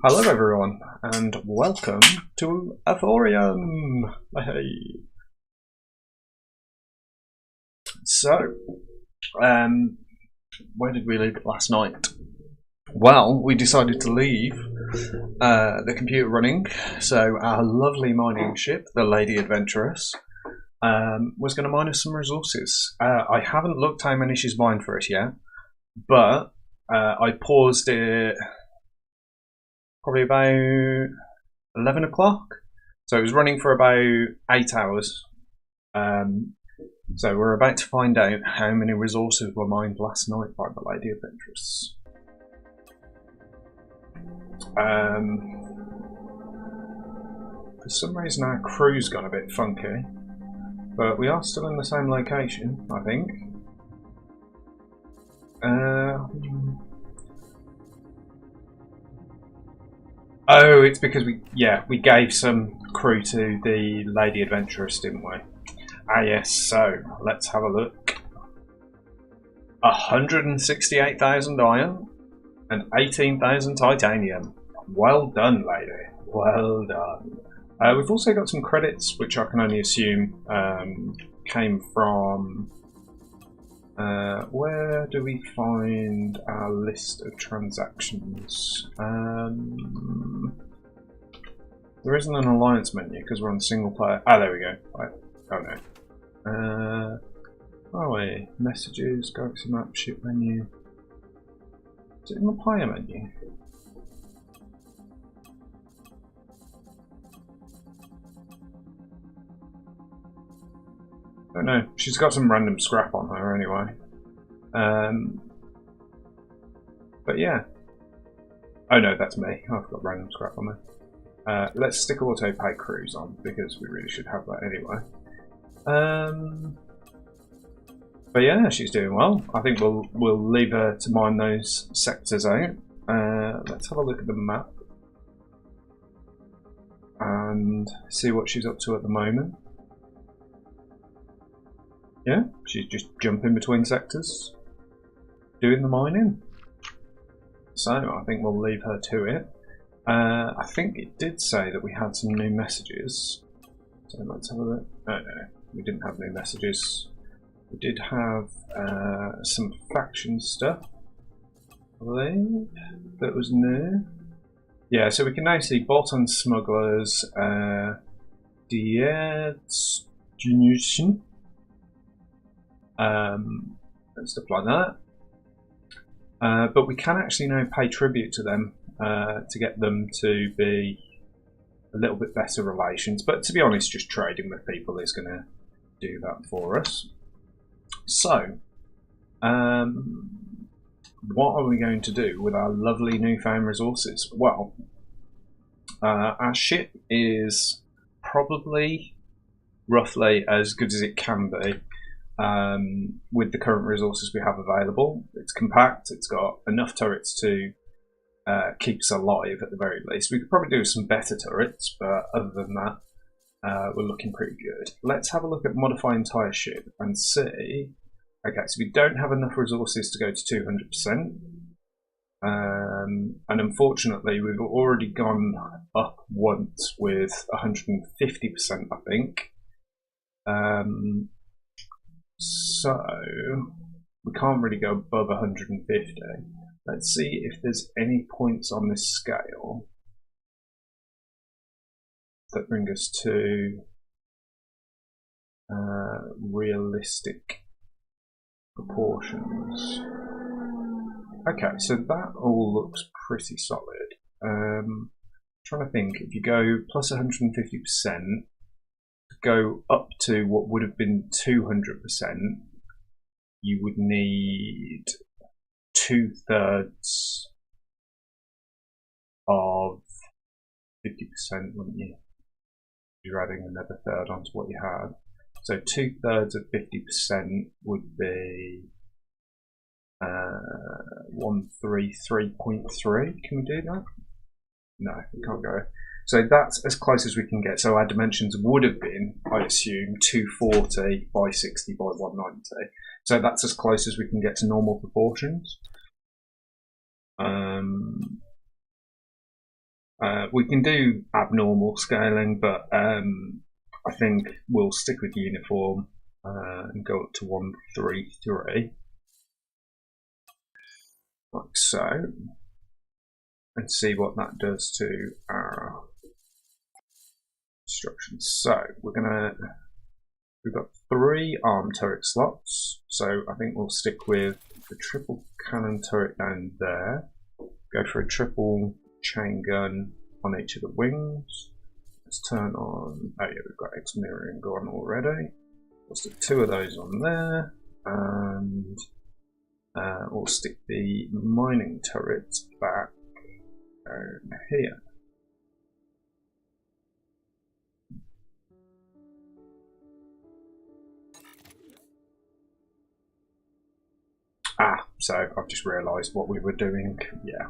Hello everyone, and welcome to Avorion! Hey. So, where did we leave it last night? Well, we decided to leave the computer running, so our lovely mining ship, the Lady Adventurous, was going to mine us some resources. I haven't looked how many she's mined for us yet, but I paused it probably about 11 o'clock. So it was running for about 8 hours. So we're about to find out how many resources were mined last night by the Lady Adventurous. For some reason our crew's gone a bit funky, but we are still in the same location, I think. Oh, it's because we gave some crew to the Lady Adventurous, didn't we? Ah yes, so let's have a look. 168,000 iron and 18,000 titanium. Well done, lady. Well done. We've also got some credits, which I can only assume came from... where do we find our list of transactions? There isn't an alliance menu because we're on single player. Ah, there we go. Right. Oh no. Where are we? Messages, galaxy map, ship menu. Is it in the player menu? I don't know. She's got some random scrap on her anyway. But yeah. Oh no, that's me. I've got random scrap on there. Let's stick auto pay crews on because we really should have that anyway. But yeah, she's doing well. I think we'll leave her to mine those sectors out. Let's have a look at the map and see what she's up to at the moment. Yeah, she's just jumping between sectors, doing the mining. So I think we'll leave her to it. I think it did say that we had some new messages. So let's have a look. Oh no, we didn't have new messages. We did have some faction stuff, I believe, that was new. Yeah, so we can now see Bolton Smugglers, Dietz Junushin, and stuff like that. But we can actually now pay tribute to them to get them to be a little bit better relations. But to be honest, just trading with people is going to do that for us. So, what are we going to do with our lovely newfound resources? Well, our ship is probably roughly as good as it can be with the current resources we have available. It's compact, it's got enough turrets to keep us alive at the very least. We could probably do some better turrets, but other than that, we're looking pretty good. Let's have a look at modify entire ship and see. Okay, so we don't have enough resources to go to 200%. And unfortunately, we've already gone up once with 150%, I think. So we can't really go above 150. Let's see if there's any points on this scale that bring us to realistic proportions. Okay, so that all looks pretty solid. Trying to think, if you go plus 150%, to go up to what would have been 200%, you would need 2/3 of 50%, wouldn't you? You're adding another third onto what you had. So 2/3 of 50% would be 133.3. Can we do that? No, we can't go. So that's as close as we can get. So our dimensions would have been, I assume, 240 by 60 by 190. So that's as close as we can get to normal proportions. We can do abnormal scaling, but I think we'll stick with uniform and go up to 133, like so, and see what that does to our instructions. So we've got 3 arm turret slots, so I think we'll stick with the triple cannon turret down there, go for a triple chain gun on each of the wings. Let's turn on, oh yeah, we've got X-mirroring on already. We'll stick 2 of those on there, and we'll stick the mining turrets back down here. So I've just realised what we were doing. Yeah,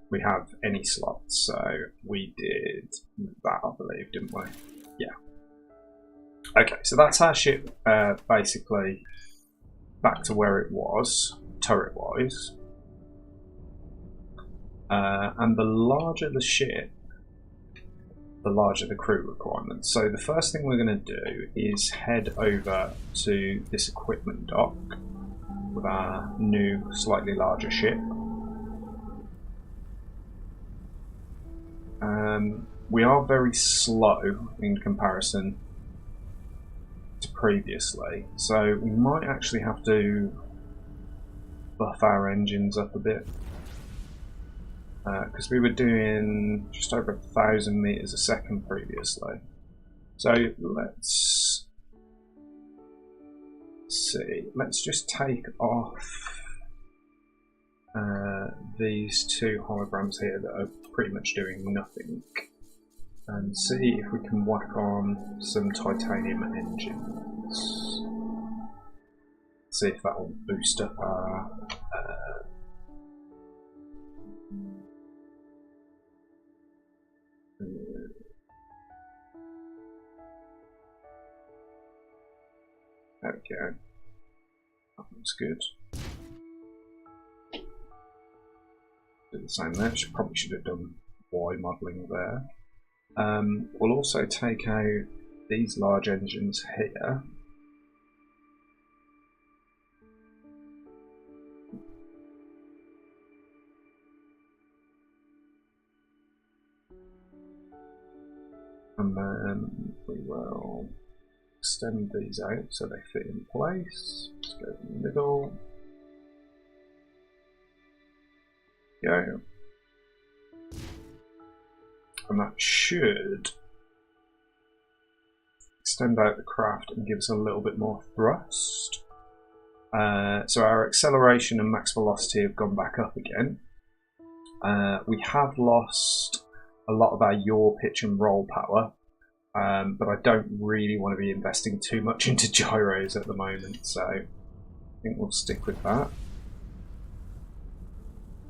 we have any slots, so we did that, I believe, didn't we? Yeah. Okay, so that's our ship basically back to where it was, turret-wise. And the larger the ship, the larger the crew requirements. So the first thing we're going to do is head over to this equipment dock with our new, slightly larger ship. We are very slow in comparison to previously, so we might actually have to buff our engines up a bit, because we were doing just over 1,000 meters a second previously. So let's see, let's just take off these 2 holograms here that are pretty much doing nothing, and see if we can whack on some titanium engines. See if that will boost up our there we go. That looks good. Do the same there. Probably should have done Y modelling there. We'll also take out these large engines here. And then we will extend these out so they fit in place. Let's go in the middle. Go. And that should extend out the craft and give us a little bit more thrust. So our acceleration and max velocity have gone back up again. We have lost a lot of our yaw, pitch and roll power, but I don't really want to be investing too much into gyros at the moment, so I think we'll stick with that.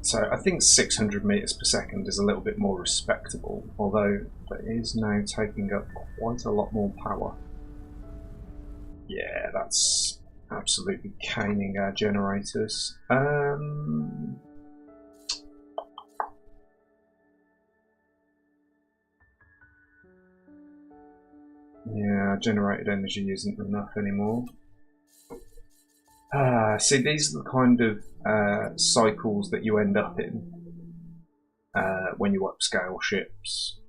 So I think 600 meters per second is a little bit more respectable, although that is now taking up quite a lot more power. Yeah, that's absolutely caning our generators. Yeah, generated energy isn't enough anymore. See, these are the kind of cycles that you end up in when you upscale ships.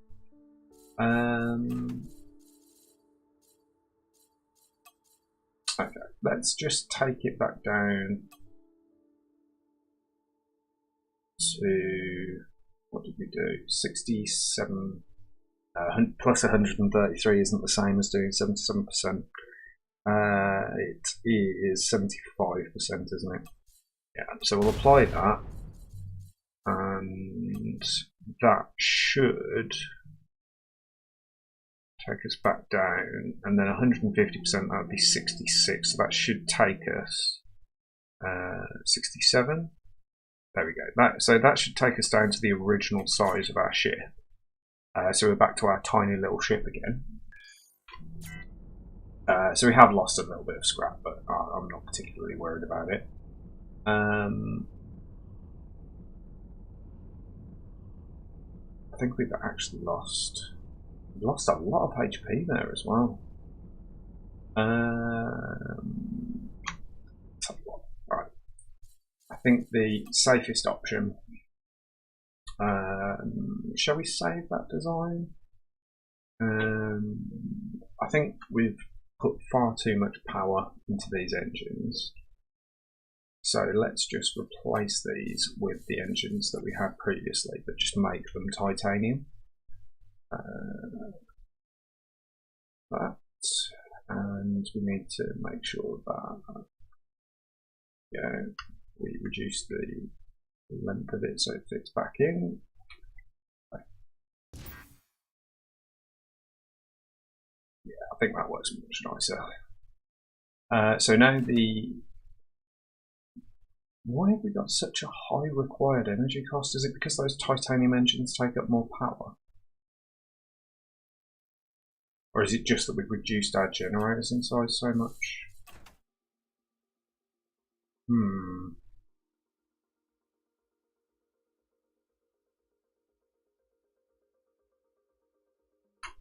Okay, let's just take it back down to, what did we do? 67 plus 133 isn't the same as doing 77%. It is 75%, isn't it? Yeah, so we'll apply that, and that should take us back down, and then 150%, that would be 66, so that should take us 67. There we go. So that should take us down to the original size of our ship. So we're back to our tiny little ship again. So we have lost a little bit of scrap, but I'm not particularly worried about it. I think we've actually lost a lot of HP there as well. Right. I think the safest option. Shall we save that design? I think we've put far too much power into these engines. So let's just replace these with the engines that we had previously, but just make them titanium. That, and we need to make sure that we reduce the length of it so it fits back in. Yeah, I think that works much nicer. So now why have we got such a high required energy cost? Is it because those titanium engines take up more power? Or is it just that we've reduced our generators in size so much?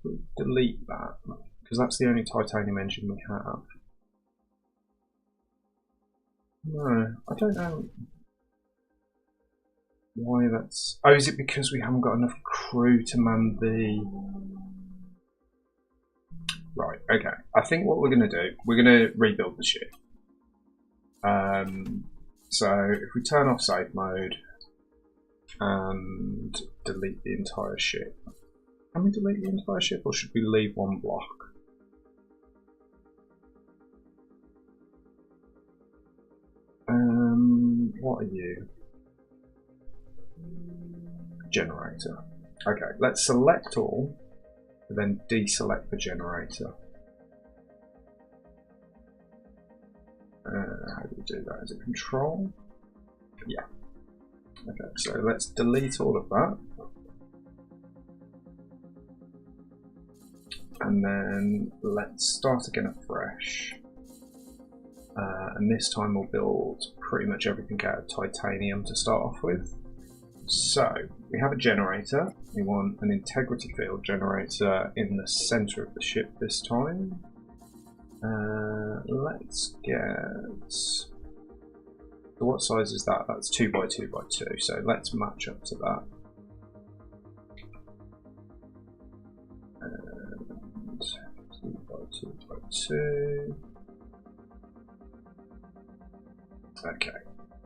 We'll delete that, because that's the only titanium engine we have. No, I don't know why that's... Oh, is it because we haven't got enough crew to man the... Right, okay. I think what we're going to do, we're going to rebuild the ship. So if we turn off save mode and delete the entire ship. Can we delete the entire ship, or should we leave one block? What are you? Generator. Okay, let's select all, and then deselect the generator. How do we do that? Is it control? Yeah. Okay, so let's delete all of that. And then let's start again afresh. And this time we'll build pretty much everything out of titanium to start off with. So, we have a generator. We want an integrity field generator in the center of the ship this time. Let's get... So what size is that? That's 2x2x2, so let's match up to that. And 2x2x2. Okay,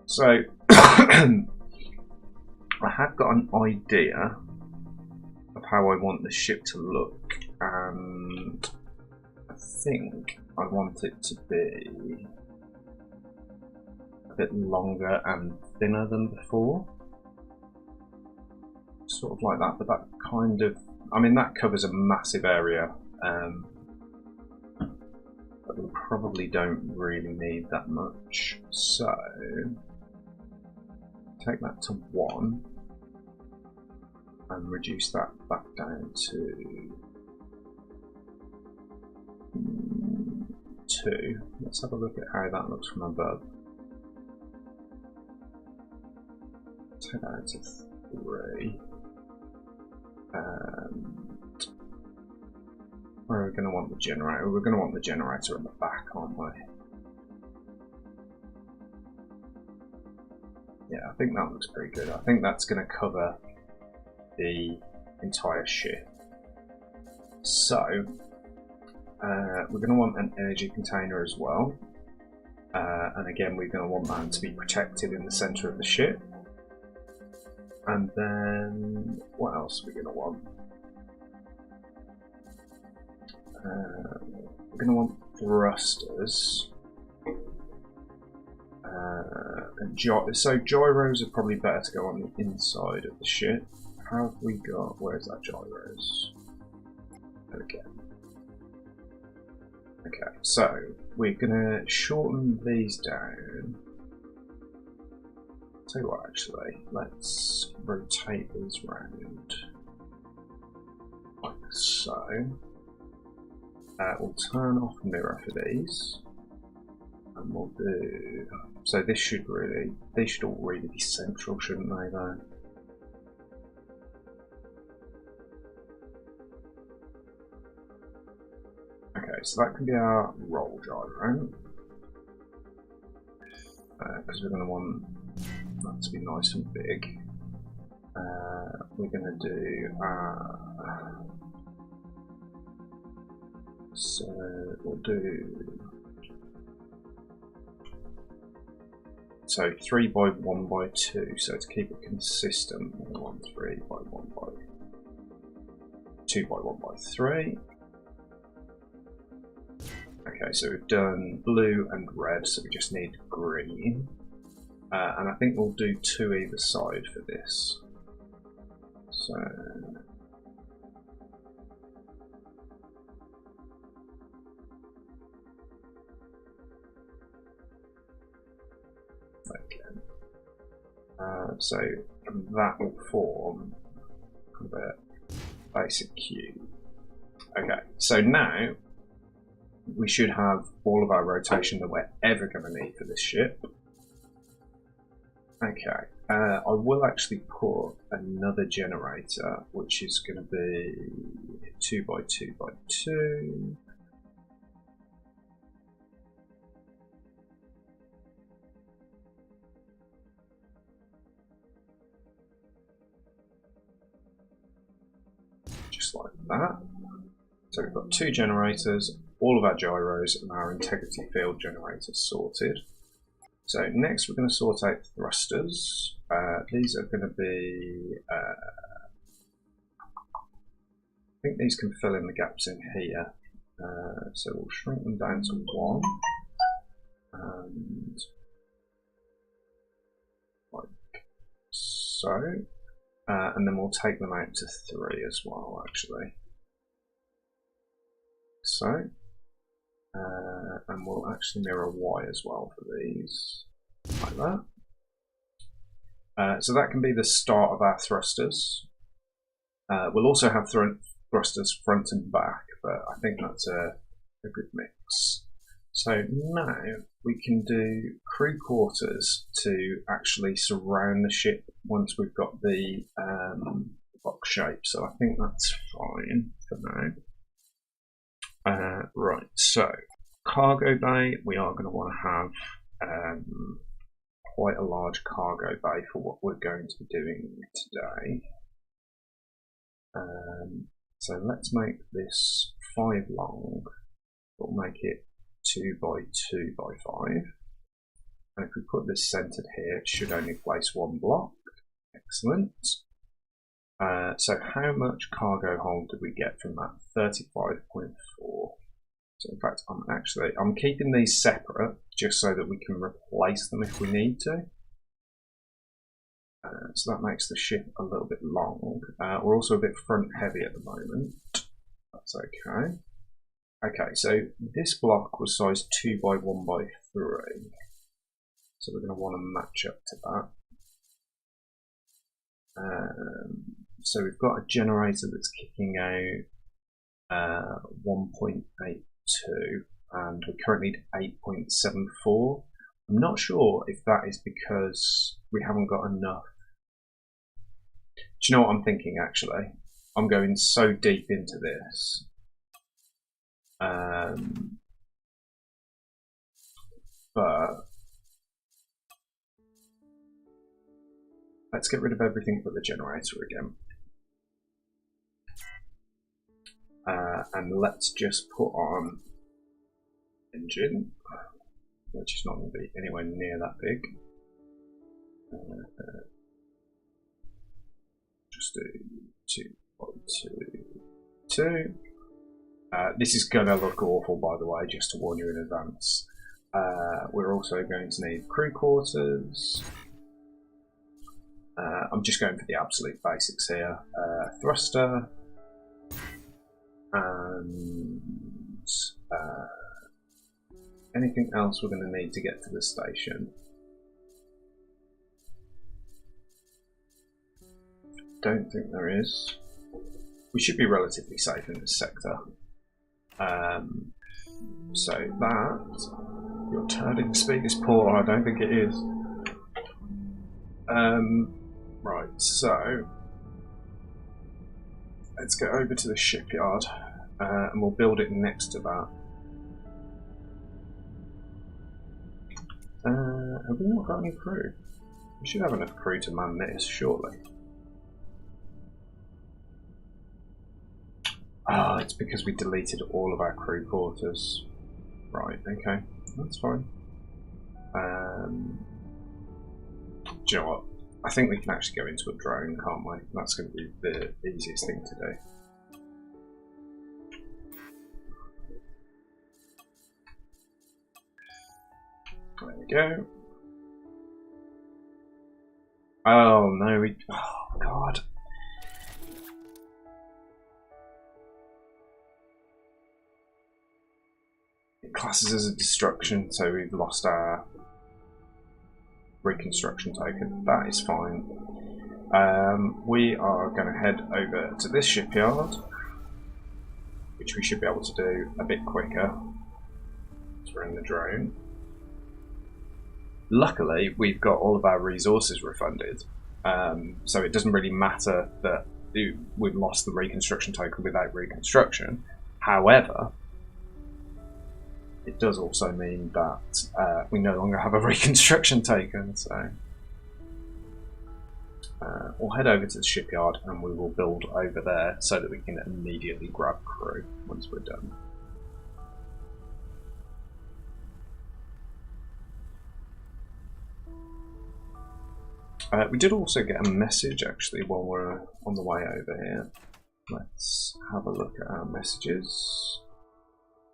so I have got an idea of how I want the ship to look, and I think I want it to be a bit longer and thinner than before. Sort of like that, but that kind of... I mean, that covers a massive area, but we probably don't really need that much. So, take that to 1 and reduce that back down to 2. Let's have a look at how that looks from above. Take that down to 3. Where are we going to want the generator? We're going to want the generator at the back, aren't we? Yeah, I think that looks pretty good. I think that's going to cover the entire ship. So, we're going to want an energy container as well. And again, we're going to want that to be protected in the center of the ship. And then, what else are we going to want? We're going to want thrusters. So gyros are probably better to go on the inside of the ship. How have we got? Where's that gyros? There we go. Okay, so we're going to shorten these down. Tell you what, actually, let's rotate these round like so. We'll turn off mirror for these, and we'll do. So this should really, they should all really be central, shouldn't they? Though. so that can be our roll gyro. Because we're going to want that to be nice and big. We're going to do so we'll do 3 by 1 by 2, so to keep it consistent, we want 3 by 1 by 2 by 1 by 3. Okay, so we've done blue and red, so we just need green. And I think we'll do 2 either side for this. So okay. So that will form the basic cube. Okay, so now we should have all of our rotation that we're ever going to need for this ship. Okay, I will actually put another generator, which is going to be 2 by 2 by 2. Just like that. So we've got 2 generators, all of our gyros and our integrity field generators sorted. So next we're going to sort out thrusters. These are going to be, I think these can fill in the gaps in here. So we'll shrink them down to 1. And like so. And then we'll take them out to 3 as well, actually. So. And we'll actually mirror Y as well for these, like that. So that can be the start of our thrusters. We'll also have thrusters front and back, but I think that's a good mix. So now we can do crew quarters to actually surround the ship once we've got the box shape. So I think that's fine for now. Right, so cargo bay, we are going to want to have quite a large cargo bay for what we're going to be doing today. So let's make this 5 long, we'll make it 2 by 2 by 5. And if we put this centered here, it should only place 1 block. Excellent. So how much cargo hold did we get from that? 35.4. So in fact, I'm keeping these separate just so that we can replace them if we need to. So that makes the ship a little bit long. We're also a bit front heavy at the moment. That's okay. Okay, so this block was size 2 by 1 by 3. So we're going to want to match up to that. So we've got a generator that's kicking out 1.82 and we currently need 8.74. I'm not sure if that is because we haven't got enough. Do you know what I'm thinking actually? I'm going so deep into this. But let's get rid of everything but the generator again. And let's just put on engine, which is not going to be anywhere near that big. Just do 2 by 2, 2. This is going to look awful, by the way, just to warn you in advance. We're also going to need crew quarters. I'm just going for the absolute basics here. Thruster. And anything else we're going to need to get to the station? Don't think there is. We should be relatively safe in this sector. So that, your turning speed is poor. I don't think it is. Right, so let's go over to the shipyard and we'll build it next to that Have we not got any crew? We should have enough crew to man this, surely. Ah, it's because we deleted all of our crew quarters. Right, okay, that's fine. Do you know what? I think we can actually go into a drone, can't we? That's going to be the easiest thing to do. There we go. Oh no, oh god. It classes as a destruction, so we've lost our reconstruction token. That is fine. We are going to head over to this shipyard, which we should be able to do a bit quicker. We're in the drone. Luckily, we've got all of our resources refunded, so it doesn't really matter that we've lost the reconstruction token without reconstruction. However, it does also mean that we no longer have a reconstruction token, so we'll head over to the shipyard and we will build over there so that we can immediately grab crew once we're done. We did also get a message actually while we're on the way over here. Let's have a look at our messages.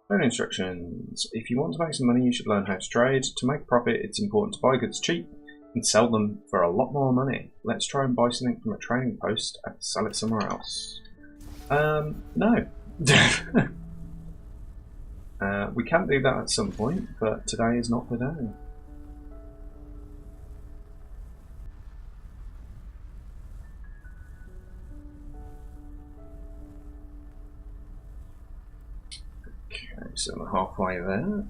Phone instructions. If you want to make some money, you should learn how to trade. To make a profit, it's important to buy goods cheap and sell them for a lot more money. Let's try and buy something from a trading post and sell it somewhere else. No. We can do that at some point, but today is not the day. Okay, so we're halfway there.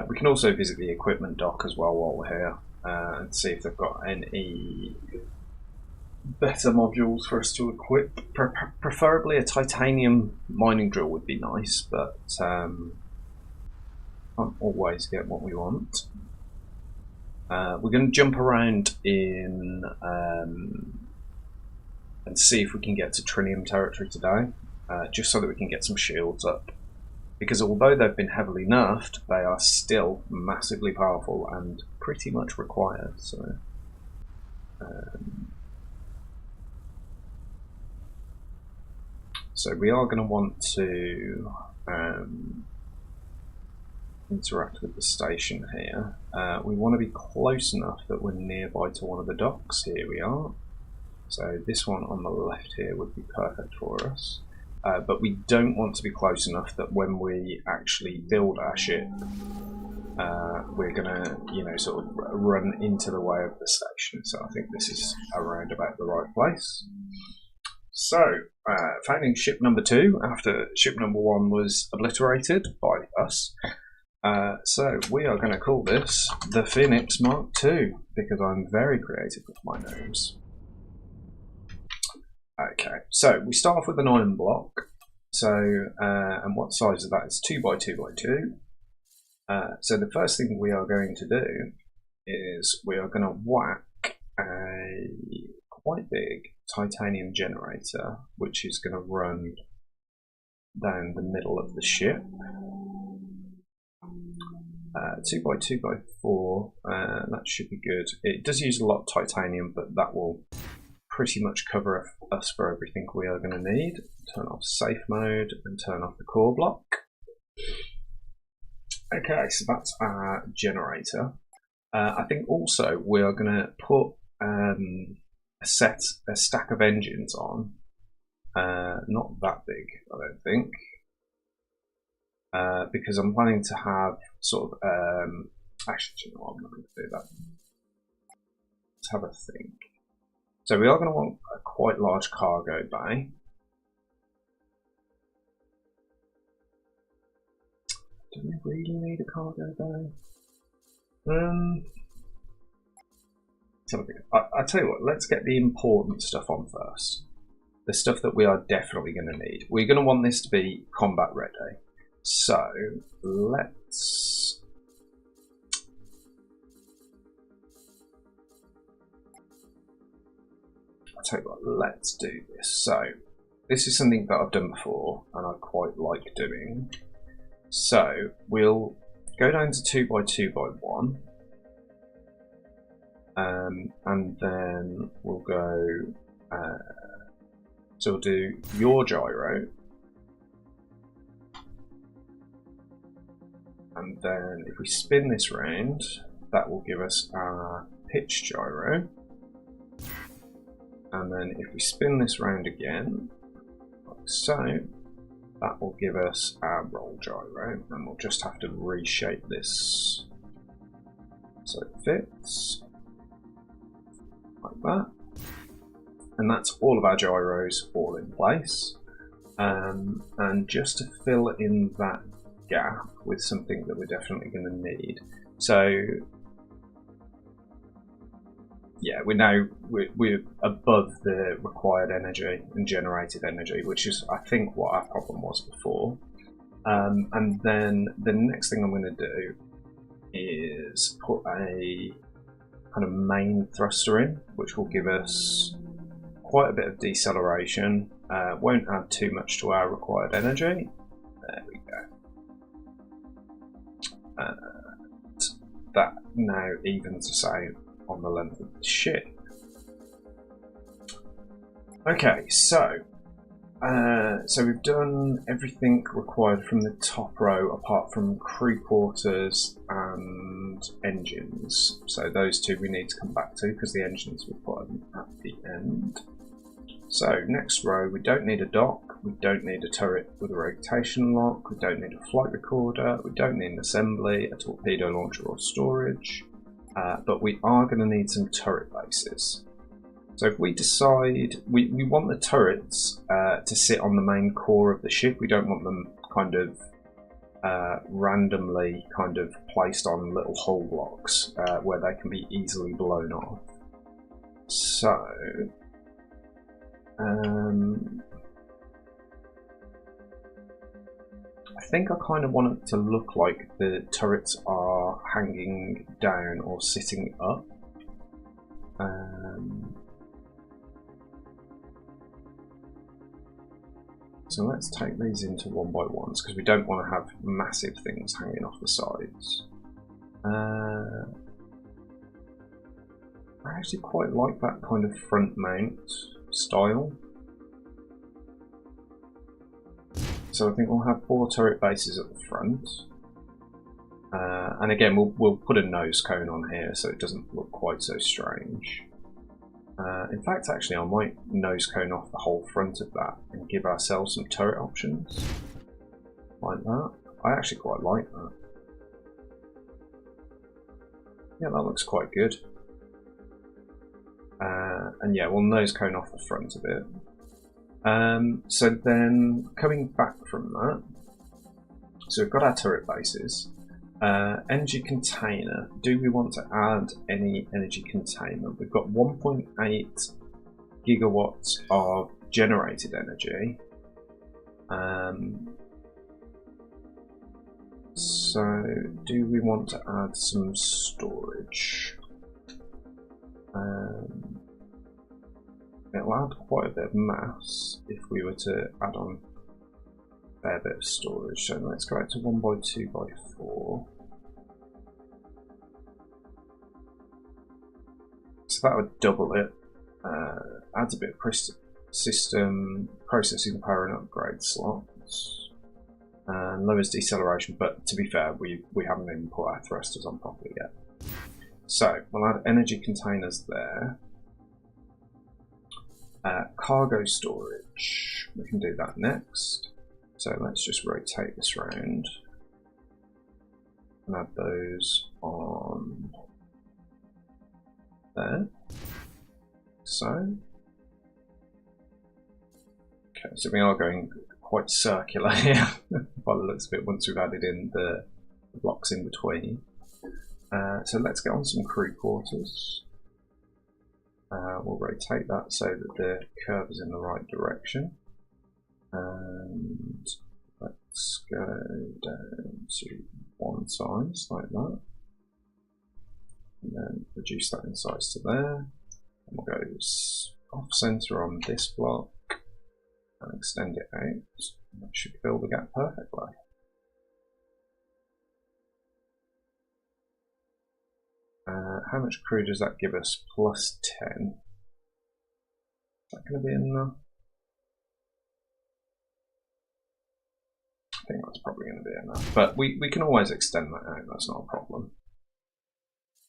We can also visit the equipment dock as well while we're here and see if they've got any better modules for us to equip. Preferably a titanium mining drill would be nice, but can't always get what we want. We're going to jump around in and see if we can get to Trinium territory today, just so that we can get some shields up. Because although they've been heavily nerfed, they are still massively powerful and pretty much required. So we are going to want to interact with the station here. We want to be close enough that we're nearby to one of the docks. Here we are. So this one on the left here would be perfect for us. But we don't want to be close enough that when we actually build our ship, we're gonna, sort of run into the way of the station. So I think this is around about the right place. So, founding ship number 2 after ship number 1 was obliterated by us. So we are going to call this the Phoenix Mark II because I'm very creative with my names. Okay, so we start off with an iron block. So, and what size is that? It's 2 by 2 by 2. So the first thing we are going to do is we are going to whack a quite big titanium generator, which is going to run down the middle of the ship. 2 by 2 by 4, that should be good. It does use a lot of titanium, but that will pretty much cover us for everything we are going to need. Turn off safe mode and turn off the core block. Okay, so that's our generator. I think also we are going to put a stack of engines on. Not that big, I don't think. Because I'm planning to have sort of actually, you know what, I'm not going to do that. Let's have a think. So we are going to want a quite large cargo bay. Do we really need a cargo bay? Let's have a think. I tell you what, let's get the important stuff on first. the stuff that we are definitely going to need. We're going to want this to be combat ready. So let's... I'll tell you what, let's do this. So this is something that I've done before and I quite like doing. So we'll go down to 2 by 2 by 1. And then we'll go, so we'll do your gyro, and then if we spin this round, that will give us our pitch gyro, and then if we spin this round again, like so, that will give us our roll gyro, and we'll just have to reshape this so it fits. Like that, and that's all of our gyros all in place. And just to fill in that gap with something that we're definitely going to need. So yeah, we're above the required energy and generated energy, which is I think what our problem was before. And then the next thing I'm going to do is put a kind of main thruster in, which will give us quite a bit of deceleration. Won't add too much to our required energy. There we go. That now evens us out on the length of the ship. Okay, so we've done everything required from the top row apart from crew quarters and engines. So those two we need to come back to because the engines we put at the end. So next row, we don't need a dock, we don't need a turret with a rotation lock, we don't need a flight recorder, we don't need an assembly, a torpedo launcher or storage, but we are going to need some turret bases. So if we decide, we want the turrets to sit on the main core of the ship. We don't want them kind of randomly kind of placed on little hull blocks where they can be easily blown off. So I think I kind of want it to look like the turrets are hanging down or sitting up. So let's take these into 1 by 1s because we don't want to have massive things hanging off the sides. I actually quite like that kind of front mount style. So I think we'll have 4 turret bases at the front. And again, we'll put a nose cone on here so it doesn't look quite so strange. In fact, actually, I might nose cone off the whole front of that and give ourselves some turret options. Like that. I actually quite like that. Yeah, that looks quite good. And yeah, we'll nose cone off the front of it. So then, coming back from that, so we've got our turret bases. Energy container. Do we want to add any energy containment? We've got 1.8 gigawatts of generated energy. So do we want to add some storage? It'll add quite a bit of mass if we were to add on a fair bit of storage. So let's go out to 1 by 2 by 4. So that would double it. Adds a bit of system processing power and upgrade slots. And lowers deceleration, but to be fair, we haven't even put our thrusters on properly yet. So we'll add energy containers there. Cargo storage, we can do that next. So let's just rotate this round and add those on there. So, okay, so we are going quite circular here by the looks of it once we've added in the blocks in between. So let's get on some crew quarters. We'll rotate that so that the curve is in the right direction. And let's go down to one size like that. And then reduce that in size to there. And we'll go off center on this block and extend it out. That should fill the gap perfectly. How much crew does that give us? Plus 10. Is that going to be enough? I think that's probably going to be enough. But we can always extend that out, that's not a problem.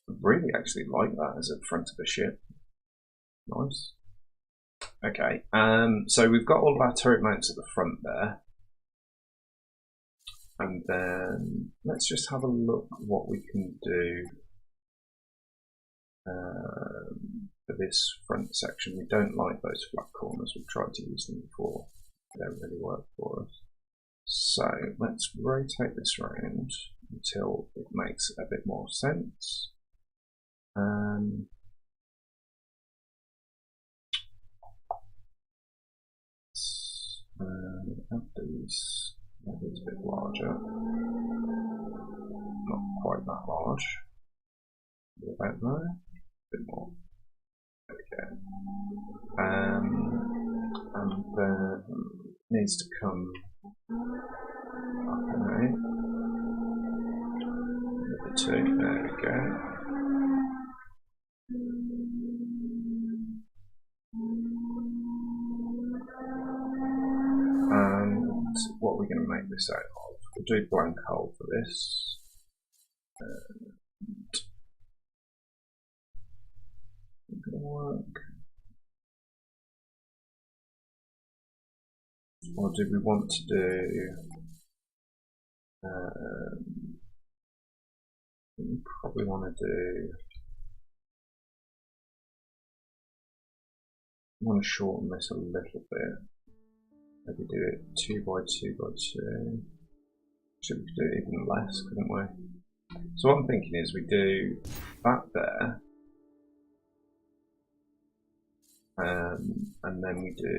I really actually like that as a front of a ship. Nice. Okay, so we've got all of our turret mounts at the front there. And then let's just have a look what we can do for this front section. We don't like those flat corners. We've tried to use them before. They don't really work for us. So let's rotate this around until it makes a bit more sense. Have these maybe it's a bit larger. Not quite that large. About there. A bit more. There we go. And then needs to come up and out. Number 2. There we go. And what are we going to make this out of? We'll do blank hole for this. Not going to work. Or do we want to do? We probably want to do. I want to shorten this a little bit. Maybe do it 2 by 2 by 2. Should we do it even less, couldn't we? So what I'm thinking is we do that there, and then we do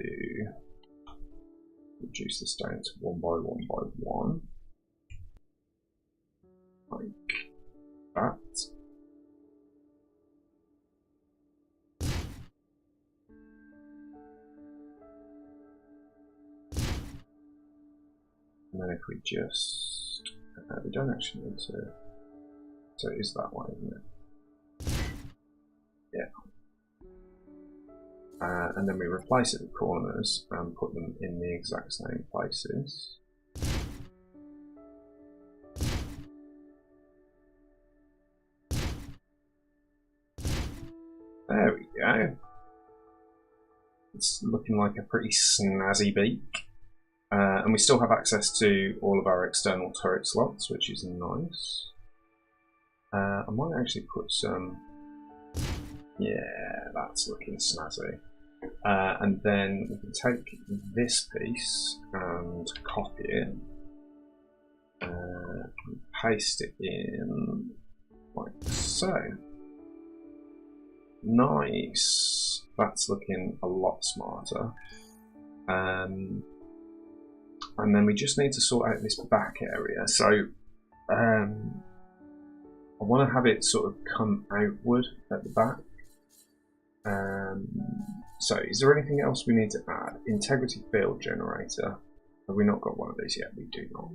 reduce this down to 1 by 1 by 1, like that. And then if we just, we don't actually need to, so it is that way, isn't it? Yeah. And then we replace it with corners and put them in the exact same places. There we go. It's looking like a pretty snazzy beak. And we still have access to all of our external turret slots, which is nice. I might actually put some... Yeah, that's looking snazzy. And then we can take this piece and copy it. And paste it in like so. Nice. That's looking a lot smarter. And then we just need to sort out this back area. So I want to have it sort of come outward at the back. So is there anything else we need to add? Integrity field generator. Have we not got one of these yet? We do not.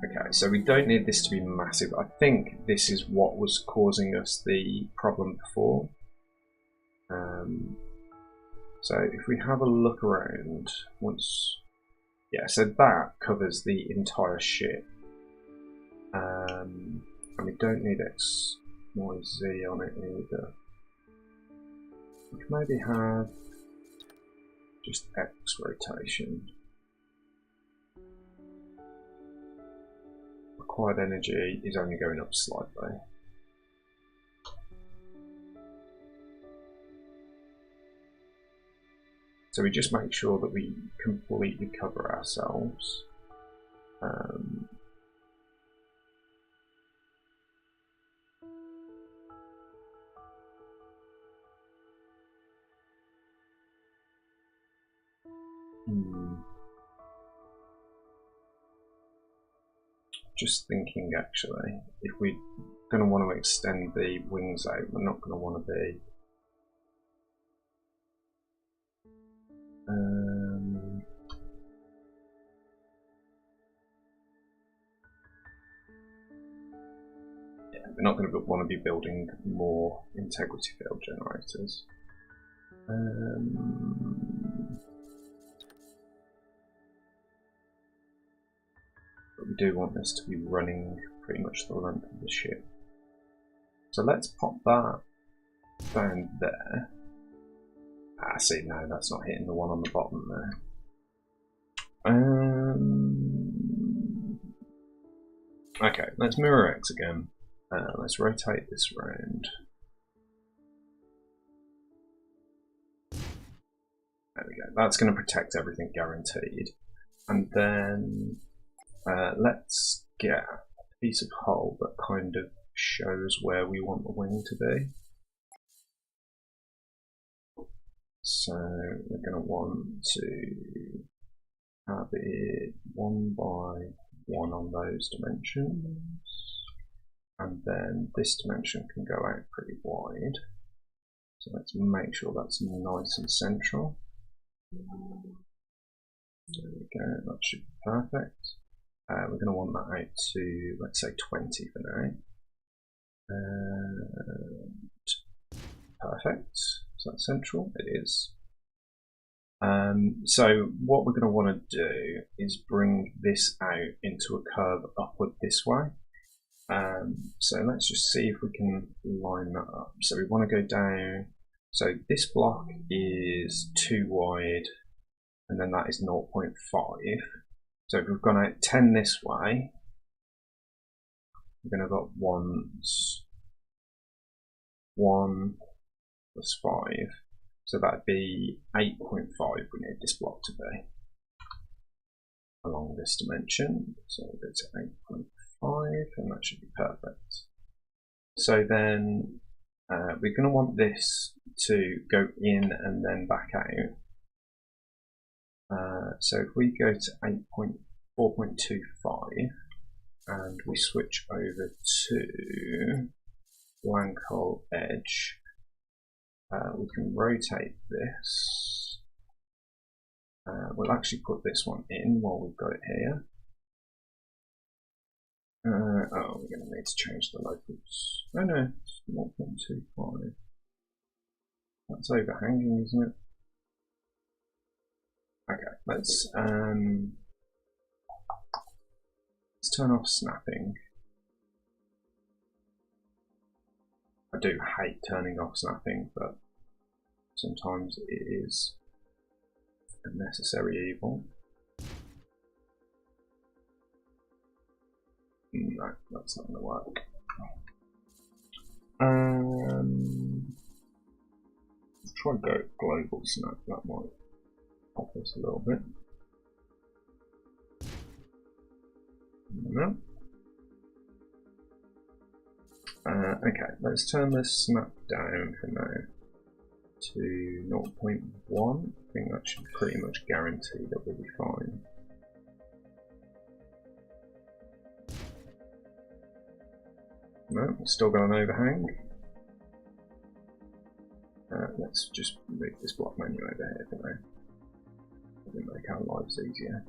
Okay, so we don't need this to be massive. I think this is what was causing us the problem before. So if we have a look around once... Yeah, so that covers the entire ship. And we don't need X, Y, Z on it either. We can maybe have just X rotation. Required energy is only going up slightly. So we just make sure that we completely cover ourselves. just thinking actually, if we're going to want to extend the wings out, we're not going to want to be we're not going to want to be building more integrity field generators. But we do want this to be running pretty much the length of the ship. So let's pop that down there. Ah, see, no, that's not hitting the one on the bottom there. Okay, let's mirror X again. Let's rotate this around. There we go. That's going to protect everything guaranteed. And then let's get a piece of hull that kind of shows where we want the wing to be. So we're going to want to have it 1 by 1 on those dimensions. And then this dimension can go out pretty wide. So let's make sure that's nice and central. There we go, that should be perfect. We're going to want that out to, let's say, 20 for now. Perfect. Is that central? It is. So what we're going to want to do is bring this out into a curve upward this way. So let's just see if we can line that up. So we want to go down. So this block is 2 wide, and then that is 0.5. So if we've gone out 10 this way, we're going to got 1 plus 5. So that'd be 8.5 we need this block to be along this dimension. So go to 8.5 and that should be perfect. So then we're going to want this to go in and then back out. So if we go to 4.25 and we switch over to blank hole edge, we can rotate this. We'll actually put this one in while we've got it here. Oh, we're going to need to change the locals. Oh no, it's 0.25. That's overhanging, isn't it? Okay, let's turn off snapping. I do hate turning off snapping, but sometimes it is a necessary evil. No, that's not going to work. Let's try and go global snap, that might help us a little bit. No. Okay, let's turn this snap down for now to 0.1. I think that should pretty much guarantee that we'll be fine. No, still got an overhang. Let's just move this block menu over here for now. It'll make our lives easier.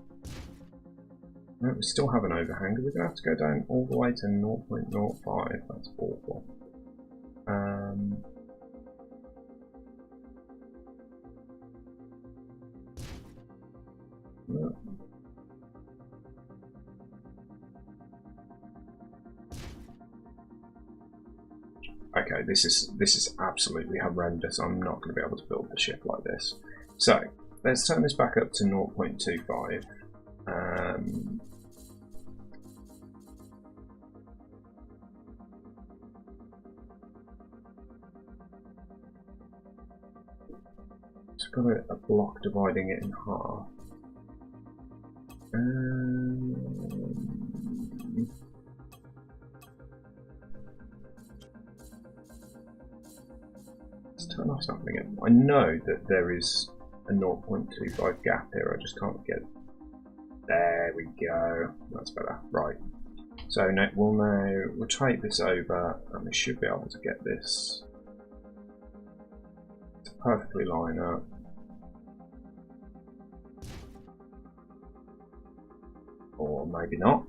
No, we still have an overhang. We're going to have to go down all the way to 0.05. That's awful. No. Okay, this is absolutely horrendous. I'm not going to be able to build the ship like this. So let's turn this back up to 0.25. It's got a block dividing it in half. Let's turn off something again. I know that there is a 0.25 gap here, I just can't get it. There we go. That's better. Right. So now we'll rotate this over, and we should be able to get this to perfectly line up. Or maybe not.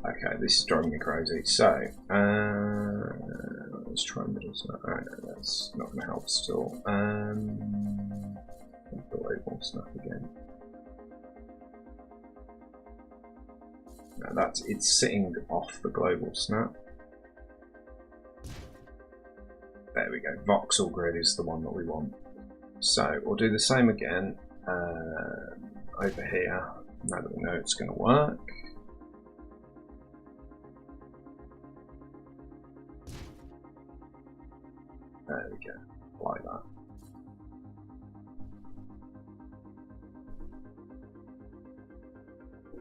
Okay, this is driving me crazy. So, let's try and middle snap. Oh, no, that's not going to help us at all. Global snap again. No, it's sitting off the global snap. There we go. Voxel grid is the one that we want. So we'll do the same again over here. Now that we know it's going to work. There we go, like that.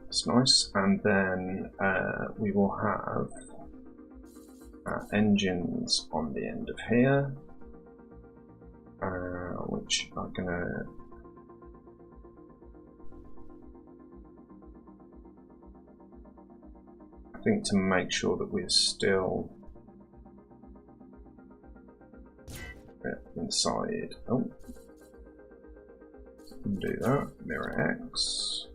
That's nice, and then we will have our engines on the end of here, which are going to I think to make sure that we're still inside. Oh, do that. Mirror X.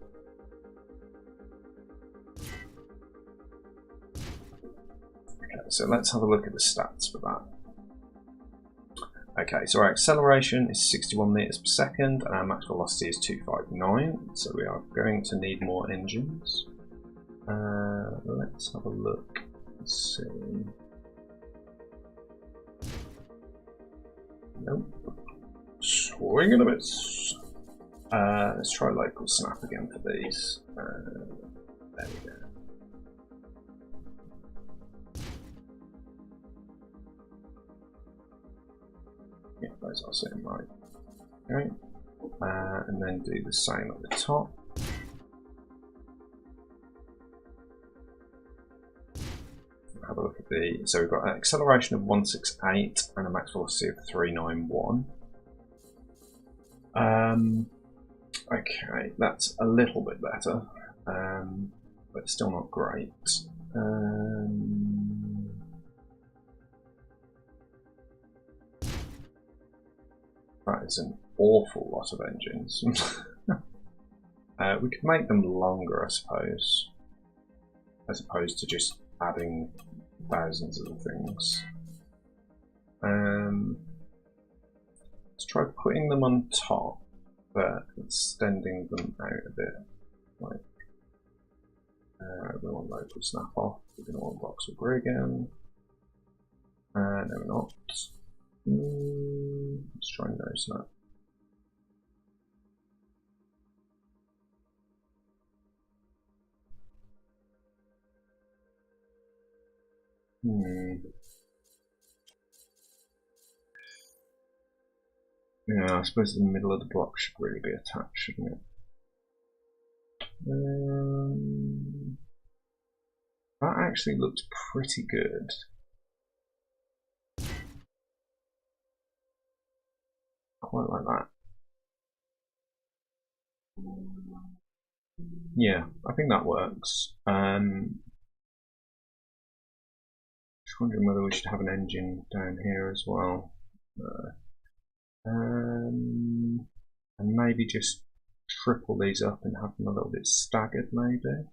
Okay, so let's have a look at the stats for that. Okay, so our acceleration is 61 meters per second, and our max velocity is 259. So we are going to need more engines. Let's have a look. Let's see. Nope. Swing and a miss. Let's try local snap again for these. There we go. Yeah, those are sitting right. Okay. And then do the same at the top. Have a look at the. So we've got an acceleration of 168 and a max velocity of 391. Okay, that's a little bit better, but still not great. That is an awful lot of engines. We could make them longer, I suppose, as opposed to just adding thousands of things. Let's try putting them on top, but extending them out a bit. Like, we want local snap off. We're going to want voxel grid again. No, we're not. Let's try no snap. Yeah, I suppose the middle of the block should really be attached, shouldn't it? That actually looks pretty good. Quite like that. Yeah, I think that works. Just wondering whether we should have an engine down here as well. And maybe just triple these up and have them a little bit staggered, maybe.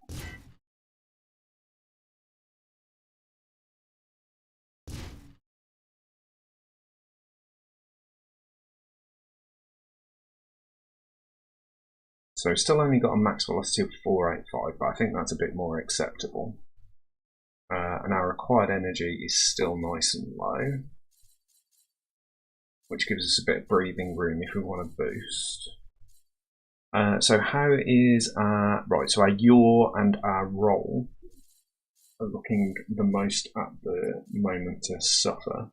So still only got a max velocity of 485, but I think that's a bit more acceptable. And our required energy is still nice and low, which gives us a bit of breathing room if we want to boost. So how is our, right, so our yaw and our roll are looking the most at the moment to suffer.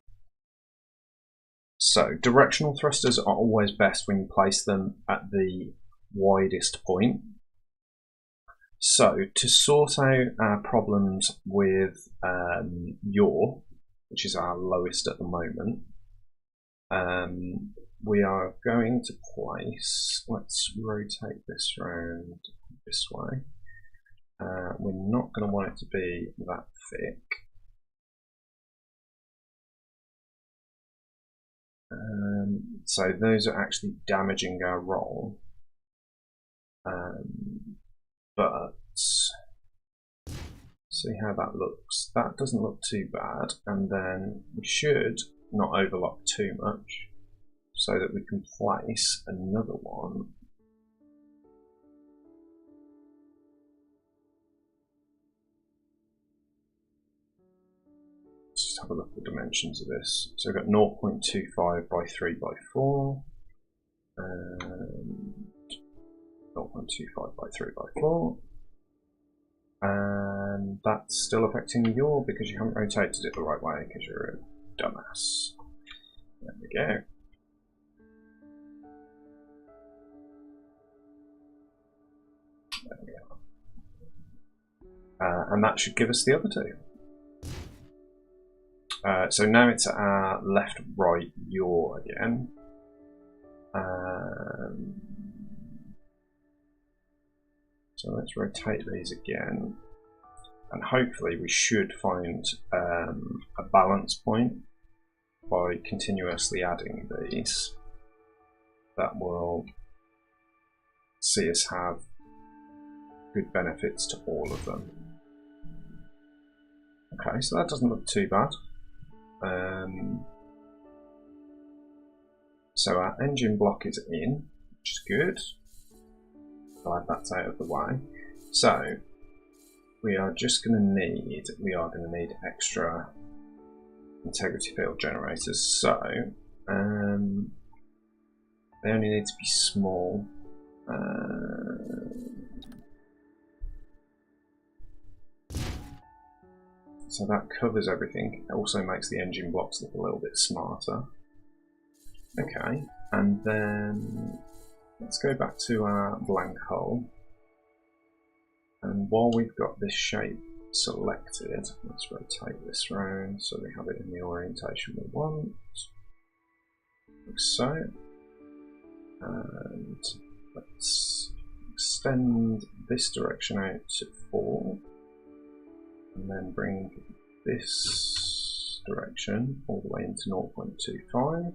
So directional thrusters are always best when you place them at the widest point. So to sort out our problems with yaw, which is our lowest at the moment, we are going to place, let's rotate this round this way. We're not going to want it to be that thick. So those are actually damaging our roll. But see how that looks. That doesn't look too bad, and then we should not overlock too much so that we can place another one. Let's just have a look at the dimensions of this. So we've got 0.25 by 3 by 4 and 0.25 by 3 by 4, and that's still affecting yaw because you haven't rotated it the right way because you're a dumbass. There we go. There we are. And that should give us the other two. So now it's our left right yaw again. So let's rotate these again, and hopefully we should find a balance point by continuously adding these that will see us have good benefits to all of them. Okay, so that doesn't look too bad. So our engine block is in, which is good. Glad that's out of the way. So we are just going to need extra integrity field generators. So they only need to be small. So that covers everything. It also makes the engine blocks look a little bit smarter. Okay, and then let's go back to our blank hole. And while we've got this shape selected, let's rotate this round so we have it in the orientation we want. Like so. And let's extend this direction out to 4. And then bring this direction all the way into 0.25.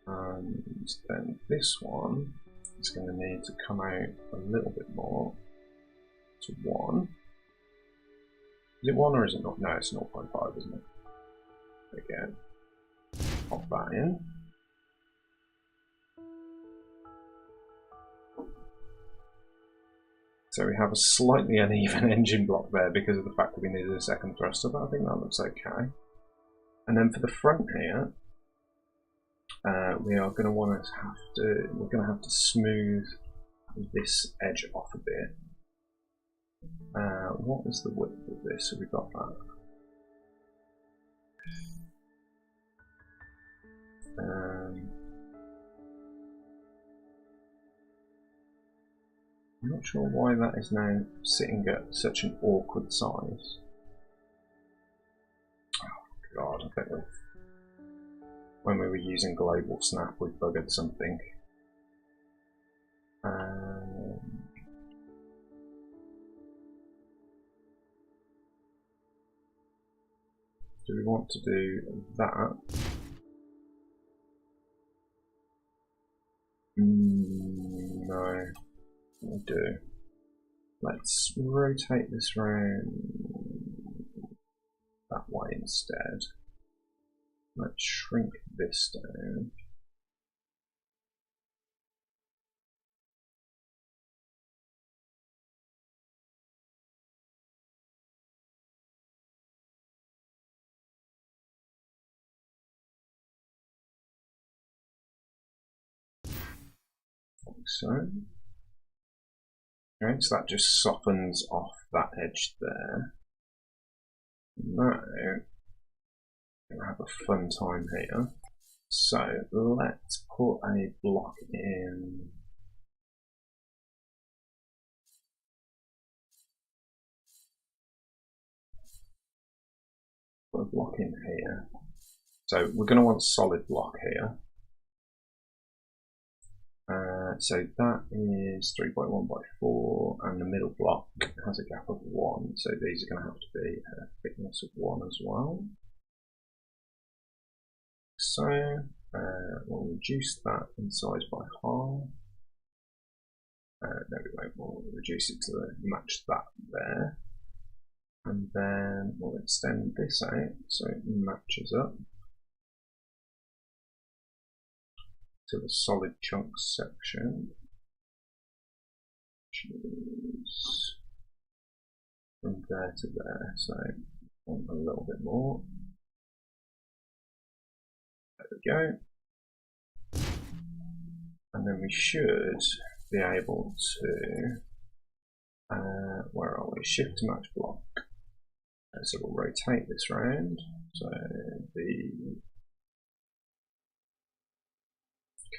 And then this one is going to need to come out a little bit more to 1. Is it 1 or is it not? No, it's 0.5, isn't it? Again, pop that in. So we have a slightly uneven engine block there because of the fact that we needed a second thruster, but I think that looks okay. And then for the front here, we are going to want to we're going to have to smooth this edge off a bit. What is the width of this? Have we got that? I'm not sure why that is now sitting at such an awkward size. Oh god, I think when we were using global snap we buggered something. Do we want to do that? No, we do. Let's rotate this round that way instead. Let's shrink this down. Like so. Okay, so that just softens off that edge there. Now, we'll have a fun time here. So let's put a block in. Put a block in here. So we're going to want a solid block here. So that is 3.1 by 4, and the middle block has a gap of 1, so these are going to have to be a thickness of 1 as well. So we'll reduce that in size by half. No, we won't. We'll reduce it to match that there, and then we'll extend this out so it matches up to the solid chunks section, which is from there to there, so a little bit more. There we go. And then we should be able to, where are we? Shift to match block. So we'll rotate this round. So the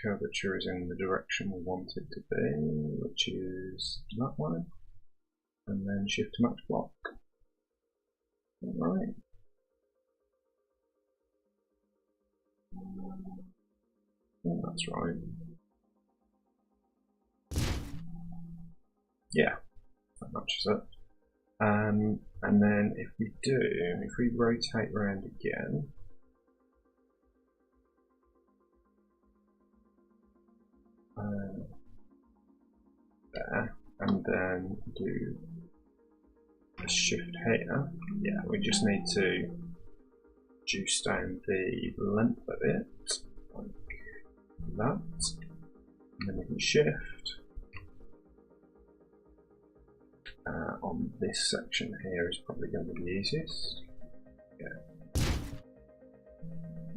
curvature is in the direction we want it to be, which is that one, and then shift to match block. Alright. That's right. Yeah, that matches up. And then if we rotate around again, there, and then do a shift here. Yeah, we just need to reduce down the length of it, like that, and then we can shift. On this section here is probably going to be the easiest. Yeah.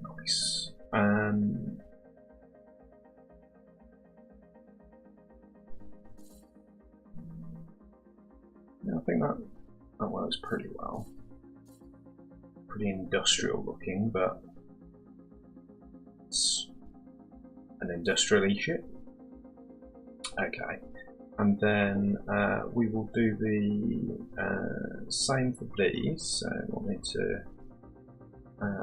Nice. Yeah, I think that works pretty well. Pretty industrial looking, but it's an industrial ship. Okay. And then we will do the same for these. So we'll need to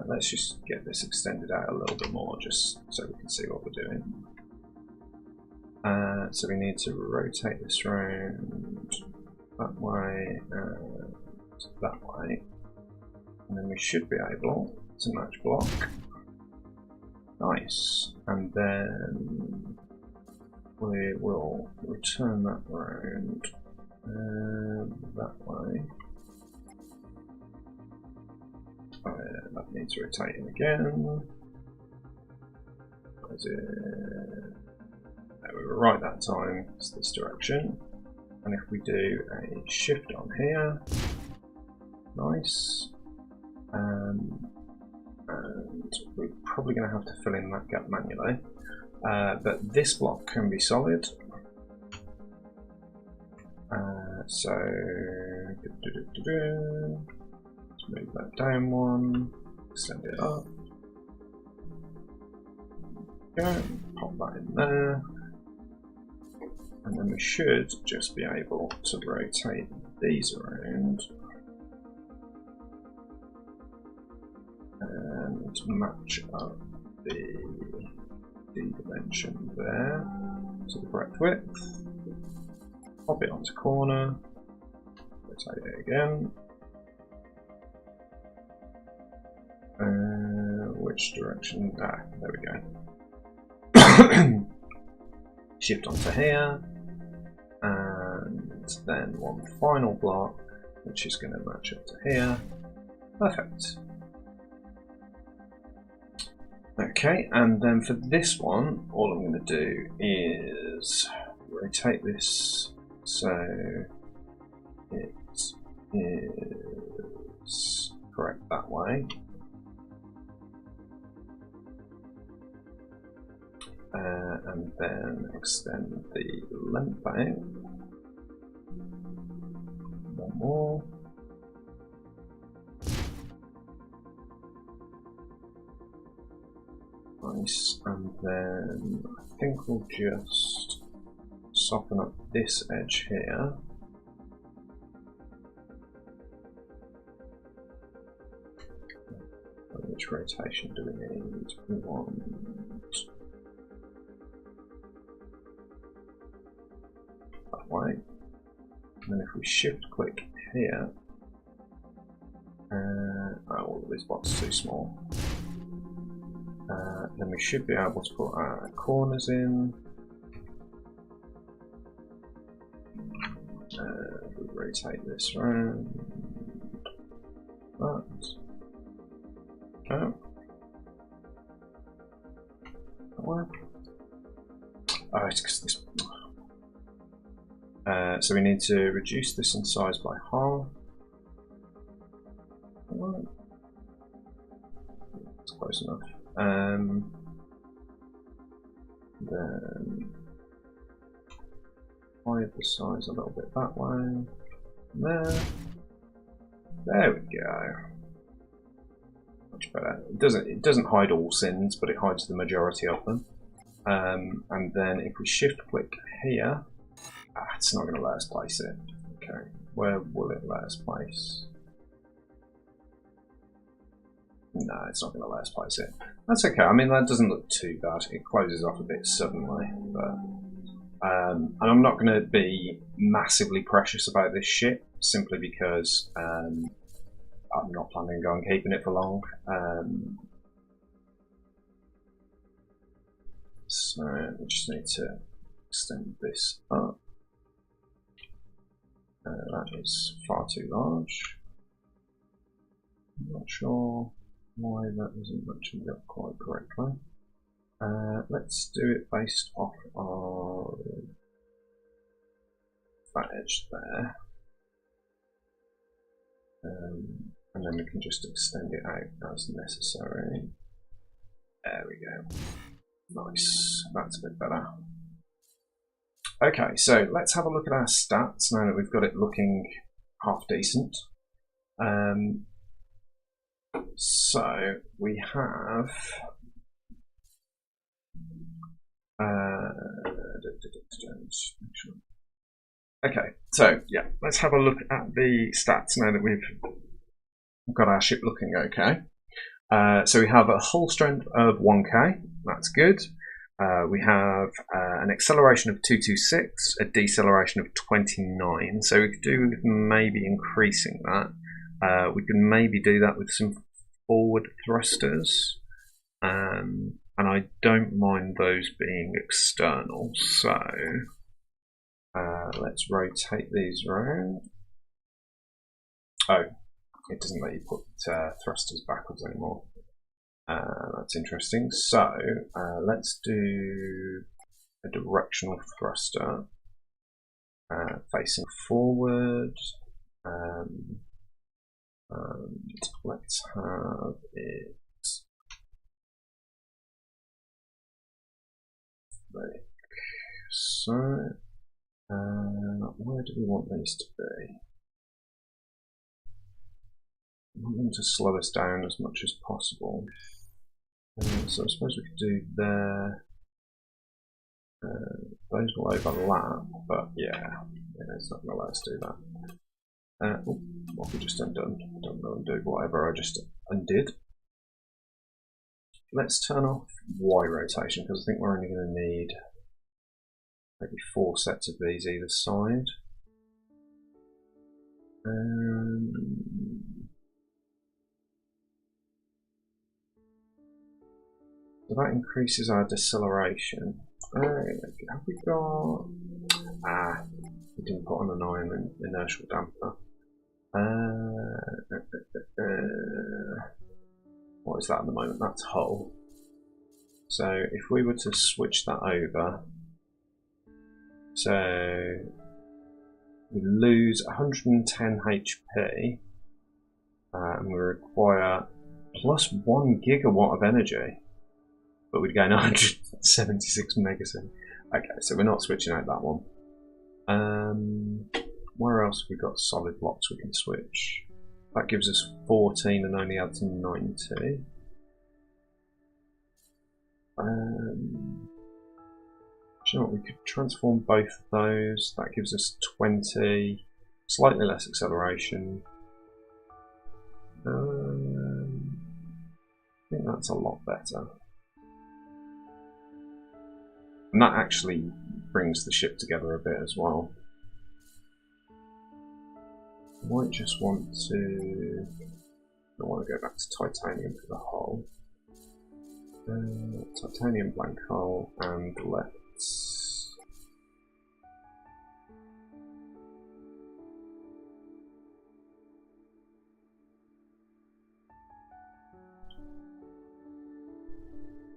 let's just get this extended out a little bit more, just so we can see what we're doing. So we need to rotate this round that way and that way, and then we should be able to match block. Nice. And then we will return that round that way. That needs rotating again. We were right that time, it's this direction. And if we do a shift on here, nice. And we're probably going to have to fill in that gap manually. But this block can be solid. So let's move that down one, extend it up. Go, pop that in there. And then we should just be able to rotate these around and match up the dimension there to the correct width. Pop it onto corner, rotate it again. Which direction? Ah, there we go. Shift onto here, and then one final block, which is going to match up to here. Perfect. Okay, and then for this one, all I'm going to do is rotate this so it is correct that way. And then extend the length out. One more. Nice, and then I think we'll just soften up this edge here. Which rotation do we need? We want that way. And then if we shift click here, oh, this box is too small. Then we should be able to put our corners in. We rotate this around. That. Oh. What? Oh, it's because this. So we need to reduce this in size by half. What? That's close enough. Then hide the size a little bit that way. There we go. Much better. It doesn't hide all sins, but it hides the majority of them. And then if we shift click here, it's not going to let us place it. Okay, where will it let us place? No, it's not going to let us place it. That's okay. I mean, that doesn't look too bad. It closes off a bit suddenly, but and I'm not going to be massively precious about this shit simply because I'm not planning on keeping it for long. So we just need to extend this up. That is far too large. I'm not sure why that isn't matching up quite correctly. Let's do it based off of that edge there. And then we can just extend it out as necessary. There we go. Nice, that's a bit better. Okay, so let's have a look at our stats now that we've got it looking half decent. So we have okay, so yeah, let's have a look at the stats now that we've got our ship looking okay. So we have a hull strength of 1k, that's good. We have an acceleration of 226, a deceleration of 29, so we could do with maybe increasing that. We can maybe do that with some forward thrusters, and I don't mind those being external, so let's rotate these around. Oh, it doesn't let you put thrusters backwards anymore. That's interesting. So let's do a directional thruster facing forward. And let's have it like so. Where do we want these to be? I want them to slow us down as much as possible. So I suppose we could do there. Those will overlap, but yeah, it's not going to let us do that. What have we just undone? I don't know, undo whatever I just undid. Let's turn off Y rotation because I think we're only going to need maybe 4 sets of these either side. So that increases our deceleration. Have we got? We didn't put on an inertial dampener. What is that at the moment? That's hull. So if we were to switch that over, so we lose 110 HP, and we require plus 1 gigawatt of energy, but we'd gain 176 megaseconds. Okay, so we're not switching out that one. Where else have we got solid blocks we can switch? That gives us 14 and only adds 90. You know what, we could transform both of those. That gives us 20, slightly less acceleration. I think that's a lot better. And that actually brings the ship together a bit as well. I might just want to... I want to go back to titanium for the hull. Titanium blank hull, and let's...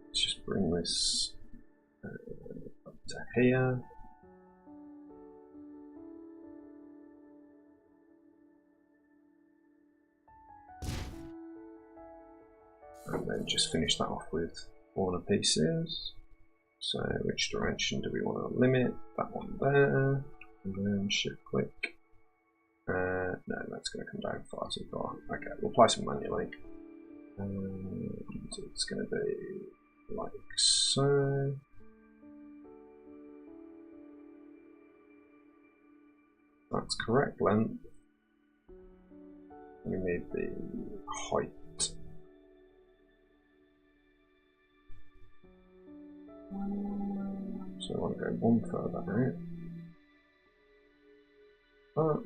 let's just bring this up to here. And then just finish that off with corner pieces. So which direction do we want to limit? That one there. And then shift click. No, that's going to come down far too far. Okay, we'll place them manually. And it's going to be like so. That's correct length. We need the height. So I want to go one further out.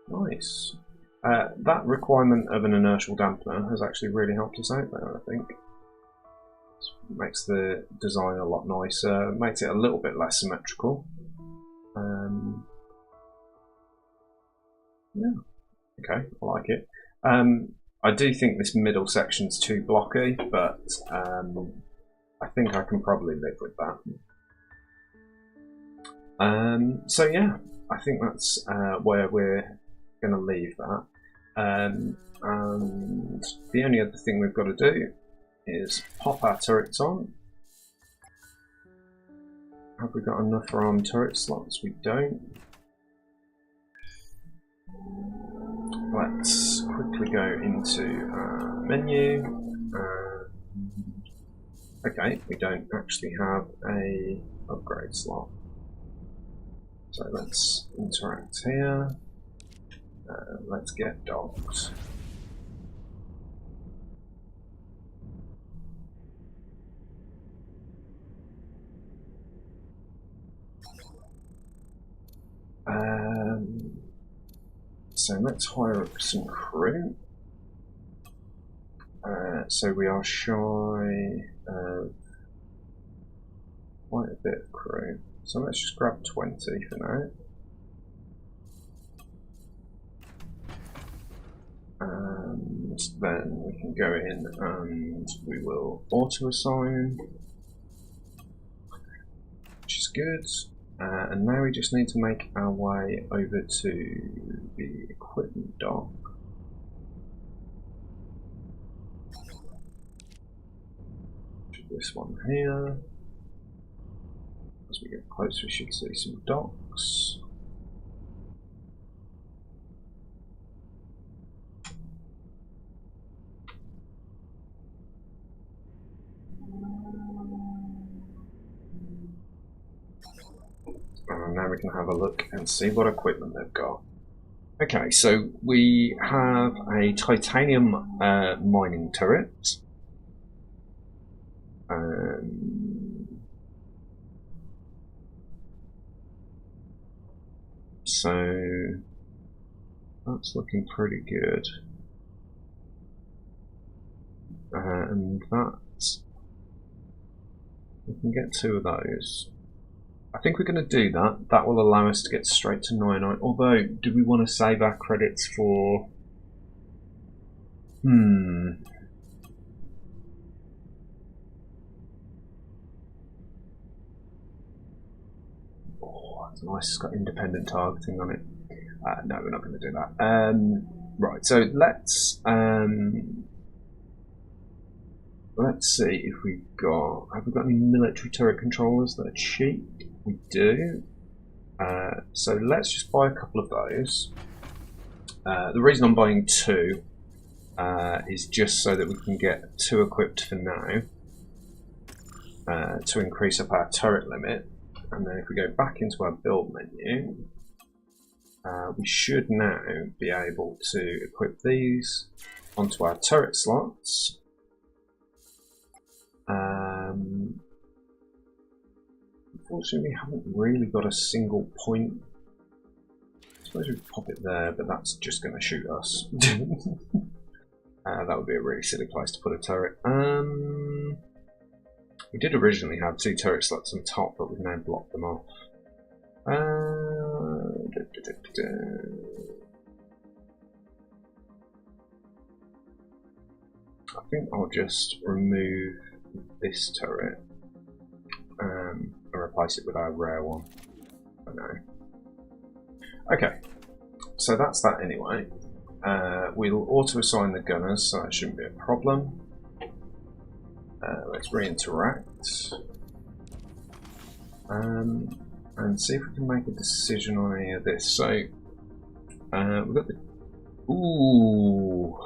Nice. That requirement of an inertial dampener has actually really helped us out there, I think. It makes the design a lot nicer, makes it a little bit less symmetrical. Yeah, okay, I like it. I do think this middle section's too blocky, but I think I can probably live with that. So yeah, I think that's where we're going to leave that. And the only other thing we've got to do is pop our turrets on. Have we got enough for armed turret slots? We don't. Let's quickly go into our menu. Okay, we don't actually have a upgrade slot. So let's interact here. Let's get dogs. So let's hire up some crew. So we are shy of quite a bit of crew. So let's just grab 20 for now. And then we can go in and we will auto-assign, which is good. And now we just need to make our way over to the equipment dock. This one here. As we get closer, we should see some docks. And now we can have a look and see what equipment they've got. Okay, so we have a titanium mining turret. So that's looking pretty good. And that, we can get 2 of those. I think we're going to do that. That will allow us to get straight to 99. Although, do we want to save our credits for... Oh, that's nice. It's got independent targeting on it. No, we're not going to do that. Right, so let's see if we've got... Have we got any military turret controllers that are cheap? We do. So let's just buy a couple of those. The reason I'm buying 2 is just so that we can get 2 equipped for now to increase up our turret limit. And then if we go back into our build menu, we should now be able to equip these onto our turret slots. Unfortunately, we haven't really got a single point. I suppose we could pop it there, but that's just going to shoot us. That would be a really silly place to put a turret. We did originally have 2 turret slots on top, but we've now blocked them off. I think I'll just remove this turret and replace it with our rare one for now. Okay, so that's that anyway. We'll auto-assign the gunners, so that shouldn't be a problem. Let's re-interact and see if we can make a decision on any of this. So we've got the ooh.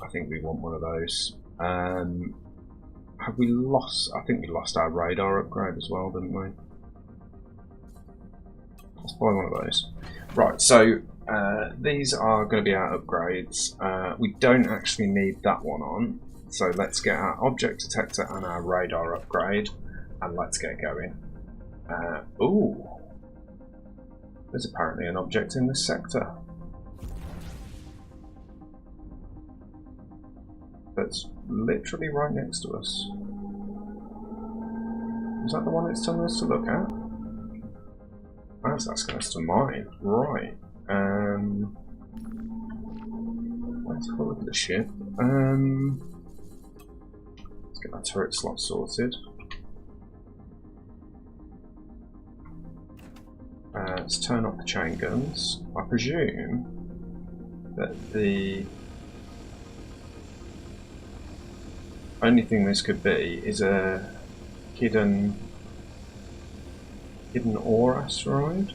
I think we want one of those. Have we lost? I think we lost our radar upgrade as well, didn't we? Let's buy one of those. Right, so these are going to be our upgrades. We don't actually need that one on, so let's get our object detector and our radar upgrade, and let's get going. Ooh, there's apparently an object in this sector. That's literally right next to us. Is that the one it's telling us to look at? That's asking us to mine. Right. Let's have a look at the ship. Let's get our turret slot sorted. Let's turn off the chain guns. I presume that the only thing this could be is a hidden ore asteroid.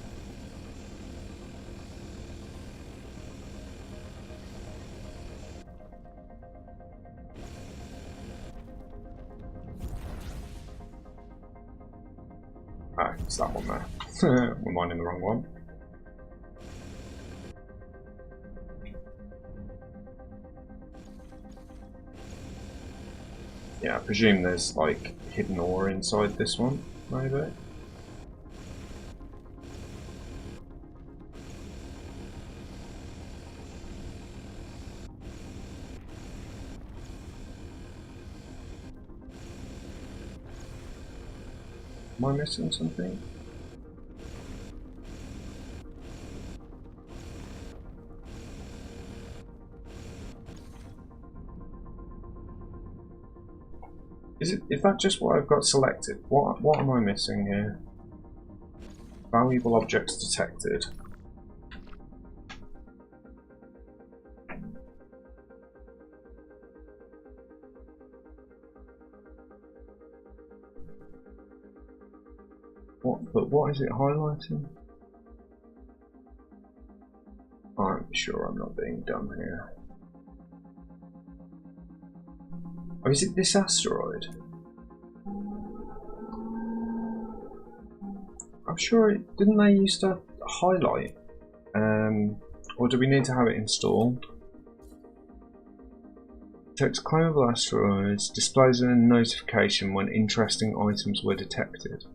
Ah, it's that one there. We're mining the wrong one. Yeah, I presume there's like hidden ore inside this one, maybe. Am I missing something? Is that just what I've got selected? What am I missing here? Valuable objects detected. What is it highlighting? I'm sure I'm not being dumb here. Oh, is it this asteroid? I'm sure it didn't they used to highlight? Or do we need to have it installed? Detects claimable asteroids, displays a notification when interesting items were detected.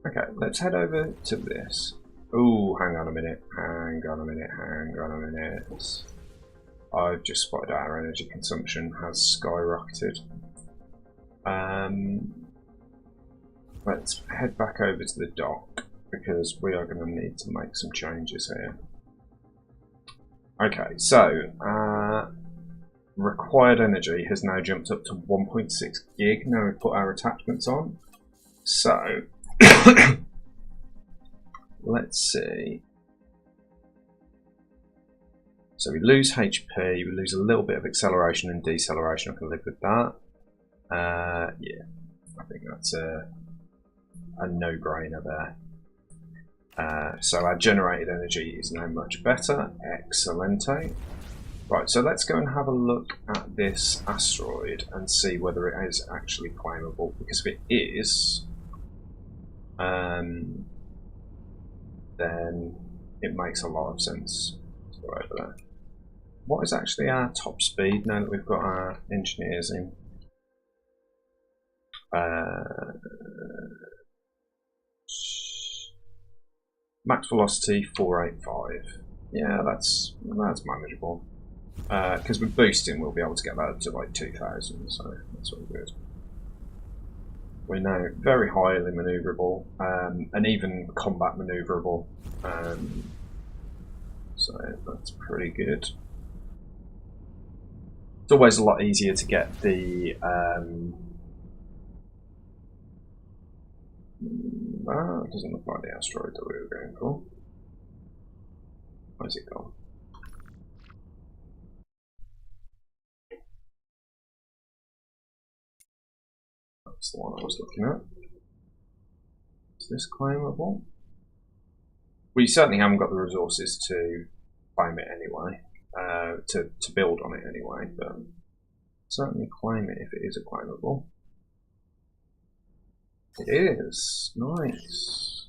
Okay, let's head over to this. Ooh, hang on a minute. I've just spotted our energy consumption has skyrocketed. Let's head back over to the dock because we are going to need to make some changes here. Okay, so required energy has now jumped up to 1.6 gig. Now we've put our attachments on. So let's see. So we lose HP, we lose a little bit of acceleration and deceleration. I can live with that. Yeah, I think that's a no-brainer there. So our generated energy is now much better. Excellente. Right, so let's go and have a look at this asteroid and see whether it is actually claimable. Because if it is, then it makes a lot of sense to go over there. What is actually our top speed now that we've got our engineers in? Max velocity 485. Yeah, that's manageable. Because with boosting, we'll be able to get that to like 2000, so that's all good. We're now very highly manoeuvrable, and even combat manoeuvrable. So that's pretty good. It's always a lot easier to get the it doesn't look like the asteroid that we were going for. Where's it gone? That's the one I was looking at. Is this claimable? We certainly haven't got the resources to claim it anyway, to build on it anyway, but certainly claim it if it is a claimable. It is. Nice.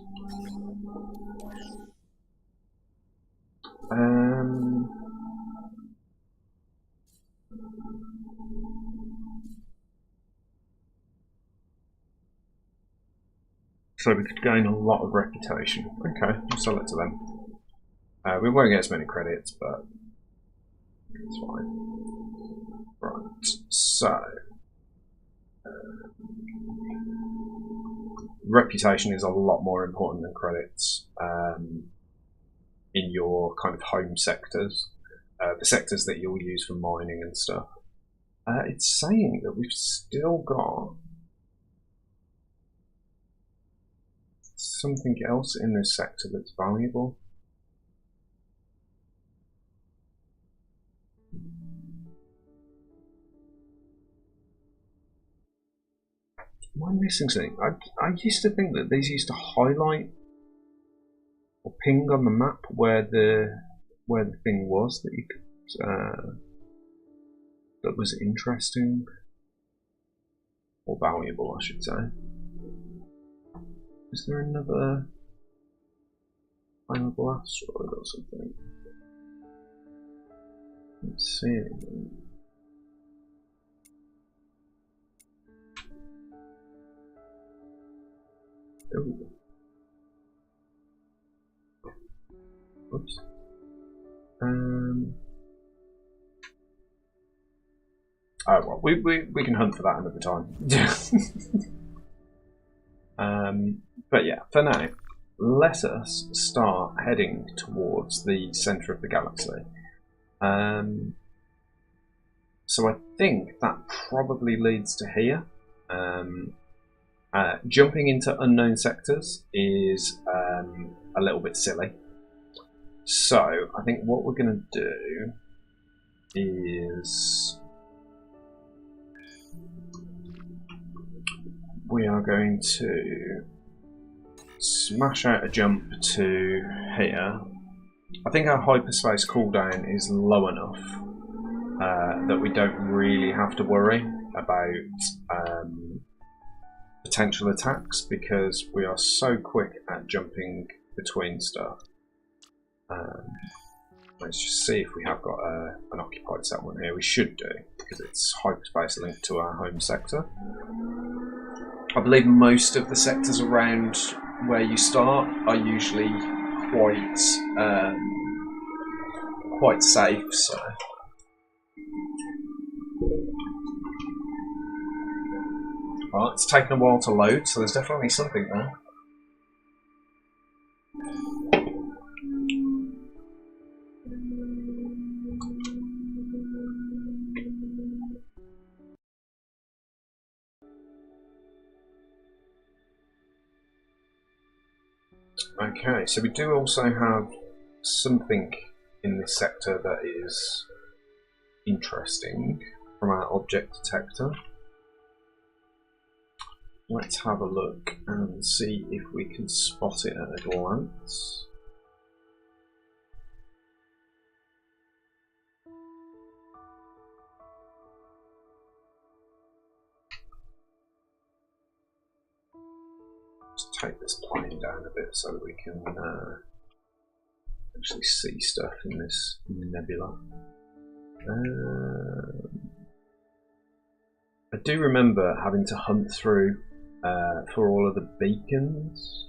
So we could gain a lot of reputation. Okay, we'll sell it to them. We won't get as many credits, but it's fine. Right, so reputation is a lot more important than credits in your kind of home sectors, the sectors that you'll use for mining and stuff. It's saying that we've still got something else in this sector that's valuable. Am I missing something? I used to think that these used to highlight or ping on the map where the thing was that you could that was interesting or valuable, I should say. Is there another claimable asteroid or something? Let's see anything. Ooh. Oops. Oh well, we can hunt for that another time. But yeah, for now, let us start heading towards the centre of the galaxy. So I think that probably leads to here. Jumping into unknown sectors is a little bit silly. So I think what we're going to do is we are going to smash out a jump to here. I think our hyperspace cooldown is low enough that we don't really have to worry about potential attacks because we are so quick at jumping between stuff. Let's just see if we have got an occupied settlement here. We should do, because it's hyperspace linked to our home sector. I believe most of the sectors around where you start are usually quite safe. So. Well, it's taken a while to load, so there's definitely something there. Okay, so we do also have something in this sector that is interesting from our object detector. Let's have a look and see if we can spot it at a glance. Let's take this plane down a bit so that we can actually see stuff in this nebula. I do remember having to hunt through for all of the beacons.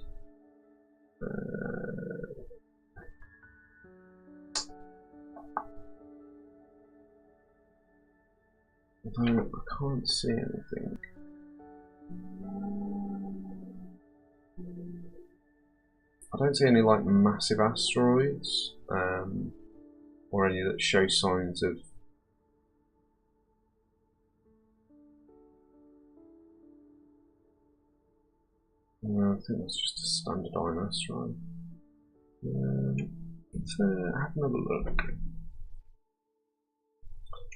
Although I can't see anything. I don't see any like massive asteroids or any that show signs of I think that's just a standard iron asteroid. Let's have another look.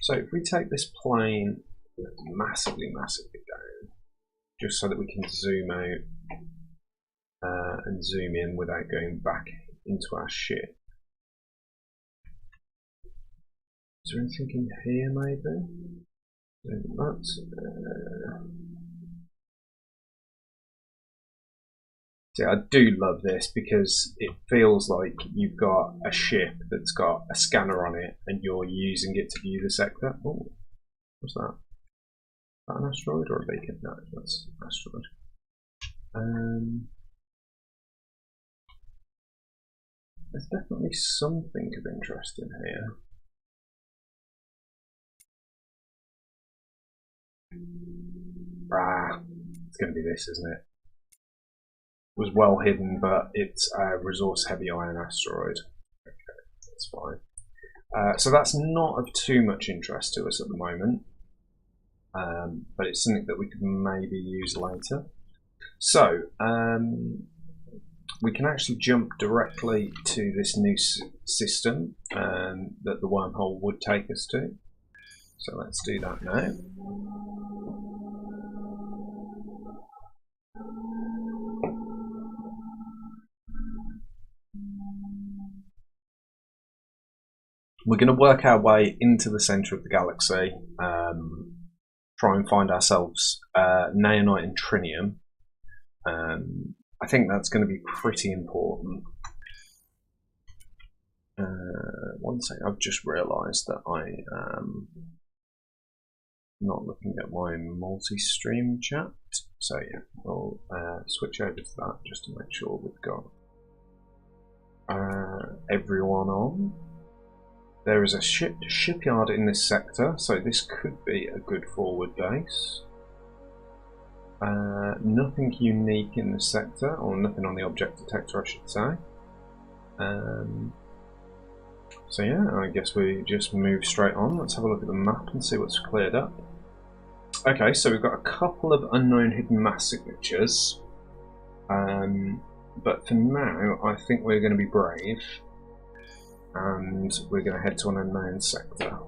So if we take this plane massively down, just so that we can zoom out and zoom in without going back into our ship. Is there anything in here maybe? That's see, I do love this because it feels like you've got a ship that's got a scanner on it and you're using it to view the sector. Oh, what's that? Is that an asteroid or a beacon? No, that's an asteroid. There's definitely something of interest in here. It's going to be this, isn't it? Was well hidden, but it's a resource heavy iron asteroid. Okay, that's fine. So that's not of too much interest to us at the moment, but it's something that we could maybe use later. So we can actually jump directly to this new system that the wormhole would take us to. So let's do that now. We're going to work our way into the centre of the galaxy, try and find ourselves naonite and trinium. I think that's going to be pretty important. One second, I've just realised that I am not looking at my multi-stream chat. So yeah, we'll switch over to that just to make sure we've got everyone on. There is a shipyard in this sector, so this could be a good forward base. Nothing unique in this sector, or nothing on the object detector I should say. So yeah, I guess we just move straight on. Let's have a look at the map and see what's cleared up. Okay, so we've got a couple of unknown hidden mass signatures. But for now, I think we're going to be brave. And we're going to head to an unknown sector.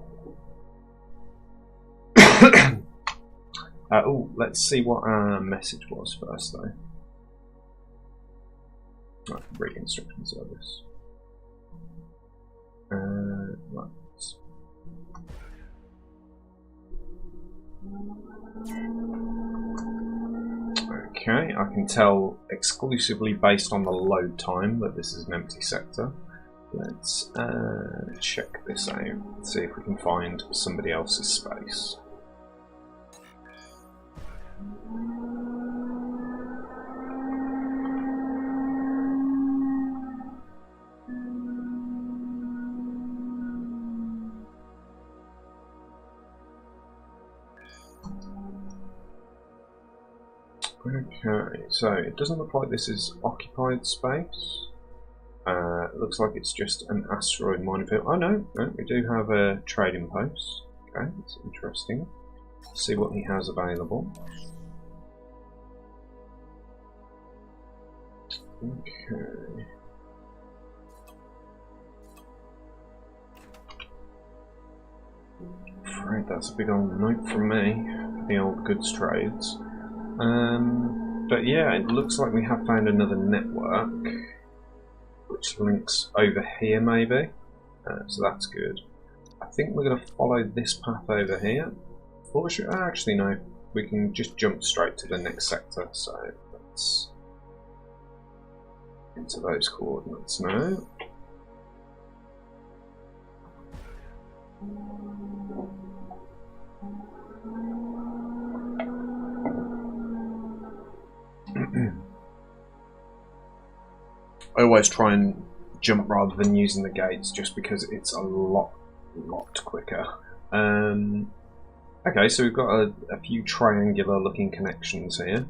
Oh, let's see what our message was first, though. Right, read instruction service. Right. Okay, I can tell exclusively based on the load time that this is an empty sector. Let's check this out and see if we can find somebody else's space. Okay, so it doesn't look like this is occupied space. It looks like it's just an asteroid mining field. Oh no, we do have a trading post. Okay, that's interesting. Let's see what he has available. Okay. Afraid that's a big old note from me. The old goods trades. But yeah, it looks like we have found another network, which links over here maybe. So that's good. I think we're going to follow this path over here. Or should, actually no, we can just jump straight to the next sector. So let's into those coordinates now. I always try and jump rather than using the gates just because it's a lot quicker. Okay, so we've got a few triangular looking connections here.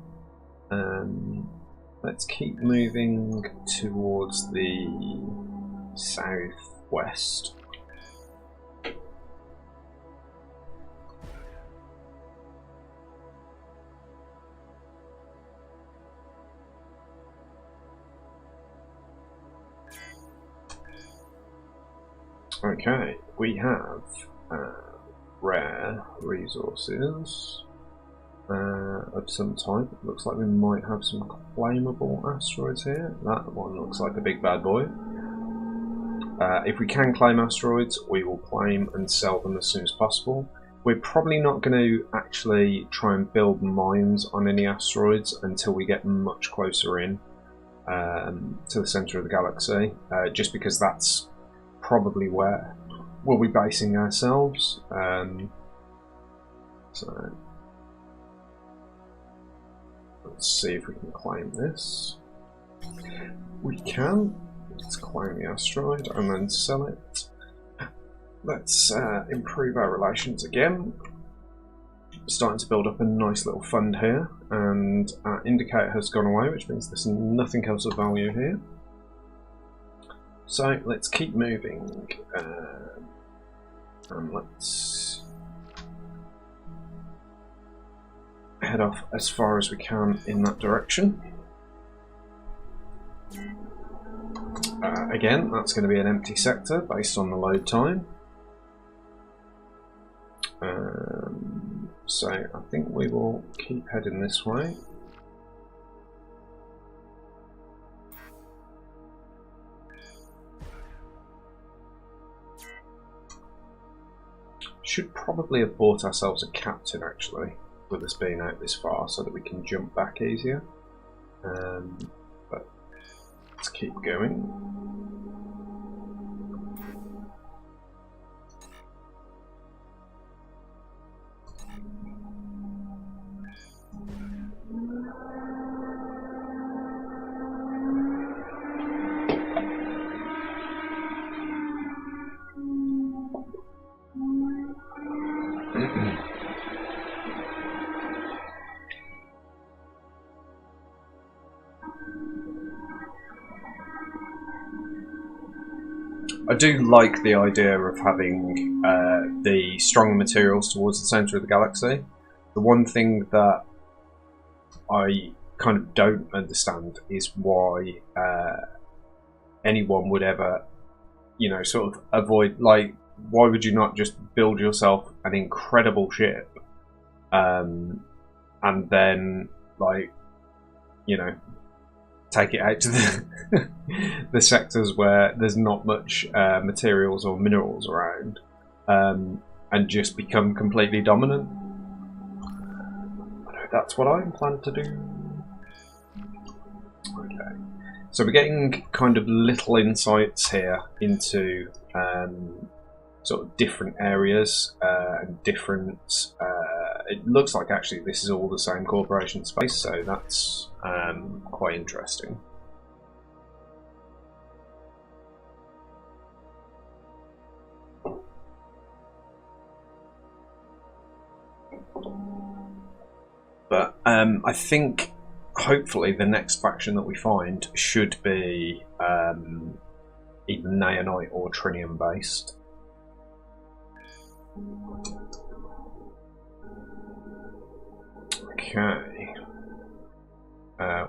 Let's keep moving towards the southwest. Okay, we have rare resources of some type. It looks like we might have some claimable asteroids here. That one looks like a big bad boy. If we can claim asteroids, we will claim and sell them as soon as possible. We're probably not going to actually try and build mines on any asteroids until we get much closer in to the centre of the galaxy, just because that's probably where we'll be basing ourselves. So let's see if we can claim this. We can. Let's claim the asteroid and then sell it. Let's improve our relations again. Starting to build up a nice little fund here, and our indicator has gone away, which means there's nothing else of value here. So let's keep moving, and let's head off as far as we can in that direction. Again, that's going to be an empty sector based on the load time. So I think we will keep heading this way. Should probably have bought ourselves a captain actually, with us being out this far, so that we can jump back easier. But let's keep going. I do like the idea of having the stronger materials towards the centre of the galaxy. The one thing that I kind of don't understand is why anyone would ever, you know, sort of avoid, like, why would you not just build yourself an incredible ship and then, like, you know, take it out to the the sectors where there's not much materials or minerals around, and just become completely dominant. I know that's what I'm planning to do. Okay, so we're getting kind of little insights here into sort of different areas and different. It looks like actually this is all the same corporation space, so that's quite interesting. But I think hopefully the next faction that we find should be either Naonite or Trinium based. Okay.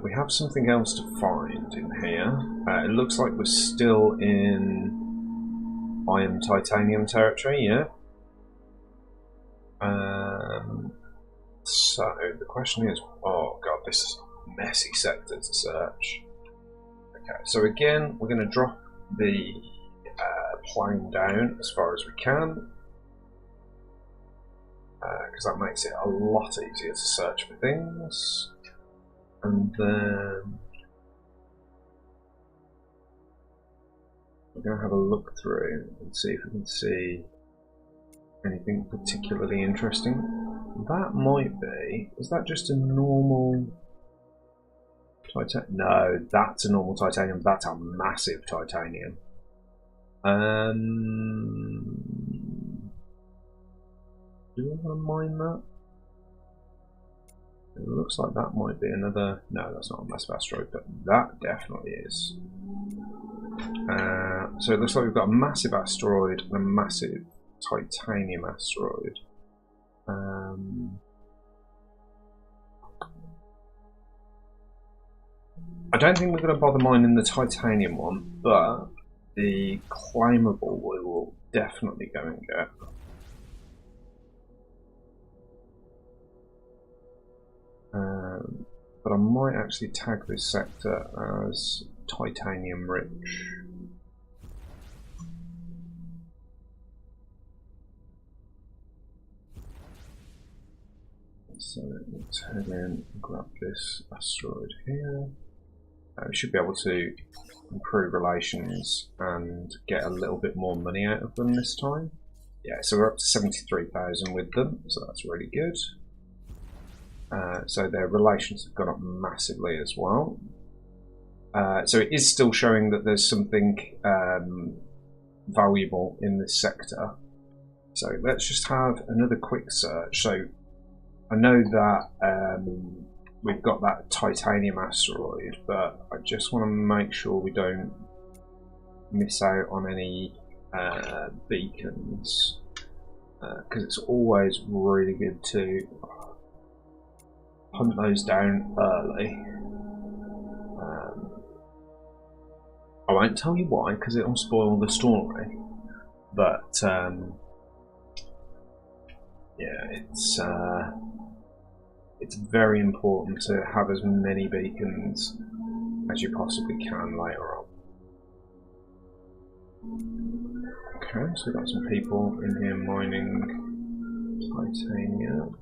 We have something else to find in here. It looks like we're still in iron titanium territory, yeah. So the question is, oh god, this is a messy sector to search. Okay, so again, we're going to drop the plane down as far as we can, because that makes it a lot easier to search for things. And then we're going to have a look through and see if we can see anything particularly interesting. That might be, is that just a normal titanium? No, that's a normal titanium. That's a massive titanium. Do we want to mine that? It looks like that might be another. No, that's not a massive asteroid, but that definitely is. So it looks like we've got a massive asteroid and a massive titanium asteroid. I don't think we're going to bother mining the titanium one, but the claimable we will definitely go and get. But I might actually tag this sector as titanium rich. So let's head in and grab this asteroid here. We should be able to improve relations and get a little bit more money out of them this time. Yeah, so we're up to 73,000 with them, so that's really good. So their relations have gone up massively as well. So it is still showing that there's something valuable in this sector. So let's just have another quick search. So I know that we've got that titanium asteroid, but I just want to make sure we don't miss out on any beacons, because it's always really good to hunt those down early. I won't tell you why, because it'll spoil the story, but yeah, it's very important to have as many beacons as you possibly can later on. Okay, so we've got some people in here mining titanium.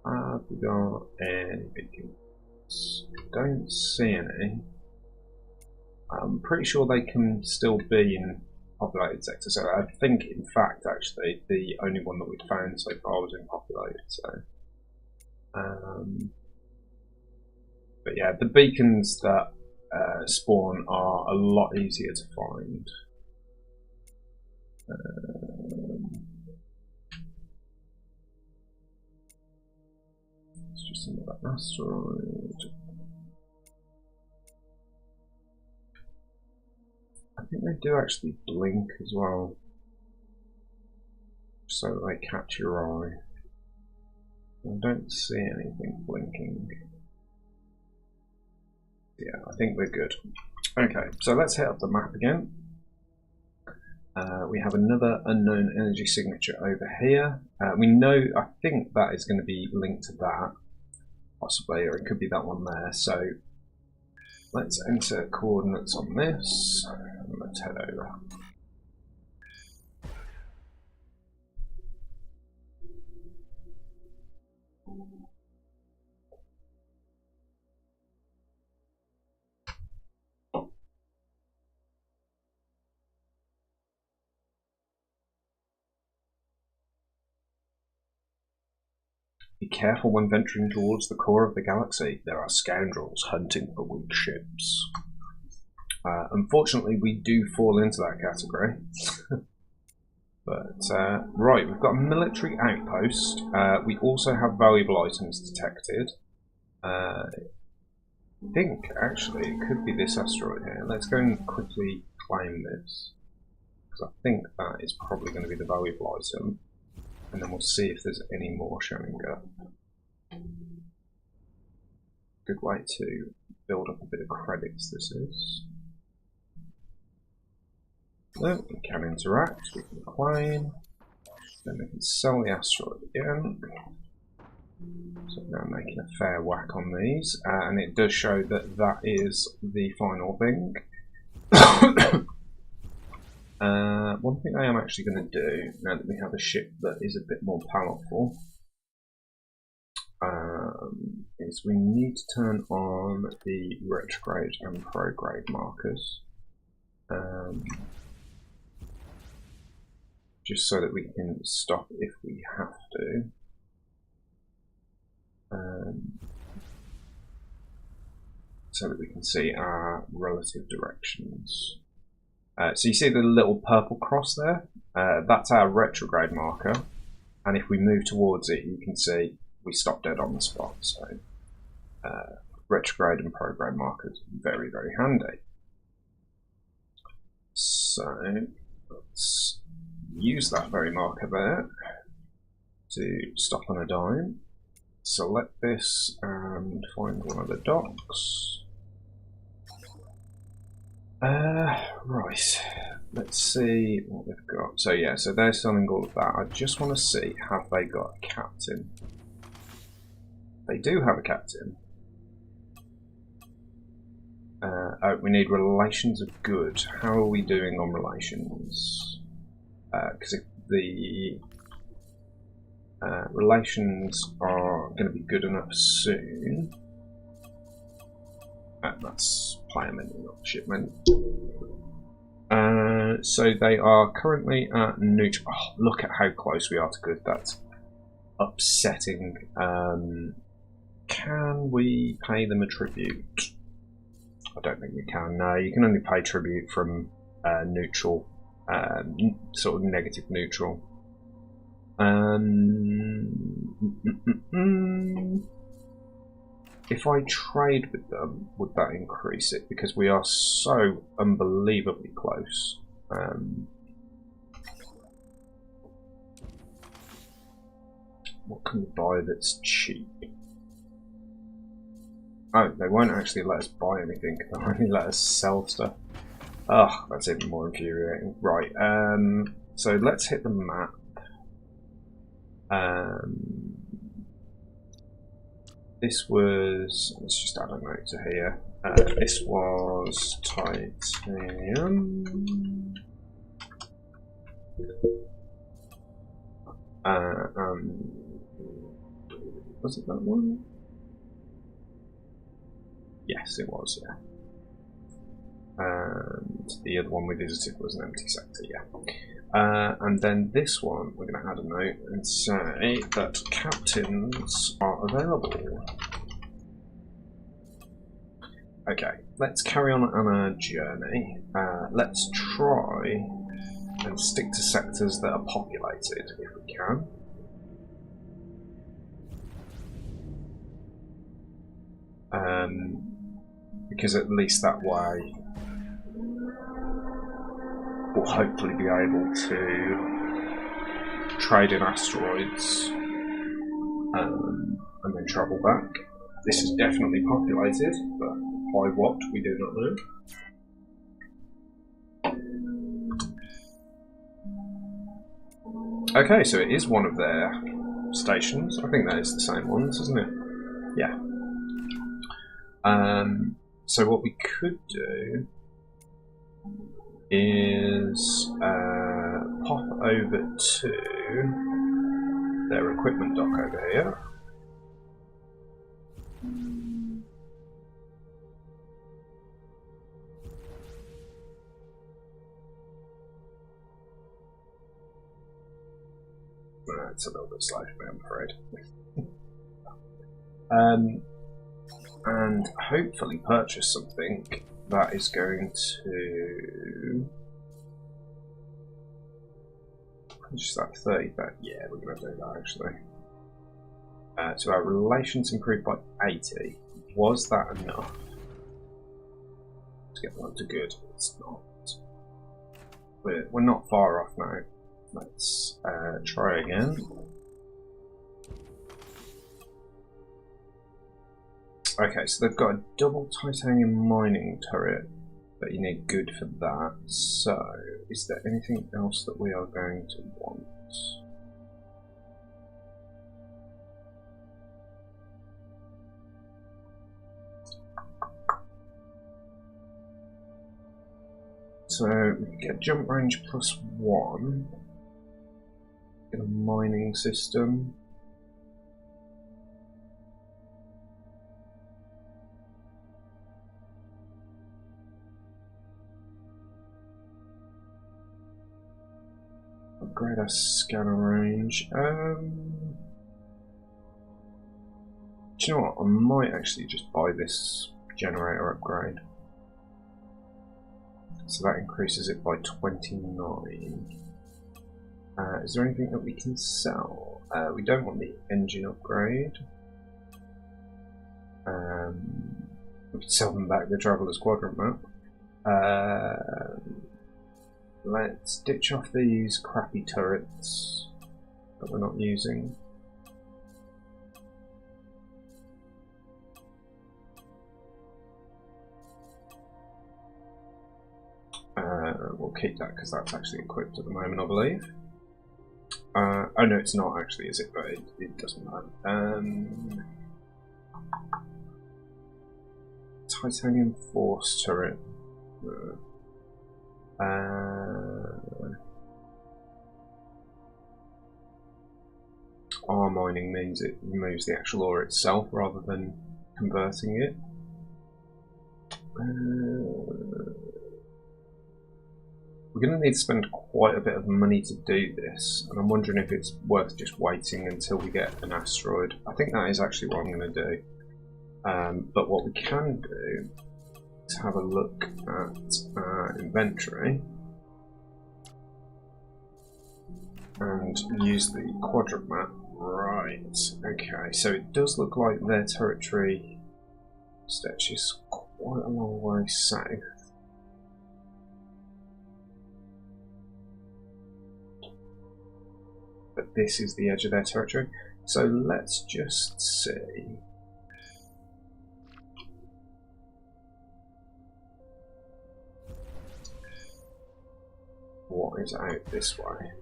Have we got any beacons? Don't see any. I'm pretty sure they can still be in populated sector, so I think in fact actually the only one that we'd found so far was in populated, so but yeah, the beacons that spawn are a lot easier to find. It's just another asteroid. I think they do actually blink as well, so that they catch your eye. I don't see anything blinking. Yeah, I think we're good. Okay, so let's hit up the map again. We have another unknown energy signature over here. We know, I think that is going to be linked to that, possibly, or it could be that one there. So let's enter coordinates on this, and let's head over. Be careful when venturing towards the core of the galaxy. There are scoundrels hunting for weak ships. Unfortunately, we do fall into that category. But, right, we've got a military outpost. We also have valuable items detected. I think, actually, it could be this asteroid here. Let's go and quickly claim this, because I think that is probably going to be the valuable item. And then we'll see if there's any more showing up. Good way to build up a bit of credits, this is. So, we can interact, we can claim. Then we can sell the asteroid again. So now I'm making a fair whack on these, and it does show that that is the final thing. One thing I am actually going to do, now that we have a ship that is a bit more powerful, is we need to turn on the retrograde and prograde markers. Just so that we can stop if we have to. So that we can see our relative directions. So you see the little purple cross there? That's our retrograde marker, and if we move towards it, you can see we stop dead on the spot. So retrograde and prograde markers, very, very handy. So let's use that very marker there to stop on a dime. Select this and find one of the docks. Right, let's see what they've got. So yeah, so they're selling all of that. I just want to see, have they got a captain? They do have a captain. Oh, we need relations of good. How are we doing on relations? Because if the relations are going to be good enough soon. That's player menu, not ship menu. So they are currently at neutral. Oh, look at how close we are to good. That's upsetting. Can we pay them a tribute? I don't think we can. No, you can only pay tribute from neutral, sort of negative neutral. If I trade with them, would that increase it? Because we are so unbelievably close. What can we buy that's cheap? Oh, they won't actually let us buy anything. They'll only let us sell stuff. Oh, that's even more infuriating. Right, so let's hit the map. This was, let's just add a note to here. This was titanium. Was it that one? Yes, it was, yeah. And the other one we visited was an empty sector, yeah. And then this one, we're going to add a note and say that captains are available. Okay, let's carry on our journey. Let's try and stick to sectors that are populated if we can. Because at least that way we'll hopefully be able to trade in asteroids and then travel back. This is definitely populated, but by what we do not know. Okay, so it is one of their stations. I think that is the same ones, isn't it? Yeah. So what we could do is pop over to their equipment dock over here. It's a little bit slow for me, I'm afraid. And hopefully purchase something that is going to... just that 30 back. Yeah, we're going to do that actually. So our relations improved by 80. Was that enough to get them up to good? It's not. We're not far off now. Let's try again. Okay, so they've got a double titanium mining turret, but you need good for that. So, is there anything else that we are going to want? So we get jump range +1. Get a mining system. Upgrade our scanner range. Do you know what? I might actually just buy this generator upgrade. So that increases it by 29. Is there anything that we can sell? We don't want the engine upgrade. We could sell them back the Traveller's Quadrant map. Let's ditch off these crappy turrets that we're not using. We'll keep that because that's actually equipped at the moment, I believe. Oh no, it's not actually, is it? But it doesn't matter. Titanium Force turret. Ore mining means it removes the actual ore itself rather than converting it. We're going to need to spend quite a bit of money to do this, and I'm wondering if it's worth just waiting until we get an asteroid. I think that is actually what I'm going to do. But what we can do is have a look at our inventory and use the quadrant map. Right, okay, so it does look like their territory stretches quite a long way south. But this is the edge of their territory. So let's just see. What is out this way?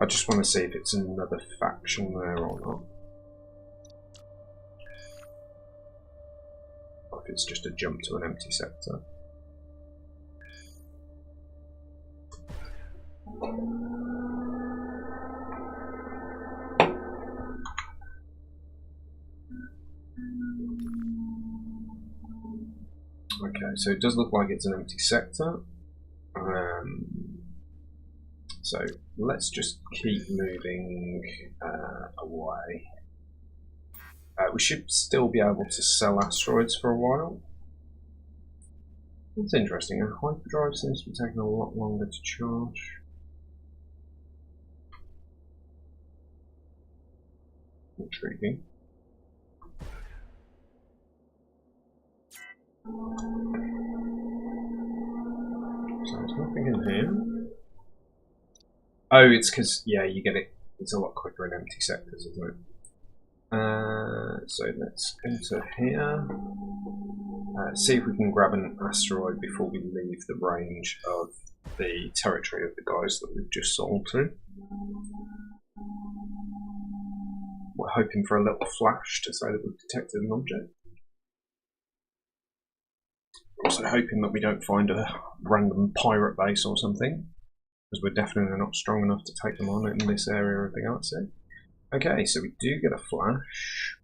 I just want to see if it's another faction there or not. Or if it's just a jump to an empty sector. Okay, so it does look like it's an empty sector. So let's just keep moving away. We should still be able to sell asteroids for a while. That's interesting. A hyperdrive seems to be taking a lot longer to charge. Intriguing. So there's nothing in here. Oh, it's because, yeah, you get it. It's a lot quicker in empty sectors, isn't it? So let's enter here. See if we can grab an asteroid before we leave the range of the territory of the guys that we've just sold to. We're hoping for a little flash to say that we've detected an object. Also hoping that we don't find a random pirate base or something, because we're definitely not strong enough to take them on in this area of the galaxy. Okay, so we do get a flash.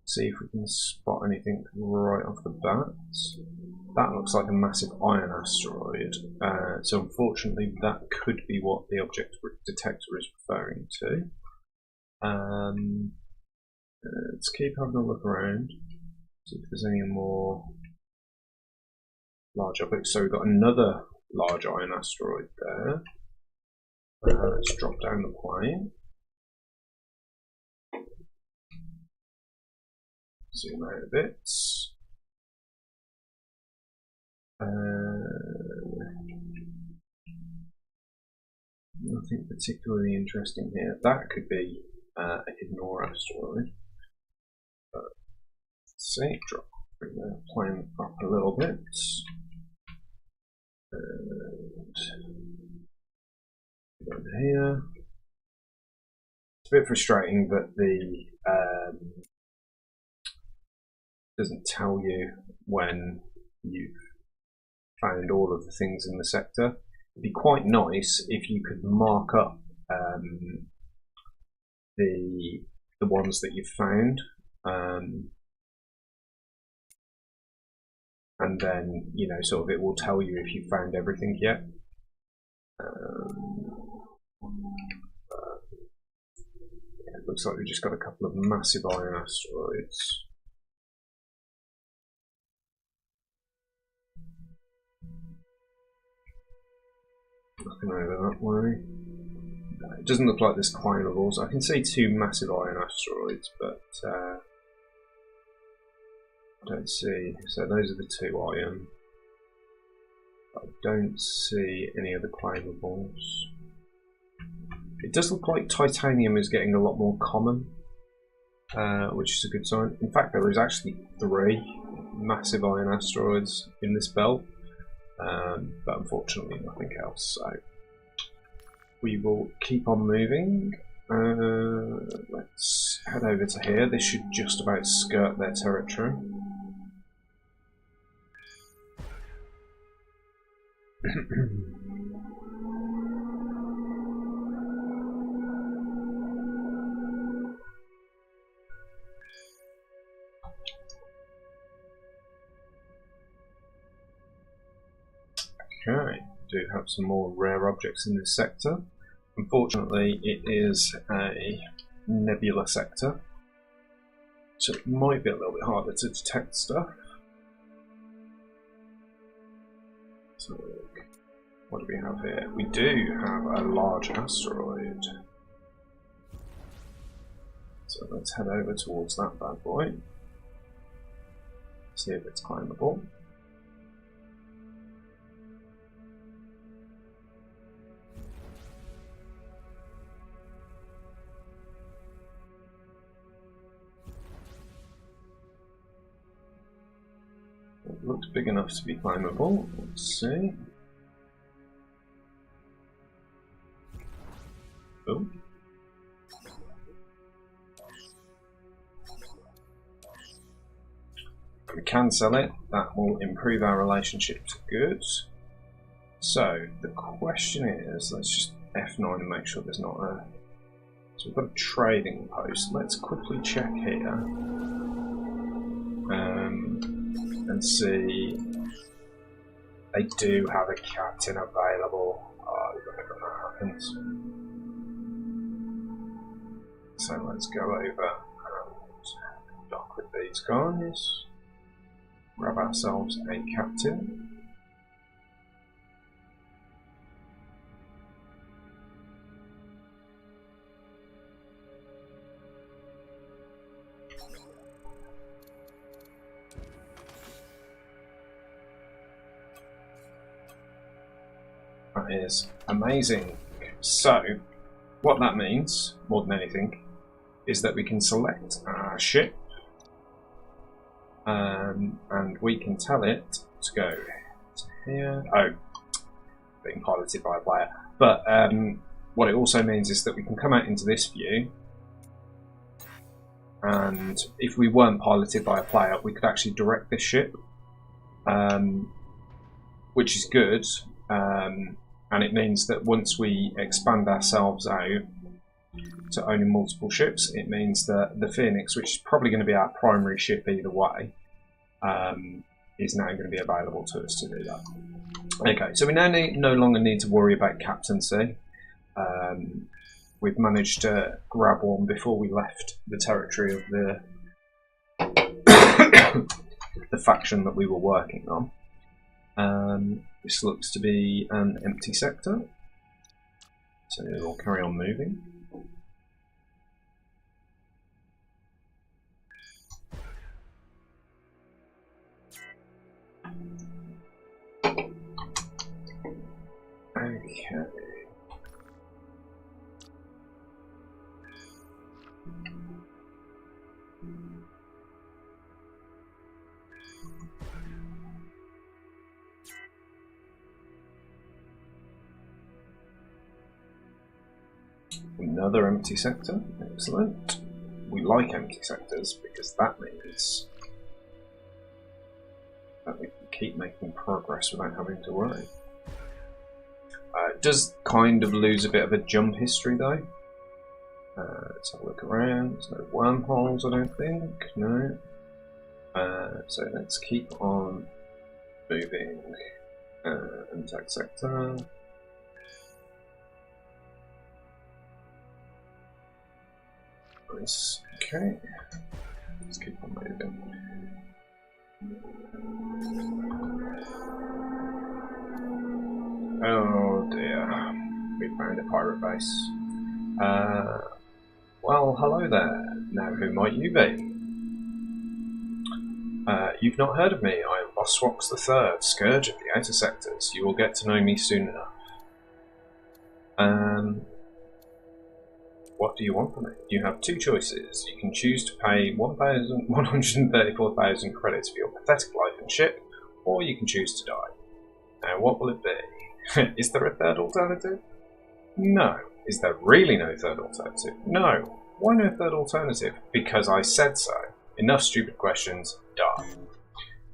See if we can spot anything right off the bat. That looks like a massive iron asteroid. So unfortunately that could be what the object detector is referring to. Let's keep having a look around. See if there's any more large objects. So we've got another large iron asteroid there. Let's drop down the plane. Zoom out a bit. Nothing particularly interesting here. That could be a hidden ore asteroid. But let's see, bring the plane up a little bit. And over here. It's a bit frustrating that the doesn't tell you when you've found all of the things in the sector. It'd be quite nice if you could mark up the ones that you've found, and then, you know, sort of it will tell you if you've found everything yet. Yeah, it looks like we've just got a couple of massive iron asteroids. Nothing over that way. No, it doesn't look like there's climables. I can see two massive iron asteroids, but I don't see. So those are the two iron. I don't see any other climables. It does look like titanium is getting a lot more common, which is a good sign. In fact, there is actually 3 massive iron asteroids in this belt, but unfortunately nothing else. So we will keep on moving. Let's head over to here. This should just about skirt their territory. Okay, do have some more rare objects in this sector. Unfortunately, it is a nebula sector, so it might be a little bit harder to detect stuff. So, what do we have here? We do have a large asteroid. So let's head over towards that bad boy. See if it's climbable. It looks big enough to be climbable. Let's see. Oh. We can sell it. That will improve our relationship to goods. So the question is, let's just F9 and make sure there's not a... So we've got a trading post. Let's quickly check here. And see, they do have a captain available. Oh, whenever that happens. So let's go over and dock with these guys. Grab ourselves a captain. That is amazing. So, what that means, more than anything, is that we can select our ship, and we can tell it to go to here. Oh, being piloted by a player. But what it also means is that we can come out into this view, and if we weren't piloted by a player, we could actually direct this ship, which is good. And it means that once we expand ourselves out to owning multiple ships, it means that the Phoenix, which is probably going to be our primary ship either way, is now going to be available to us to do that. Okay, so we now no longer need to worry about captaincy. We've managed to grab one before we left the territory of the the faction that we were working on. This looks to be an empty sector, so we'll carry on moving. Okay. Another empty sector, excellent. We like empty sectors because that means that we can keep making progress without having to worry. It does kind of lose a bit of a jump history though. Let's have a look around. There's no wormholes, I don't think. No. So let's keep on moving. Attack sector. Nice. Okay. Let's keep on moving. Oh dear. We found a pirate base. Well, hello there. Now, who might you be? You've not heard of me. I am Boswox III, Scourge of the Outer Sectors. You will get to know me soon enough. What do you want from me? You have two choices. You can choose to pay 134,000 credits for your pathetic life and ship, or you can choose to die. Now, what will it be? Is there a third alternative? No. Is there really no third alternative? No. Why no third alternative? Because I said so. Enough stupid questions. Die.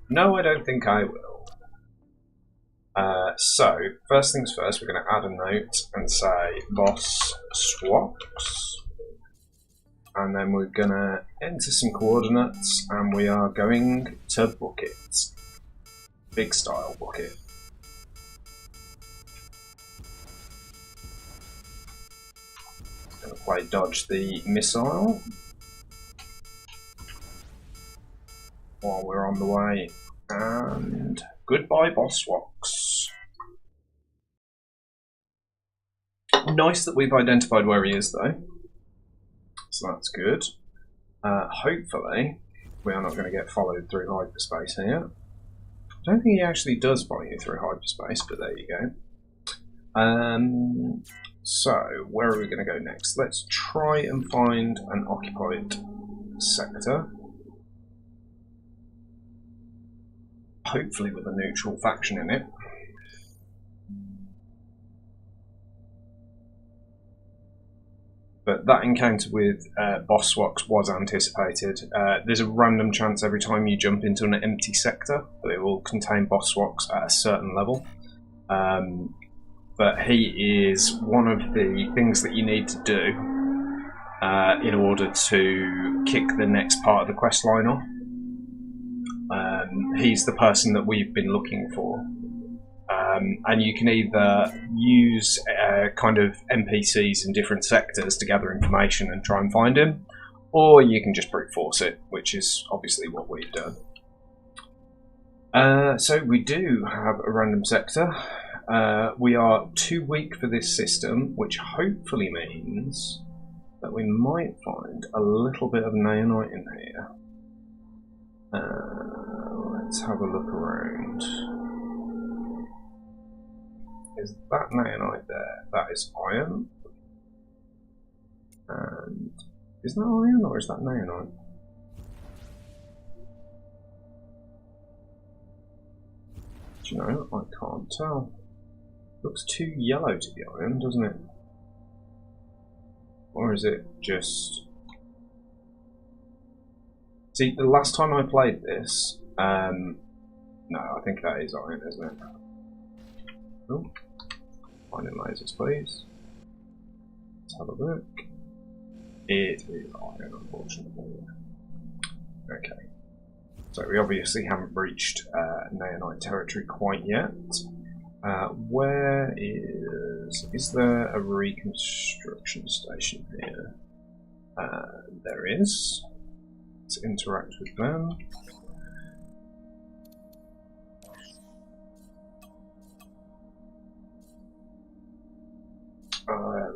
No, I don't think I will. So, first things first, we're going to add a note and say Boswox. And then we're going to enter some coordinates and we are going to book it. Big style book it. Going to play dodge the missile while we're on the way. And goodbye, Boswox. Nice that we've identified where he is, though. So that's good. Hopefully, we are not going to get followed through hyperspace here. I don't think he actually does follow you through hyperspace, but there you go. So, where are we going to go next? Let's try and find an occupied sector. Hopefully with a neutral faction in it. But that encounter with Boswox was anticipated. There's a random chance every time you jump into an empty sector that it will contain Boswox at a certain level. But he is one of the things that you need to do in order to kick the next part of the quest line off. He's the person that we've been looking for. And you can either use kind of NPCs in different sectors to gather information and try and find him, or you can just brute force it, which is obviously what we've done. So we do have a random sector. We are too weak for this system, which hopefully means that we might find a little bit of naonite in here. Let's have a look around. Is that naonite there? That is iron. And is that iron or is that naonite? Do you know? I can't tell. Looks too yellow to be iron, doesn't it? Or is it just... See, the last time I played this, no, I think that is iron, isn't it? Oh, finding lasers, please. Let's have a look. It is iron, unfortunately. Okay. So we obviously haven't reached naonite territory quite yet. Where is there a reconstruction station here? There is. Let's interact with them.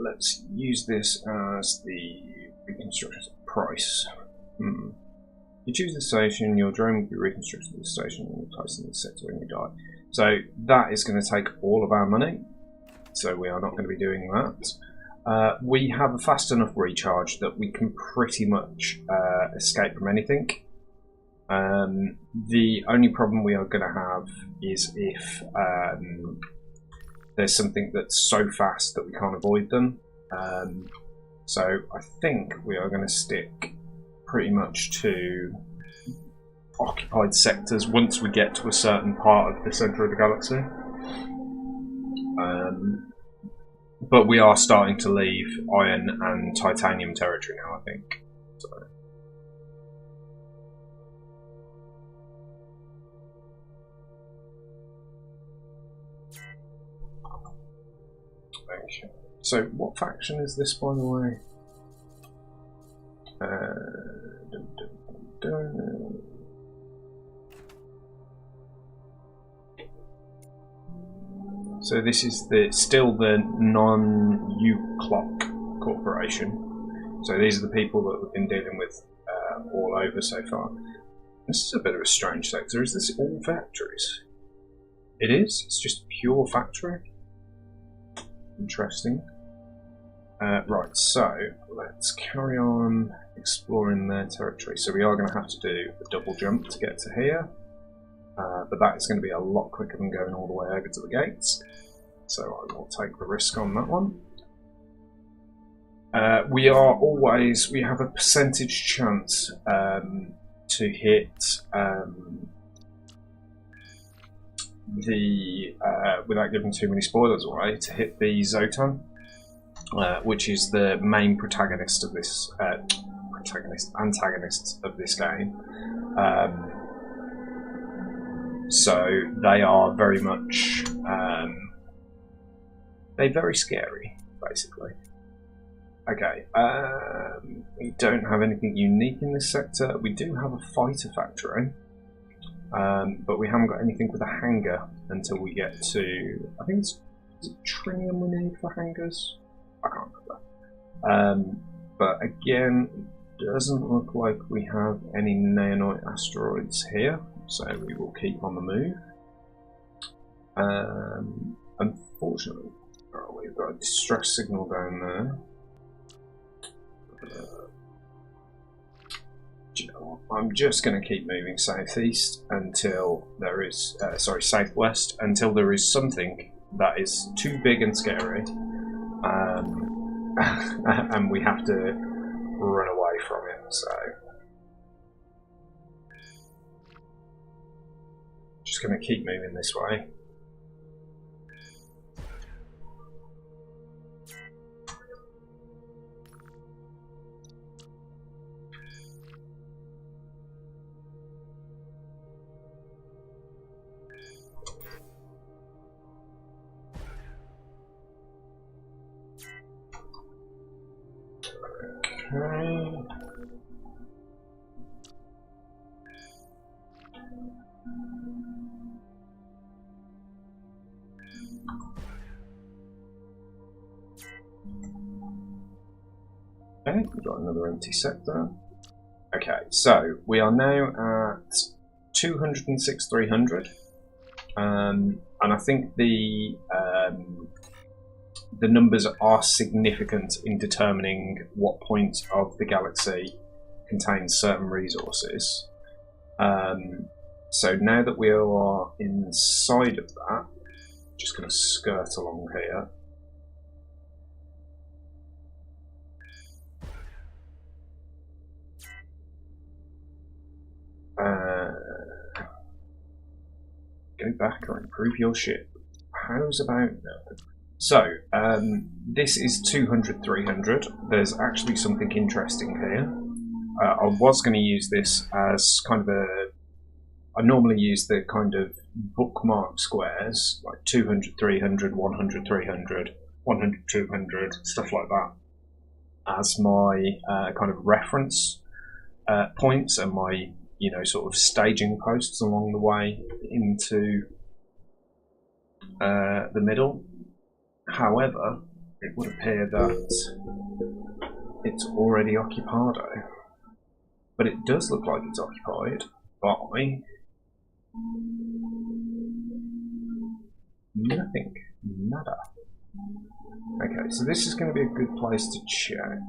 Let's use this as the reconstruction price. You choose the station, your drone will be reconstructed to the station and you're placed in the sector when you die. So that is going to take all of our money, so we are not going to be doing that. We have a fast enough recharge that we can pretty much escape from anything. The only problem we are going to have is if there's something that's so fast that we can't avoid them. So I think we are going to stick pretty much to occupied sectors once we get to a certain part of the centre of the galaxy. But we are starting to leave iron and titanium territory now, I think. So. Okay. So, what faction is this, by the way? So this is still the non-U-Clock Corporation. So these are the people that we've been dealing with all over so far. This is a bit of a strange sector. Is this all factories? It is? It's just pure factory? Interesting. Right, so let's carry on exploring their territory. So we are going to have to do a double jump to get to here. But that is going to be a lot quicker than going all the way over to the gates. So I will take the risk on that one. We have a percentage chance to hit without giving too many spoilers away, to hit the Zotan, which is the main protagonist of this antagonist of this game. So they are very much they're very scary, basically. Okay, we don't have anything unique in this sector. We do have a fighter factory, but we haven't got anything with a hangar until we get to, I think is it trinium we need for hangars? I can't remember. But again, it doesn't look like we have any Neonite asteroids here. So we will keep on the move. Unfortunately, we've got a distress signal down there. Do you know what? I'm just going to keep moving southeast until there is, southwest, until there is something that is too big and scary, and we have to run away from it. So. Just going to keep moving this way. Okay. Okay, we've got another empty sector. Okay, so we are now at 206,300, and I think the numbers are significant in determining what point of the galaxy contains certain resources. So now that we are inside of that, just going to skirt along here. Go back or improve your ship. How's about no? So, this is 200, 300. There's actually something interesting here. I was going to use this as kind of I normally use the kind of bookmark squares, like 200, 300, 100, 300, 100, 200, stuff like that, as my kind of reference points and my, sort of staging posts along the way into the middle. However, it would appear that it's already occupado. But it does look like it's occupied by nothing. Nada. Okay, so this is going to be a good place to check.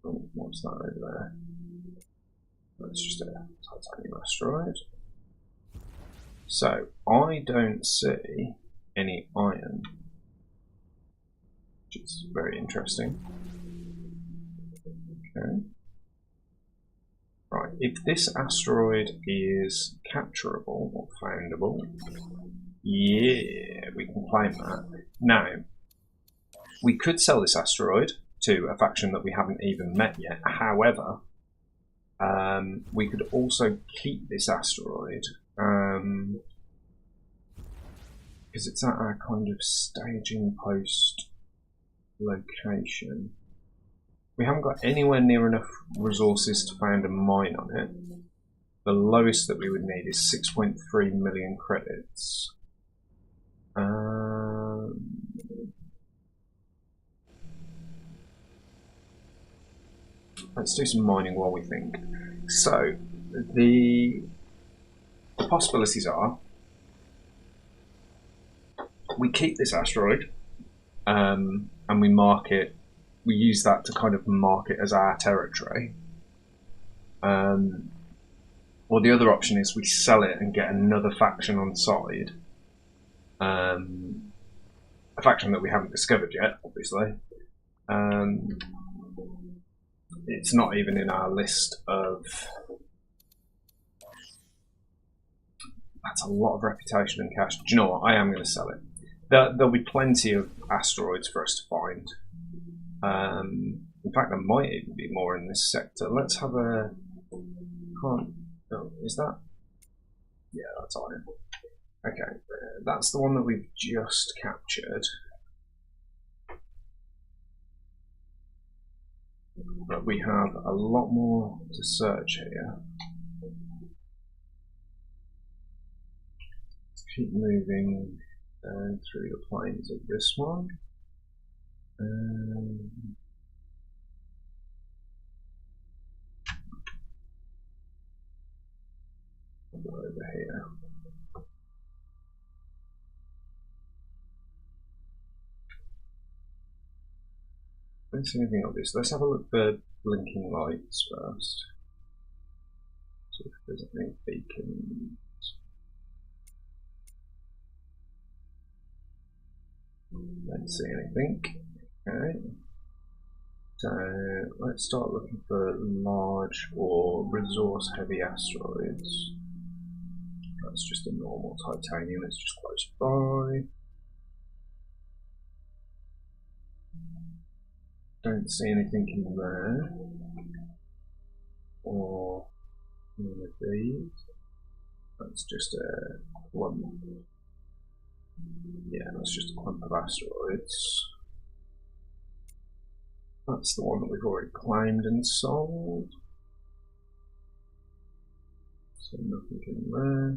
Oh, what's that over there? That's just a titanium asteroid. So, I don't see any iron, which is very interesting. Okay. if this asteroid is capturable or foundable, yeah, we can claim that. Now, we could sell this asteroid to a faction that we haven't even met yet. However, we could also keep this asteroid because it's at our kind of staging post location. We haven't got anywhere near enough resources to found a mine on it. The lowest that we would need is 6.3 million credits. Let's do some mining while we think. So, the possibilities are we keep this asteroid and we mark it. We use that to kind of mark it as our territory. Or the other option is we sell it and get another faction on side. A faction that we haven't discovered yet, obviously. It's not even in our list of... That's a lot of reputation and cash. Do you know what? I am going to sell it. There'll be plenty of asteroids for us to find. In fact, there might even be more in this sector. Let's have a... Can't... Oh, is that? Yeah, that's on it. Okay, that's the one that we've just captured. But we have a lot more to search here. Let's keep moving down through the plains of this one. Over here. Don't see anything obvious. Let's have a look for blinking lights first. See if there's any beacons. Don't see anything. Okay. So let's start looking for large or resource heavy asteroids. That's just a normal titanium, it's just close by. Don't see anything in there. Or one of these. That's just a clump. Yeah, that's just a clump of asteroids. That's the one that we've already claimed and sold. So nothing in there.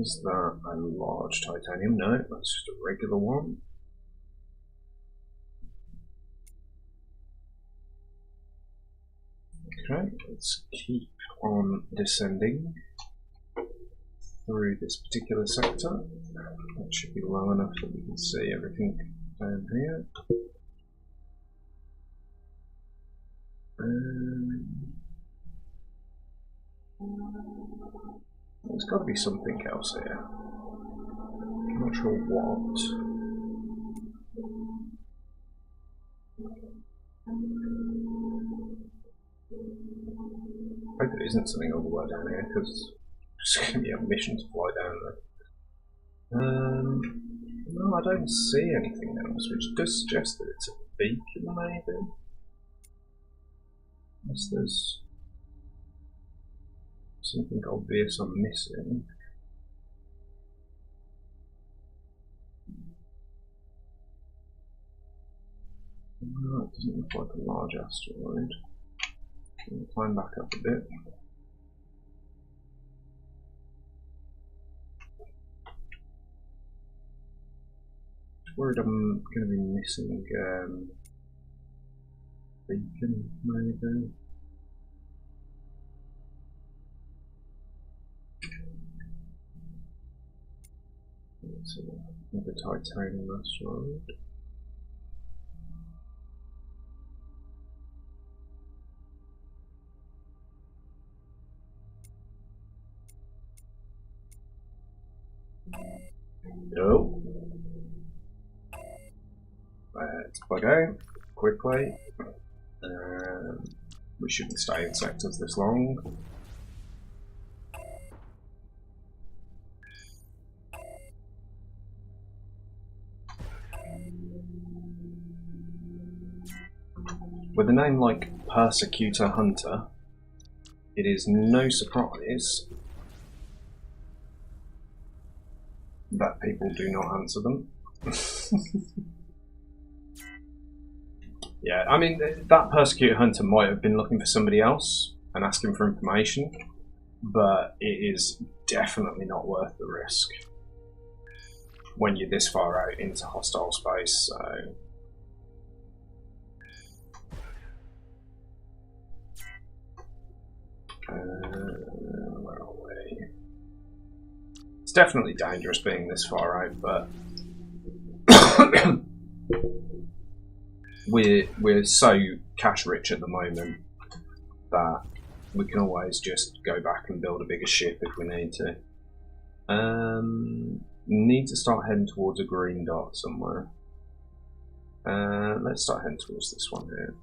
Is that a large titanium? No, that's just a regular one. Okay, let's keep on descending through this particular sector. That should be low enough that we can see everything down here. There's got to be something else here. I'm not sure what. I hope it isn't something all the way down here, because it's going to be a mission to fly down there. No, I don't see anything else, which does suggest that it's a beacon, maybe. Unless there's something obvious I'm missing. No, it doesn't look like a large asteroid. Can we climb back up a bit? Worried I'm going to be missing beacon, maybe. It's another titanium asteroid. No. Let's plug out. quickly. We shouldn't stay in sectors this long. With a name like Persecutor Hunter, it is no surprise that people do not answer them. Yeah, I mean, that Persecutor Hunter might have been looking for somebody else and asking for information, but it is definitely not worth the risk when you're this far out into hostile space, so... where are we? It's definitely dangerous being this far out, but we're so cash rich at the moment that we can always just go back and build a bigger ship if we need to. Need to start heading towards a green dot somewhere. Let's start heading towards this one here.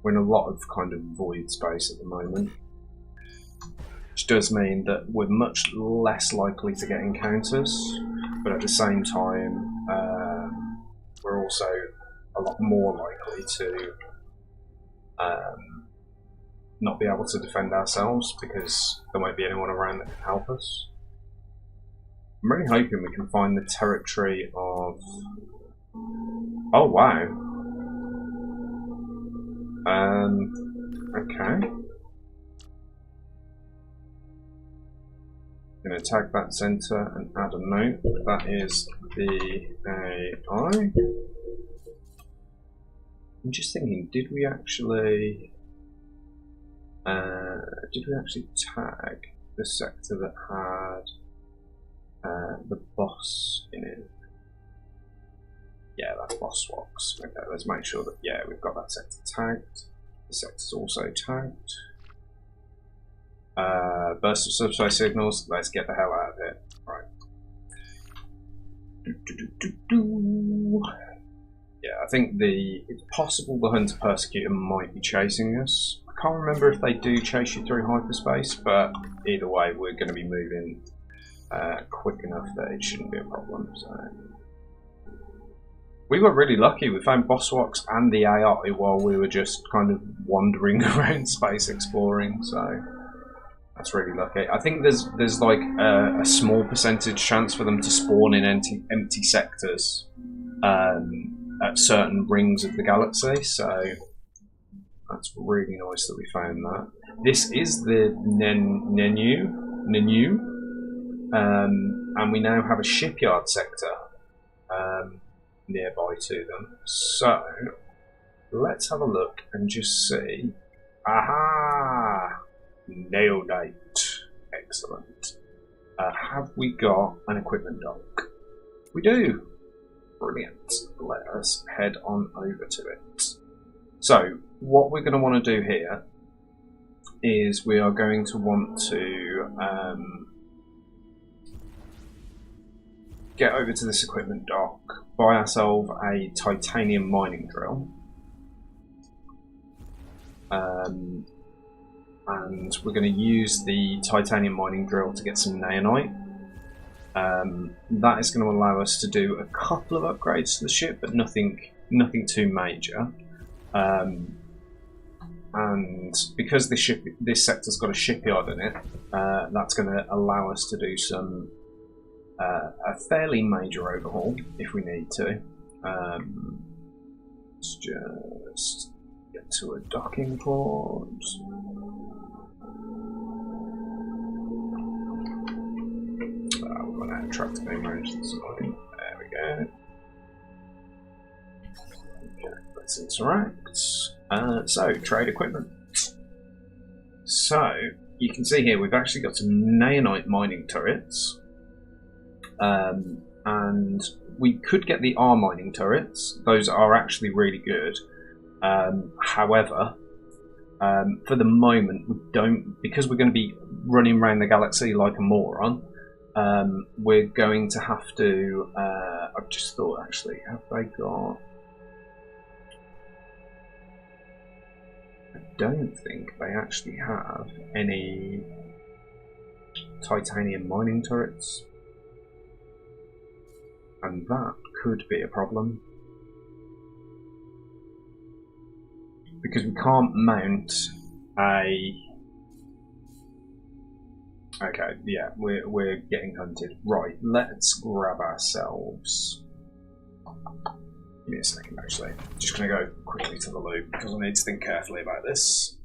We're in a lot of kind of void space at the moment, which does mean that we're much less likely to get encounters, but at the same time we're also a lot more likely to not be able to defend ourselves because there won't be anyone around that can help us. I'm really hoping we can find the territory of... Oh wow! Okay. I'm going to tag that center and add a note. That is the AI. I'm just thinking, did we actually tag the sector that had the boss in it? Yeah, that's boss swaps. Okay, let's make sure that, yeah, we've got that sector tagged. The sector's also tagged. Burst of subspace signals. Let's get the hell out of here. Right. Yeah, I think it's possible the Hunter Persecutor might be chasing us. I can't remember if they do chase you through hyperspace, but either way, we're going to be moving quick enough that it shouldn't be a problem. So we were really lucky. We found Bosswalks and the AI while we were just kind of wandering around space exploring. So that's really lucky. I think there's like a small percentage chance for them to spawn in empty sectors at certain rings of the galaxy, so that's really nice that we found that. This is the Nenu, and we now have a shipyard sector nearby to them. So let's have a look and just see. Aha! Nailed it. Excellent. Have we got an equipment dock? We do. Brilliant. Let us head on over to it. So, what we're going to want to do here is we are going to want to get over to this equipment dock, buy ourselves a titanium mining drill, and we're going to use the titanium mining drill to get some naonite. That is going to allow us to do a couple of upgrades to the ship, but nothing too major. And because this sector's got a shipyard in it, that's going to allow us to do some a fairly major overhaul if we need to. Let's just get to a docking port. We're going to attract the beam range this morning. There we go. Okay, let's interact. So, trade equipment. So, you can see here we've actually got some naonite mining turrets. And we could get the R mining turrets. Those are actually really good. However, for the moment, we don't, because we're going to be running around the galaxy like a moron. We're going to have to. I've just thought, actually, have they got? don't think they actually have any titanium mining turrets, and that could be a problem because we can't mount a. Okay, yeah, we're getting hunted. Right, let's grab ourselves. Give me a second, actually. Just going to go quickly to the loop because I need to think carefully about this.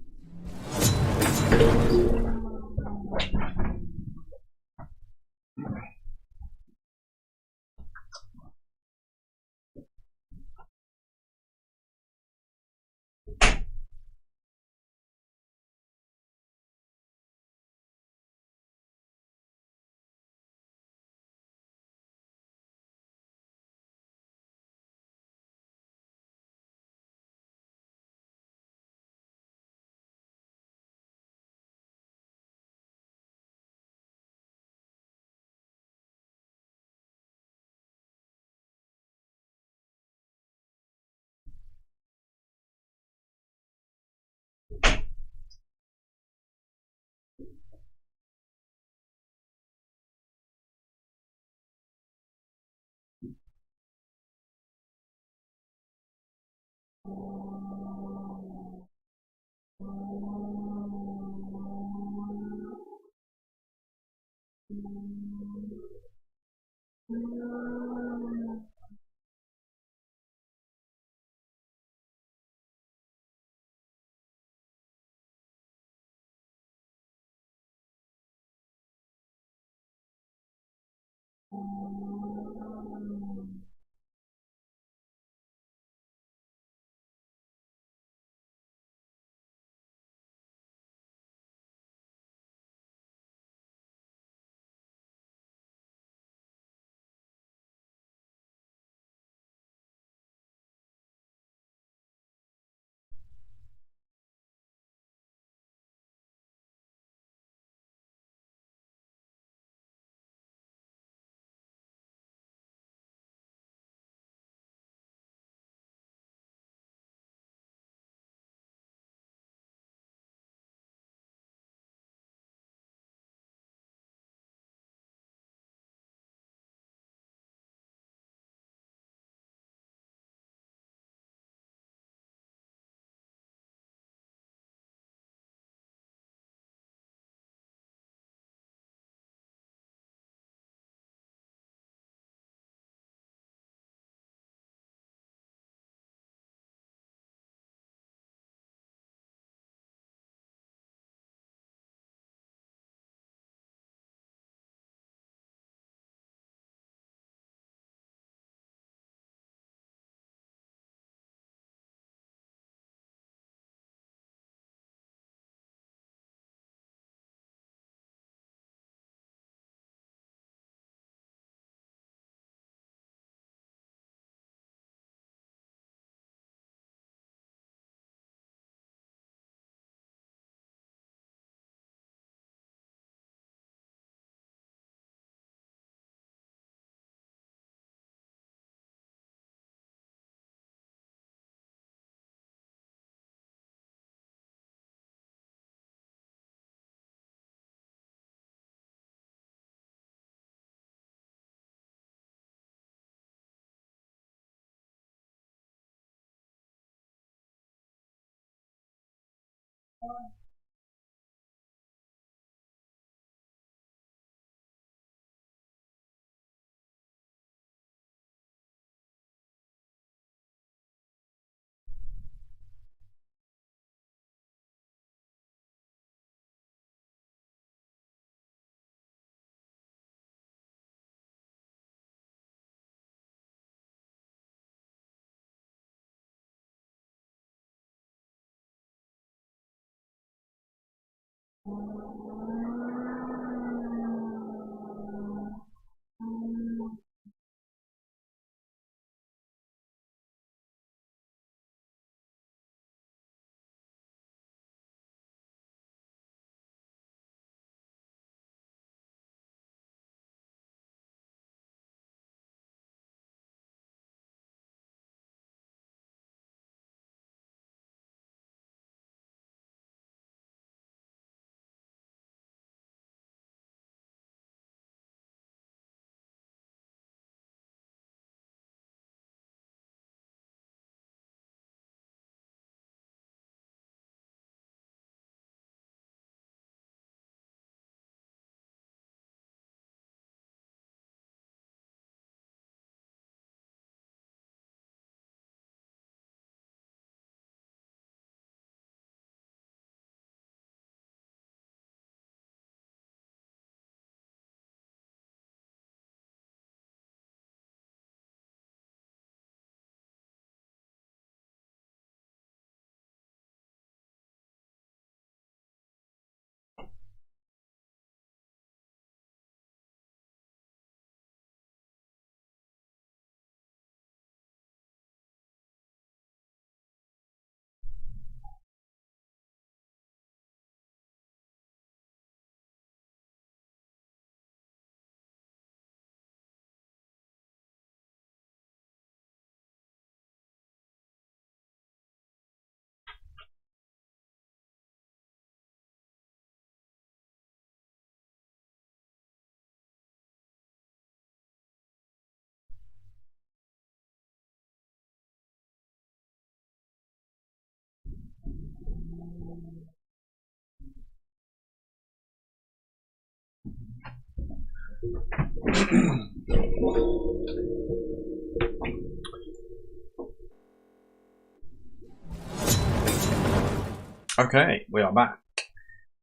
Okay, we are back,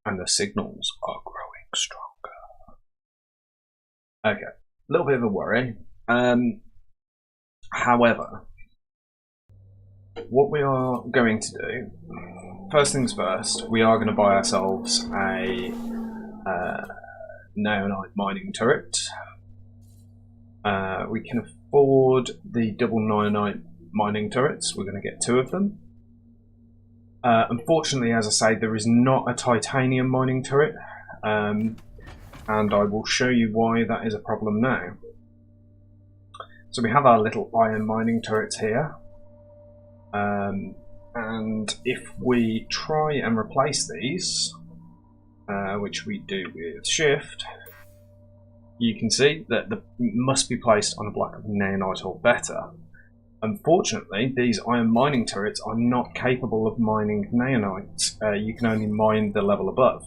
and the signals are growing stronger. Okay, a little bit of a worry. However, what we are going to do, first things first, we are going to buy ourselves a neonite mining turret. We can afford the double neonite mining turrets. We're going to get 2 of them. Unfortunately, as I say, there is not a titanium mining turret, and I will show you why that is a problem now. So we have our little iron mining turrets here, and if we try and replace these, which we do with shift, you can see that they must be placed on a block of nanite or better. Unfortunately, these iron mining turrets are not capable of mining nanite. You can only mine the level above.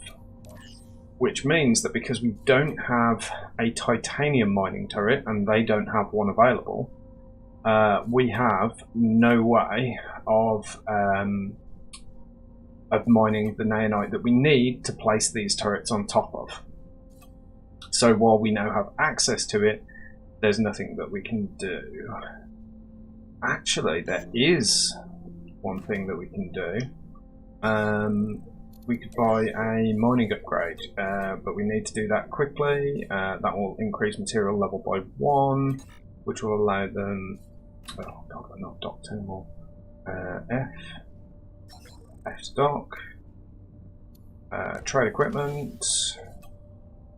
Which means that because we don't have a titanium mining turret, and they don't have one available, we have no way of mining the nanite that we need to place these turrets on top of. So while we now have access to it, there's nothing that we can do. Actually, there is one thing that we can do. We could buy a mining upgrade, but we need to do that quickly. That will increase material level by 1, which will allow them... Oh god, we're not docked anymore. F to dock. Trade equipment.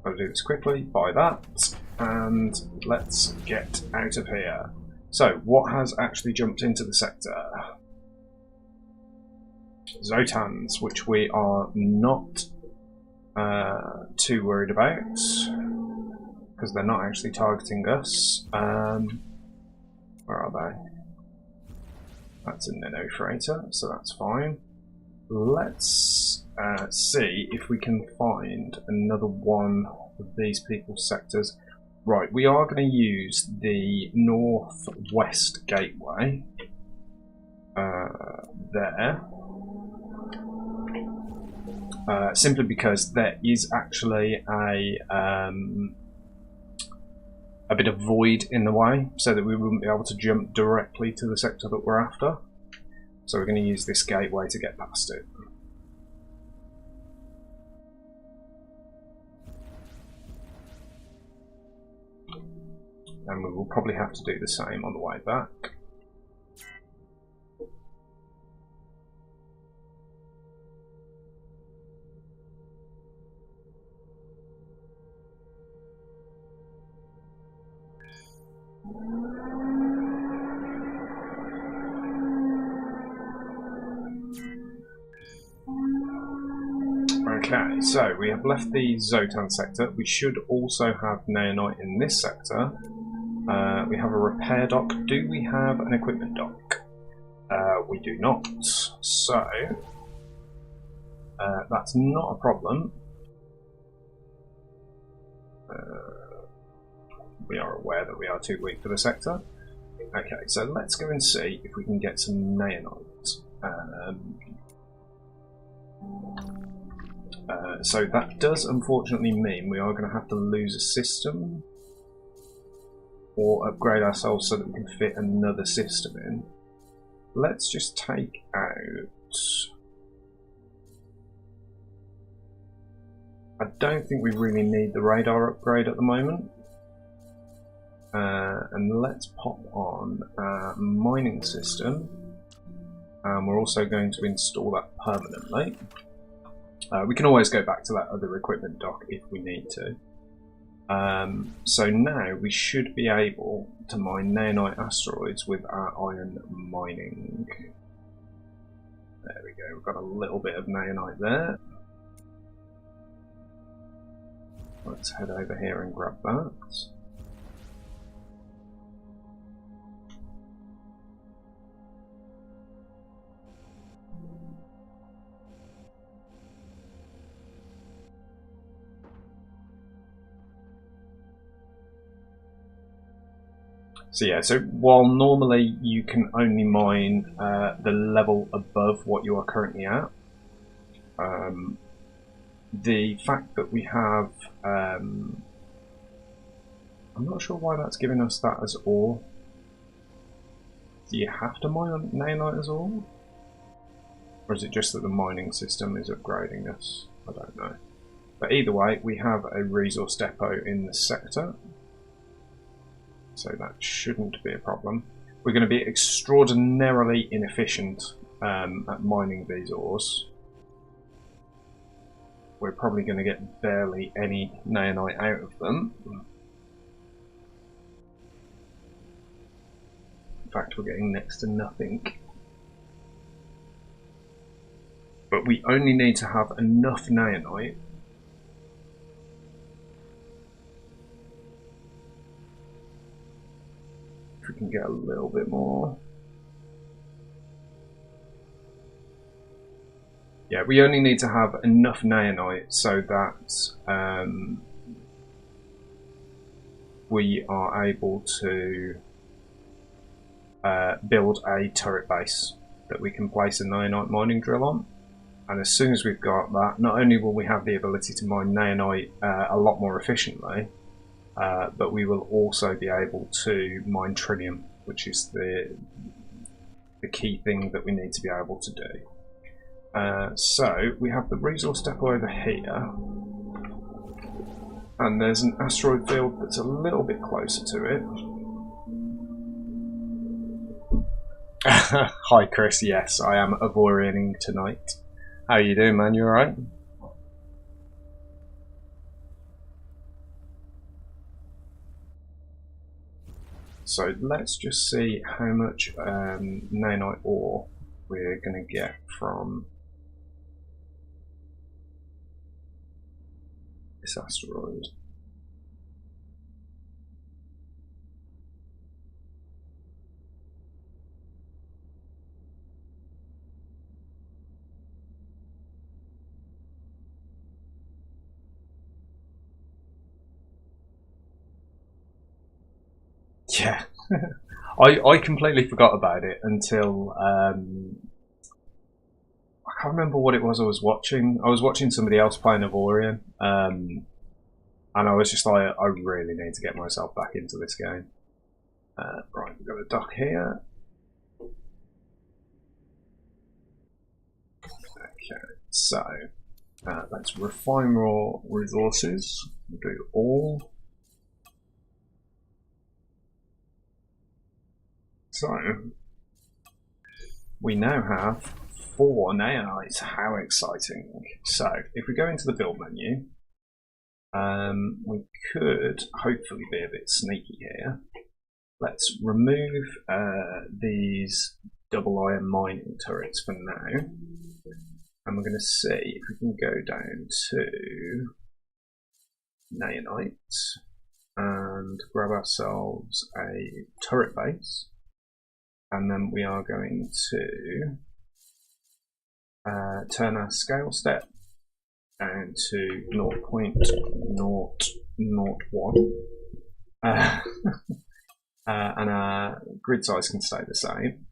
Gotta do this quickly, buy that, and let's get out of here. So, what has actually jumped into the sector? Zotans, which we are not too worried about, because they're not actually targeting us. Where are they? That's a nano freighter, so that's fine. Let's see if we can find another one of these people's sectors. Right, we are going to use the northwest gateway there, simply because there is actually a bit of void in the way, so that we wouldn't be able to jump directly to the sector that we're after. So we're going to use this gateway to get past it. And we will probably have to do the same on the way back. Okay, so we have left the Zotan sector. We should also have Neonite in this sector. We have a repair dock. Do we have an equipment dock? We do not. So, that's not a problem. We are aware that we are too weak for the sector. Okay, so let's go and see if we can get some Neonite. So that does unfortunately mean we are going to have to lose a system, or upgrade ourselves so that we can fit another system in. Let's just take out... I don't think we really need the radar upgrade at the moment. And let's pop on a mining system. And we're also going to install that permanently. We can always go back to that other equipment dock if we need to. So now we should be able to mine nanite asteroids with our iron mining. There we go, we've got a little bit of nanite there. Let's head over here and grab that. So yeah, so while normally you can only mine the level above what you are currently at, the fact that we have, I'm not sure why that's giving us that as ore. Do you have to mine nailite as ore? Or is it just that the mining system is upgrading us? I don't know. But either way, we have a resource depot in the sector. So that shouldn't be a problem. We're going to be extraordinarily inefficient at mining these ores. We're probably going to get barely any nailite out of them. In fact, we're getting next to nothing. But we only need to have enough nailite if we can get a little bit more. Yeah, we only need to have enough nailite so that we are able to build a turret base that we can place a nailite mining drill on. And as soon as we've got that, not only will we have the ability to mine nailite a lot more efficiently, but we will also be able to mine tritium, which is the key thing that we need to be able to do. So we have the resource depot over here, and there's an asteroid field that's a little bit closer to it. Hi Chris, yes, I am Avorioning tonight. How you doing, man? You alright? So let's just see how much nanite ore we're going to get from this asteroid. Yeah, I completely forgot about it until I can't remember what it was I was watching. I was watching somebody else playing Avorion, and I was just like, I really need to get myself back into this game. Right, we've got a dock here. Okay, so let's refine raw resources. We'll do all. So, we now have 4 nailites. How exciting. So, if we go into the build menu, we could hopefully be a bit sneaky here. Let's remove these double iron mining turrets for now. And we're going to see if we can go down to nailites and grab ourselves a turret base. And then we are going to turn our scale step down to 0.001 and our grid size can stay the same.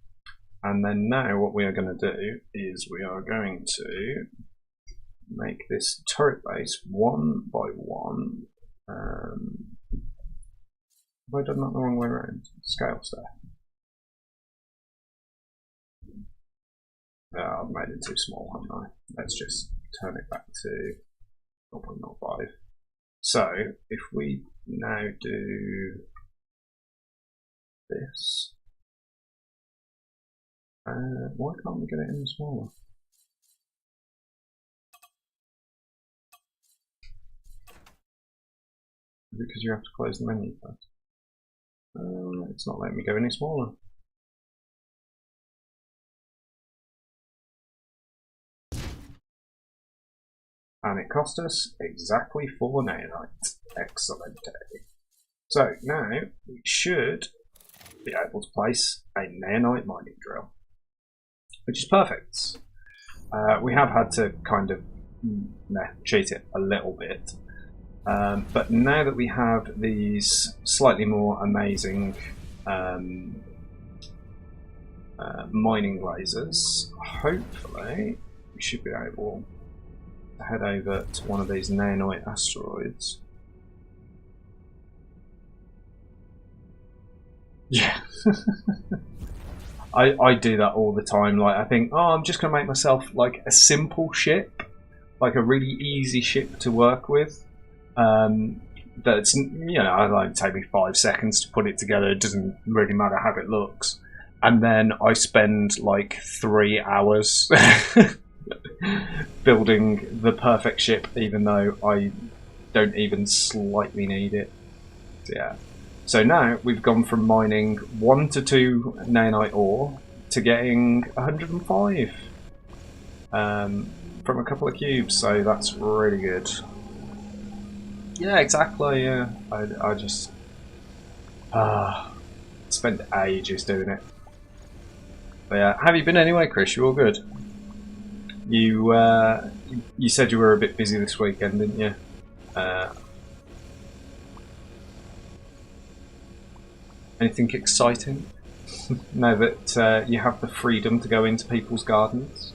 And then now what we are going to do is we are going to make this turret base 1 by 1. Have I done that the wrong way around? Scale step. I've made it too small, haven't I? Let's just turn it back to 0.05. So, if we now do this, why can't we get it any smaller? Because you have to close the menu first. It's not letting me go any smaller. And it cost us exactly 4 nailites. Excellent. So now we should be able to place a nailite mining drill, which is perfect. We have had to kind of cheat it a little bit, but now that we have these slightly more amazing mining lasers. Hopefully, we should be able to head over to one of these nanite asteroids. Yeah. I do that all the time. Like, I think, oh, I'm just going to make myself like a simple ship, like a really easy ship to work with. That's, you know, like take me 5 seconds to put it together. It doesn't really matter how it looks. And then I spend like 3 hours building the perfect ship, even though I don't even slightly need it. Yeah. So now we've gone from mining 1 to 2 nanite ore to getting 105 from a couple of cubes. So that's really good. Yeah, exactly. Yeah, I just spent ages doing it. But yeah, have you been anyway, Chris? You all good? You said you were a bit busy this weekend, didn't you? Anything exciting? Now that you have the freedom to go into people's gardens?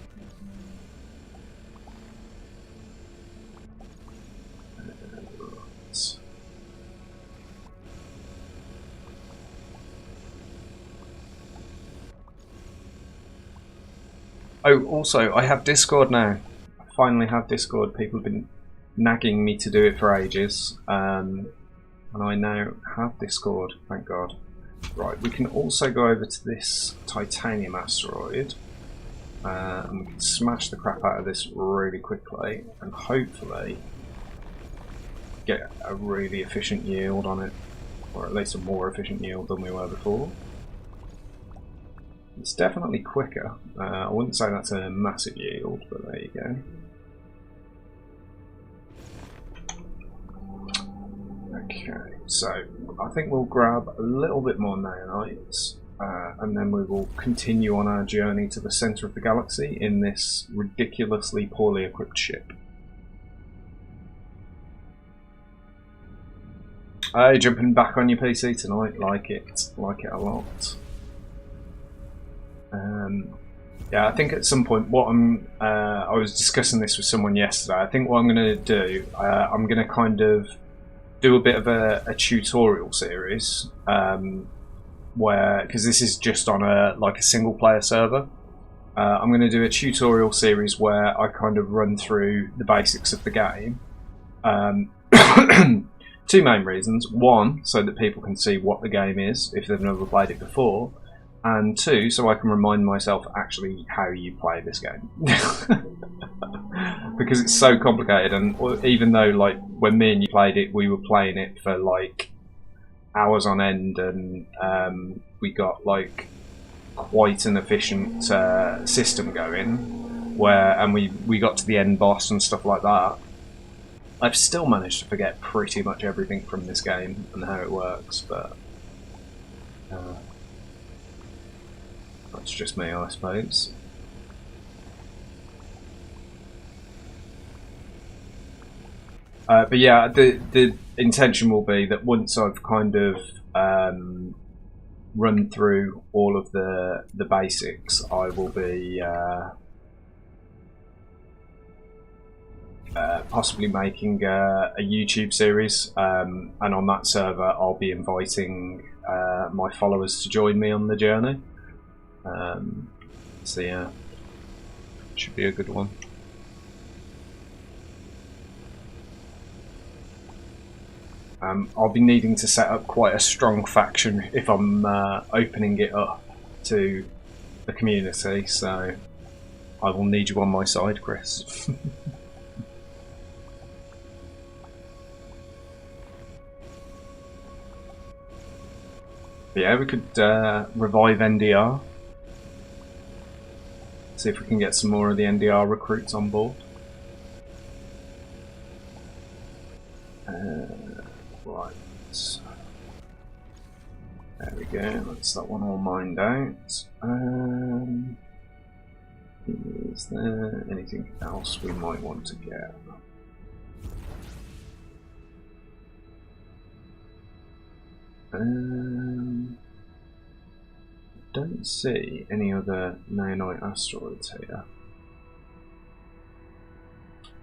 Oh, also, I have Discord now. I finally have Discord. People have been nagging me to do it for ages. And I now have Discord, thank God. Right, we can also go over to this titanium asteroid. And we can smash the crap out of this really quickly. And hopefully get a really efficient yield on it. Or at least a more efficient yield than we were before. It's definitely quicker. I wouldn't say that's a massive yield, but there you go. Okay, so I think we'll grab a little bit more nanites, and then we will continue on our journey to the centre of the galaxy in this ridiculously poorly equipped ship. Hey, jumping back on your PC tonight, like it a lot. Yeah, I think at some point, I was discussing this with someone yesterday. I think what I'm going to do, I'm going to kind of do a bit of a tutorial series, because this is just on a single player server. I'm going to do a tutorial series where I kind of run through the basics of the game. Two main reasons: one, so that people can see what the game is if they've never played it before. And two, so I can remind myself actually how you play this game. Because it's so complicated, and even though like when me and you played it, we were playing it for like hours on end, and we got like quite an efficient system going, and we got to the end boss and stuff like that. I've still managed to forget pretty much everything from this game and how it works, but that's just me, I suppose. But yeah, the intention will be that once I've kind of run through all of the basics, I will be possibly making a YouTube series, and on that server I'll be inviting my followers to join me on the journey. So yeah, should be a good one. I'll be needing to set up quite a strong faction if I'm opening it up to the community, so I will need you on my side, Chris. Yeah, we could revive NDR. See if we can get some more of the NDR recruits on board. Right. There we go. That's that one all mined out. Is there anything else we might want to get? don't see any other naonite asteroids here.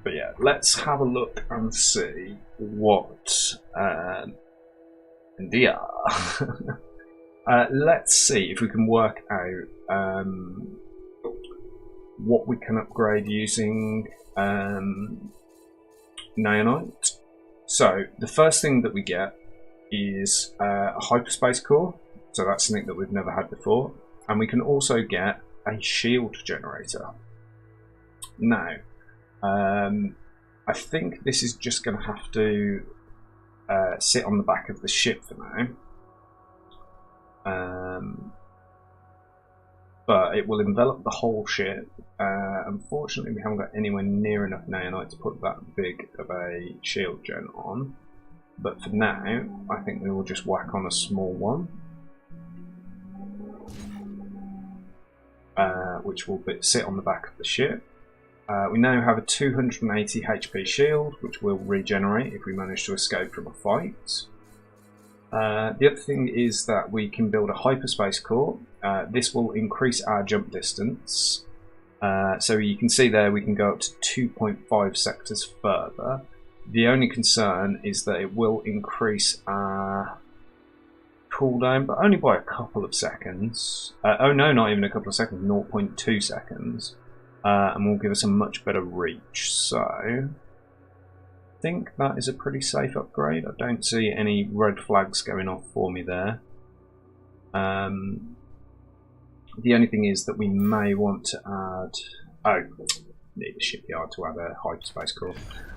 But yeah, let's have a look and see what they are. Let's see if we can work out what we can upgrade using naonite. So the first thing that we get is a hyperspace core, so that's something that we've never had before, and we can also get a shield generator. Now, I think this is just going to have to sit on the back of the ship for now, but it will envelop the whole ship. Unfortunately, we haven't got anywhere near enough naonite to put that big of a shield gen on. But for now, I think we will just whack on a small one, which will sit on the back of the ship. We now have a 280 HP shield, which will regenerate if we manage to escape from a fight. The other thing is that we can build a hyperspace core. This will increase our jump distance. So you can see there we can go up to 2.5 sectors further. The only concern is that it will increase our cooldown, but only by a couple of seconds. Oh no, not even a couple of seconds, 0.2 seconds. And will give us a much better reach. So I think that is a pretty safe upgrade. I don't see any red flags going off for me there. The only thing is that we may want to add... Oh, need a shipyard to add a hyperspace core.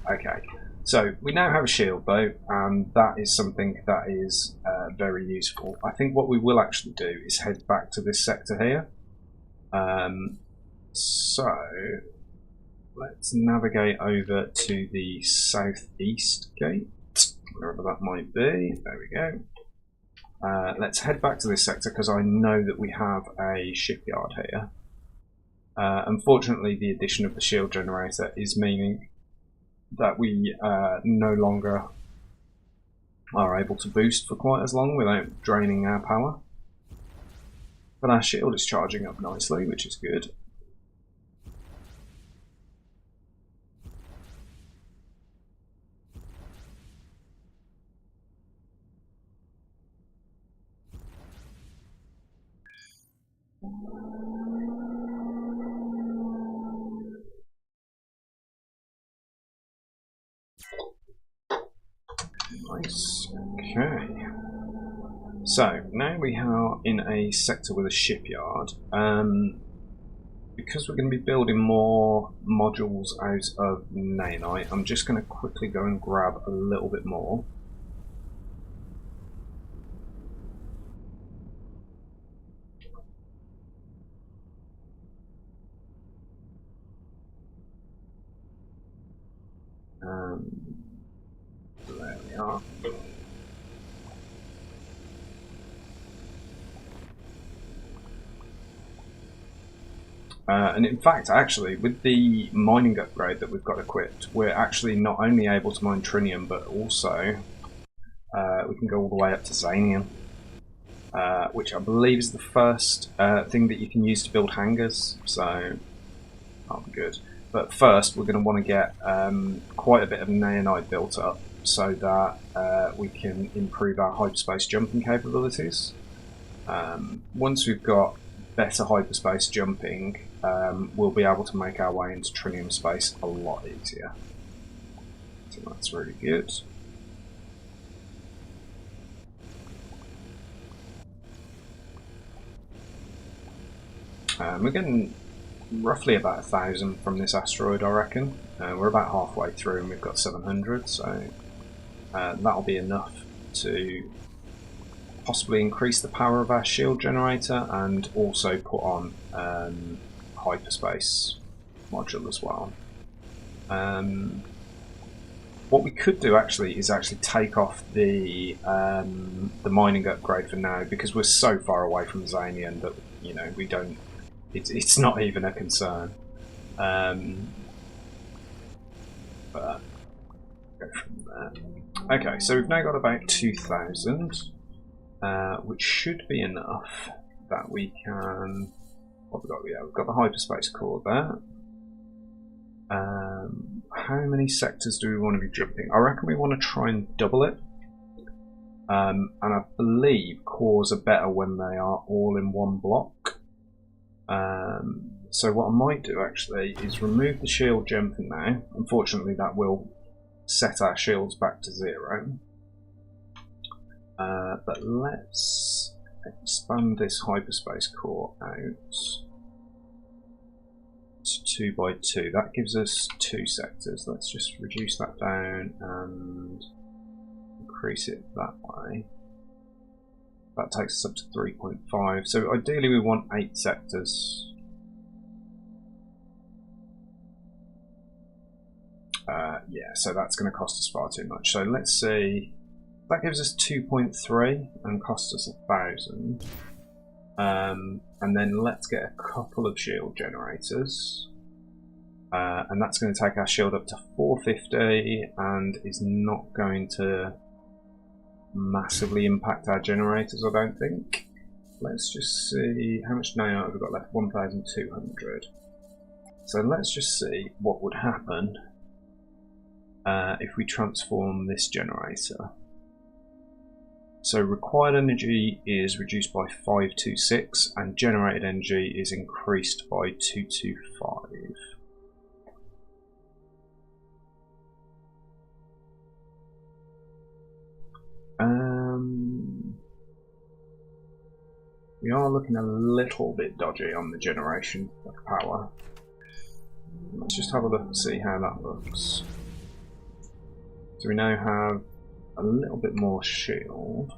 Okay, so we now have a shield though, and that is something that is very useful. I think what we will actually do is head back to this sector here. So let's navigate over to the southeast gate, wherever that might be. There we go. Let's head back to this sector because I know that we have a shipyard here. Unfortunately, the addition of the shield generator is meaning that we no longer are able to boost for quite as long without draining our power. But our shield is charging up nicely, which is good. Nice. Okay. So now we are in a sector with a shipyard. Because we're going to be building more modules out of naonite, I'm just going to quickly go and grab a little bit more. There we are. And in fact, actually, with the mining upgrade that we've got equipped, we're actually not only able to mine trinium, but also we can go all the way up to xanium, which I believe is the first thing that you can use to build hangars, so that'll be good. But first, we're going to want to get quite a bit of naonite built up so that we can improve our hyperspace jumping capabilities. Once we've got better hyperspace jumping, we'll be able to make our way into trinium space a lot easier. So that's really good. We're getting roughly about 1,000 from this asteroid, I reckon. We're about halfway through and we've got 700, so that'll be enough to possibly increase the power of our shield generator and also put on hyperspace module as well. What we could do actually is take off the mining upgrade for now, because we're so far away from Xanian that we don't. It's not even a concern. But go from there. Okay, so we've now got about 2,000, which should be enough that we can. What have we got? Yeah, we've got the hyperspace core there. How many sectors do we want to be jumping? I reckon we want to try and double it. And I believe cores are better when they are all in one block. So what I might do actually is remove the shield gem for now. Unfortunately, that will set our shields back to 0. But let's expand this hyperspace core out to 2 by 2. That gives us 2 sectors. Let's just reduce that down and increase it that way. That takes us up to 3.5. So ideally we want 8 sectors. Yeah, so that's going to cost us far too much. So let's see. That gives us 2.3 and costs us 1,000. And then let's get a couple of shield generators. And that's going to take our shield up to 450 and is not going to massively impact our generators, I don't think. Let's just see how much nanite have we got left. 1,200. So let's just see what would happen if we transform this generator. So required energy is reduced by 526 and generated energy is increased by 225. We are looking a little bit dodgy on the generation of power. Let's just have a look and see how that looks. So we now have a little bit more shield.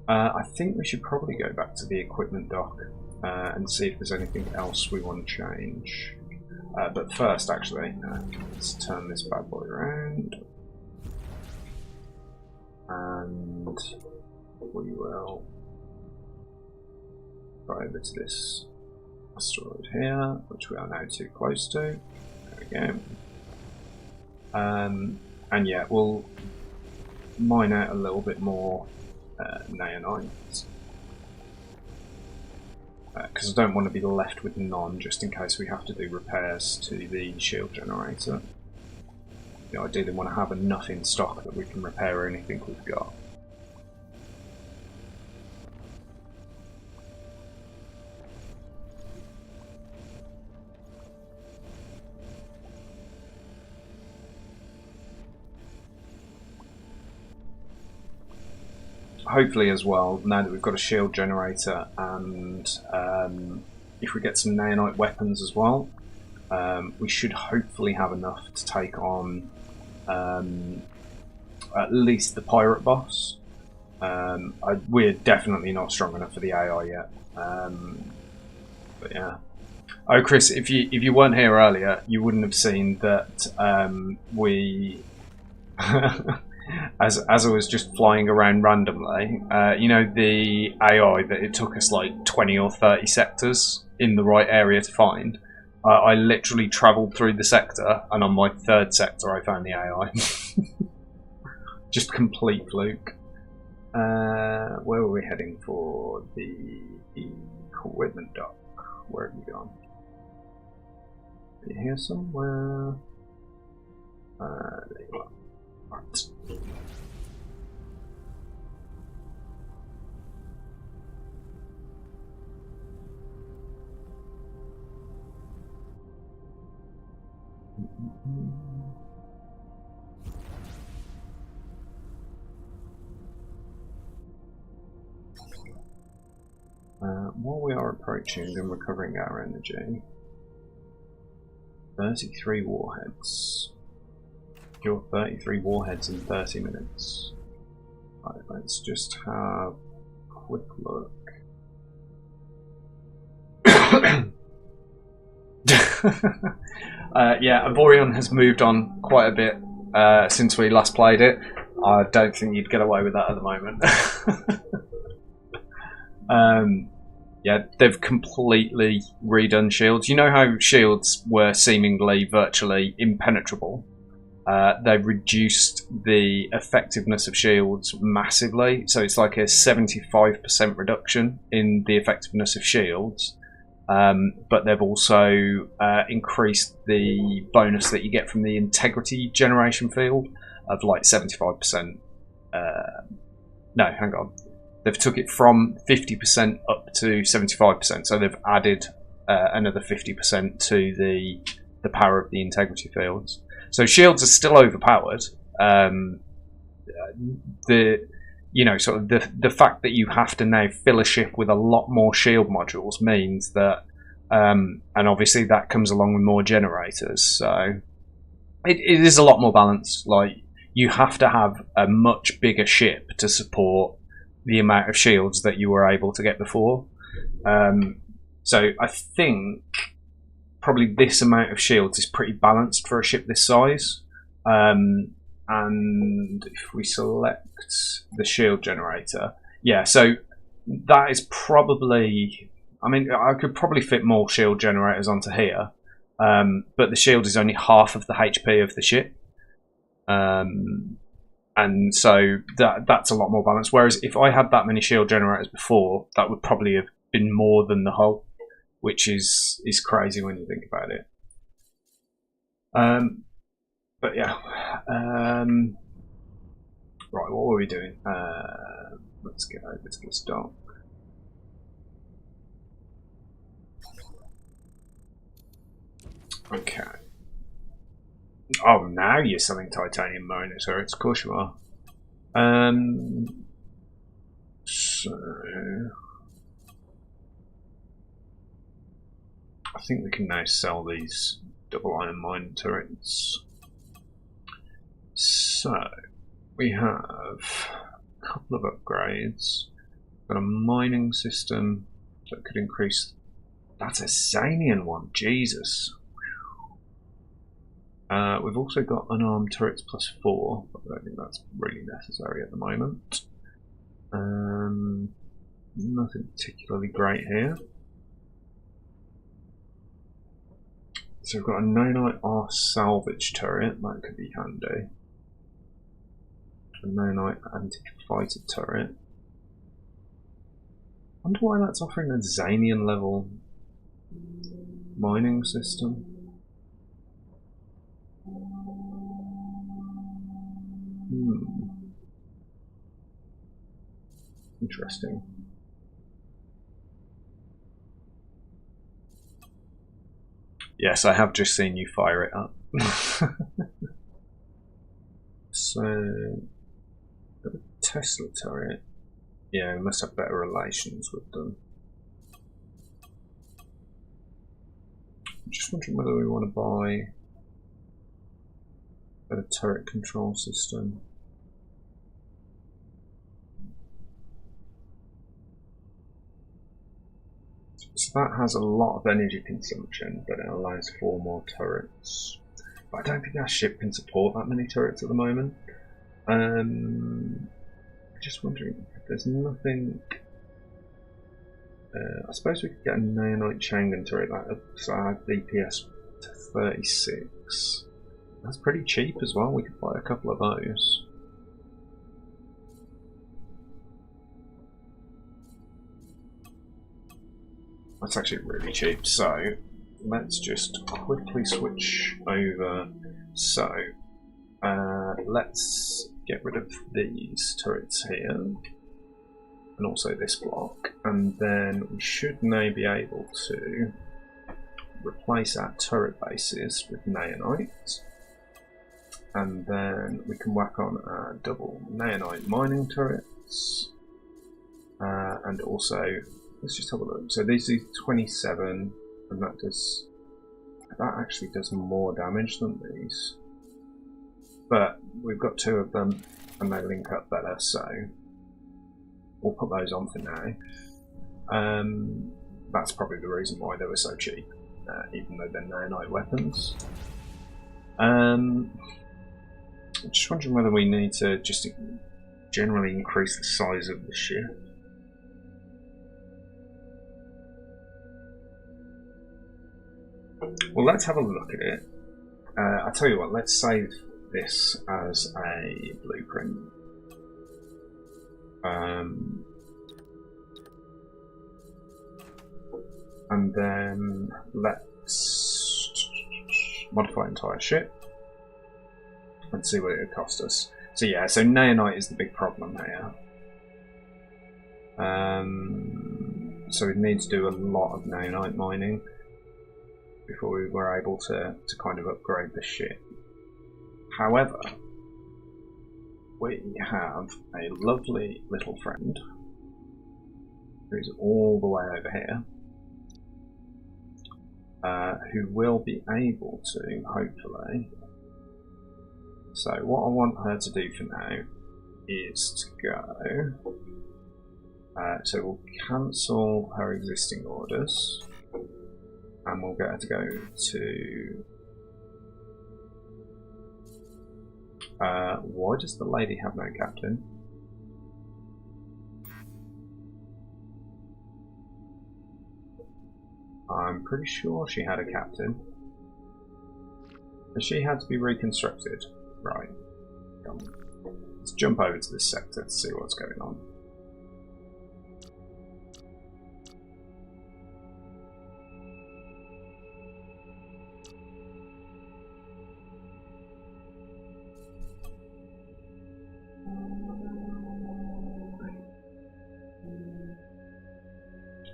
I think we should probably go back to the equipment dock and see if there's anything else we want to change. But first, actually, let's turn this bad boy around. And we will go over to this asteroid here, which we are now too close to. There we go. And yeah, we'll mine out a little bit more naonites. Because I don't want to be left with none just in case we have to do repairs to the shield generator. You know, I ideally want to have enough in stock that we can repair anything we've got. Hopefully as well, now that we've got a shield generator and if we get some naonite weapons as well, we should hopefully have enough to take on at least the pirate boss. We're definitely not strong enough for the AI yet. But yeah. Oh, Chris, if you weren't here earlier, you wouldn't have seen that we... As I was just flying around randomly, you know, the AI that it took us like 20 or 30 sectors in the right area to find, I literally travelled through the sector, and on my 3rd sector I found the AI. Just complete fluke. Where were we heading for? The equipment dock. Where have we gone? Are you here somewhere? There you are. Right. While we are approaching and recovering our energy, 33 warheads. You're 33 warheads in 30 minutes. Right, let's just have a quick look. Yeah, Avorion has moved on quite a bit since we last played it. I don't think you'd get away with that at the moment. Yeah, they've completely redone shields. You know how shields were seemingly virtually impenetrable? they've reduced the effectiveness of shields massively. So it's like a 75% reduction in the effectiveness of shields. But they've also increased the bonus that you get from the integrity generation field of like 75%. No, hang on. They've took it from 50% up to 75%. So they've added another 50% to the power of the integrity fields. So shields are still overpowered. Sort of the fact that you have to now fill a ship with a lot more shield modules means that, and obviously that comes along with more generators. So it is a lot more balanced. Like, you have to have a much bigger ship to support the amount of shields that you were able to get before. So I think probably this amount of shields is pretty balanced for a ship this size. And if we select the shield generator, yeah, so that is probably, I mean, I could probably fit more shield generators onto here, but the shield is only half of the HP of the ship. And so that's a lot more balanced. Whereas if I had that many shield generators before, that would probably have been more than the hull, which is crazy when you think about it. But yeah, right. What were we doing? Let's get over to this dock. Okay. Oh, now you're selling titanium mariner turrets. Of course you are. So I think we can now sell these double iron mine turrets. So we have a couple of upgrades. Got a mining system that could increase. That's a Zanian one, Jesus. We've also got unarmed turrets +4, but I don't think that's really necessary at the moment. Nothing particularly great here. So we've got a nanite R salvage turret, that could be handy. A nanite anti-fighter turret. I wonder why that's offering a Zanian level mining system. Interesting. Yes, I have just seen you fire it up. So, got a Tesla turret. Yeah, we must have better relations with them. I'm just wondering whether we want to buy a turret control system. So that has a lot of energy consumption, but it allows 4 more turrets. But I don't think our ship can support that many turrets at the moment. Just wondering if there's nothing. I suppose we could get a nanite Changan turret that ups our DPS to 36. That's pretty cheap as well. We could buy a couple of those. That's actually really cheap. So let's just quickly switch over. So let's get rid of these turrets here, and also this block, and then we should now be able to replace our turret bases with nanite. And then we can whack on our double nanite mining turrets. And also, let's just have a look. So these do 27, and that actually does more damage than these. But we've got 2 of them, and they link up better, so we'll put those on for now. That's probably the reason why they were so cheap, even though they're nanite weapons. I'm just wondering whether we need to just generally increase the size of the ship. Well, let's have a look at it. I'll tell you what, let's save this as a blueprint. And then let's modify entire ship and see what it would cost us. So yeah, so Naonite is the big problem here. So we need to do a lot of Naonite mining before we were able to kind of upgrade the ship. However, we have a lovely little friend who's all the way over here, who will be able to, hopefully. So what I want her to do for now is to go, so we'll cancel her existing orders and we'll get her to go to, why does the lady have no captain? I'm pretty sure she had a captain. And she had to be reconstructed. Right. Come on. Let's jump over to this sector to see what's going on.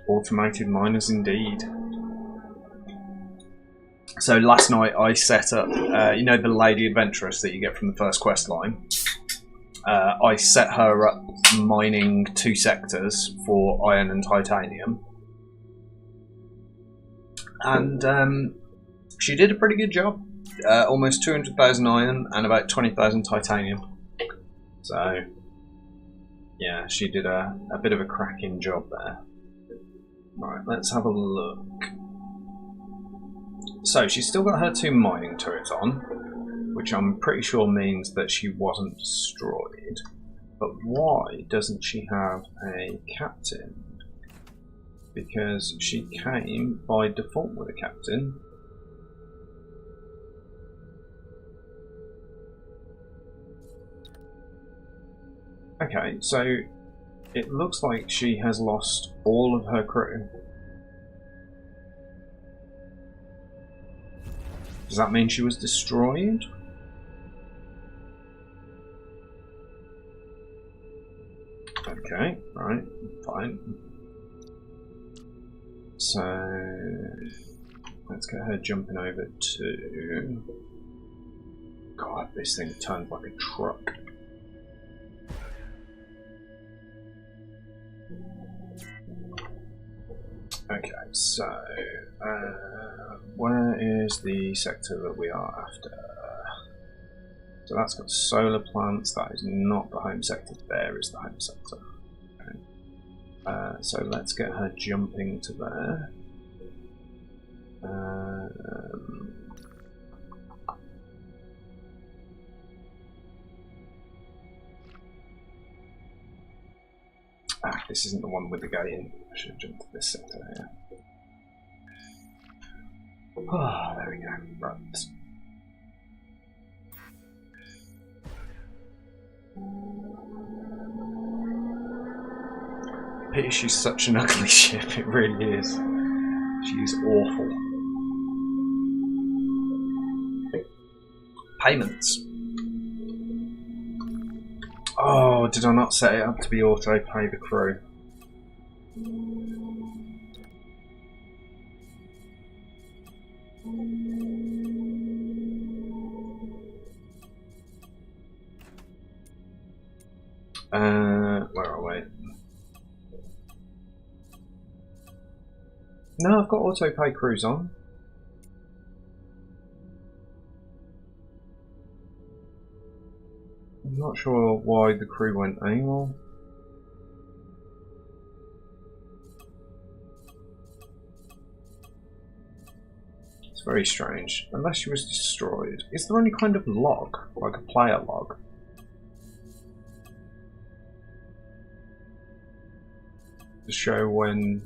Automated miners indeed. So last night I set up, you know, the Lady Adventuress that you get from the first quest line. I set her up mining 2 sectors for iron and titanium. And she did a pretty good job. Almost 200,000 iron and about 20,000 titanium. So, yeah, she did a bit of a cracking job there. Right, let's have a look. So she's still got her 2 mining turrets on, which I'm pretty sure means that she wasn't destroyed. But why doesn't she have a captain? Because she came by default with a captain. Okay, so it looks like she has lost all of her crew. Does that mean she was destroyed? Okay, right, fine. So let's get her jumping over to... God, this thing turns like a truck. Okay, so where is the sector that we are after? So that's got solar plants. That is not the home sector. There is the home sector. Okay. So let's get her jumping to there. This isn't the one with the guy in. I should have jumped to this sector here. Oh, there we go. Right. Pity she's such an ugly ship, it really is. She's awful. Payments. Oh, did I not set it up to be auto pay the crew? Where are we? No, I've got auto pay crews on. I'm not sure why the crew went AWOL. It's very strange. Unless she was destroyed. Is there any kind of log? Like a player log? To show when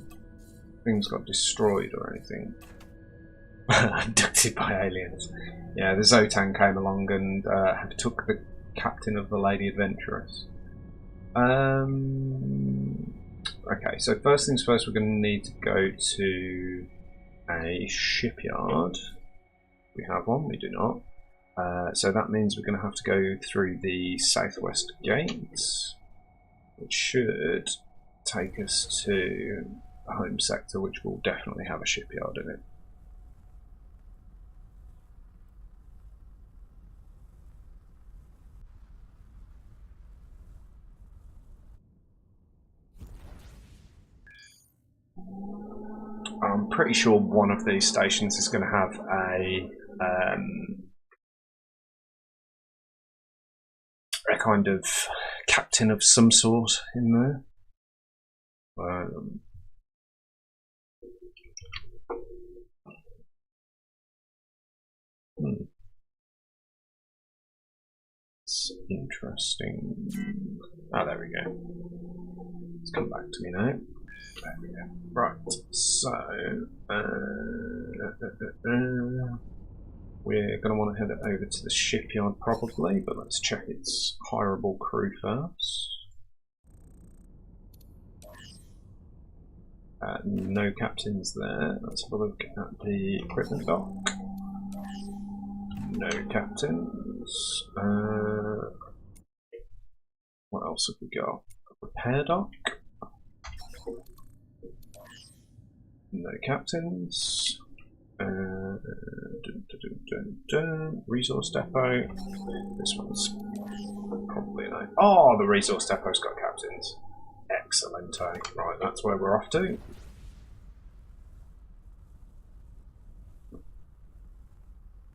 things got destroyed or anything? Abducted by aliens. Yeah, the Zotan came along and took the captain of the Lady Adventurous. Okay, so first things first, we're going to need to go to a shipyard. We have one, we do not. So that means we're going to have to go through the southwest gates, which should take us to the home sector, which will definitely have a shipyard in it. I'm pretty sure one of these stations is going to have a kind of captain of some sort in there. It's interesting. Oh, there we go. It's come back to me now. There we go. Right, so we're going to want to head over to the shipyard probably, but let's check its hireable crew first. No captains there. Let's have a look at the equipment dock. No captains. What else have we got? A repair dock. No captains. Resource depot. This one's probably no. Oh, the resource depot's got captains. Excellent. Right, that's where we're off to.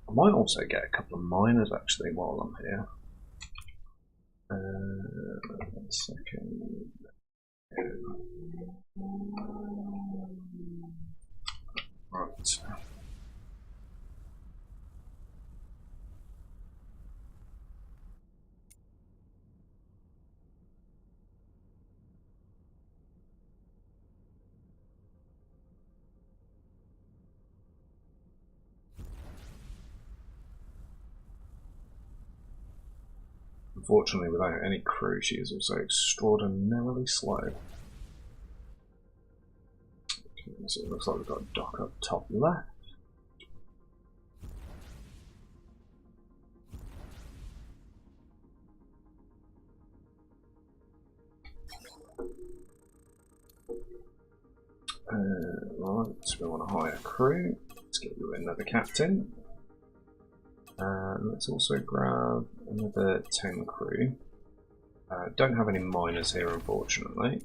I might also get a couple of miners actually while I'm here. 1 second. Right. Unfortunately, without any crew, she is also extraordinarily slow. Okay, so it looks like we've got a dock up top left. Right, so we want to hire a crew. Let's get you another captain. Let's also grab another 10 crew. Don't have any miners here, unfortunately.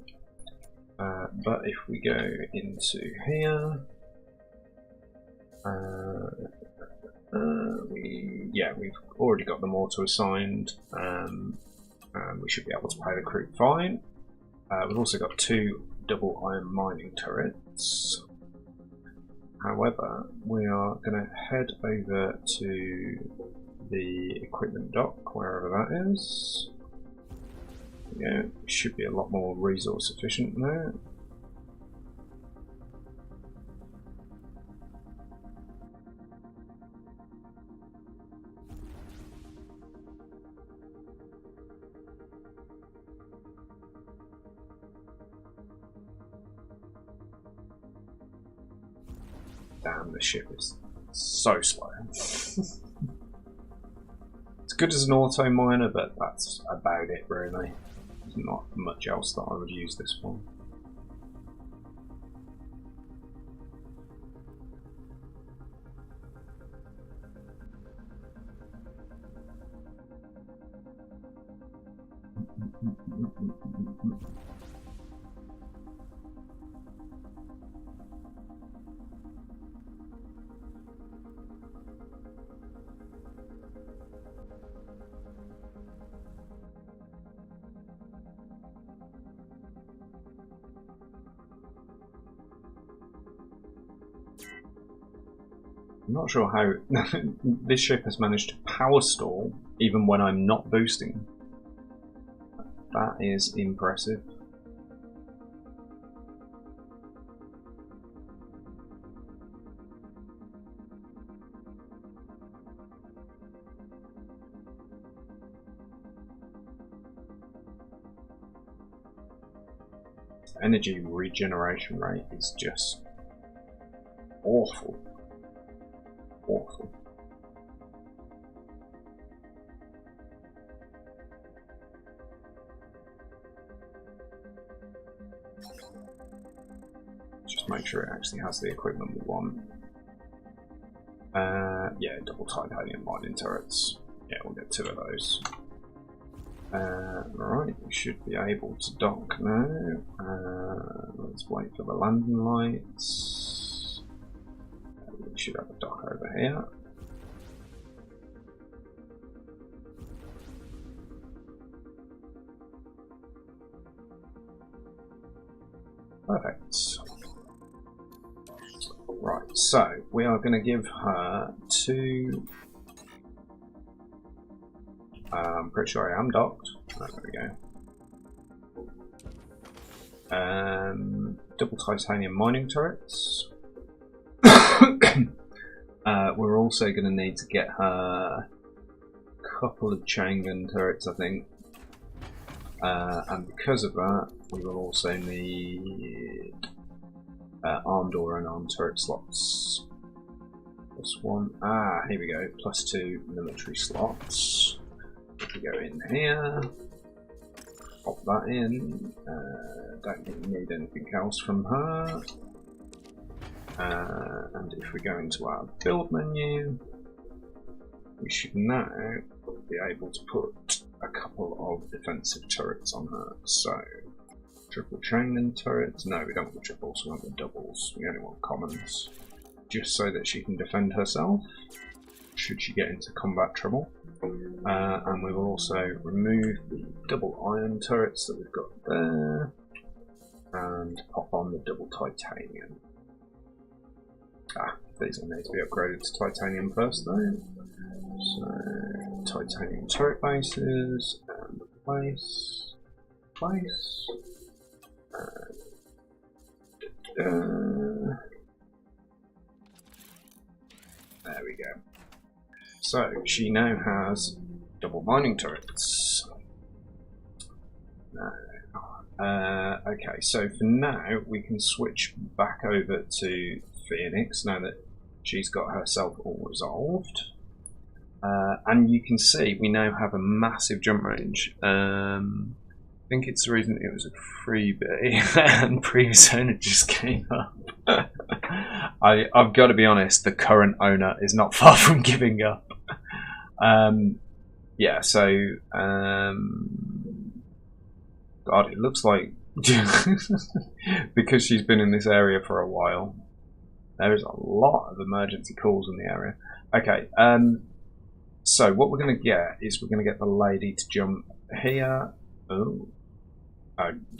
But if we go into here, we've already got them auto assigned, and we should be able to pay the crew fine. We've also got 2 double iron mining turrets. However, we are going to head over to the equipment dock, wherever that is. Yeah, it should be a lot more resource efficient there. Damn, this ship is so slow. It's good as an auto miner, but that's about it really. There's not much else that I would use this for. I'm not sure how this ship has managed to power stall even when I'm not boosting. That is impressive. energy regeneration rate is just awful. Awful. Just make sure it actually has the equipment we want. Yeah, double titanium mining turrets. Yeah, we'll get 2 of those. Right, we should be able to dock now. Let's wait for the landing lights. We should have a dock over here. Perfect. Right, so we are going to give her 2. I'm pretty sure I am docked. Oh, there we go. Double titanium mining turrets. We're also going to need to get her a couple of chain gun turrets, I think. And because of that, we will also need armed or unarmed turret slots. +1. Here we go. +2 military slots. If we go in here, pop that in. Don't think we need anything else from her. And if we go into our build menu, we should now be able to put a couple of defensive turrets on her. So, triple chain gun turrets. No, we don't want the triples, we want the doubles. We only want commons. Just so that she can defend herself should she get into combat trouble. And we will also remove the double iron turrets that we've got there and pop on the double titanium. These will need to be upgraded to titanium first though. So titanium turret bases and place. There we go. So she now has double mining turrets. Okay, so for now we can switch back over to Phoenix now that she's got herself all resolved. And you can see we now have a massive jump range. I think it's the reason it was a freebie and previous owner just came up. I've got to be honest, the current owner is not far from giving up. Yeah, so God, it looks like because she's been in this area for a while, there is a lot of emergency calls in the area. Okay, so what we're going to get is we're going to get the lady to jump here. Oh,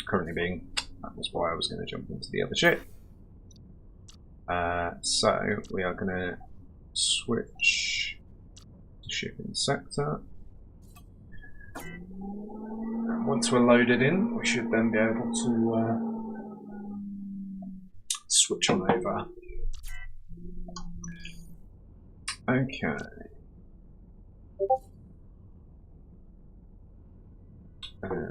currently being. That was why I was going to jump into the other ship. So we are going to switch to shipping sector. And once we're loaded in, we should then be able to switch on over. Okay. Okay.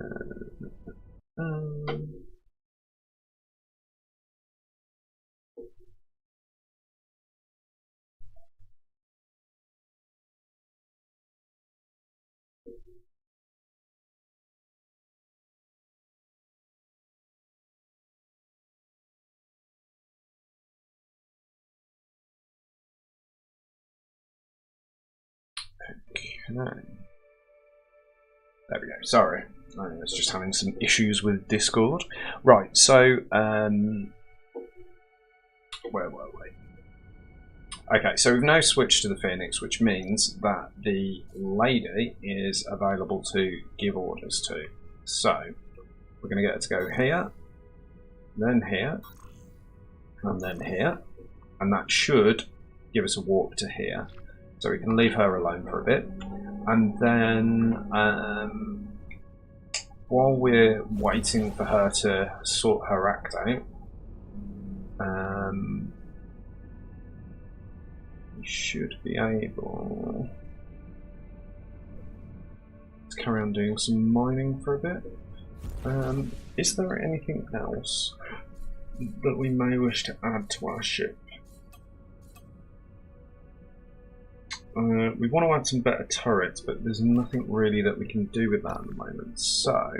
There we go. Sorry, I was just having some issues with Discord. Right, so where were we? Okay, so we've now switched to the Phoenix, which means that the lady is available to give orders to. So we're going to get her to go here, then here, and then here, and that should give us a warp to here. So we can leave her alone for a bit, and then while we're waiting for her to sort her act out, we should be able to carry on doing some mining for a bit. Is there anything else that we may wish to add to our ship? We want to add some better turrets, but there's nothing really that we can do with that at the moment. So,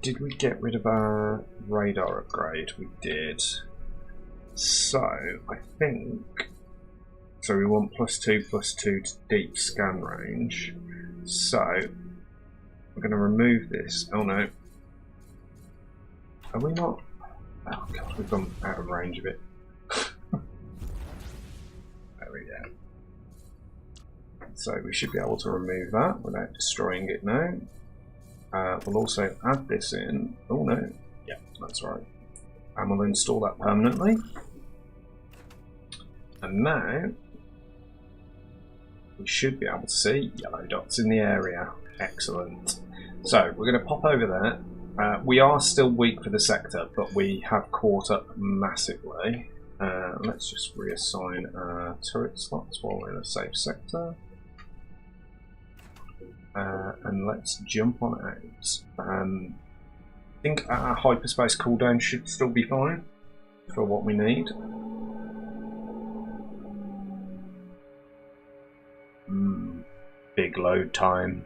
did we get rid of our radar upgrade? We did. So, I think... So we want +2/+2 to deep scan range. So, we're going to remove this. Oh no. Are we not? Oh god, we've gone out of range of it. There we go. So we should be able to remove that without destroying it now. We'll also add this in. Oh no. Yeah, that's right. And we'll install that permanently. And now we should be able to see yellow dots in the area. Excellent. So we're going to pop over there. We are still weak for the sector, but we have caught up massively. Let's just reassign turret slots while we're in a safe sector. And let's jump on out. I think our hyperspace cooldown should still be fine for what we need. Big load time.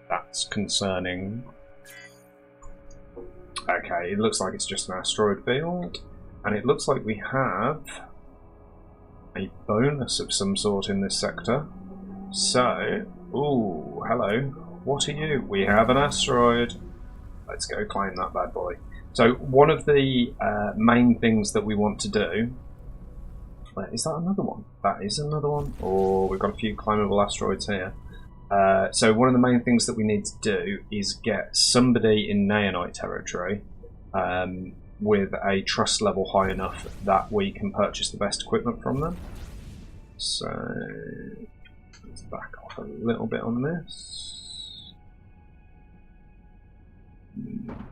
That's concerning. Okay, it looks like it's just an asteroid field, and it looks like we have a bonus of some sort in this sector. So, ooh, hello. What are you? We have an asteroid. Let's go claim that bad boy. So, one of the main things that we want to do. Is that another one? That is another one. Oh, we've got a few climbable asteroids here. So one of the main things that we need to do is get somebody in Neonite territory with a trust level high enough that we can purchase the best equipment from them. So let's back off a little bit on this.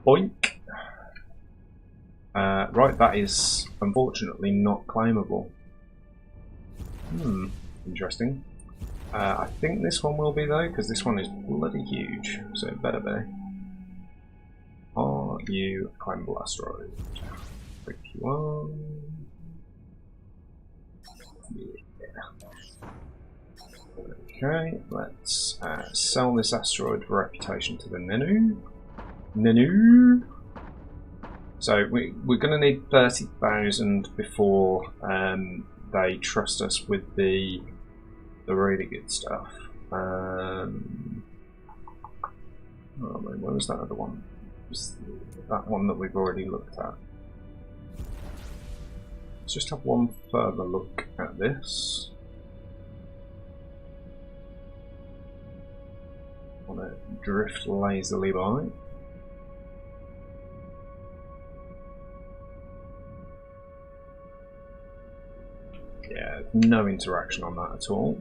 Boink. Right, that is unfortunately not claimable. Interesting. I think this one will be though, because this one is bloody huge, so it better be. Are you a climbable asteroid? Click you on. Yeah. Okay, let's sell this asteroid for reputation to the Nenu. So we're going to need 30,000 before they trust us with the really good stuff. Oh, where was that other one? Was that one that we've already looked at? Let's just have one further look at this. I want to drift lazily by. Yeah, no interaction on that at all.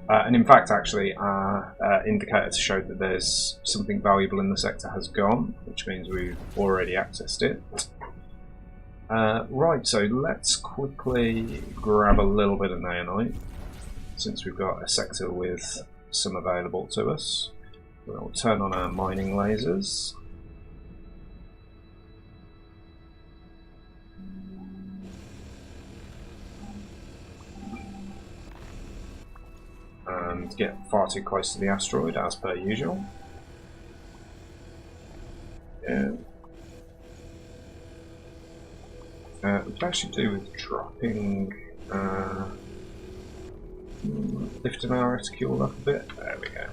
And in fact, actually, our indicator to show that there's something valuable in the sector has gone, which means we've already accessed it. Right, so let's quickly grab a little bit of Neonite, since we've got a sector with some available to us. We'll turn on our mining lasers. And get far too close to the asteroid, as per usual. Yeah. We could actually do with dropping, lifting our reticule up a bit. There we go.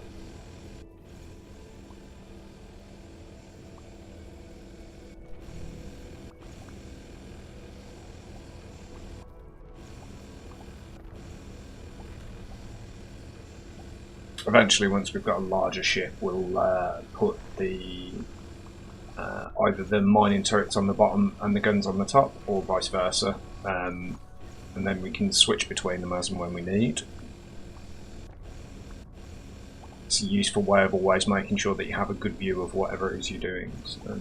Eventually, once we've got a larger ship, we'll put the either the mining turrets on the bottom and the guns on the top, or vice versa, and then we can switch between them as and when we need. It's a useful way of always making sure that you have a good view of whatever it is you're doing. So.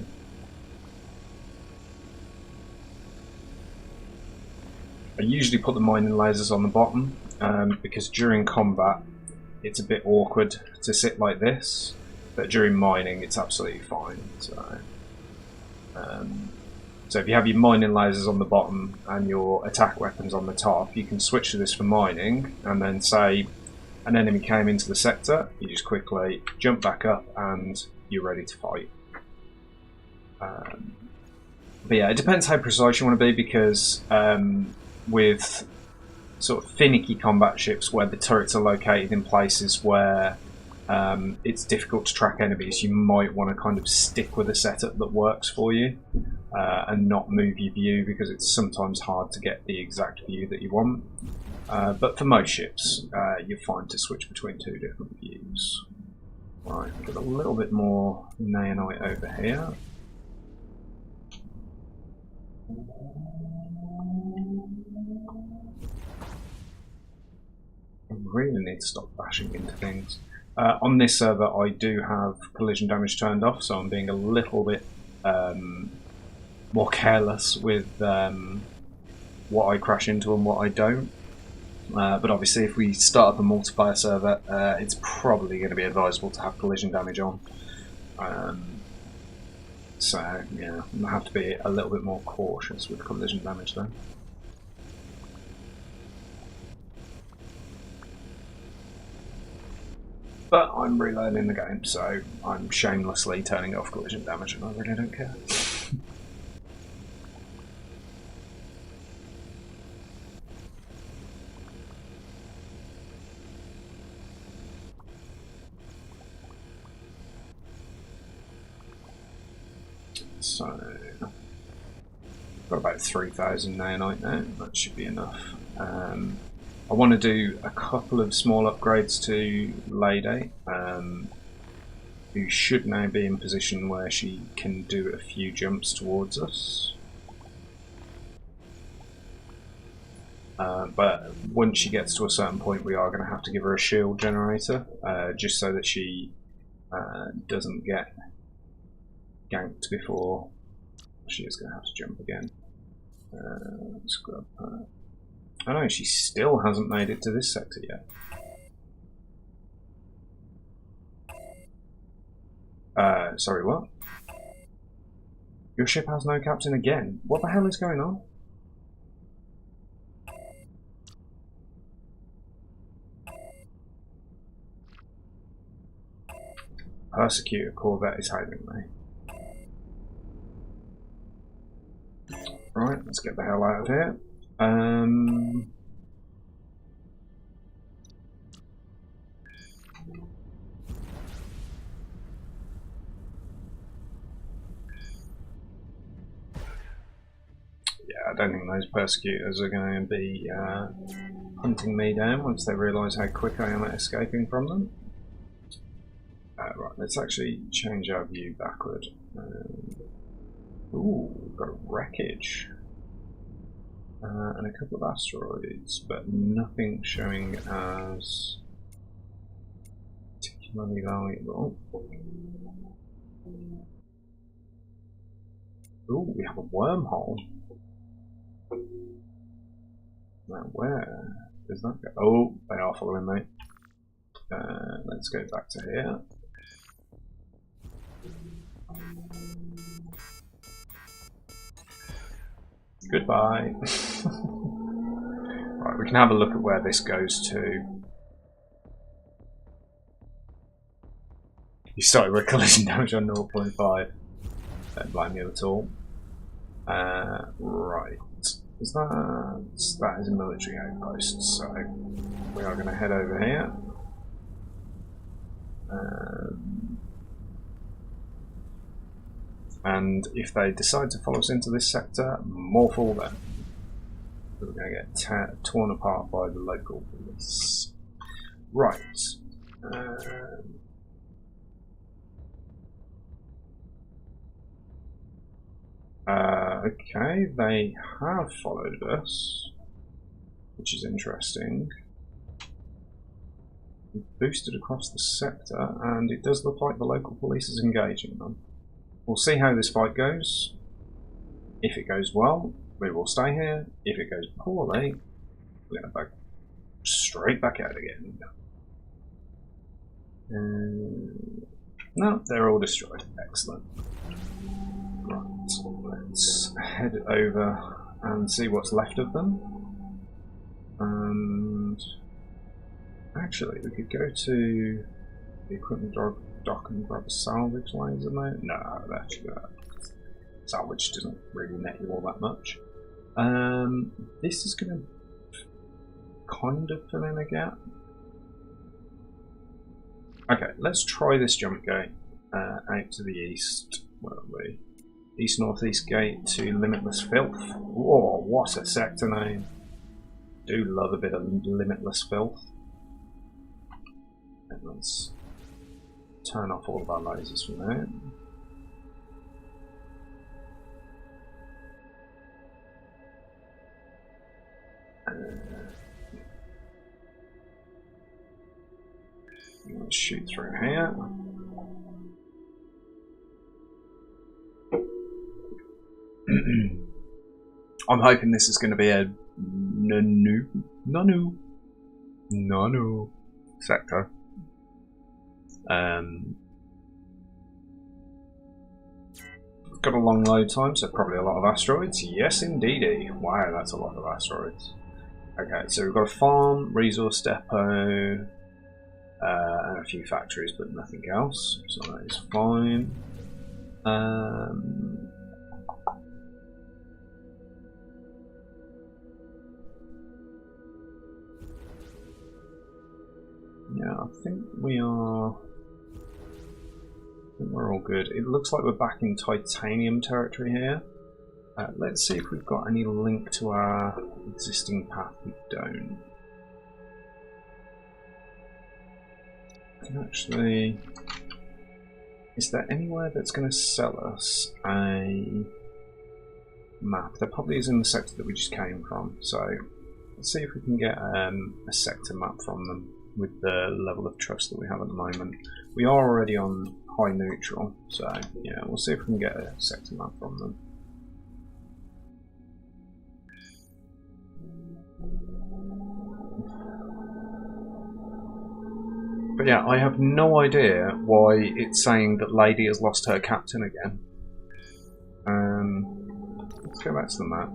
I usually put the mining lasers on the bottom because during combat it's a bit awkward to sit like this, but during mining it's absolutely fine. So if you have your mining lasers on the bottom and your attack weapons on the top, you can switch to this for mining, and then say an enemy came into the sector, you just quickly jump back up and you're ready to fight. But yeah, it depends how precise you want to be, because with sort of finicky combat ships where the turrets are located in places where it's difficult to track enemies, you might want to kind of stick with a setup that works for you and not move your view, because it's sometimes hard to get the exact view that you want. But for most ships, you're fine to switch between two different views. Right, get a little bit more naonite over here. I really need to stop bashing into things. On this server I do have collision damage turned off, so I'm being a little bit more careless with what I crash into and what I don't. But obviously if we start up a multiplayer server, it's probably going to be advisable to have collision damage on. So yeah, I'm going to have to be a little bit more cautious with collision damage then. But I'm relearning the game, so I'm shamelessly turning off collision damage and I really don't care. So, got about 3,000 naonite now, that should be enough. I want to do a couple of small upgrades to Lady, who should now be in position where she can do a few jumps towards us. But once she gets to a certain point, we are going to have to give her a shield generator, just so that she doesn't get ganked before she is going to have to jump again. Let's grab her. Oh no, she still hasn't made it to this sector yet. Sorry, what? Your ship has no captain again? What the hell is going on? Persecutor Corvette is hailing me. Right, let's get the hell out of here. Yeah, I don't think those persecutors are going to be hunting me down once they realise how quick I am at escaping from them. Right, let's actually change our view backward. Ooh, we've got a wreckage. And a couple of asteroids, but nothing showing as particularly valuable. Ooh, we have a wormhole. Now where does that go? Oh, they are following me. Let's go back to here. Goodbye. Right, we can have a look at where this goes to. You started with collision damage on 0.5. Don't blame you at all. Right. That is a military outpost, so we are going to head over here. And if they decide to follow us into this sector, more fool them. We're going to get torn apart by the local police. Right. Okay, they have followed us, which is interesting. We've boosted across the sector, and it does look like the local police is engaging them. We'll see how this fight goes. If it goes well, we will stay here. If it goes poorly, we're going to back straight back out again. No, they're all destroyed. Excellent. Right, let's head over and see what's left of them. And actually, we could go to the equipment dock and grab a salvage laser mate. No, actually, salvage doesn't really net you all that much. This is going to kind of fill in a gap. Okay, let's try this jump gate out to the east. Where are we? East-northeast gate to Limitless Filth. Whoa, what a sector name. Do love a bit of Limitless Filth. And let's turn off all of our lasers from there. Let's shoot through here. I'm hoping this is going to be a nanu sector. Got a long load time, so probably a lot of asteroids. Yes, indeedy. Wow, that's a lot of asteroids. Okay, so we've got a farm, resource depot, and a few factories, but nothing else. So that is fine. Yeah, I think we're all good. It looks like we're back in titanium territory here. Let's see if we've got any link to our existing path. We don't. Actually, is there anywhere that's going to sell us a map? There probably is in the sector that we just came from. So let's see if we can get a sector map from them with the level of trust that we have at the moment. We are already on high neutral, so yeah, we'll see if we can get a sector map from them. But yeah, I have no idea why it's saying that Lady has lost her captain again. Let's go back to the map.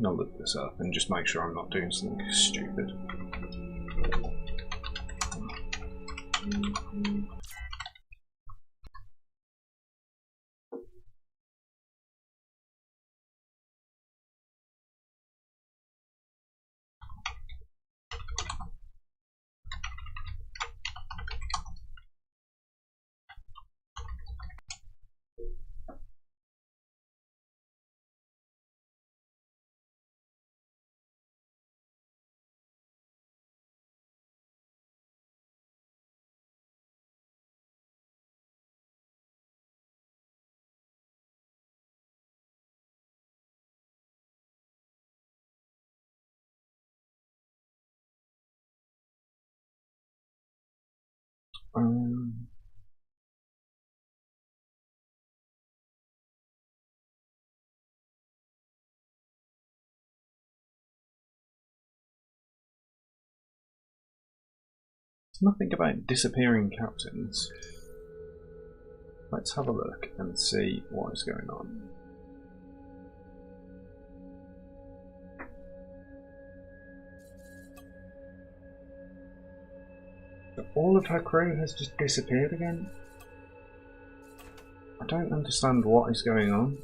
I'll look this up and just make sure I'm not doing something stupid. Nothing about disappearing captains. Let's have a look and see what is going on. So all of her crew has just disappeared again? I don't understand what is going on.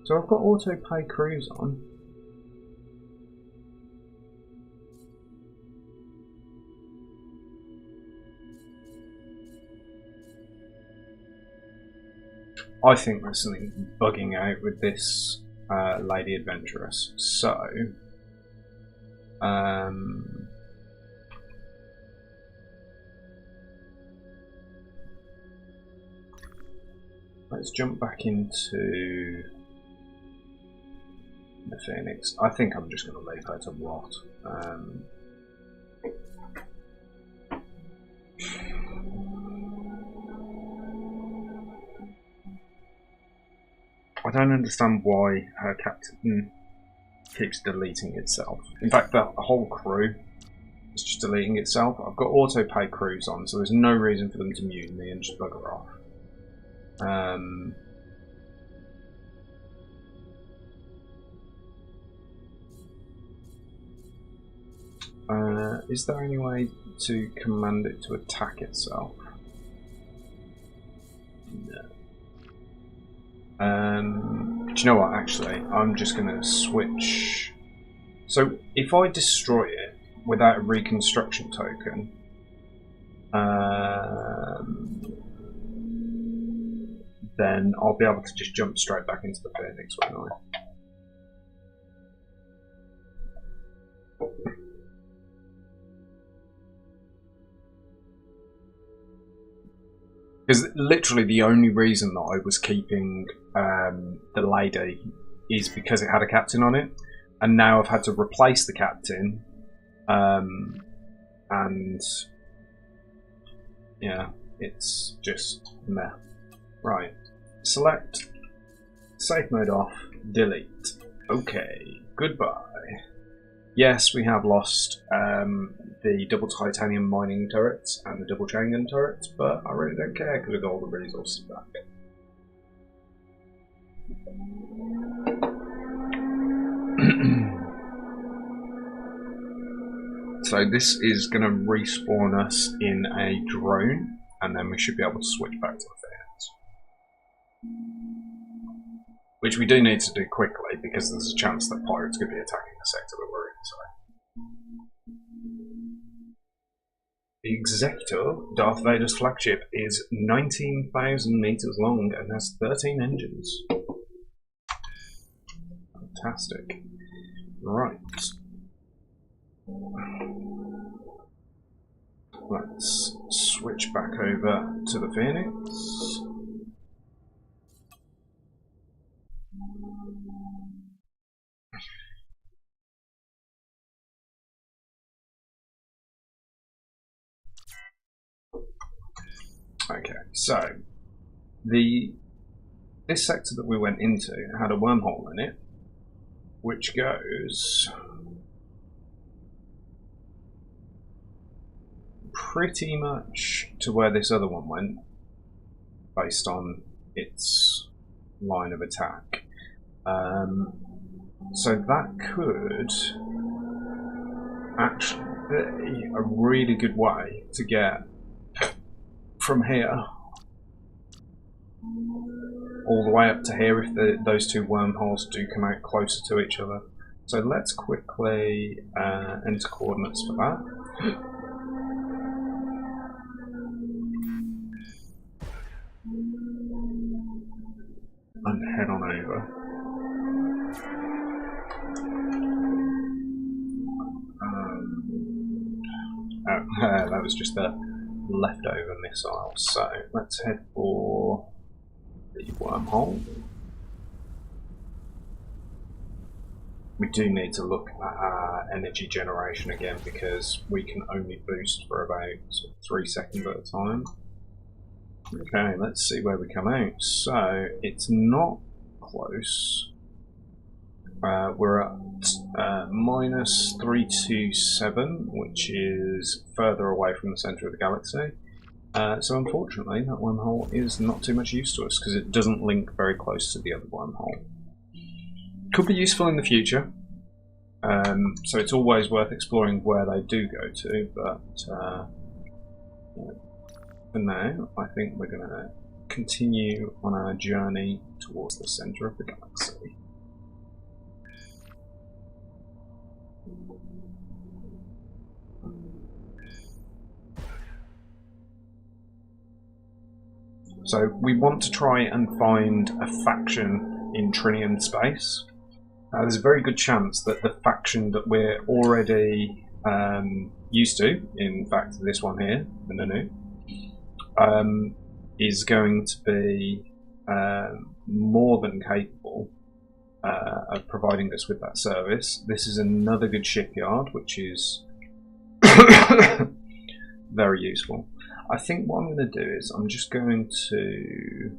So I've got auto pay crews on. I think there's something bugging out with this Lady Adventuress. So, let's jump back into the Phoenix. I think I'm just going to leave her to rot. I don't understand why her captain keeps deleting itself. In fact, the whole crew is just deleting itself. I've got auto-pay crews on, so there's no reason for them to mute me and just bugger off. Is there any way to command it to attack itself? No. Do you know what, actually? I'm just going to switch. So, if I destroy it without a reconstruction token, then I'll be able to just jump straight back into the Phoenix, won't I? Because literally the only reason that I was keeping the lady is because it had a captain on it, and now I've had to replace the captain, and yeah, it's just meh. Right, select, safe mode off, delete. Okay, goodbye. Yes, we have lost the double titanium mining turrets and the double chain gun turrets, but I really don't care because we've got all the resources back. So this is going to respawn us in a drone, and then we should be able to switch back to the Phoenix. Which we do need to do quickly, because there's a chance that pirates could be attacking the sector that we're in. So. The Executor, Darth Vader's flagship, is 19,000 meters long and has 13 engines. Fantastic. Right. Let's switch back over to the Phoenix. Okay, so this sector that we went into had a wormhole in it, which goes pretty much to where this other one went, based on its line of attack. So that could actually be a really good way to get from here all the way up to here if those two wormholes do come out closer to each other. So let's quickly enter coordinates for that. And head on over. That was just a leftover missile. So let's head for the wormhole. We do need to look at our energy generation again because we can only boost for about 3 seconds at a time. Okay, let's see where we come out. So it's not close. We're at minus 327, which is further away from the centre of the galaxy. So unfortunately, that wormhole is not too much use to us because it doesn't link very close to the other wormhole. Could be useful in the future. So it's always worth exploring where they do go to, but for now, I think we're going to continue on our journey towards the centre of the galaxy. So we want to try and find a faction in Trinian space. There's a very good chance that the faction that we're already used to, in fact this one here, the Nanu, is going to be more than capable of providing us with that service. This is another good shipyard, which is very useful. I think what I'm going to do is I'm just going to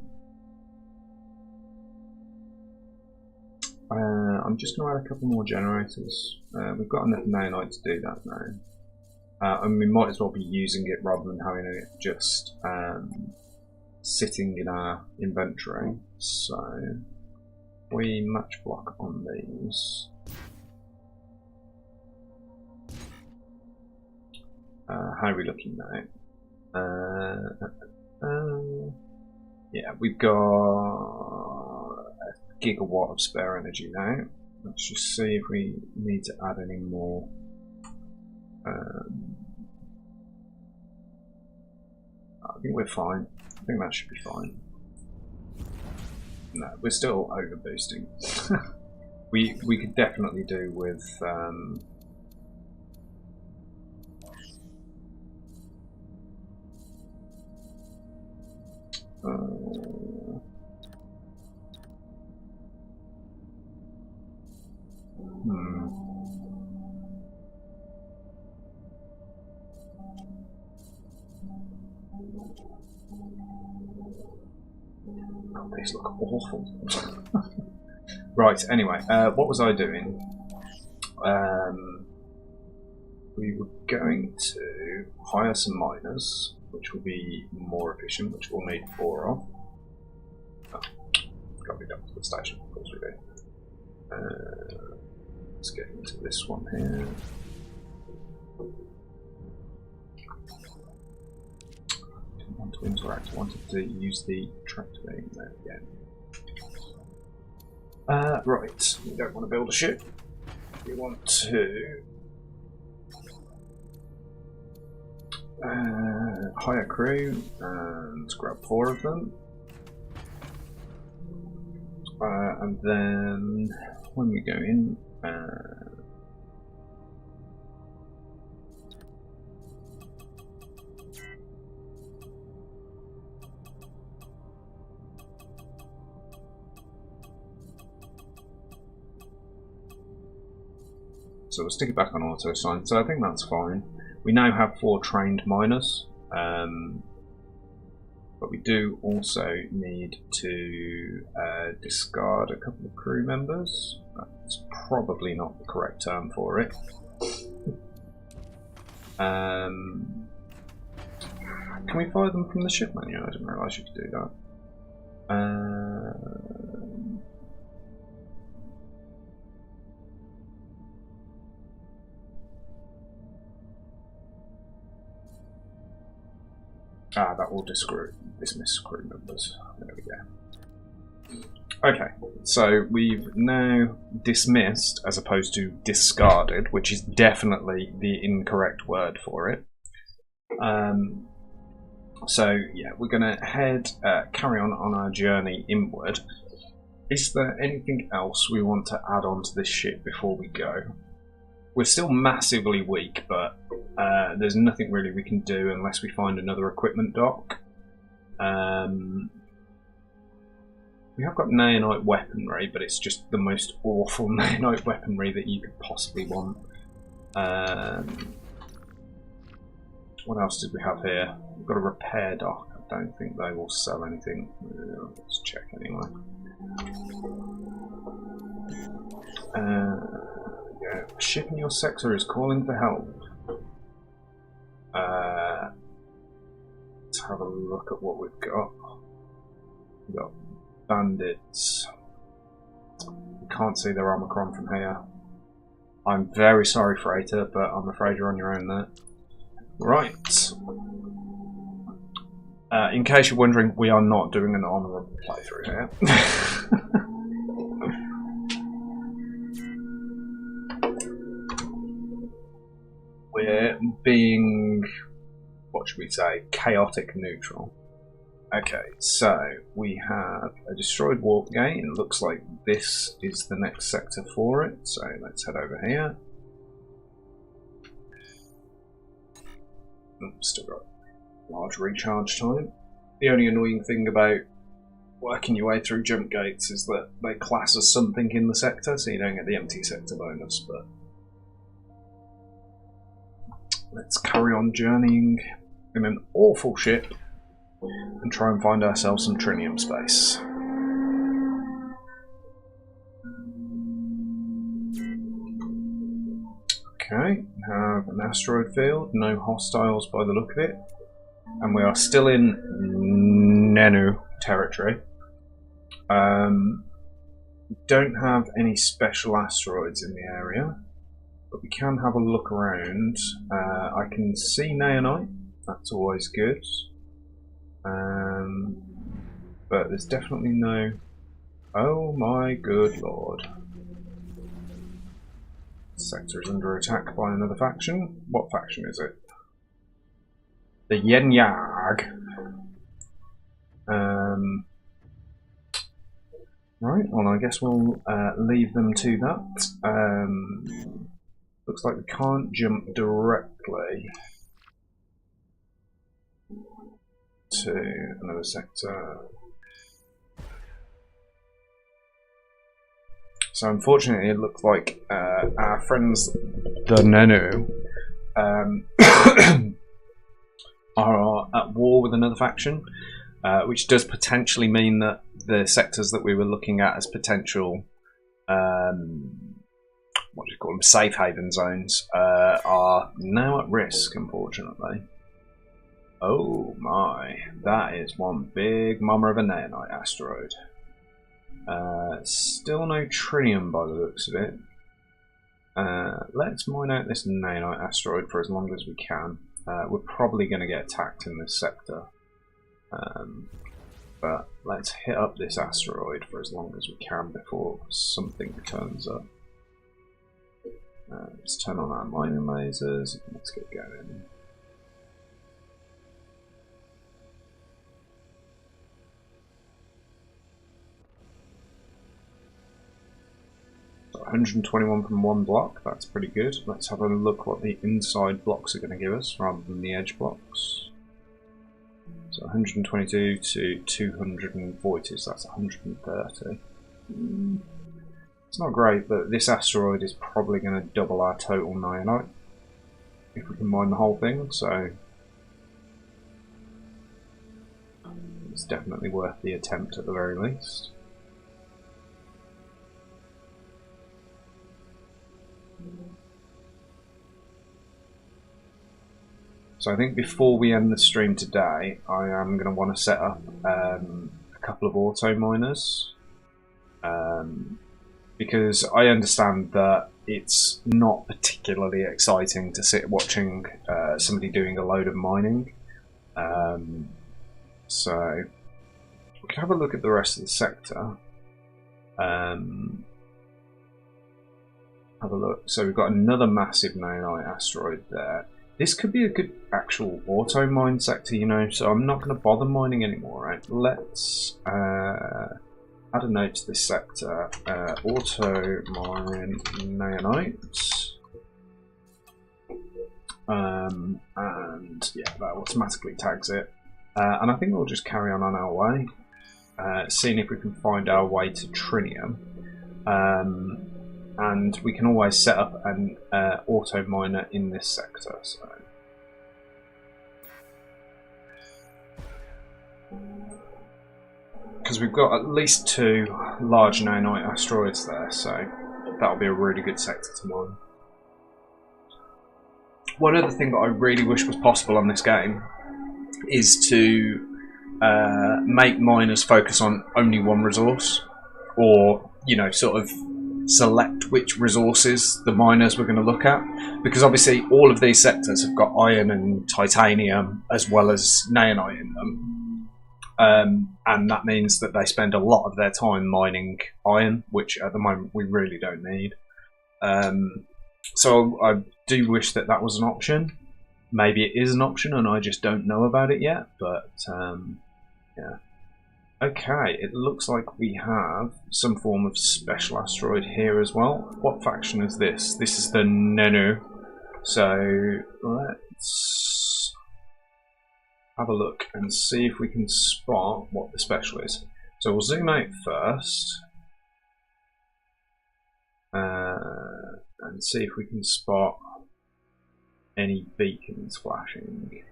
add a couple more generators. We've got enough nanite to do that now, and we might as well be using it rather than having it just sitting in our inventory. So we match block on these. How are we looking now? Yeah, we've got a gigawatt of spare energy now. Let's just see if we need to add any more. I think we're fine. I think that should be fine. No, we're still over boosting. we could definitely do with Oh, these look awful. Right, anyway, what was I doing? We were going to hire some miners, which will be more efficient, which we'll need 4 of. Oh, got to be done to the station, of course we do. Let's get into this one here. Didn't want to interact, I wanted to use the tractor beam there again. Right, we don't want to build a ship. We want to hire crew and grab 4 of them. And then when we go in, so we'll stick it back on auto sign, so I think that's fine. We now have 4 trained miners, but we do also need to discard a couple of crew members. That's probably not the correct term for it. Can we fire them from the ship menu? I didn't realise you could do that. That will dismiss crew members. There we go. Okay, so we've now dismissed as opposed to discarded, which is definitely the incorrect word for it. So yeah, we're going to carry on our journey inward. Is there anything else we want to add on to this ship before we go? We're still massively weak, but there's nothing really we can do unless we find another equipment dock. We have got nanite weaponry, but it's just the most awful nanite weaponry that you could possibly want. What else did we have here? We've got a repair dock. I don't think they will sell anything. Let's check anyway. Yeah. A ship in your sector is calling for help. Let's have a look at what we've got. We've got bandits. You can't see their Omicron from here. I'm very sorry, Freighter, but I'm afraid you're on your own there. Right. In case you're wondering, we are not doing an honourable playthrough here. We're being, what should we say, chaotic neutral. Okay, so we have a destroyed warp gate. It looks like this is the next sector for it, so let's head over here. Still got large recharge time. The only annoying thing about working your way through jump gates is that they class as something in the sector, so you don't get the empty sector bonus, but let's carry on journeying in an awful ship and try and find ourselves some trinium space. Okay, we have an asteroid field, no hostiles by the look of it, and we are still in Nenu territory. We don't have any special asteroids in the area, but we can have a look around. I can see Neonite, that's always good, but there's definitely no... Oh my good lord. Sector is under attack by another faction. What faction is it? The Yenyag. Right, well I guess we'll leave them to that. Looks like we can't jump directly to another sector. So unfortunately it looks like our friends the Nenu are at war with another faction, which does potentially mean that the sectors that we were looking at as potential what do you call them, safe haven zones are now at risk, unfortunately. Oh my, that is one big mama of a Neonite asteroid. Still no trinium by the looks of it. Let's mine out this Neonite asteroid for as long as we can. We're probably going to get attacked in this sector. But let's hit up this asteroid for as long as we can before something turns up. Let's turn on our mining lasers. Let's get going. So 121 from one block, that's pretty good. Let's have a look what the inside blocks are going to give us rather than the edge blocks. So 122 to 240, so that's 130. It's not great, but this asteroid is probably going to double our total Neonite if we can mine the whole thing, so it's definitely worth the attempt at the very least. So I think before we end the stream today, I am going to want to set up a couple of auto miners, because I understand that it's not particularly exciting to sit watching somebody doing a load of mining. So we can have a look at the rest of the sector. Have a look. So we've got another massive Neonite asteroid there. This could be a good actual auto mine sector, you know, so I'm not going to bother mining anymore, right? Let's add a note to this sector. Auto mine Neonite. And yeah, that automatically tags it. And I think we'll just carry on our way, seeing if we can find our way to trinium. And we can always set up an auto miner in this sector. So, because we've got at least 2 large Neonite asteroids there, so that'll be a really good sector to mine. One other thing that I really wish was possible on this game is to make miners focus on only one resource, or, you know, sort of select which resources the miners we're going to look at, because obviously all of these sectors have got iron and titanium as well as Neonite in them, and that means that they spend a lot of their time mining iron, which at the moment we really don't need. So I do wish that that was an option. Maybe it is an option and I just don't know about it yet, but yeah. Okay, it looks like we have some form of special asteroid here as well. What faction is this? This is the Nenu. So let's have a look and see if we can spot what the special is. So we'll zoom out first and see if we can spot any beacons flashing.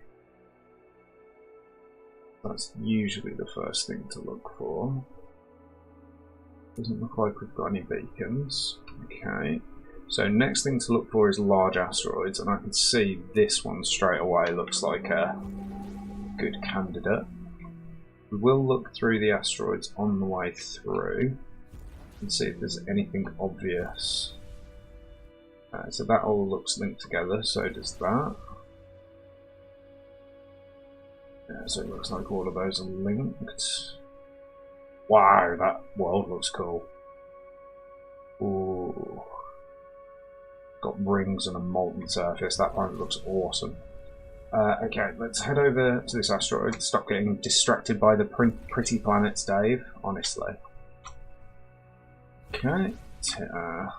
That's usually the first thing to look for. Doesn't look like we've got any beacons. Okay. So next thing to look for is large asteroids, and I can see this one straight away looks like a good candidate. We will look through the asteroids on the way through and see if there's anything obvious. So that all looks linked together, so does that. So it looks like all of those are linked. Wow, that world looks cool. Ooh. Got rings and a molten surface. That planet looks awesome. Okay, let's head over to this asteroid. Stop getting distracted by the pretty planets, Dave. Honestly. Okay, let's hit our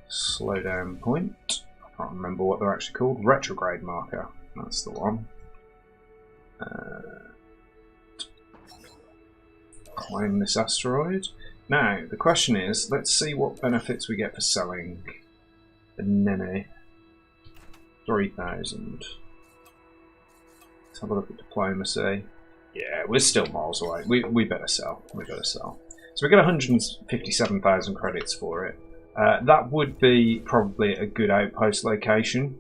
slow down point. I can't remember what they're actually called. Retrograde marker. That's the one. Claim this asteroid. Now, the question is, let's see what benefits we get for selling the Nene. 3,000. Let's have a look at diplomacy. Yeah, we're still miles away. We better sell. We better sell. So we get 157,000 credits for it. That would be probably a good outpost location.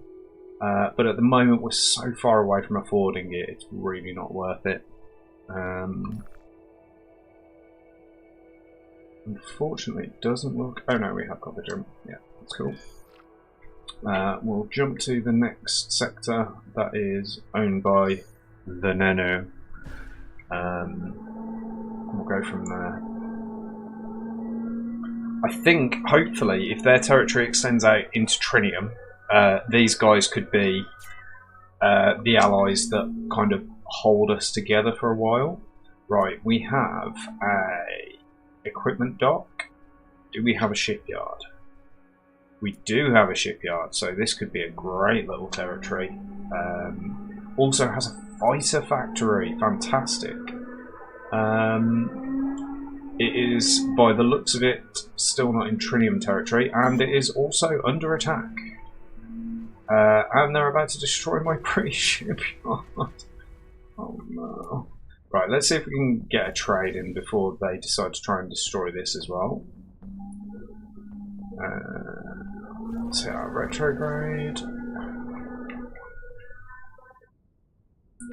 But at the moment we're so far away from affording it, it's really not worth it. Unfortunately it doesn't look... Oh no, we have got the jump. Yeah, that's cool. We'll jump to the next sector that is owned by the Nano. We'll go from there. I think, hopefully, if their territory extends out into Trinium, these guys could be the allies that kind of hold us together for a while. Right, we have a equipment dock. Do we have a shipyard? We do have a shipyard, so this could be a great little territory. Also has a fighter factory. Fantastic. It is, by the looks of it, still not in Trinium territory, and it is also under attack. And they're about to destroy my British shipyard. Oh no. Right, let's see if we can get a trade in before they decide to try and destroy this as well. Let's hit our retrograde.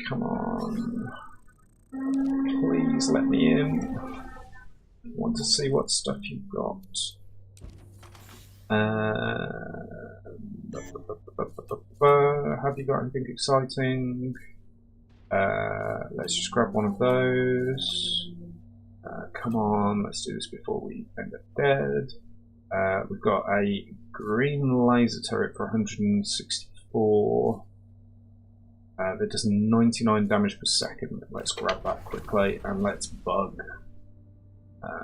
Come on. Please let me in. I want to see what stuff you've got. Have you got anything exciting? Let's just grab one of those. Come on, let's do this before we end up dead. We've got a green laser turret for 164. That does 99 damage per second. Let's grab that quickly and let's bug.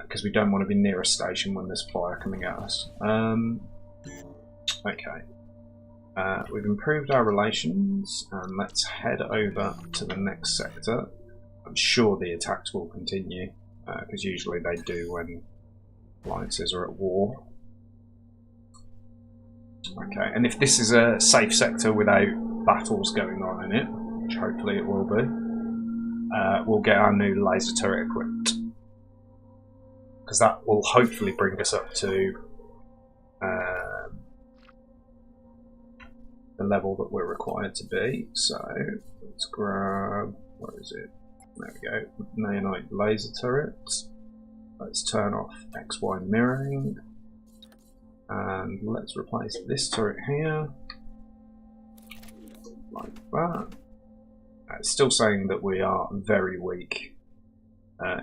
Because we don't want to be near a station when there's fire coming at us. Okay. We've improved our relations, and let's head over to the next sector. I'm sure the attacks will continue, because usually they do when alliances are at war. Okay, and if this is a safe sector without battles going on in it, which hopefully it will be, we'll get our new laser turret equipped. Because that will hopefully bring us up to the level that we're required to be. So let's grab, where is it? There we go, Neonite laser turret. Let's turn off XY mirroring. And let's replace this turret here. Like that. It's still saying that we are very weak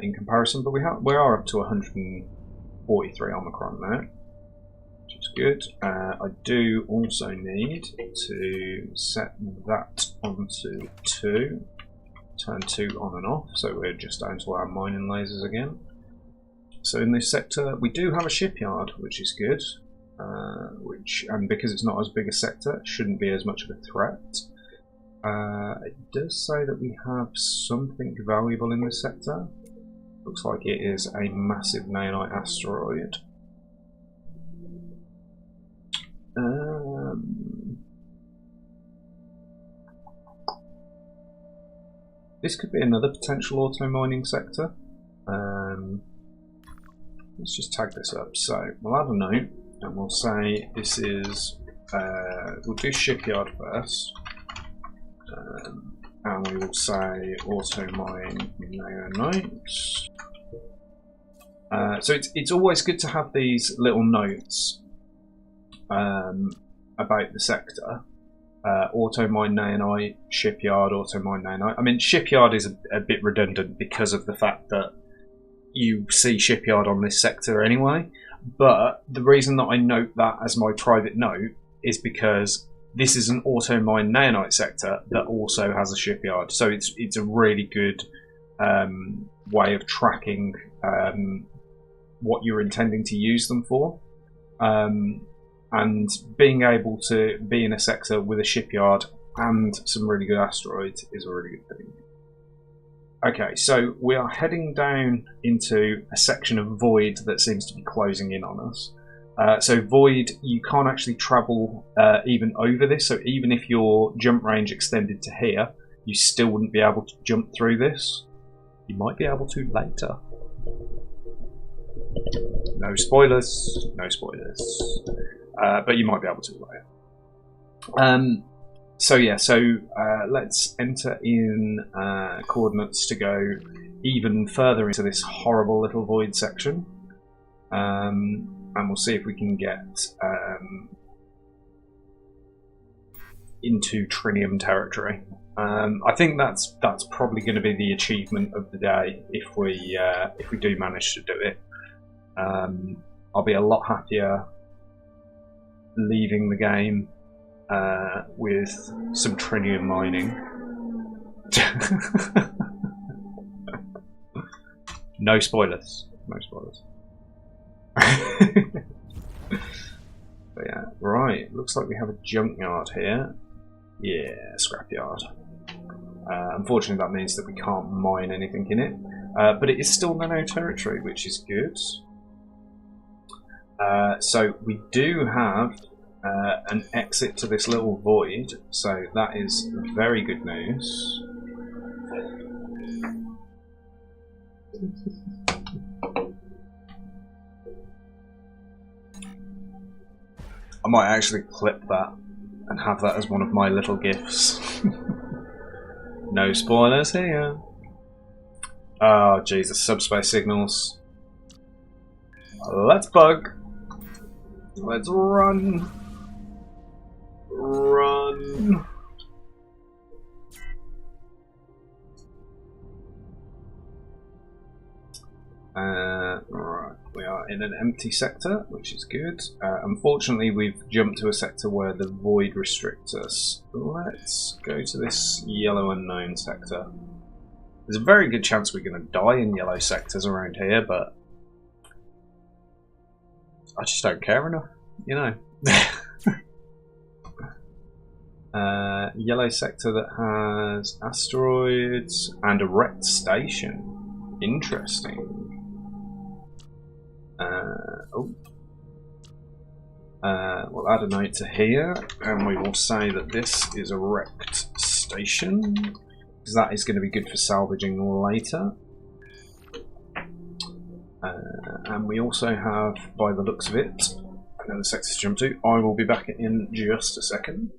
in comparison, but we are up to 143 Omicron now, which is good. I do also need to set that onto 2, turn 2 on and off, so we're just down to our mining lasers again. So in this sector we do have a shipyard, which is good, and because it's not as big a sector, it shouldn't be as much of a threat. It does say that we have something valuable in this sector. Looks like it is a massive naonite asteroid. This could be another potential auto mining sector. Let's just tag this up. So we'll add a note and we'll say this is, we'll do shipyard first. And we will say auto mine naonite. So it's always good to have these little notes about the sector. Auto mine naonite, shipyard, auto mine naonite. I mean, shipyard is a bit redundant because of the fact that you see shipyard on this sector anyway. But the reason that I note that as my private note is because this is an auto mine naonite sector that also has a shipyard. So it's a really good way of tracking what you're intending to use them for. And being able to be in a sector with a shipyard and some really good asteroids is a really good thing. Okay, so we are heading down into a section of void that seems to be closing in on us. So void, you can't actually travel even over this, so even if your jump range extended to here, you still wouldn't be able to jump through this. You might be able to later. No spoilers, no spoilers. But you might be able to later. So yeah, let's enter in coordinates to go even further into this horrible little void section. And we'll see if we can get into Trinium territory. I think that's probably going to be the achievement of the day if we do manage to do it. I'll be a lot happier leaving the game with some Trinium mining. No spoilers. No spoilers. But yeah, right. Looks like we have a junkyard here. Yeah, scrapyard. Unfortunately, that means that we can't mine anything in it. But it is still nano territory, which is good. So we do have an exit to this little void, so that is very good news. I might actually clip that and have that as one of my little gifts. No spoilers here. Oh Jesus, subspace signals. Let's bug. Let's run. Run. Right, we are in an empty sector, which is good. Unfortunately, we've jumped to a sector where the void restricts us. Let's go to this yellow unknown sector. There's a very good chance we're going to die in yellow sectors around here, but I just don't care enough, you know. Yellow sector that has asteroids and a wrecked station. Interesting. We'll add a note to here, and we will say that this is a wrecked station, because that is going to be good for salvaging later. And we also have, by the looks of it, another sector to jump to. I will be back in just a second.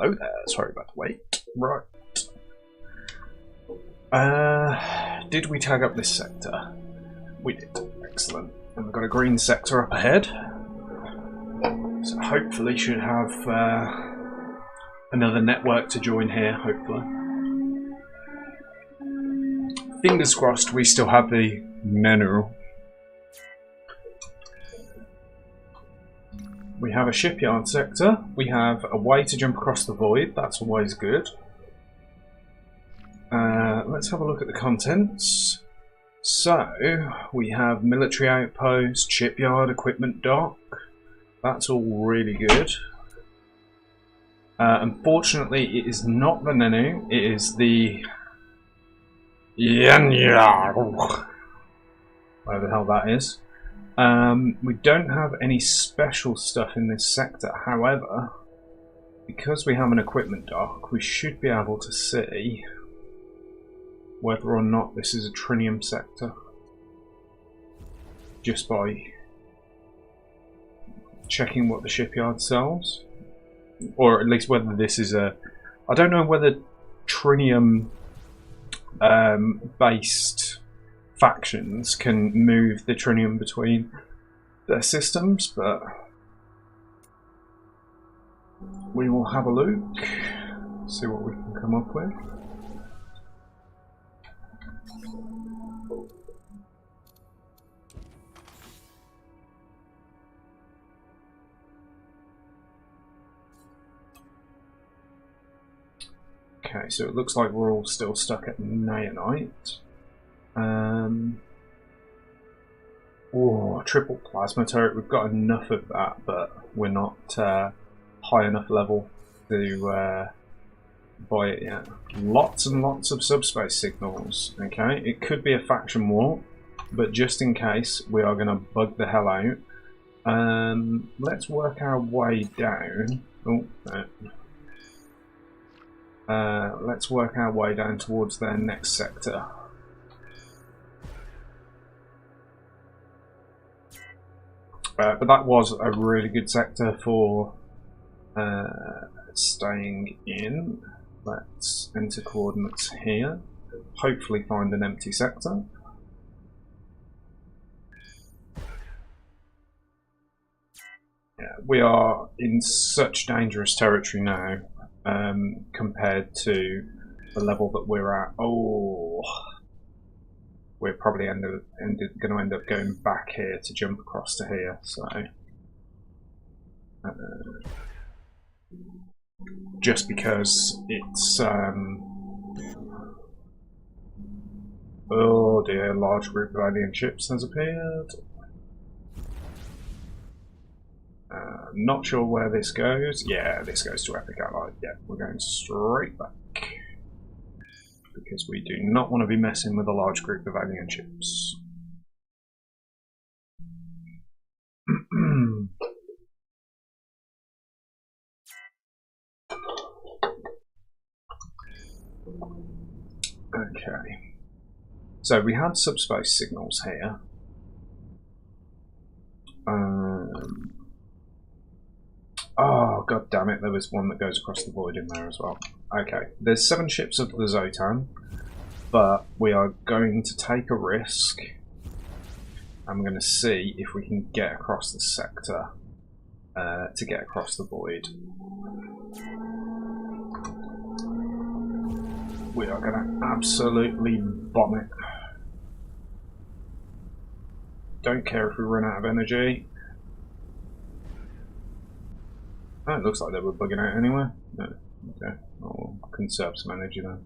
hello there. Sorry about the wait. Right. Did we tag up this sector? We did. Excellent. And we've got a green sector up ahead. So hopefully should have another network to join here, hopefully. Fingers crossed we still have the menu. We have a shipyard sector. We have a way to jump across the void. That's always good. Let's have a look at the contents. So, we have military outpost, shipyard, equipment dock. That's all really good. Unfortunately, it is not the Nenu. It is the... whatever the hell that is. We don't have any special stuff in this sector. However, because we have an equipment dock, we should be able to see whether or not this is a trinium sector just by checking what the shipyard sells, or at least whether this is a... I don't know whether trinium based factions can move the trinium between their systems, but we will have a look, see what we can come up with. Okay, so it looks like we're all still stuck at Naonite. Oh, triple plasma turret. We've got enough of that, but we're not high enough level to buy it yet. Lots and lots of subspace signals. Okay, it could be a faction war, but just in case, we are going to bug the hell out. Let's work our way down. Oh, no. Let's work our way down towards their next sector. But that was a really good sector for staying in. Let's enter coordinates here. Hopefully find an empty sector. Yeah, we are in such dangerous territory now. Compared to the level that we're at. Oh, we're probably going to end up going back here to jump across to here. So, just because it's oh dear, a large group of alien ships has appeared. Not sure where this goes. Yeah, this goes to Epic Allied. Yeah, we're going straight back. Because we do not want to be messing with a large group of alien ships. Okay. So we had subspace signals here. Oh, god damn it, there was one that goes across the void in there as well. Okay, there's 7 ships of the Zotan, but we are going to take a risk. I'm going to see if we can get across the sector to get across the void. We are going to absolutely bomb it. Don't care if we run out of energy. Oh, it looks like they were bugging out anyway. No. Okay, I'll conserve some energy then.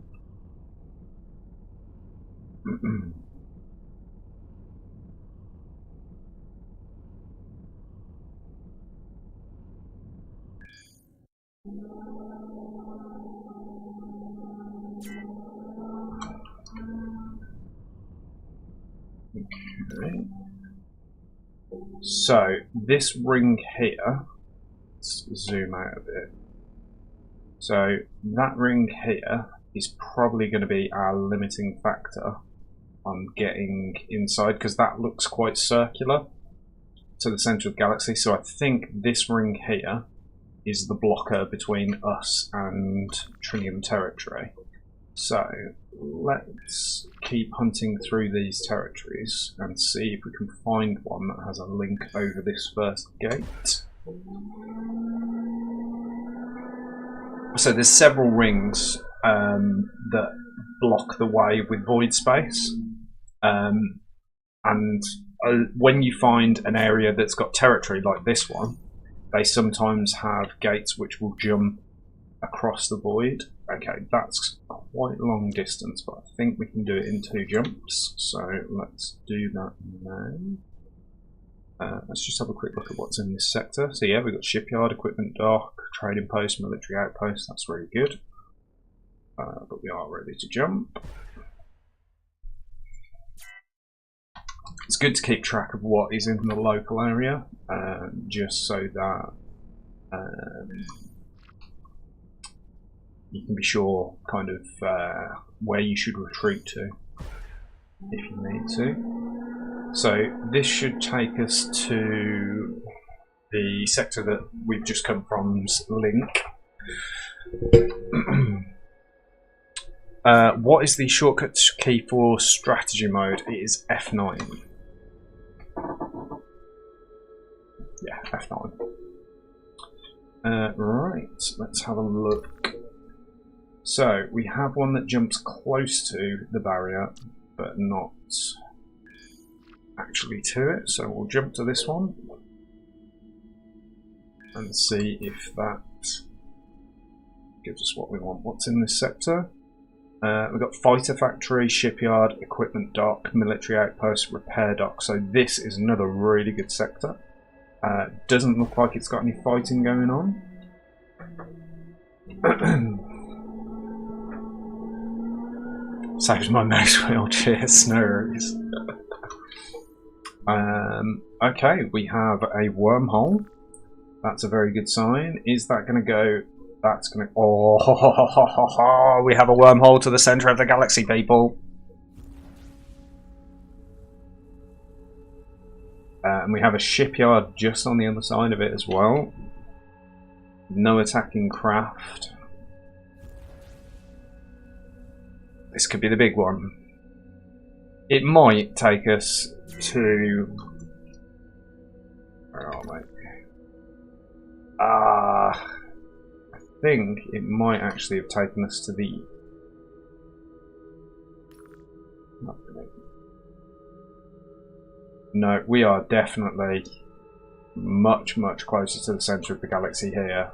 Okay. So, this ring here, let's zoom out a bit. So, that ring here is probably going to be our limiting factor on getting inside, because that looks quite circular to the centre of the galaxy. So I think this ring here is the blocker between us and Trinium territory. So let's keep hunting through these territories and see if we can find one that has a link over this first gate. So there's several rings that block the way with void space, and when you find an area that's got territory like this one, they sometimes have gates which will jump across the void. Okay, that's quite a long distance, but I think we can do it in 2 jumps, so let's do that now. Let's just have a quick look at what's in this sector. So yeah, we've got shipyard, equipment dock, trading post, military outpost. That's really good. But we are ready to jump. It's good to keep track of what is in the local area, just so that you can be sure kind of where you should retreat to if you need to. So this should take us to the sector that we've just come from's link. What is the shortcut key for strategy mode? It is F9. Yeah, F9. Right, let's have a look. So, we have one that jumps close to the barrier, but not actually to it. So we'll jump to this one and see if that gives us what we want. What's in this sector? We've got fighter factory, shipyard, equipment dock, military outpost, repair dock. So this is another really good sector. Doesn't look like it's got any fighting going on. Saves my mouse wheel, cheers, no worries. Okay, we have a wormhole. That's a very good sign. Is that going to go... That's going to... Oh, ho, ho, ho, ho, ho, ho. We have a wormhole to the centre of the galaxy, people. And we have a shipyard just on the other side of it as well. No attacking craft. This could be the big one. It might take us to... Where are we? I think it might actually have taken us to the... No, we are definitely much, much closer to the centre of the galaxy here.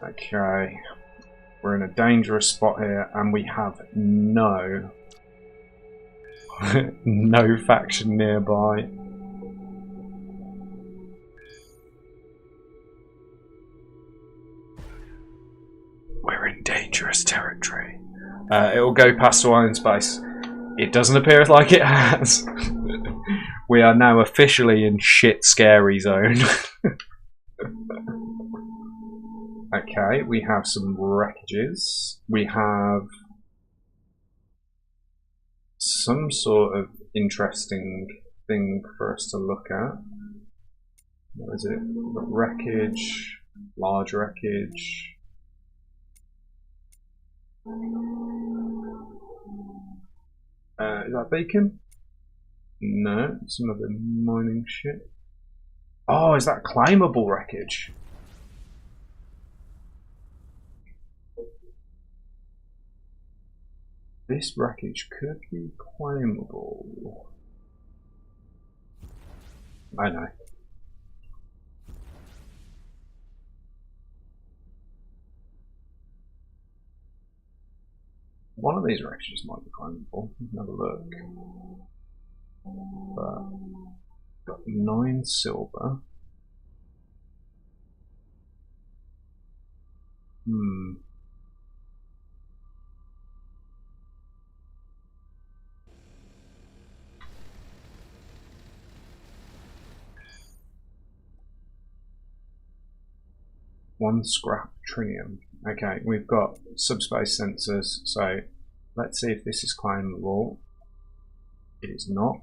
Okay. We're in a dangerous spot here, and we have no... no faction nearby. We're in dangerous territory. It'll go past the iron space. It doesn't appear like it has. We are now officially in shit scary zone. Okay, we have some wreckages. We have some sort of interesting thing for us to look at. What is it? We've got wreckage, large wreckage. Is that beacon? No, some other mining shit. Oh, is that claimable wreckage? This wreckage could be claimable. I know. One of these wreckages might be claimable. We can have a look. But got 9 silver. One scrap trinium. Okay, we've got subspace sensors, so let's see if this is climbable. It is not.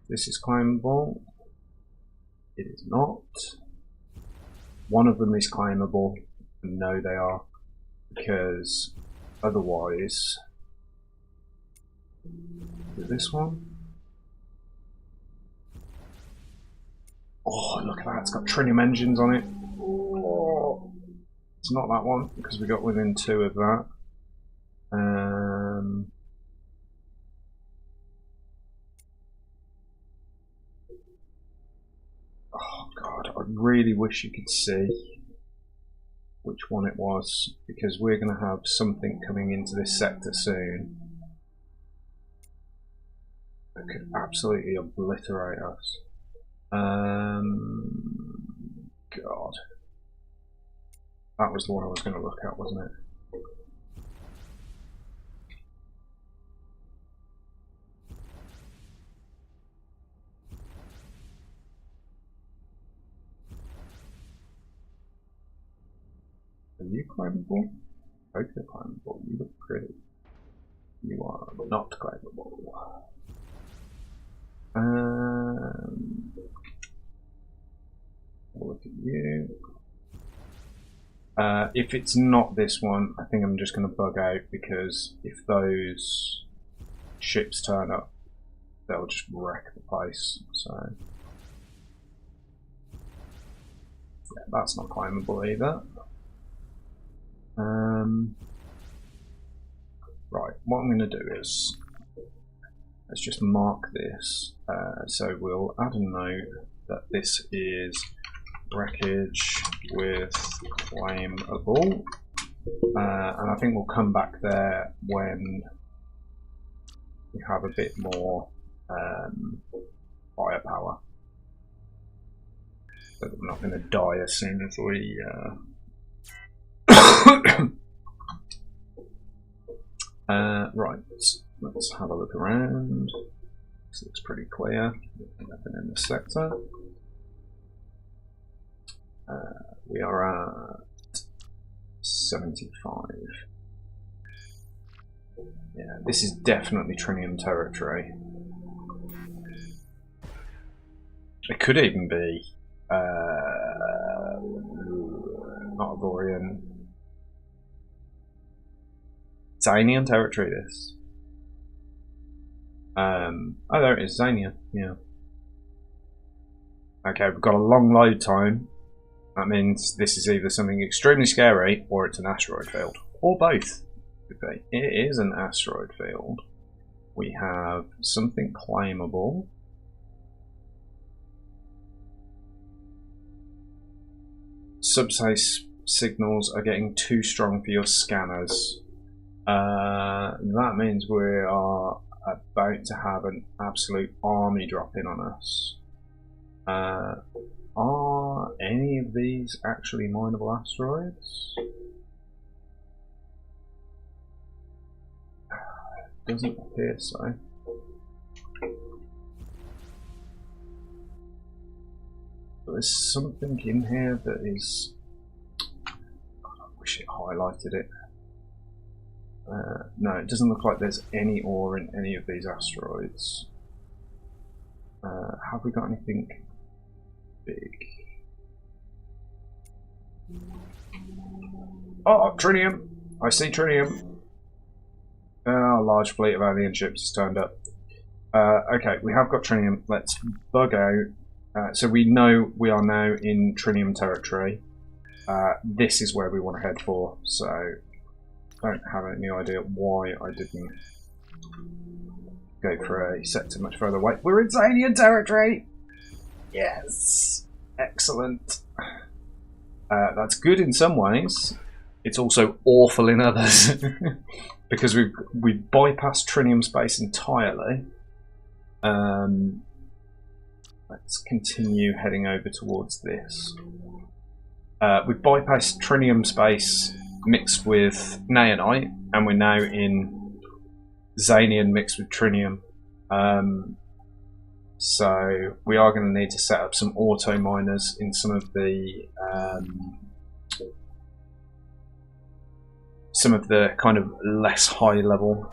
This is climbable. It is not. one of them is claimable. No, they are, because otherwise, this one. Oh, look at that! It's got tritium engines on it. Oh, it's not that one because we got within 2 of that. Oh god, I really wish you could see which one it was, because we're going to have something coming into this sector soon that could absolutely obliterate us. God. That was the one I was going to look at, wasn't it? Are you climbable? Both are climbable. You look pretty. You are not climbable. Look at you. If it's not this one, I think I'm just going to bug out, because if those ships turn up, they'll just wreck the place. So yeah, that's not climbable either. Right, what I'm going to do is, let's just mark this. So we'll add a note that this is wreckage with claimable, and I think we'll come back there when we have a bit more firepower, so that we're not going to die as soon as we right, let's have a look around. This looks pretty clear. Nothing in the sector. We are at 75. Yeah, this is definitely tritium territory. It could even be not Avorion. Zanian territory, this. Oh, there it is, Zania. Yeah. Okay, we've got a long load time. That means this is either something extremely scary or it's an asteroid field. Or both. It is an asteroid field. We have something claimable. Subspace signals are getting too strong for your scanners. That means we are about to have an absolute army drop in on us. Are any of these actually mineable asteroids? Doesn't appear so. But there's something in here that is... God, I wish it highlighted it. No, it doesn't look like there's any ore in any of these asteroids. Have we got anything big? Oh, tritium! I see tritium. A large fleet of alien ships has turned up. Okay, we have got tritium. Let's bug out. So we know we are now in tritium territory. This is where we want to head for. So I don't have any idea why I didn't go for a sector much further away. We're in Zanian territory! Yes! Excellent. That's good in some ways. It's also awful in others. Because we've bypassed tritium space entirely. Let's continue heading over towards this. We've bypassed tritium space mixed with naonite, and we're now in Zanian mixed with tritium. So we are going to need to set up some auto miners in some of the kind of less high level.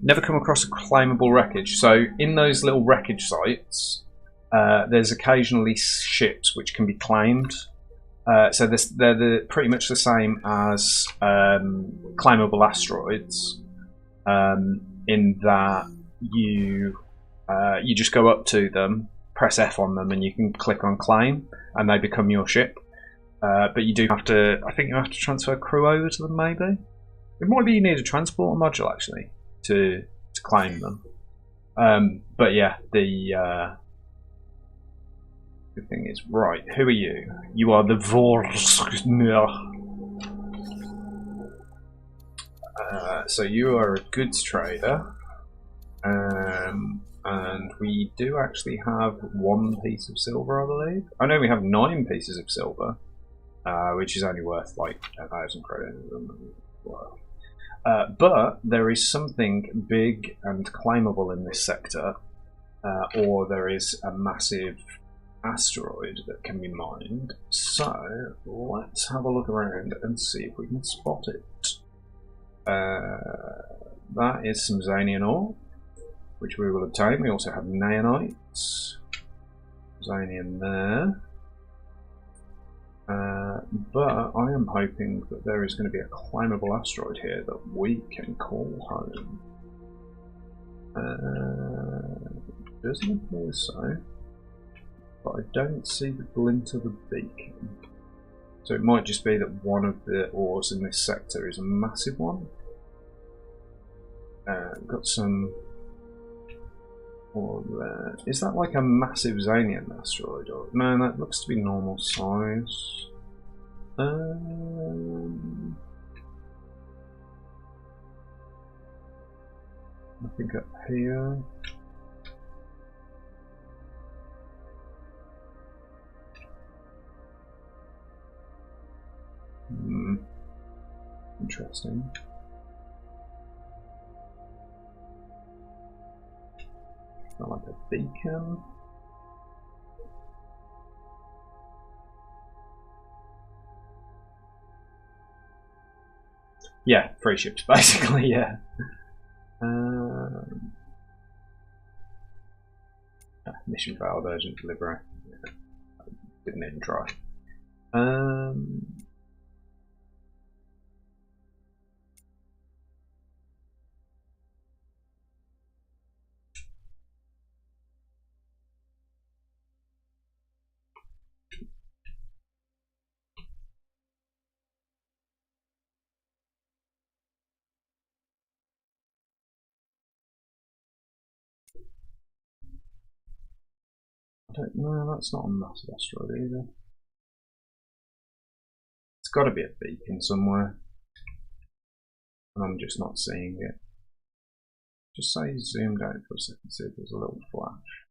Never come across a claimable wreckage. So in those little wreckage sites, There's occasionally ships which can be claimed. So they're pretty much the same as claimable asteroids, in that you just go up to them, press F on them, and you can click on claim, and they become your ship. But you do have to. I think you have to transfer crew over to them. Maybe it might be you need a transporter module actually to claim them. But yeah, the thing is, right, who are you? You are the so you are a goods trader, and we do actually have 1 piece of silver, I believe. I know we have 9 pieces of silver, which is only worth like 1,000 credits. But there is something big and claimable in this sector, or there is a massive asteroid that can be mined. So let's have a look around and see if we can spot it. That is some Zanian ore, which we will obtain. We also have Naonites. Zanian there. But I am hoping that there is going to be a climbable asteroid here that we can call home. Doesn't appear so. But I don't see the glint of the beacon. So it might just be that one of the ores in this sector is a massive one. Got some ore there. Is that like a massive Zanian asteroid? Or no, that looks to be normal size. I think up here. Interesting. Not like a beacon. Yeah, 3 ships basically, yeah. Mission failed, urgent delivery. Yeah. Didn't even try. I don't know, that's not a massive asteroid either. It's got to be a beacon somewhere, and I'm just not seeing it. Just say zoomed out for a second, see if there's a little flash.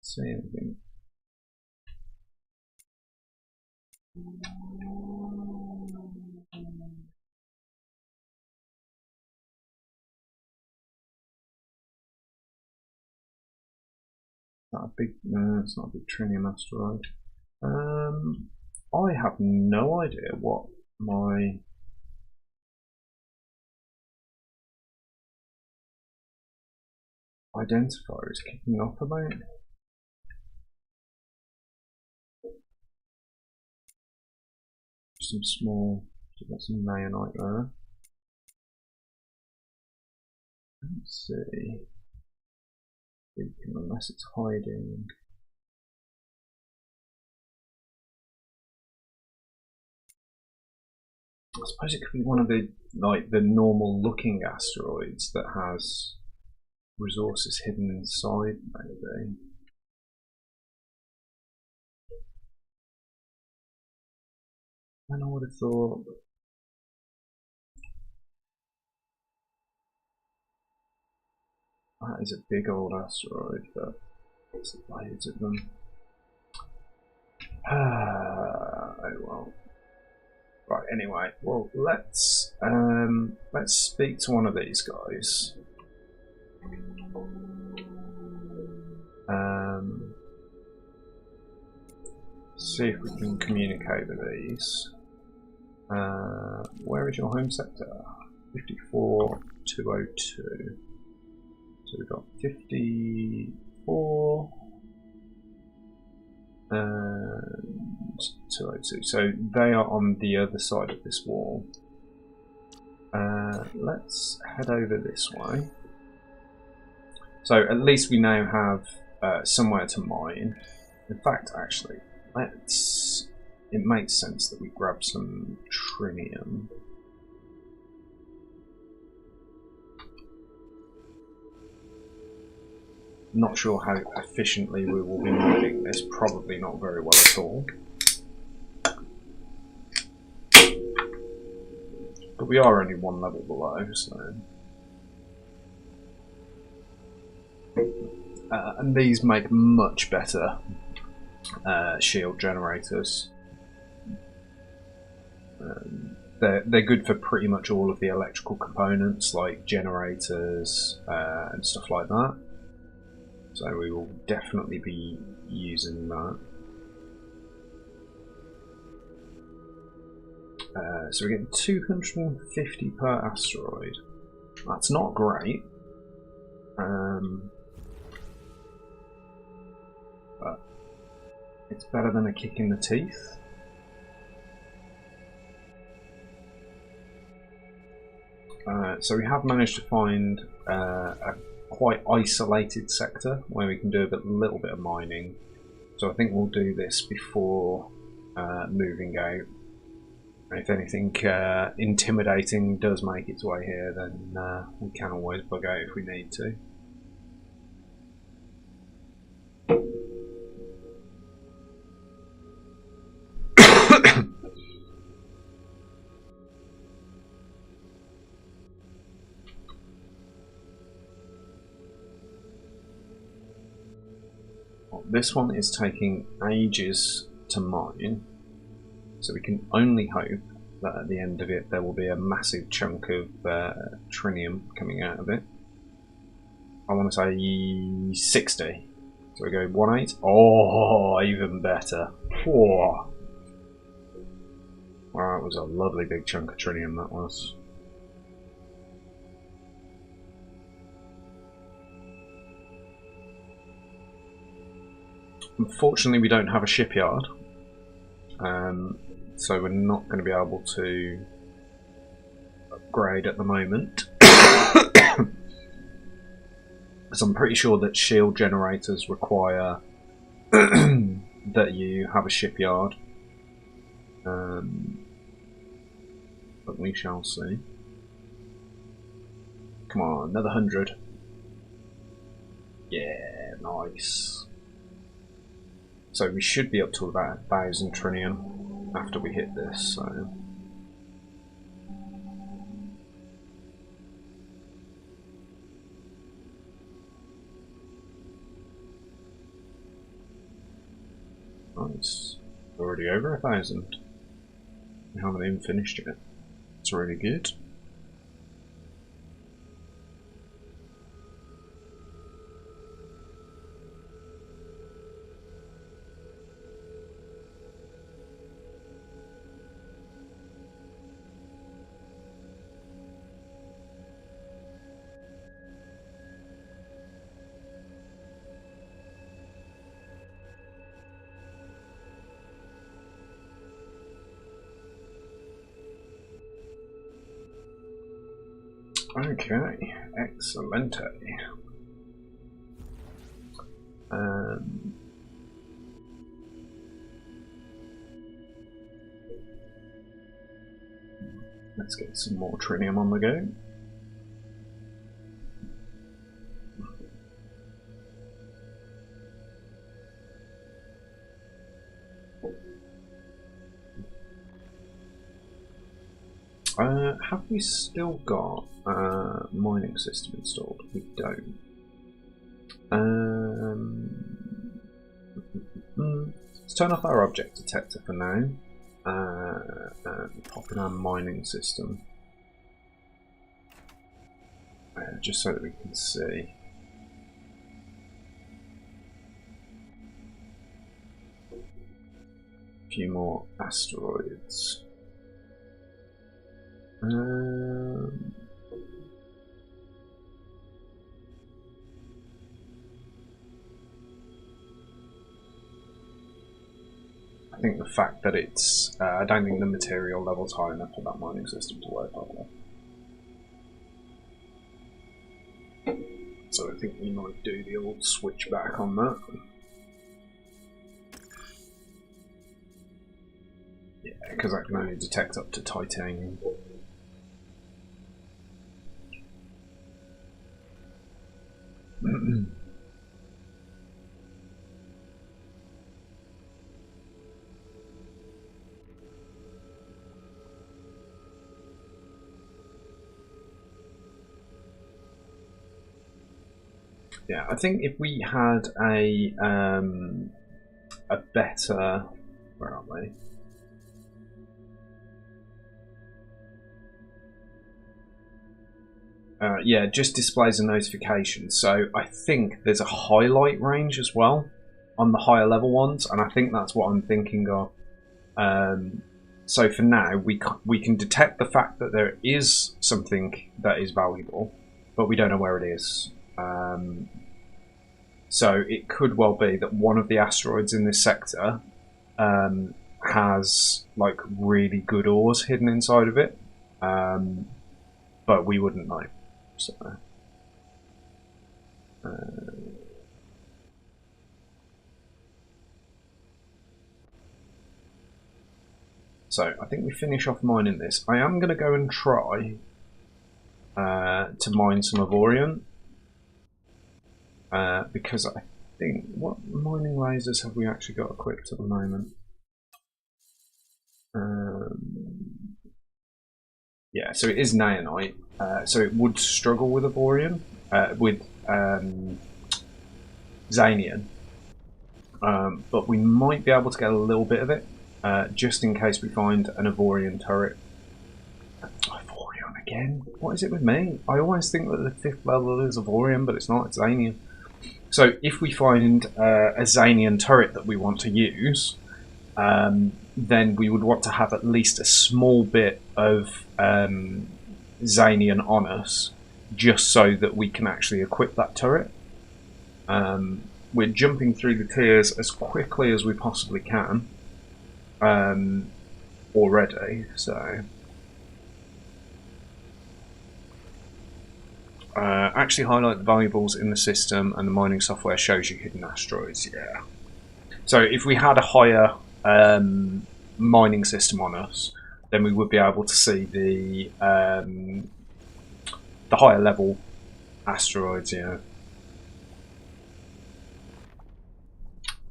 See anything? Not a big, no, it's not a big trinium asteroid. I have no idea what my identifier is kicking off about. Some small, so got some Naonite there. Let's see. Beacon, unless it's hiding. I suppose it could be one of the normal looking asteroids that has resources hidden inside, maybe. And I would have thought that is a big old asteroid, but there's loads of them. Oh well. Right. Anyway, well let's speak to one of these guys. See if we can communicate with these. Where is your home sector? 54,202. So we've got 54 and 202. So they are on the other side of this wall. Let's head over this way. So at least we now have somewhere to mine. In fact, actually, it makes sense that we grab some trinium. Not sure how efficiently we will be mining this, probably not very well at all. But we are only one level below, so... and these make much better shield generators. They're good for pretty much all of the electrical components, like generators and stuff like that. So we will definitely be using that. So we're getting 250 per asteroid. That's not great. But it's better than a kick in the teeth. So we have managed to find a quite isolated sector where we can do a little bit of mining. So I think we'll do this before moving out. If anything intimidating does make its way here, then we can always bug out if we need to. This one is taking ages to mine, so we can only hope that at the end of it there will be a massive chunk of trinium coming out of it. I want to say 60. So we go 1.8. Oh, even better. Whoa. Wow, that was a lovely big chunk of trinium, that was. Unfortunately, we don't have a shipyard, so we're not going to be able to upgrade at the moment. So I'm pretty sure that shield generators require that you have a shipyard, but we shall see. Come on, another 100. Yeah, nice. So we should be up to about 1,000 trinium after we hit this. So. Nice. Already over 1,000. We haven't even finished yet. It's really good. Okay, excelente. Let's get some more trinium on the go. Have we still got a mining system installed? We don't. Let's turn off our object detector for now and pop in our mining system just so that we can see. A few more asteroids. think the fact that it's... I don't think the material level's high enough for that mining system to work properly. So I think we might do the old switch back on that. Yeah, because I can only detect up to titanium. Yeah, I think if we had a better, where are we? Yeah, just displays a notification. So I think there's a highlight range as well on the higher level ones, and I think that's what I'm thinking of. So for now, we can detect the fact that there is something that is valuable, but we don't know where it is. So it could well be that one of the asteroids in this sector has like really good ores hidden inside of it, but we wouldn't know. So I think we finish off mining this. I am going to go and try to mine some Avorion. Because I think, what mining lasers have we actually got equipped at the moment? Yeah, so it is naonite, so it would struggle with Avorion, with Xanian, but we might be able to get a little bit of it, just in case we find an Avorion turret. Avorion again? What is it with me? I always think that the 5th level is Avorion, but it's not, it's Xanian. So if we find a Xanian turret that we want to use, then we would want to have at least a small bit of Xanian on us, just so that we can actually equip that turret. We're jumping through the tiers as quickly as we possibly can already, so... actually highlight the valuables in the system, and the mining software shows you hidden asteroids. Yeah. So if we had a higher mining system on us, then we would be able to see the higher level asteroids. Yeah.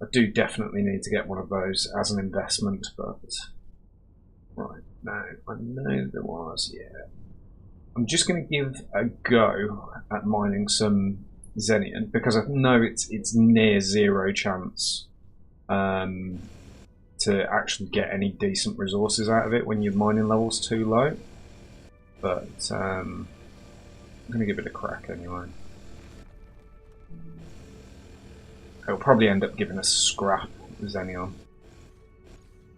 I do definitely need to get one of those as an investment, but right now I know there was. Yeah. I'm just going to give a go at mining some Xenian, because I know it's near zero chance to actually get any decent resources out of it when your mining level's too low. But I'm going to give it a crack anyway. It'll probably end up giving us scrap Xenion.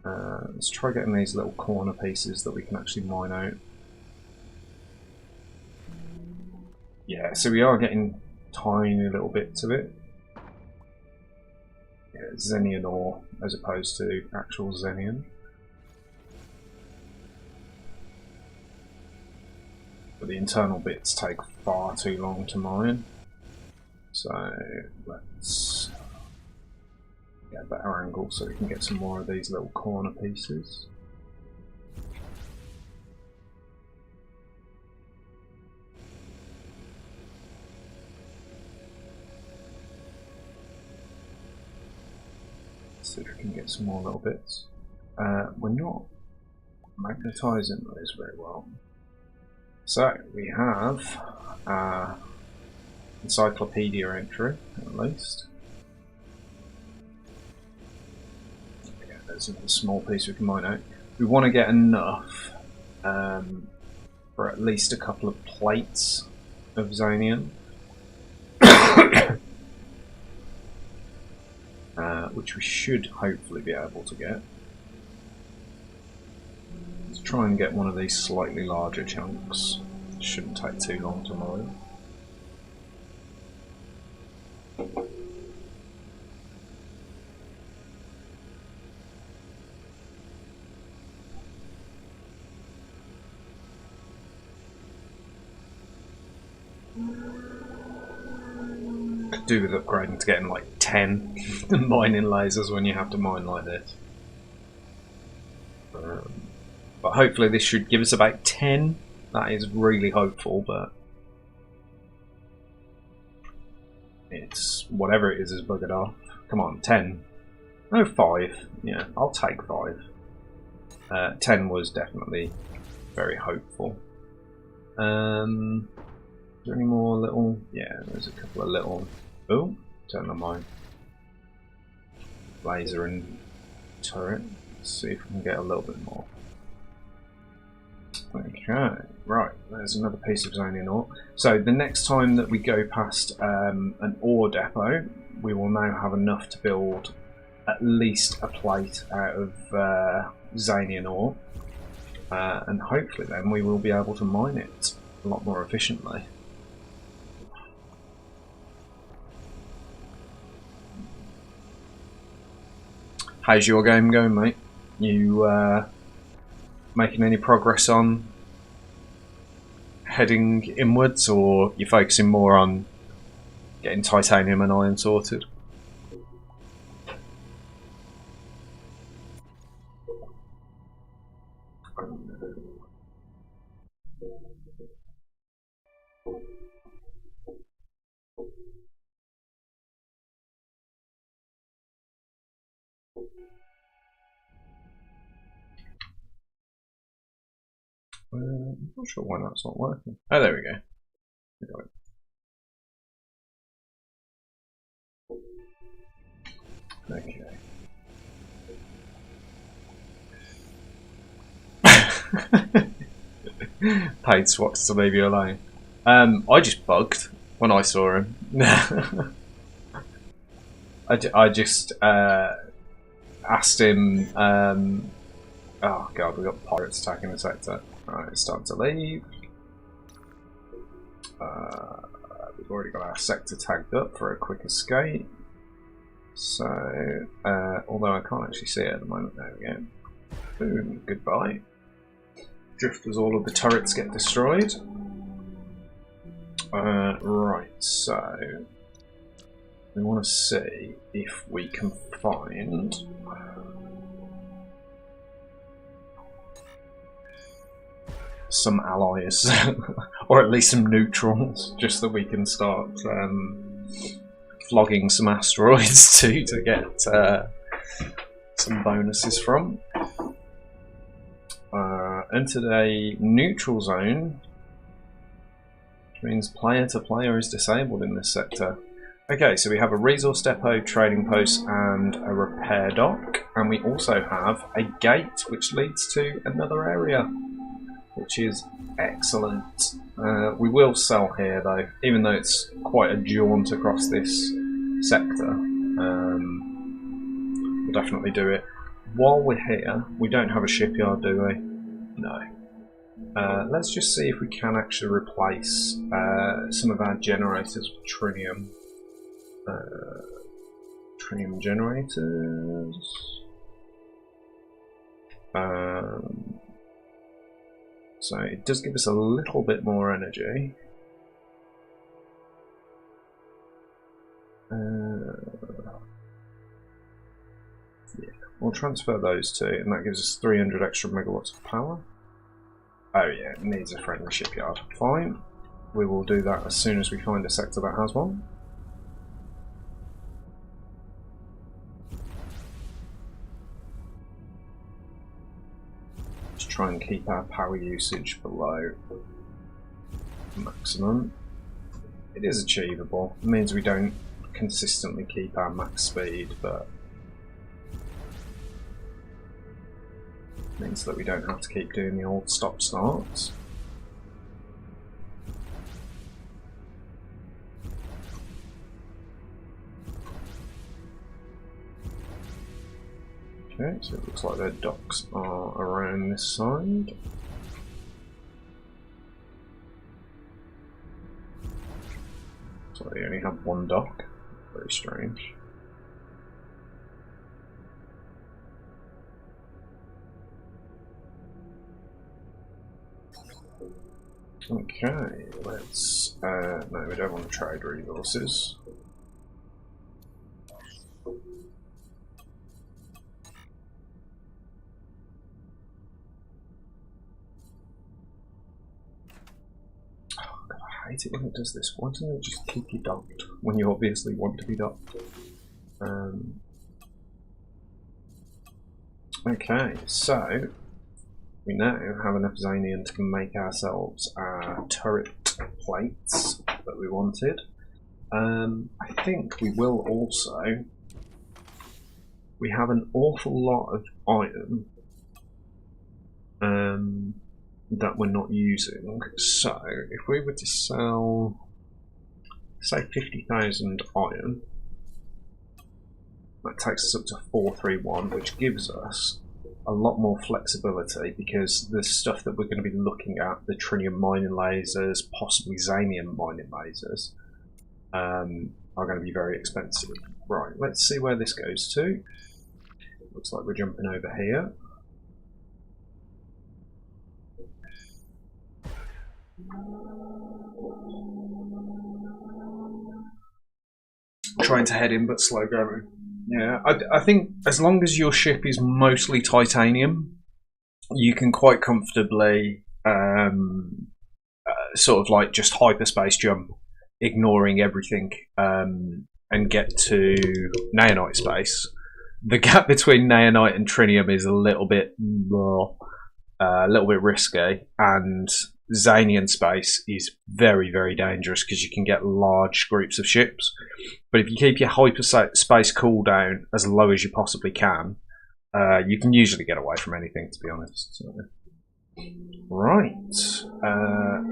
Let's try getting these little corner pieces that we can actually mine out. Yeah, so we are getting tiny little bits of it. Yeah, Xenian ore as opposed to actual Xenian. But the internal bits take far too long to mine. So let's get a better angle so we can get some more of these little corner pieces. See if we can get some more little bits. We're not magnetising those very well. So we have encyclopedia entry, at least. Yeah, there's a small piece we can mine out. We want to get enough for at least a couple of plates of Xanian. Which we should hopefully be able to get. Let's try and get one of these slightly larger chunks. It shouldn't take too long to mine. Could do with upgrading to getting like 10 mining lasers when you have to mine like this. But hopefully this should give us about 10. That is really hopeful, but it's whatever it is buggered off. Come on, 10. No, 5. Yeah, I'll take 5. 10 was definitely very hopeful. Is there any more little? Yeah, there's a couple of little. Oh, turn on my laser and turret. Let's see if we can get a little bit more. Okay, right, there's another piece of Zanian ore. So the next time that we go past an ore depot, we will now have enough to build at least a plate out of Zanian ore. And hopefully then we will be able to mine it a lot more efficiently. How's your game going, mate? You making any progress on heading inwards, or you're focusing more on getting titanium and iron sorted? I'm not sure why that's not working. Oh, there we go. Okay. Paid swats to leave you alone. I just bugged when I saw him. I just asked him. Oh god, we got pirates attacking the sector. Alright, it's time to leave. We've already got our sector tagged up for a quick escape. So, although I can't actually see it at the moment, there we go. Boom, goodbye. Just as all of the turrets get destroyed. Right, so we want to see if we can find some allies, or at least some neutrals, just that we can start flogging some asteroids to get some bonuses from. Entered a neutral zone, which means player to player is disabled in this sector. Okay, so we have a resource depot, trading post, and a repair dock, and we also have a gate which leads to another area, which is excellent. We will sell here though, even though it's quite a jaunt across this sector. We'll definitely do it. While we're here, we don't have a shipyard, do we? No. Let's just see if we can actually replace some of our generators with trinium. Trinium generators. So it does give us a little bit more energy. Yeah, we'll transfer those two, and that gives us 300 extra megawatts of power. Oh yeah, it needs a friendly shipyard. Fine. We will do that as soon as we find a sector that has one. Let's try and keep our power usage below maximum. It is achievable. It means we don't consistently keep our max speed, but means that we don't have to keep doing the old stop-starts. Okay, so it looks like their docks are around this side. So they only have one dock. Very strange. Okay, let's... no, we don't want to trade resources. Oh, God, I hate it when it does this. Why doesn't it just keep you docked when you obviously want to be docked? Okay, so we now have enough Zanian to make ourselves our turret plates that we wanted. I think we will also... We have an awful lot of iron that we're not using. So if we were to sell, say, 50,000 iron, that takes us up to 431, which gives us a lot more flexibility because the stuff that we're going to be looking at, the trinium mining lasers, possibly Zanian mining lasers, are going to be very expensive. Right, let's see where this goes to. Looks like we're jumping over here. Trying to head in, but slow going. Yeah, I think as long as your ship is mostly titanium, you can quite comfortably sort of like just hyperspace jump, ignoring everything, and get to naonite space. The gap between naonite and trinium is a little bit risky, and Zanian space is very, very dangerous because you can get large groups of ships. But if you keep your hyperspace cooldown as low as you possibly can, you can usually get away from anything, to be honest. So. Right.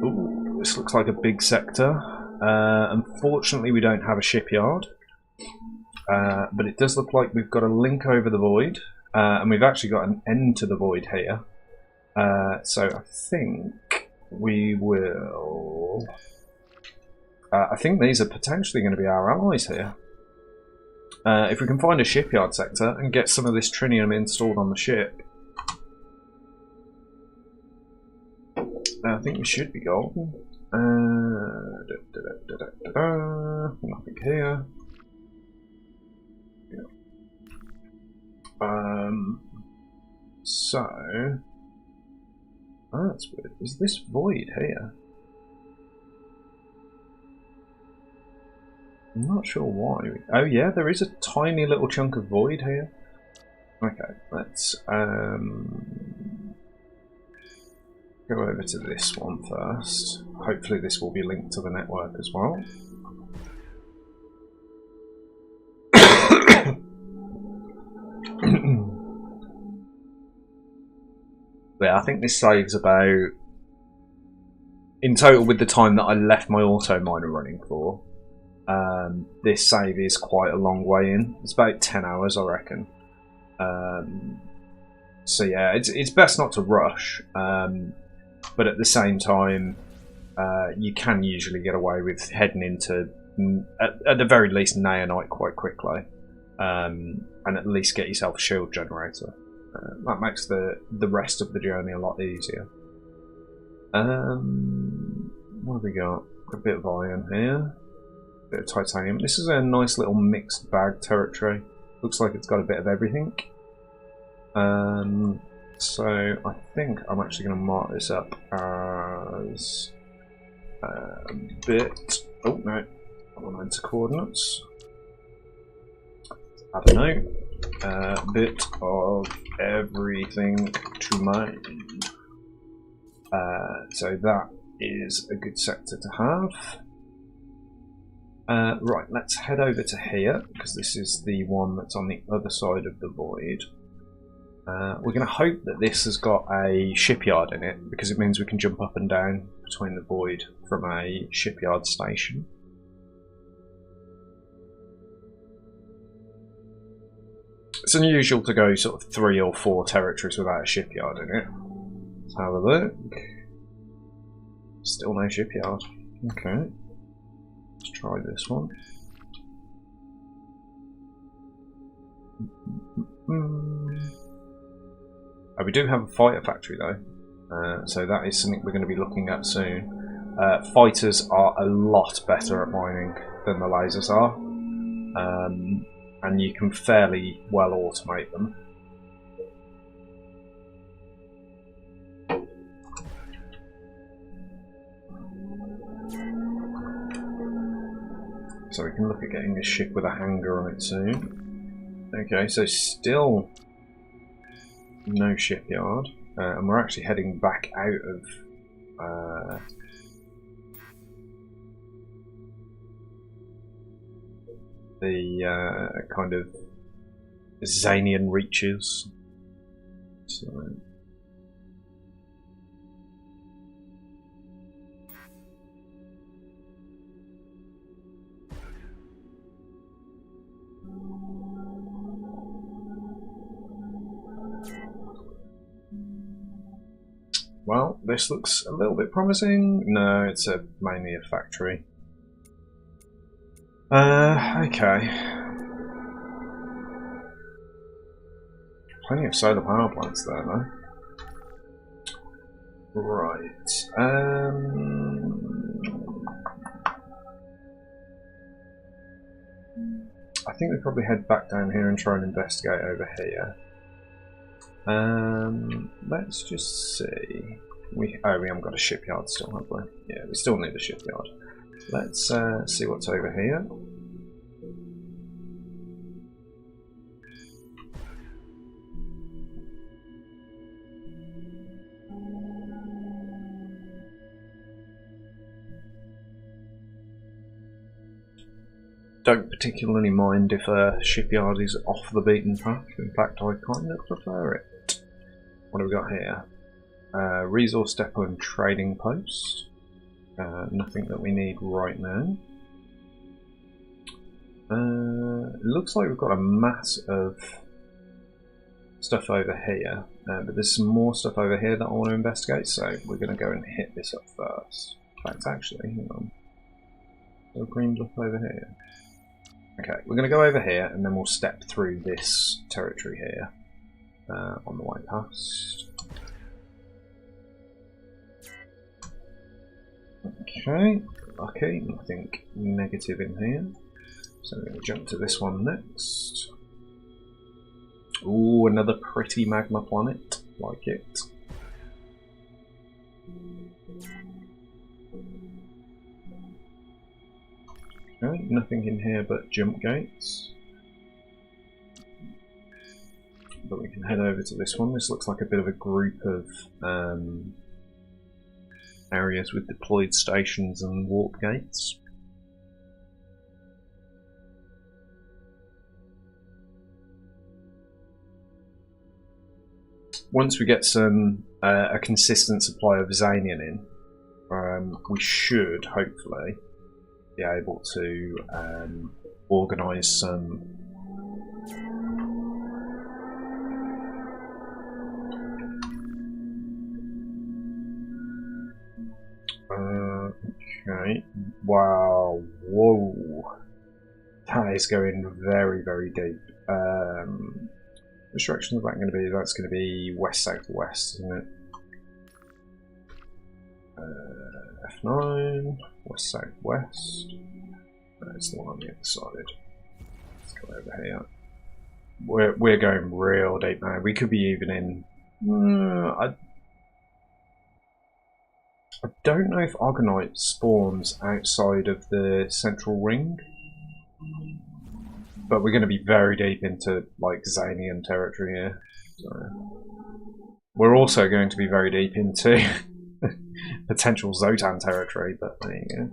Ooh, this looks like a big sector. Unfortunately, we don't have a shipyard. But it does look like we've got a link over the void, and we've actually got an end to the void here. So I think we will... I think these are potentially going to be our allies here. If we can find a shipyard sector and get some of this trinium installed on the ship, I think we should be golden. Nothing here. So... Oh, that's weird. Is this void here? I'm not sure why. Oh yeah, there is a tiny little chunk of void here. Okay, let's go over to this one first. Hopefully this will be linked to the network as well. Yeah, I think this saves about, in total with the time that I left my auto miner running for, this save is quite a long way in. It's about 10 hours, I reckon. So yeah, it's best not to rush, but at the same time, you can usually get away with heading into, at the very least, naonite quite quickly, and at least get yourself a shield generator. That makes the rest of the journey a lot easier. What have we got? A bit of iron here, a bit of titanium. This is a nice little mixed bag territory. Looks like it's got a bit of everything. So I think I'm actually going to mark this up as a bit. Oh no, I'm on into coordinates. I don't know. Bit of everything to mine. So that is a good sector to have. Right, let's head over to here, because this is the one that's on the other side of the void. We're going to hope that this has got a shipyard in it, because it means we can jump up and down between the void from a shipyard station. It's unusual to go sort of 3 or 4 territories without a shipyard in it. Let's have a look. Still no shipyard. Okay. Let's try this one. Oh, we do have a fighter factory though. So that is something we're going to be looking at soon. Fighters are a lot better at mining than the lasers are, and you can fairly well automate them. So we can look at getting a ship with a hangar on it soon. Okay, so still no shipyard, and we're actually heading back out of the kind of Zanian reaches. So well, this looks a little bit promising. No, it's mainly a factory. Okay. Plenty of solar power plants there, though. Right. I think we probably head back down here and try and investigate over here. Let's just see. We haven't got a shipyard still, have we? Yeah, we still need a shipyard. Let's see what's over here. Don't particularly mind if a shipyard is off the beaten path. In fact, I kind of prefer it. What have we got here? Resource depot and trading post. Nothing that we need right now. It looks like we've got a mass of stuff over here, but there's some more stuff over here that I want to investigate, so we're going to go and hit this up first. In fact, actually, hang on. There's a green bluff over here. Okay, we're going to go over here and then we'll step through this territory here on the way past. Okay, lucky, nothing negative in here. So we're going to jump to this one next. Ooh, another pretty magma planet, like it. Okay, nothing in here but jump gates. But we can head over to this one. This looks like a bit of a group of areas with deployed stations and warp gates. Once we get some a consistent supply of Zanian in, we should hopefully be able to organise some okay. Wow, whoa. That is going very, very deep. Which direction is that going to be? That's going to be west-southwest, isn't it? F9, west-southwest. That's the one on the other side. Let's go over here. We're going real deep now. We could be even in. I don't know if Argonite spawns outside of the central ring, but we're going to be very deep into like Zanian territory here. So we're also going to be very deep into potential Zotan territory, but there you go.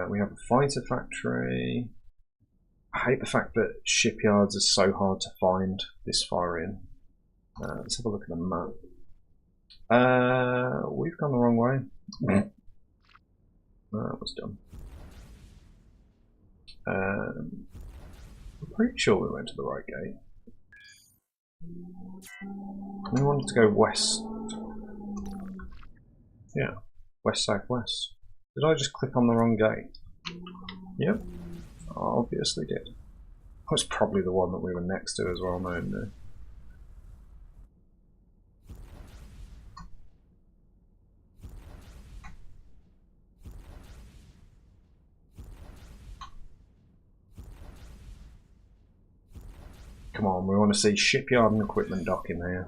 We have a fighter factory. I hate the fact that shipyards are so hard to find this far in. Let's have a look at the map. We've gone the wrong way. That was dumb. I'm pretty sure we went to the right gate. We wanted to go west. Yeah, west-southwest. Did I just click on the wrong gate? Yep, I obviously did. That was probably the one that we were next to as well, no? Come on, we want to see shipyard and equipment dock in here.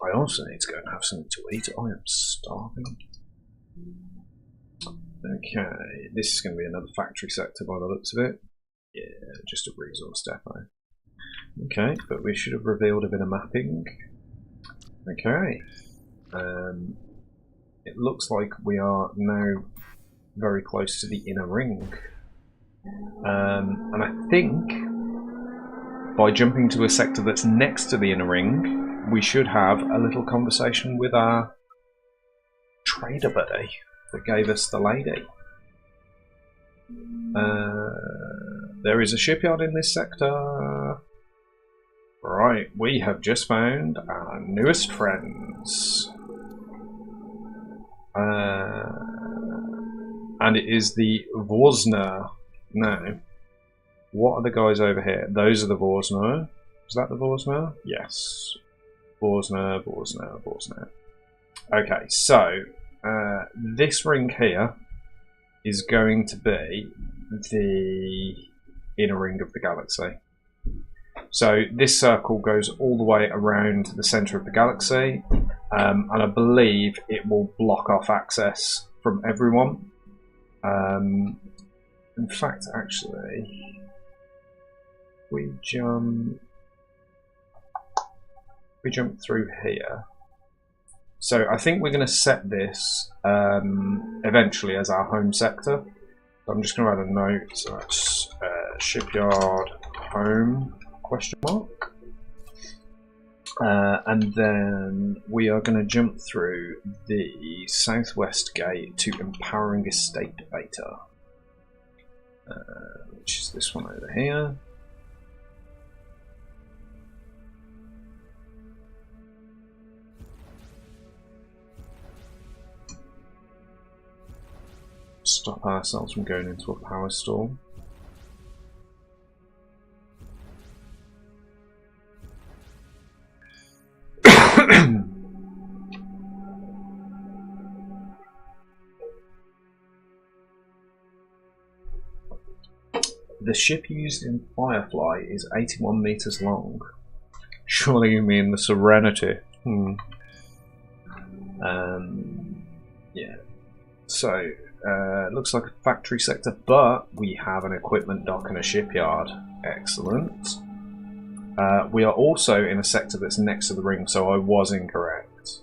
I also need to go and have something to eat. I am starving. Okay, this is going to be another factory sector by the looks of it. Yeah, just a resource depot. Okay, but we should have revealed a bit of mapping. Okay. It looks like we are now very close to the inner ring. And I think by jumping to a sector that's next to the inner ring, we should have a little conversation with our trader buddy that gave us the lady. There is a shipyard in this sector. Right, we have just found our newest friends. And it is the Vorsner. Now, what are the guys over here? Those are the Vorsner. Is that the Vorsner? Yes. Vorsner, Vorsner, Vorsner. Okay, so this ring here is going to be the inner ring of the galaxy. So this circle goes all the way around the centre of the galaxy, and I believe it will block off access from everyone. In fact, actually, we jump through here. So I think we're going to set this eventually as our home sector. So I'm just going to add a note. So that's shipyard home ? And then we are going to jump through the southwest gate to Empowering Estate Beta, which is this one over here. Stop ourselves from going into a power storm. The ship used in Firefly is 81 meters long. Surely you mean the Serenity. Yeah. So, looks like a factory sector, but we have an equipment dock and a shipyard. Excellent. We are also in a sector that's next to the ring, so I was incorrect.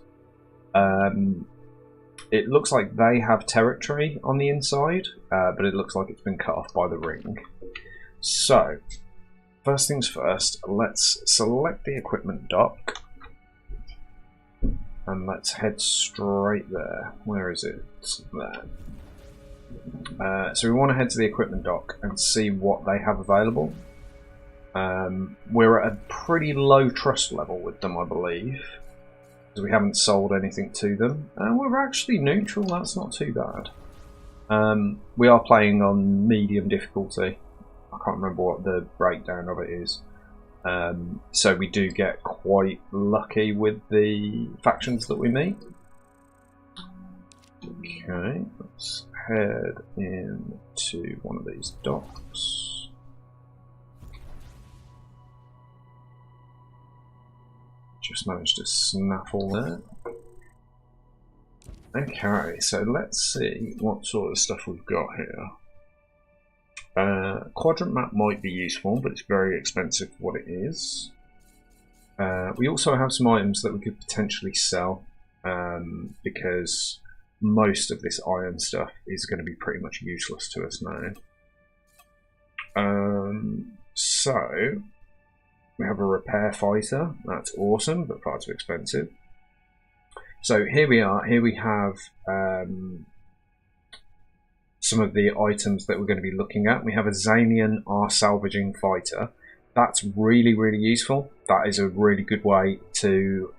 It looks like they have territory on the inside, but it looks like it's been cut off by the ring. So, first things first, let's select the equipment dock. And let's head straight there. Where is it? There. So we want to head to the equipment dock and see what they have available. We're at a pretty low trust level with them, I believe, because we haven't sold anything to them. And we're actually neutral, that's not too bad. We are playing on medium difficulty. I can't remember what the breakdown of it is. So we do get quite lucky with the factions that we meet. Okay, let's head into one of these docks. Just managed to snaffle there. Okay, so let's see what sort of stuff we've got here. Quadrant map might be useful, but it's very expensive for what it is. We also have some items that we could potentially sell, because most of this iron stuff is going to be pretty much useless to us now. So, we have a repair fighter. That's awesome, but far too expensive. So here we are. Here we have some of the items that we're going to be looking at. We have a Zanian R salvaging fighter. That's really, really useful. That is a really good way to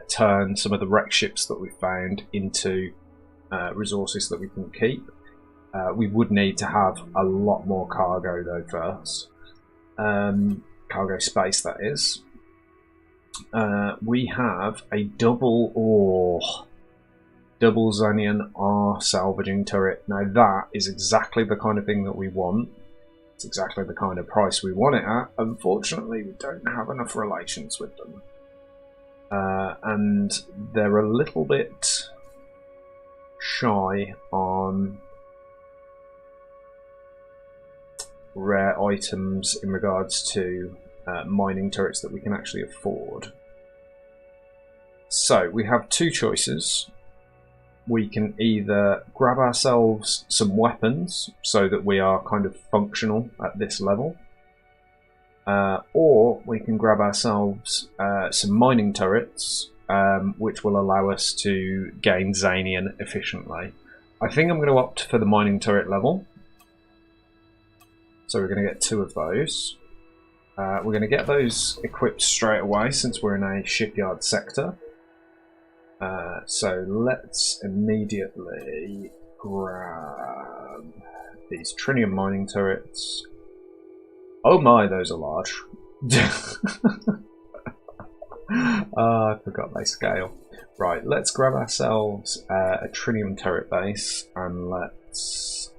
turn some of the wreck ships that we found into resources that we can keep. We would need to have a lot more cargo though first. Cargo space, that is. we have a double Xenian R salvaging turret. Now that is exactly the kind of thing that we want. It's exactly the kind of price we want it at. Unfortunately, we don't have enough relations with them. And they're a little bit shy on rare items in regards to mining turrets that we can actually afford. So we have two choices. We can either grab ourselves some weapons so that we are kind of functional at this level, or we can grab ourselves some mining turrets, which will allow us to gain Xenian efficiently. I think I'm going to opt for the mining turret level. So we're going to get two of those. We're going to get those equipped straight away since we're in a shipyard sector. So let's immediately grab these trinium mining turrets. Oh my, those are large. I forgot they scale. Right, let's grab ourselves a trinium turret base, and let's...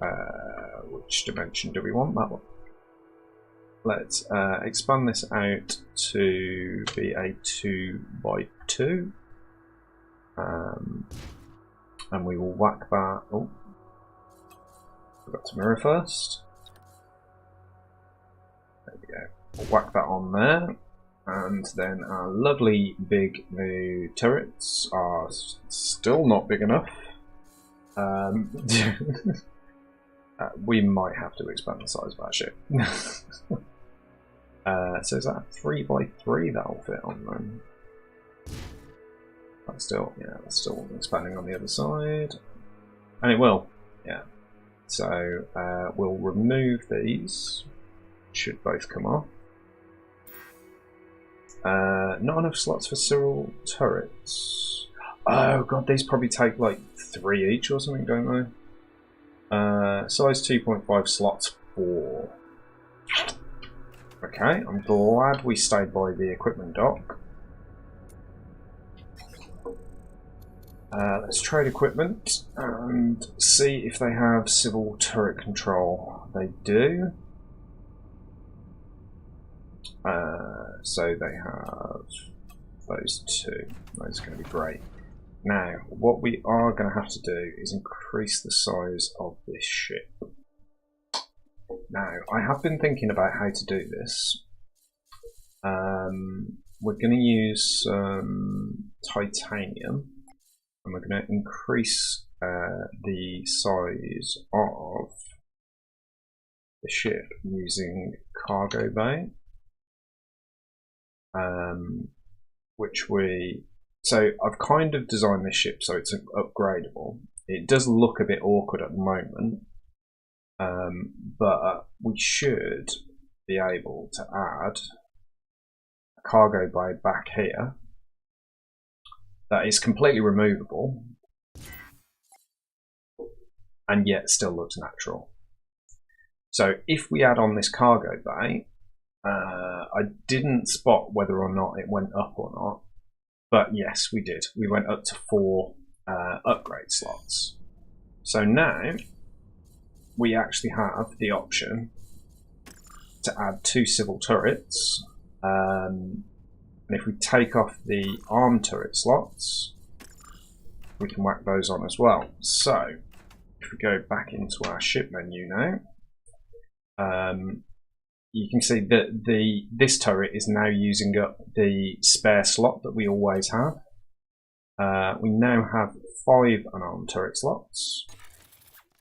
which dimension do we want? That one. Let's expand this out to be a 2x2. And we will whack that. Oh, forgot to mirror first. There we go. We'll whack that on there, and then our lovely big new turrets are still not big enough. We might have to expand the size of our ship. So is that a 3x3 that'll fit on them? That's still, yeah, that's still expanding on the other side, and it will, yeah. So we'll remove these. Should both come off. Not enough slots for Cyril turrets. Oh god, these probably take like 3 each or something, don't they? Size 2.5 slots 4. Okay, I'm glad we stayed by the equipment dock. Let's trade equipment and see if they have civil turret control. They do. So they have those two. Those are going to be great. Now, what we are going to have to do is increase the size of this ship. Now, I have been thinking about how to do this. We're going to use titanium. And we're going to increase the size of the ship using cargo bay, so I've kind of designed this ship so it's upgradable. It does look a bit awkward at the moment, but we should be able to add a cargo bay back here that is completely removable and yet still looks natural. So if we add on this cargo bay, I didn't spot whether or not it went up or not, but yes, we did. We went up to 4 upgrade slots. So now we actually have the option to add 2 civil turrets. And if we take off the arm turret slots, we can whack those on as well. So if we go back into our ship menu now, you can see that this turret is now using up the spare slot that we always have. We now have 5 unarmed turret slots,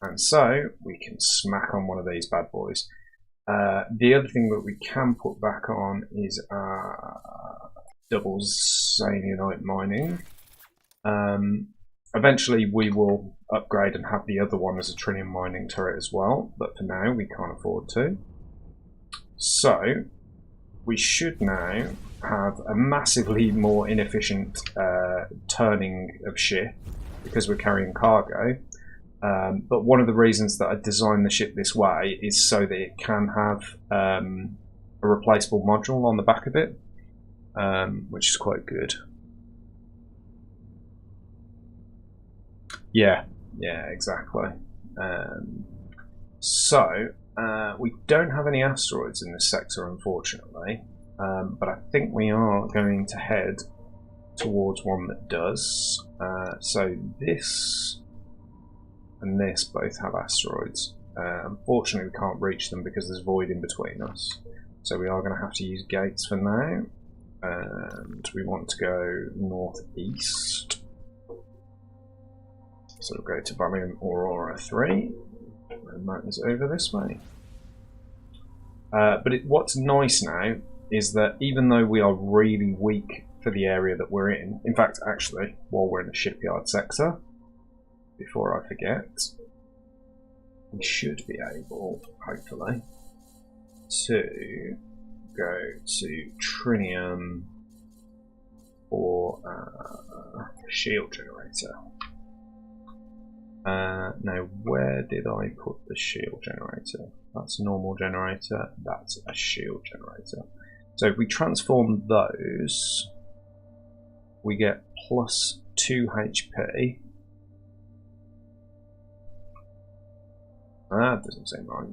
and so we can smack on one of these bad boys. The other thing that we can put back on is double Xenianite mining. Eventually we will upgrade and have the other one as a trinium mining turret as well, but for now we can't afford to. So we should now have a massively more inefficient turning of ship because we're carrying cargo. But one of the reasons that I designed the ship this way is so that it can have a replaceable module on the back of it. which is quite good. Yeah, exactly. So we don't have any asteroids in this sector, unfortunately, but I think we are going to head towards one that does. So this and this both have asteroids. Unfortunately, we can't reach them because there's void in between us. So we are going to have to use gates for now. And we want to go northeast. So we'll go to Avorion Aurora 3. And that is over this way. But what's nice now is that even though we are really weak for the area that we're in fact, actually, while we're in the shipyard sector, before I forget, we should be able, hopefully, to go to Trinium for a shield generator. Now, where did I put the shield generator? That's a normal generator, that's a shield generator. So if we transform those, we get plus 2 HP. That doesn't seem right.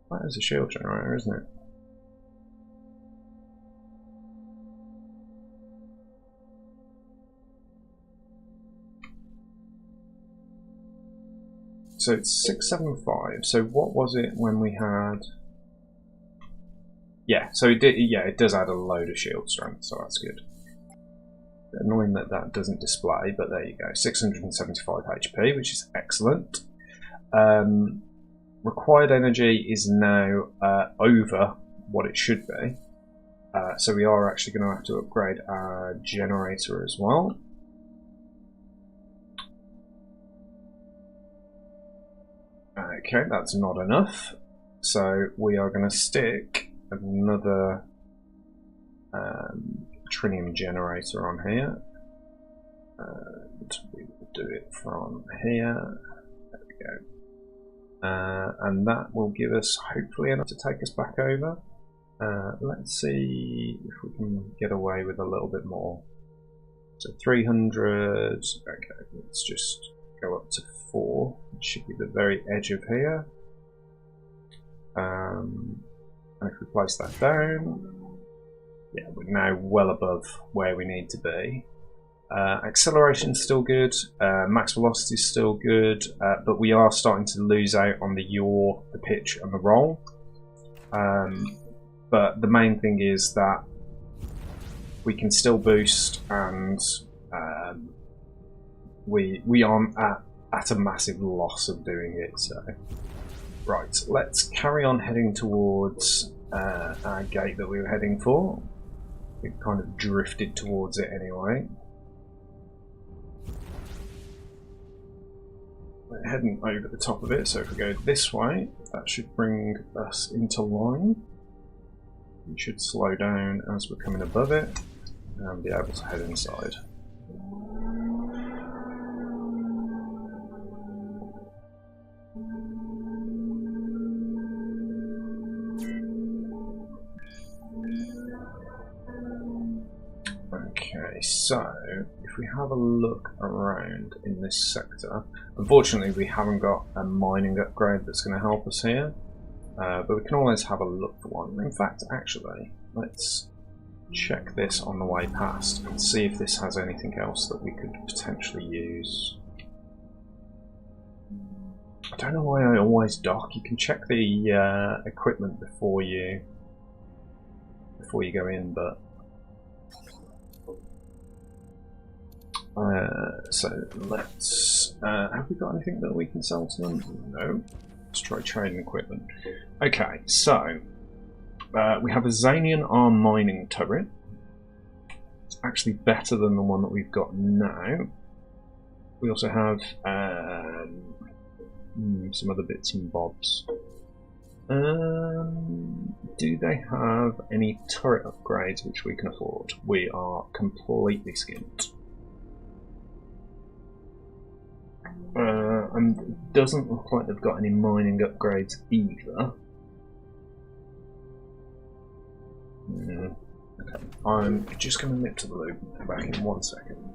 That is a shield generator, isn't it? So it's 675. So what was it when we had? Yeah, so it did. Yeah, it does add a load of shield strength, so that's good. Annoying that that doesn't display, but there you go. 675 HP, which is excellent. Required energy is now over what it should be, so we are actually going to have to upgrade our generator as well. Okay, that's not enough, so we are going to stick another trinium generator on here, and we will do it from here. There we go, and that will give us hopefully enough to take us back over. Let's see if we can get away with a little bit more. So 300. Okay, let's just go up to 4. It should be the very edge of here. And if we place that down, yeah, we're now well above where we need to be. Acceleration's still good, max velocity is still good, but we are starting to lose out on the yaw, the pitch, and the roll. But the main thing is that we can still boost, and we aren't at a massive loss of doing it. So, right, let's carry on heading towards our gate that we were heading for. We've kind of drifted towards it anyway. We're heading over the top of it, so if we go this way, that should bring us into line. We should slow down as we're coming above it and be able to head inside. Okay, so if we have a look around in this sector, unfortunately we haven't got a mining upgrade that's going to help us here, but we can always have a look for one. In fact, actually, let's check this on the way past and see if this has anything else that we could potentially use. I don't know why I always dock. You can check the equipment before you go in, but so let's have we got anything that we can sell to them? No. Let's try trading equipment. Okay, so we have a Zanian arm mining turret. It's actually better than the one that we've got now. We also have some other bits and bobs. Do they have any turret upgrades which we can afford? We are completely skint. And it doesn't look like they've got any mining upgrades either. I'm just going to nip to the loo. Back in 1 second.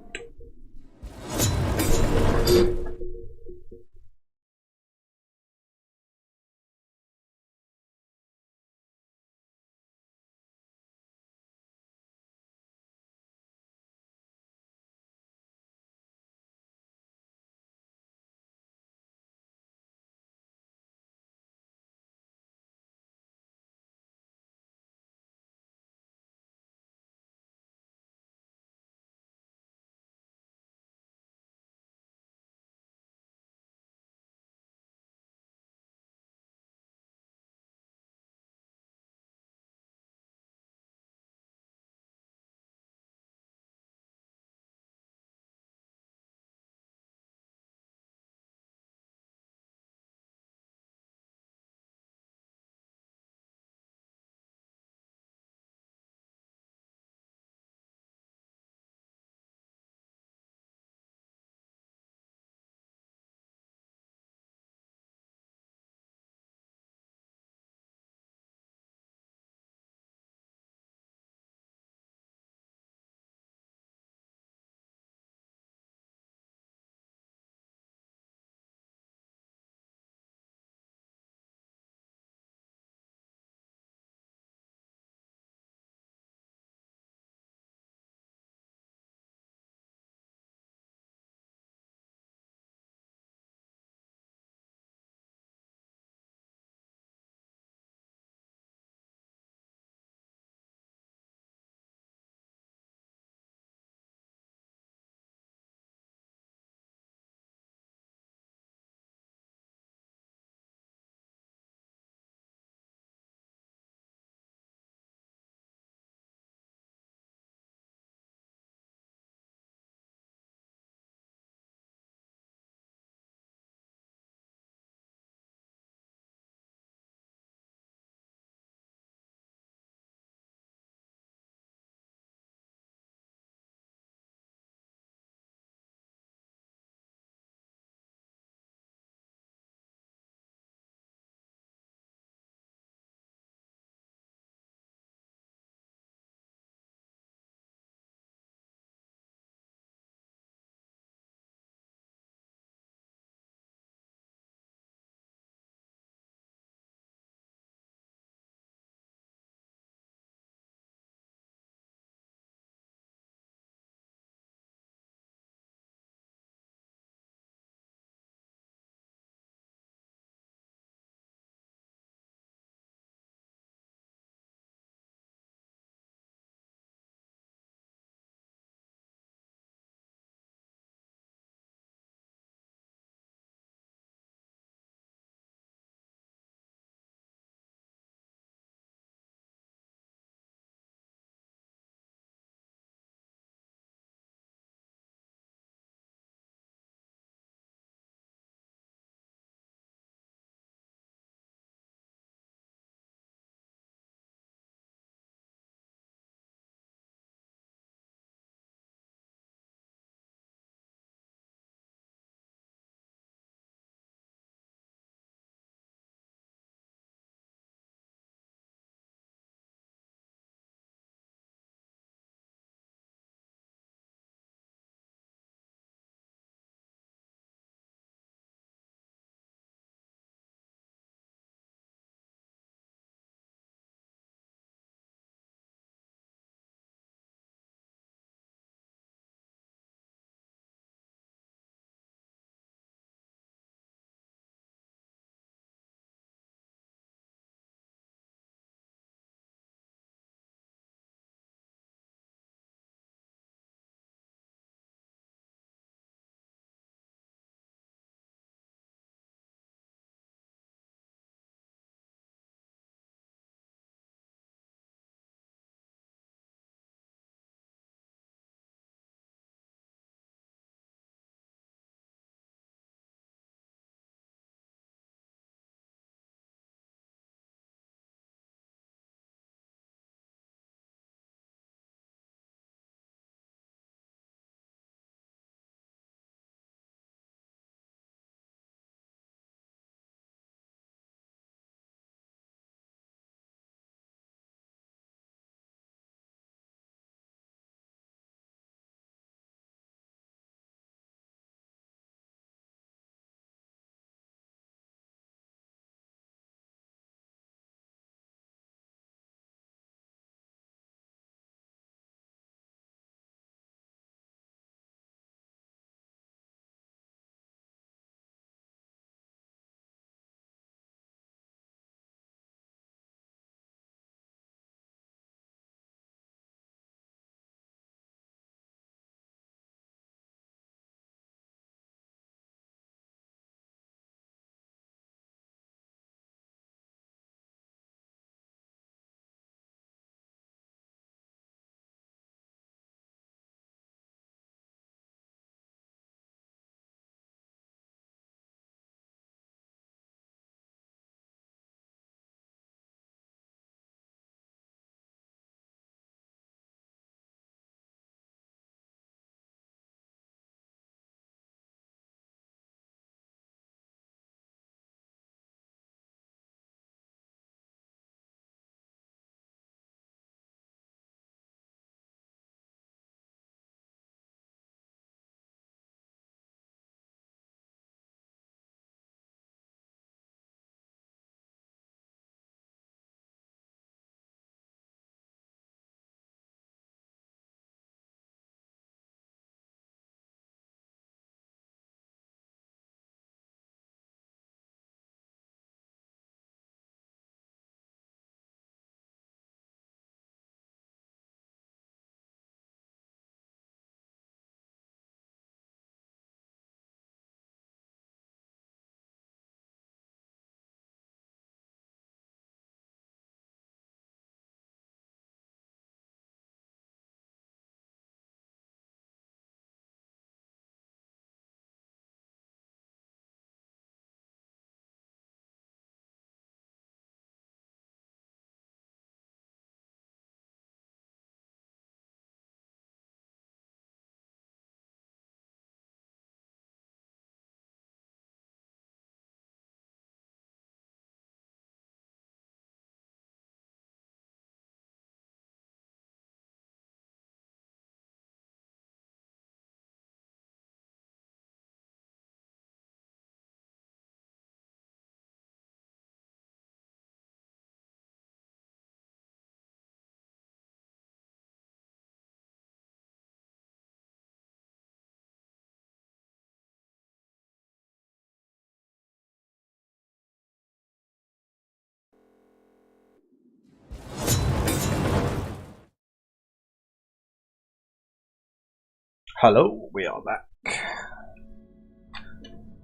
Hello, we are back.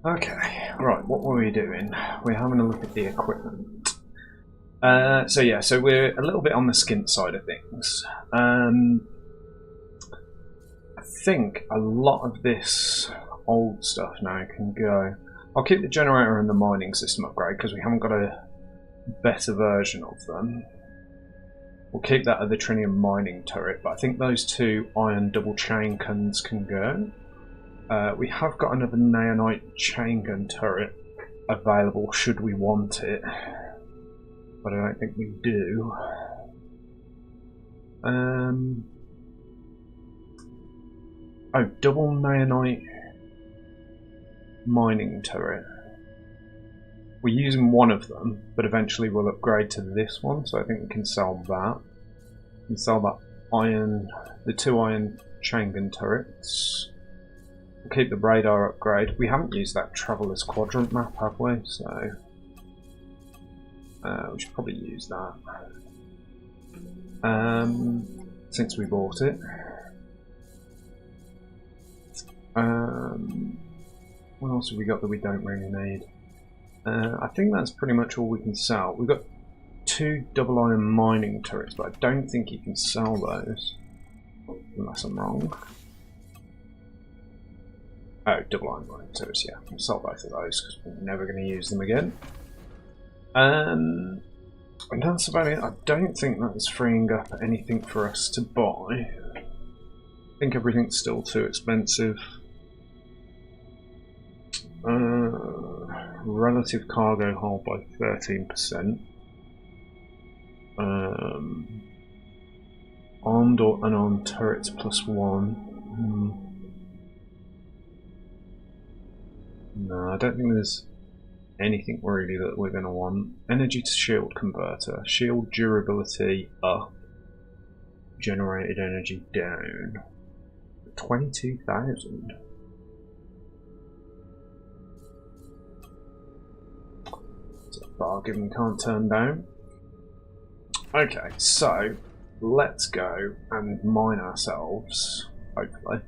Okay, right, what were we doing? We're having a look at the equipment. So we're a little bit on the skint side of things. I think a lot of this old stuff now can go. I'll keep the generator and the mining system upgrade because we haven't got a better version of them. We'll keep that Avorion mining turret, but I think those two iron double chain guns can go. We have got another naonite chain gun turret available should we want it, but I don't think we do. Oh, double naonite mining turret. We're using one of them, but eventually we'll upgrade to this one, so I think we can sell that. We can sell that iron, the two iron chain gun turrets. We'll keep the radar upgrade. We haven't used that Traveller's Quadrant map, have we? So we should probably use that since we bought it. What else have we got that we don't really need? I think that's pretty much all we can sell. We've got two double iron mining turrets, but I don't think you can sell those unless I'm wrong. Oh, double iron mining turrets, yeah. We'll sell both of those because we're never going to use them again. And that's about it. I don't think that's freeing up anything for us to buy. I think everything's still too expensive. Relative cargo hold by 13%. Armed or unarmed turrets +1. No, I don't think there's anything really that we're going to want. Energy to shield converter. Shield durability up. Generated energy down. 22,000. It's a bargain we can't turn down. Okay, so let's go and mine ourselves, hopefully,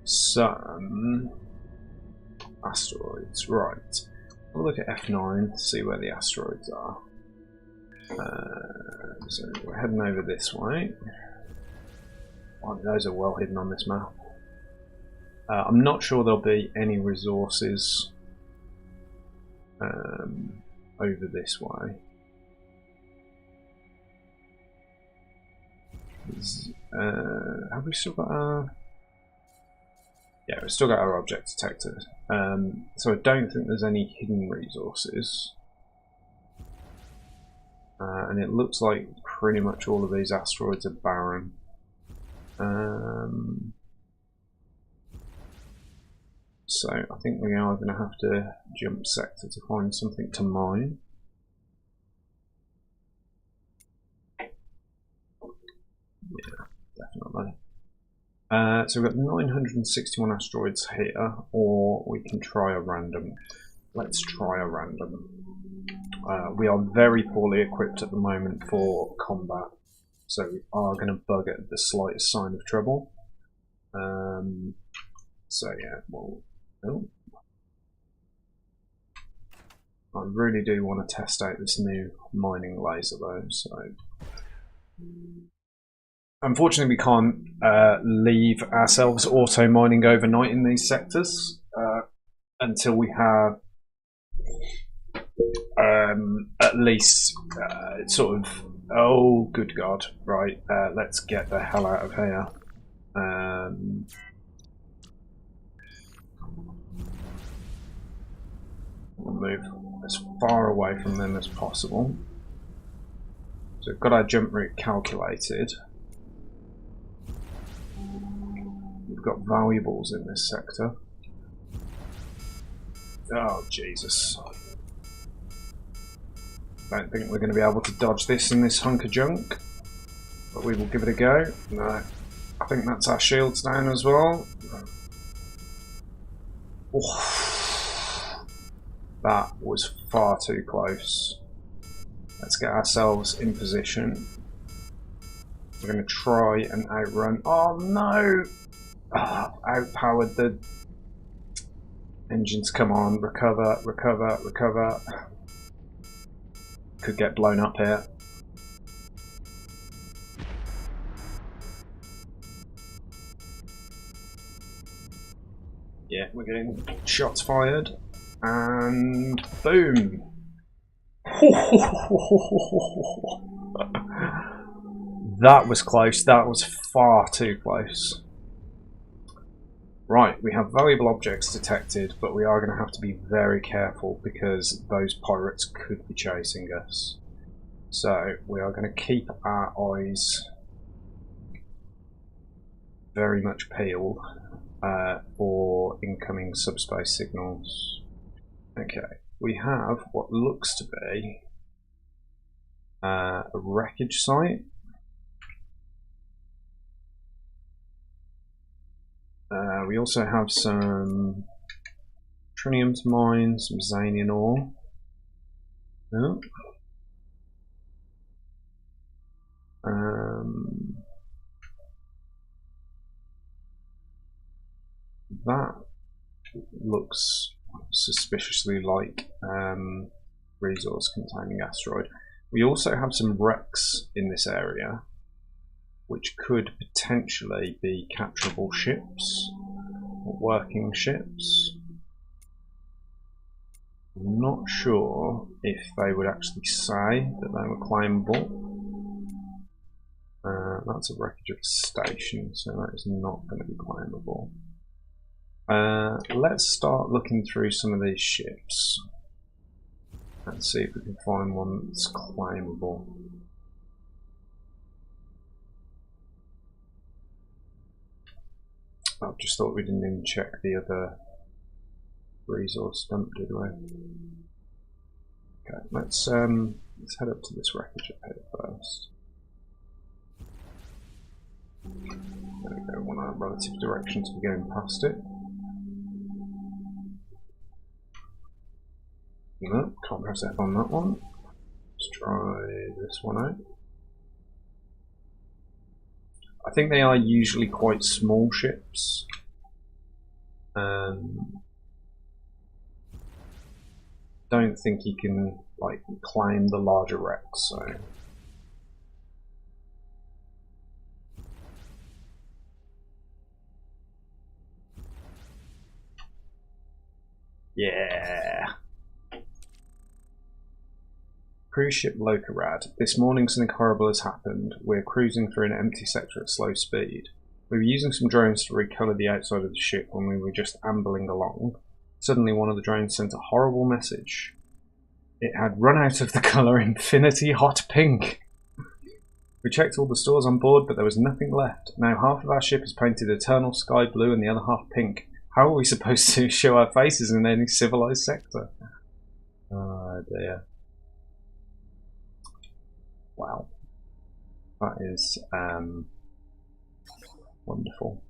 some asteroids. Right. We'll look at F9 to see where the asteroids are. So we're heading over this way. Oh, those are well hidden on this map. I'm not sure there'll be any resources over this way. Have we still got our... Yeah, we've still got our object detector. So I don't think there's any hidden resources. And it looks like pretty much all of these asteroids are barren. So I think we are going to have to jump sector to find something to mine. Yeah, definitely. So we've got 961 asteroids here, or we can try a random. Let's try a random. We are very poorly equipped at the moment for combat, so we are going to bug at the slightest sign of trouble. So yeah, well, oh. I really do want to test out this new mining laser though, so... Unfortunately, we can't leave ourselves auto-mining overnight in these sectors until we have at least sort of... Oh, good God. Right, let's get the hell out of here. We'll move as far away from them as possible. So we've got our jump route calculated. We've got valuables in this sector. Oh, Jesus. Don't think we're going to be able to dodge this in this hunk of junk, but we will give it a go. No, I think that's our shields down as well. Oh, that was far too close. Let's get ourselves in position. We're going to try and outrun. Oh no! Outpowered the engines. Come on, recover, recover, recover. Could get blown up here. Yeah, we're getting shots fired. And boom! That was close. That was far too close. Right, we have valuable objects detected, but we are going to have to be very careful because those pirates could be chasing us. So we are going to keep our eyes very much peeled for incoming subspace signals. Okay, we have what looks to be a wreckage site. We also have some trinium to mine, some Xanian ore. Oh. That looks suspiciously like resource containing asteroid. We also have some wrecks in this area, which could potentially be capturable ships, or working ships. I'm not sure if they would actually say that they were claimable. That's a wreckage of a station, so that is not going to be claimable. Let's start looking through some of these ships and see if we can find one that's claimable. I just thought we didn't even check the other resource dump, did we? Okay, let's head up to this wreckage up here first. There we go, one of our relative directions for going past it. No, can't press F on that one. Let's try this one out. I think they are usually quite small ships. Don't think you can like claim the larger wrecks, so. Yeah. Cruise ship Locarad. This morning something horrible has happened. We're cruising through an empty sector at slow speed. We were using some drones to recolour the outside of the ship when we were just ambling along. Suddenly one of the drones sent a horrible message. It had run out of the colour Infinity Hot Pink. We checked all the stores on board, but there was nothing left. Now half of our ship is painted eternal sky blue and the other half pink. How are we supposed to show our faces in any civilised sector? Oh dear. Wow. That is wonderful.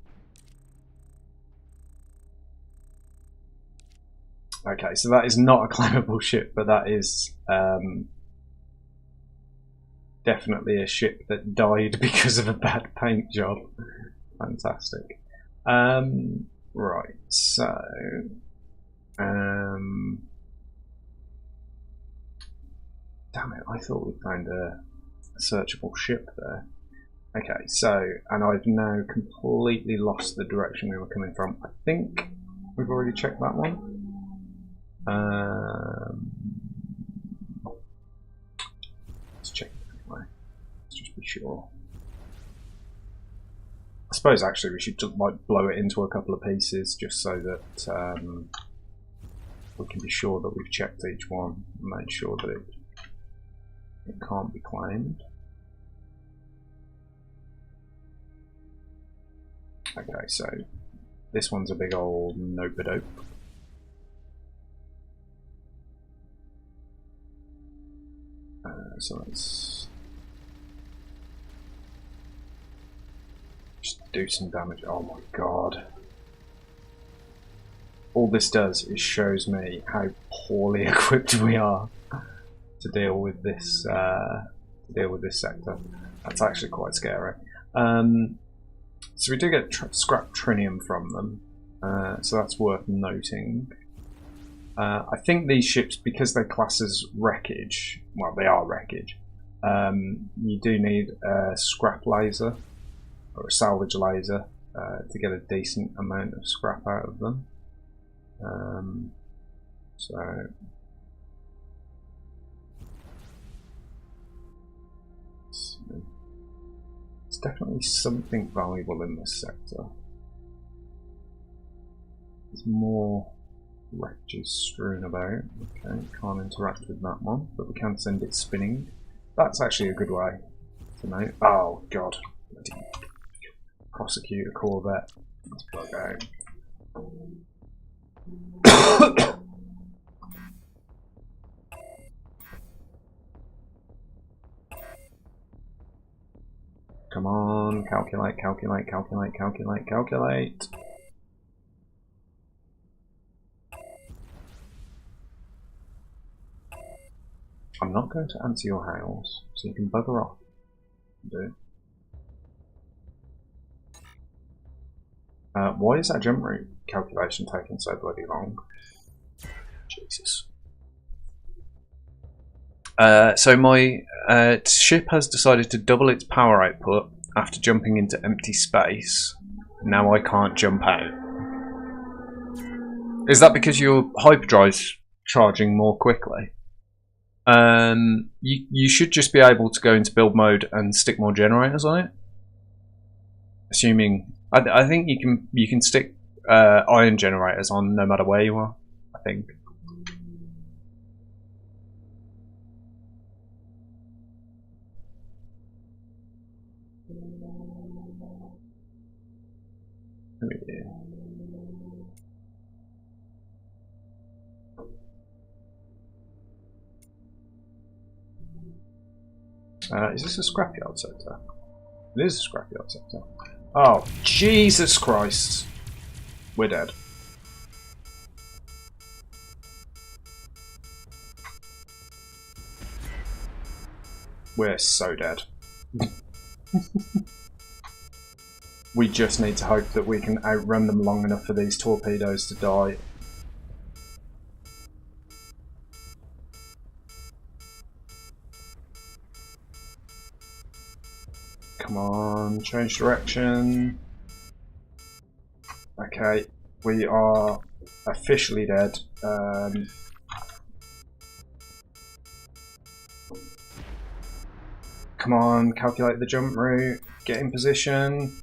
Okay, so that is not a claimable ship, but that is definitely a ship that died because of a bad paint job. Fantastic. Right, so damn it, I thought we found a searchable ship there. Okay, so, and I've now completely lost the direction we were coming from. I think we've already checked that one. Let's check it anyway. Let's just be sure. I suppose actually we should just like blow it into a couple of pieces just so that we can be sure that we've checked each one and made sure that it can't be claimed. Okay, so this one's a big old nope-a-dope. So let's just do some damage. Oh my god. All this does is shows me how poorly equipped we are to deal with this sector. That's actually quite scary. So we do get scrap trinium from them, so that's worth noting. I think these ships, because they're classed as wreckage, well, they are wreckage, you do need a scrap laser or a salvage laser to get a decent amount of scrap out of them. So it's definitely something valuable in this sector. There's more wreckages strewn about. Okay, can't interact with that one, but we can send it spinning. That's actually a good way to know. Oh god. Prosecutor Corvette. Let's plug out. Come on, calculate, calculate, calculate, calculate, calculate. I'm not going to answer your hails, so you can bugger off. Do. Why is that jump route calculation taking so bloody long? Jesus. So my ship has decided to double its power output after jumping into empty space. Now I can't jump out. Is that because your hyperdrive's charging more quickly? You should just be able to go into build mode and stick more generators on it. Assuming, I think you can stick iron generators on no matter where you are. I think. Is this a scrapyard sector? It is a scrapyard sector. Oh, Jesus Christ! We're dead. We're so dead. We just need to hope that we can outrun them long enough for these torpedoes to die. Come on, change direction. Okay, we are officially dead. Come on, calculate the jump route, get in position.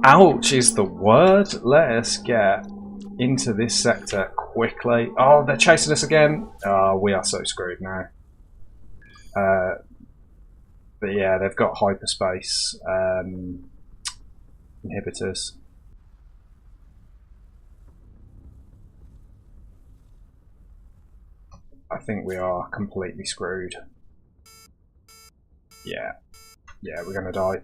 Ouch is the word. Let us get into this sector quickly. Oh, they're chasing us again. Oh, we are so screwed now. But yeah, they've got hyperspace inhibitors. I think we are completely screwed. Yeah. Yeah, we're gonna die.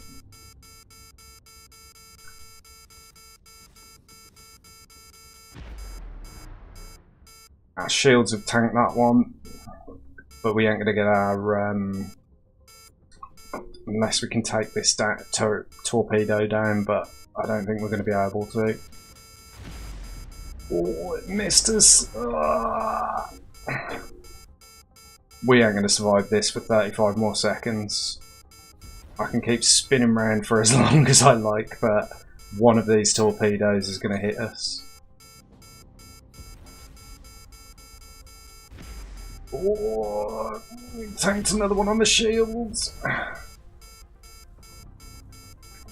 Our shields have tanked that one, but we ain't gonna get our unless we can take this torpedo down, but I don't think we're gonna be able to. Oh, it missed us. We ain't gonna survive this for 35 more seconds. I can keep spinning around for as long as I like, but one of these torpedoes is gonna hit us. Oh, we tanked another one on the shields.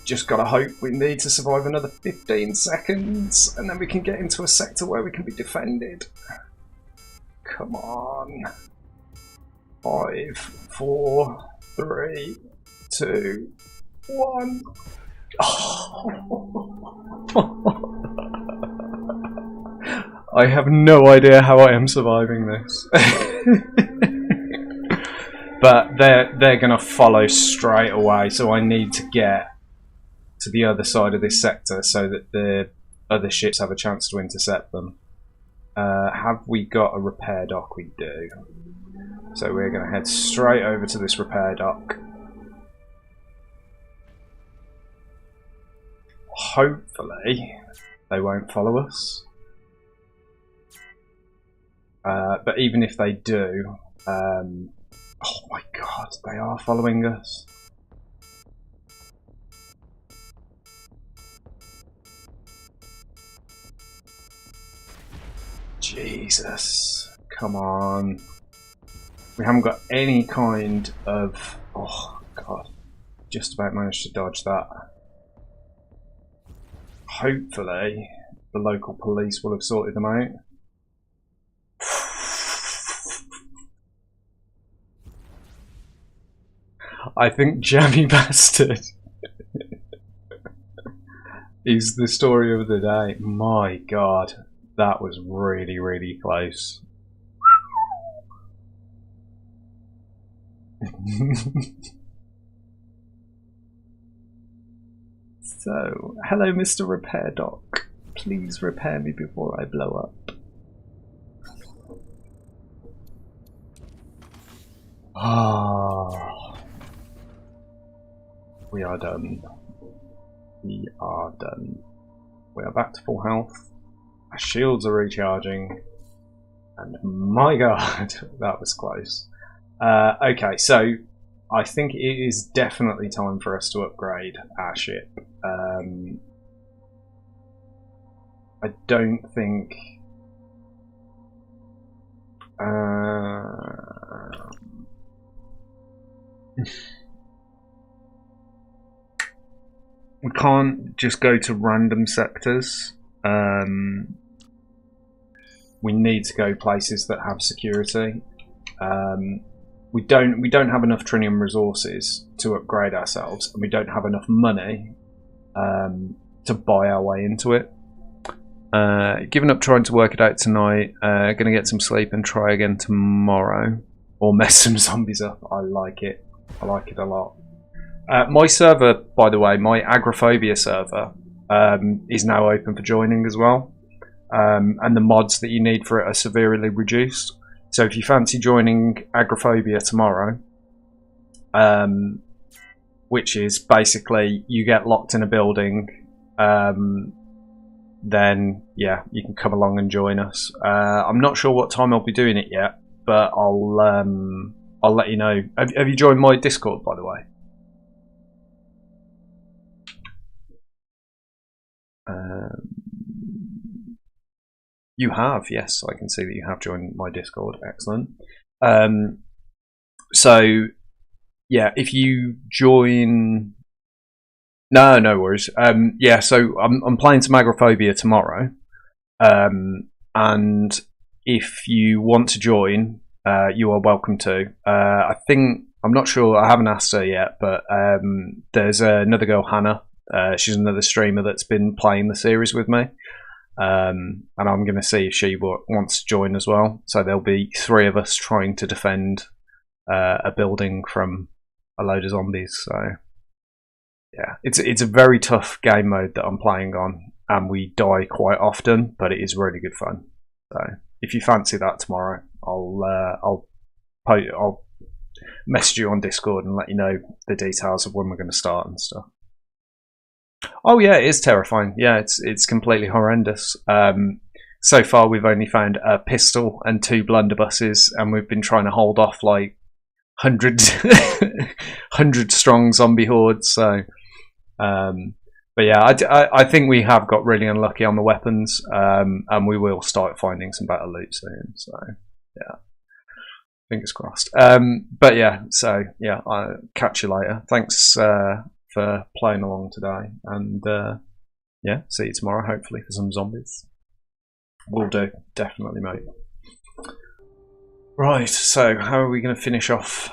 Just gotta hope we need to survive another 15 seconds and then we can get into a sector where we can be defended. Come on. 5, 4, 3, 2, 1. I have no idea how I am surviving this. But they're gonna follow straight away, so I need to get to the other side of this sector so that the other ships have a chance to intercept them. Have we got a repair dock? We do. So we're going to head straight over to this repair dock. Hopefully they won't follow us. But even if they do, oh my god, they are following us. Jesus, come on. We haven't got any kind of... Oh god, just about managed to dodge that. Hopefully the local police will have sorted them out. I think Jammy Bastard is the story of the day. My god, that was really, really close. So, hello Mr. Repair Doc. Please repair me before I blow up. Ah, we are done. We are done. We are back to full health. Our shields are recharging. And my god, that was close. Okay, so I think it is definitely time for us to upgrade our ship. I don't think... we can't just go to random sectors. We need to go places that have security. We don't have enough trinium resources to upgrade ourselves, and we don't have enough money to buy our way into it. Giving up trying to work it out tonight. Gonna get some sleep and try again tomorrow, or mess some zombies up. I like it. I like it a lot. My server, by the way, my agoraphobia server, is now open for joining as well. And the mods that you need for it are severely reduced. So if you fancy joining agoraphobia tomorrow, which is basically you get locked in a building, then yeah, you can come along and join us. I'm not sure what time I'll be doing it yet, but I'll let you know. Have you joined my Discord, by the way? You have, yes, I can see that you have joined my Discord. Excellent. So yeah, if you join, no worries. Yeah, so I'm playing some agoraphobia tomorrow, and if you want to join, you are welcome to. I think, I'm not sure, I haven't asked her yet, but there's another girl, Hannah. She's another streamer that's been playing the series with me. And I'm going to see if she wants to join as well. So there'll be 3 of us trying to defend a building from a load of zombies. So yeah, it's a very tough game mode that I'm playing on, and we die quite often, but it is really good fun. So if you fancy that tomorrow, I'll message you on Discord and let you know the details of when we're going to start and stuff. Oh yeah, it is terrifying. Yeah, it's completely horrendous. So far we've only found a pistol and 2 blunderbusses, and we've been trying to hold off like 100 strong zombie hordes. So, but yeah, I think we have got really unlucky on the weapons, and we will start finding some better loot soon. So yeah, fingers crossed. But yeah, so yeah, I'll catch you later. Thanks for playing along today, and yeah, see you tomorrow, hopefully for some zombies. Will do, definitely, mate. Right, so how are we going to finish off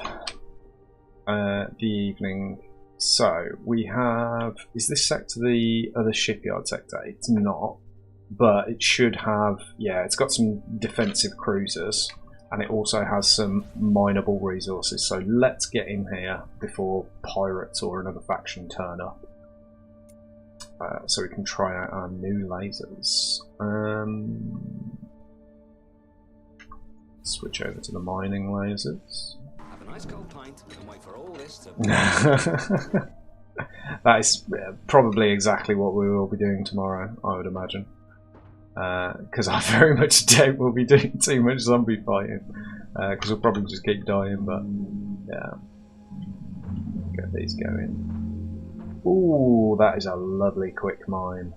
the evening? So we have, is this sector the other shipyard sector? It's not, but it should have, yeah, it's got some defensive cruisers, and it also has some mineable resources. So let's get in here before pirates or another faction turn up, so we can try out our new lasers. Switch over to the mining lasers. Have a nice cold pint and wait for all this to... That is probably exactly what we will be doing tomorrow, I would imagine. Because I very much doubt we'll be doing too much zombie fighting. Because we'll probably just keep dying, but yeah. Get these going. Ooh, that is a lovely quick mine.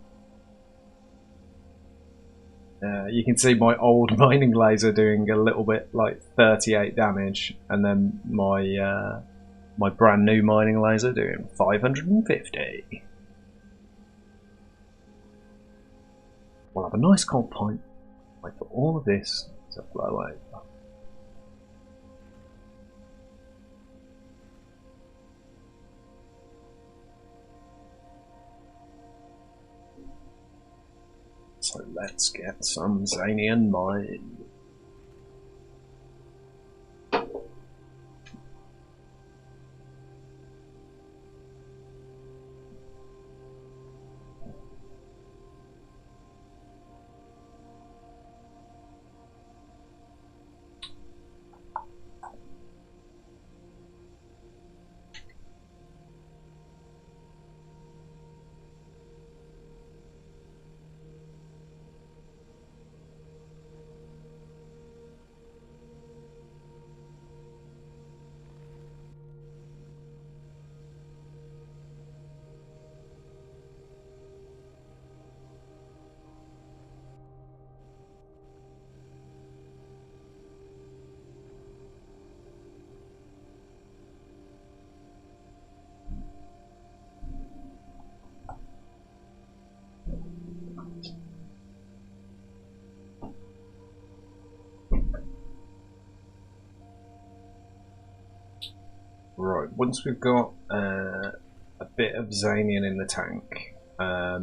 You can see my old mining laser doing a little bit, like 38 damage, and then my my brand new mining laser doing 550. We'll have a nice cold pint. Wait for all of this to flow over. So let's get some Zanian mine. Right, once we've got a bit of Zanian in the tank, I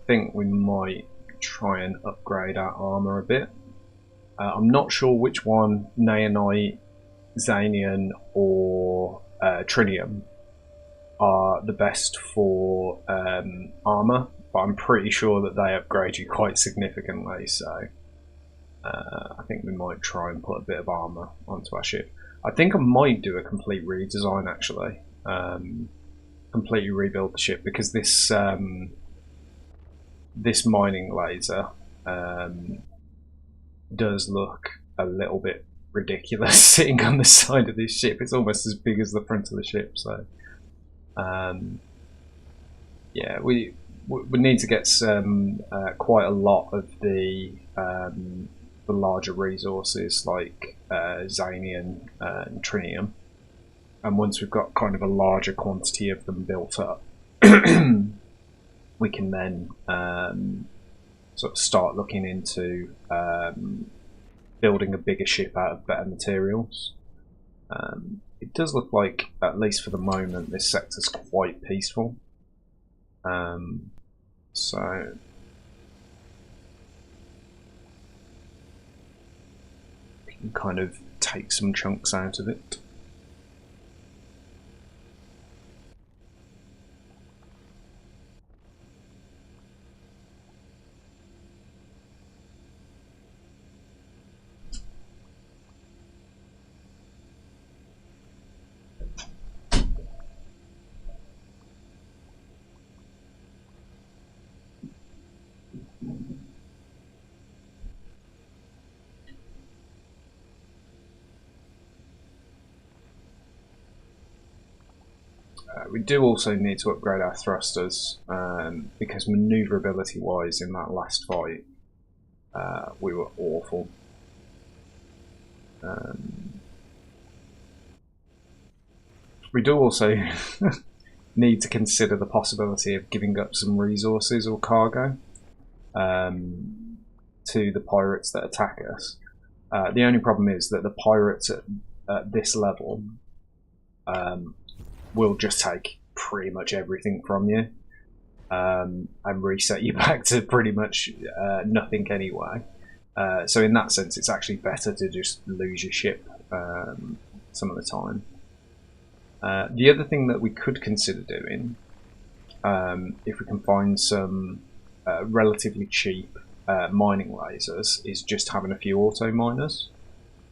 think we might try and upgrade our armour a bit. I'm not sure which one, Naonite, Zanian or Trinium, are the best for armour, but I'm pretty sure that they upgrade you quite significantly, so I think we might try and put a bit of armour onto our ship. I think I might do a complete redesign actually, completely rebuild the ship, because this this mining laser does look a little bit ridiculous sitting on the side of this ship. It's almost as big as the front of the ship, so yeah, we need to get some quite a lot of the larger resources like Zanian and Trinium, and once we've got kind of a larger quantity of them built up, we can then sort of start looking into building a bigger ship out of better materials. It does look like, at least for the moment, this sector's quite peaceful, so kind of take some chunks out of it. We do also need to upgrade our thrusters, because manoeuvrability wise in that last fight we were awful. We do also need to consider the possibility of giving up some resources or cargo to the pirates that attack us. The only problem is that the pirates at this level will just take pretty much everything from you and reset you back to pretty much nothing anyway. So in that sense, it's actually better to just lose your ship some of the time. The other thing that we could consider doing, if we can find some relatively cheap mining lasers is just having a few auto miners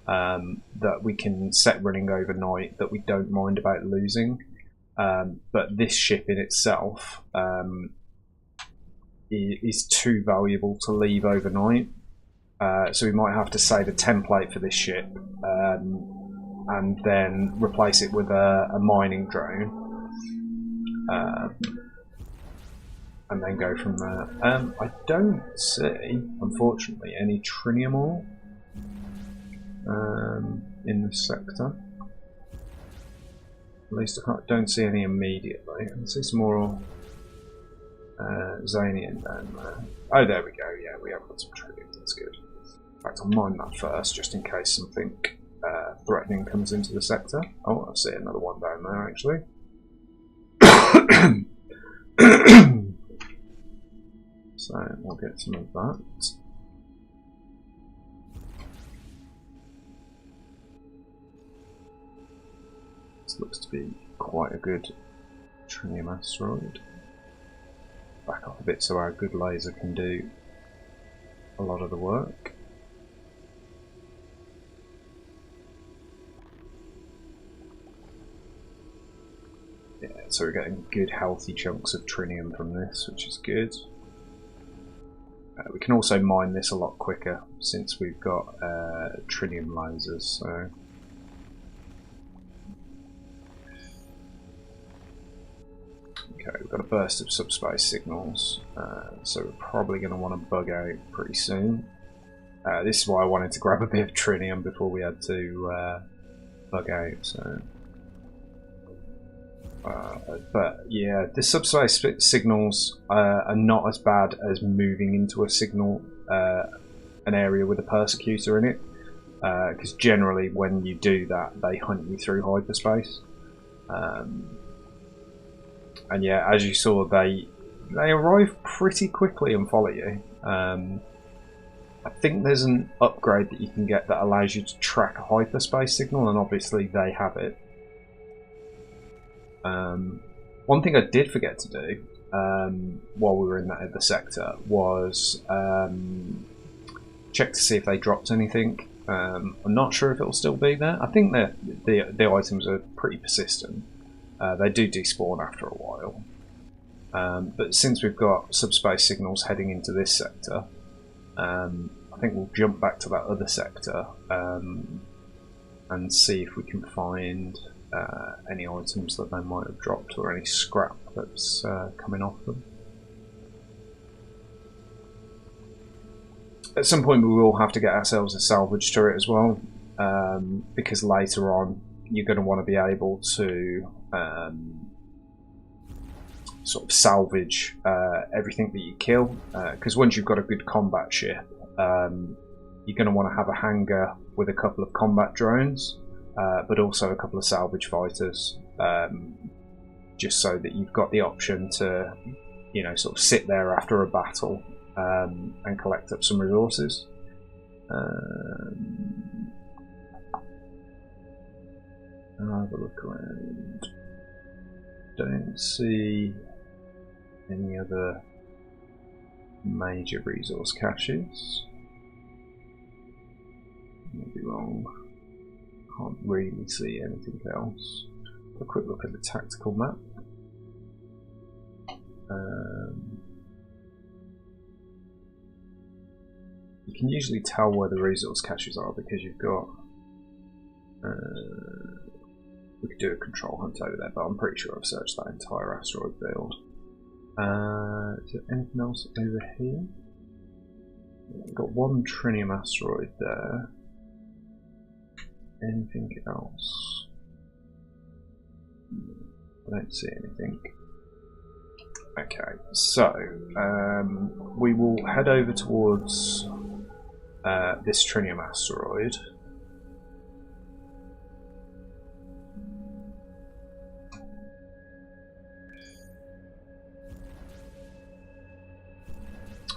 that we can set running overnight that we don't mind about losing. But this ship in itself is too valuable to leave overnight. So we might have to save a template for this ship and then replace it with a mining drone. And then go from there. I don't see, unfortunately, any trinium ore in this sector. At least I don't see any immediately. I can see some more Zanian down there. Oh, there we go. Yeah, we have got some trinium. That's good. In fact, I'll mine that first, just in case something threatening comes into the sector. Oh, I see another one down there, actually. So we'll get some of that. This looks to be quite a good trinium asteroid. Back up a bit so our good laser can do a lot of the work. Yeah, so we're getting good healthy chunks of trinium from this, which is good. We can also mine this a lot quicker since we've got trinium lasers. So okay, we've got a burst of subspace signals, so we're probably going to want to bug out pretty soon. This is why I wanted to grab a bit of trinium before we had to bug out. So. But yeah, the subspace signals are not as bad as moving into a signal, an area with a persecutor in it, because generally when you do that, they hunt you through hyperspace. And yeah, as you saw, they arrive pretty quickly and follow you. I think there's an upgrade that you can get that allows you to track a hyperspace signal, and obviously they have it. One thing I did forget to do while we were in that other sector was check to see if they dropped anything. I'm not sure if it'll still be there. I think that the items are pretty persistent. They do despawn after a while. But since we've got subspace signals heading into this sector, I think we'll jump back to that other sector and see if we can find any items that they might have dropped or any scrap that's coming off them. At some point we will have to get ourselves a salvage turret as well, because later on you're going to want to be able to sort of salvage everything that you kill, because once you've got a good combat ship, you're going to want to have a hangar with a couple of combat drones, but also a couple of salvage fighters, just so that you've got the option to, you know, sort of sit there after a battle and collect up some resources. I'll have a look around. Don't see any other major resource caches. Might be wrong. Can't really see anything else. A quick look at the tactical map. You can usually tell where the resource caches are because you've got. We could do a control hunt over there, but I'm pretty sure I've searched that entire asteroid field. Is there anything else over here? We've got one trinium asteroid there. Anything else? I don't see anything. Okay, so we will head over towards this trinium asteroid.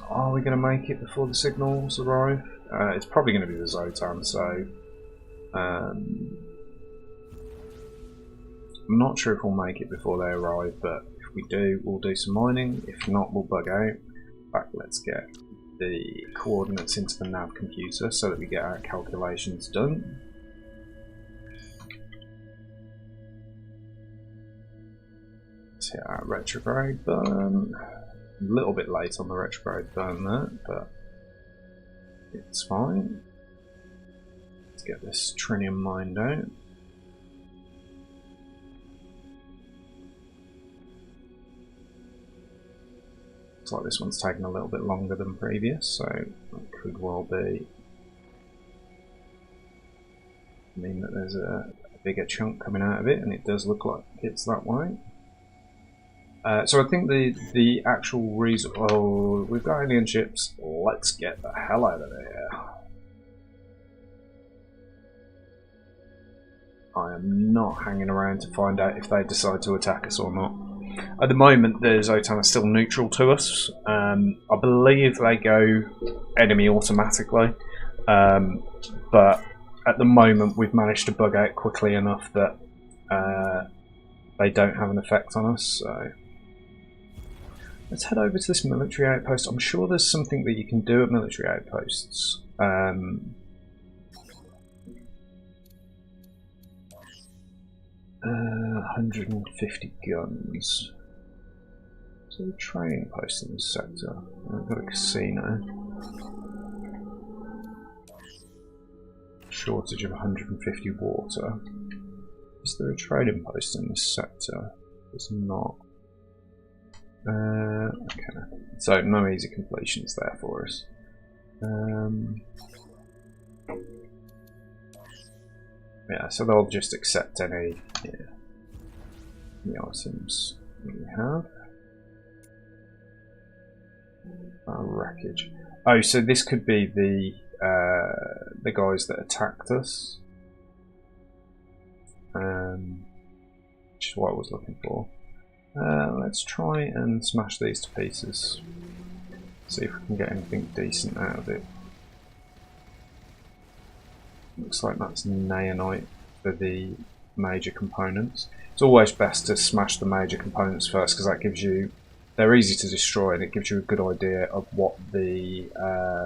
Are we going to make it before the signals arrive? It's probably going to be the Zotan, so I'm not sure if we'll make it before they arrive, but if we do, we'll do some mining. If not, we'll bug out. In fact, let's get the coordinates into the nav computer so that we get our calculations done. Let's hit our retrograde burn. A little bit late on the retrograde burn there, but it's fine. Let's get this trinium mined out. Looks like this one's taken a little bit longer than previous, so that could well be mean that there's a bigger chunk coming out of it, and it does look like it's that way. So I think the actual reason. Oh, we've got alien ships. Let's get the hell out of here. I am not hanging around to find out if they decide to attack us or not. At the moment, the Zotan are still neutral to us. I believe they go enemy automatically, but at the moment we've managed to bug out quickly enough that they don't have an effect on us. So let's head over to this military outpost. I'm sure there's something that you can do at military outposts. 150 guns. Is there a training post in this sector? I've got a casino. Shortage of 150 water. Is there a trading post in this sector? There's not. Okay. So no easy completions there for us. Yeah, so they'll just accept any items that we have. Wreckage. Oh, so this could be the guys that attacked us, which is what I was looking for. Let's try and smash these to pieces. See if we can get anything decent out of it. Looks like that's naonite for the major components. It's always best to smash the major components first because that gives you. They're easy to destroy and it gives you a good idea of what the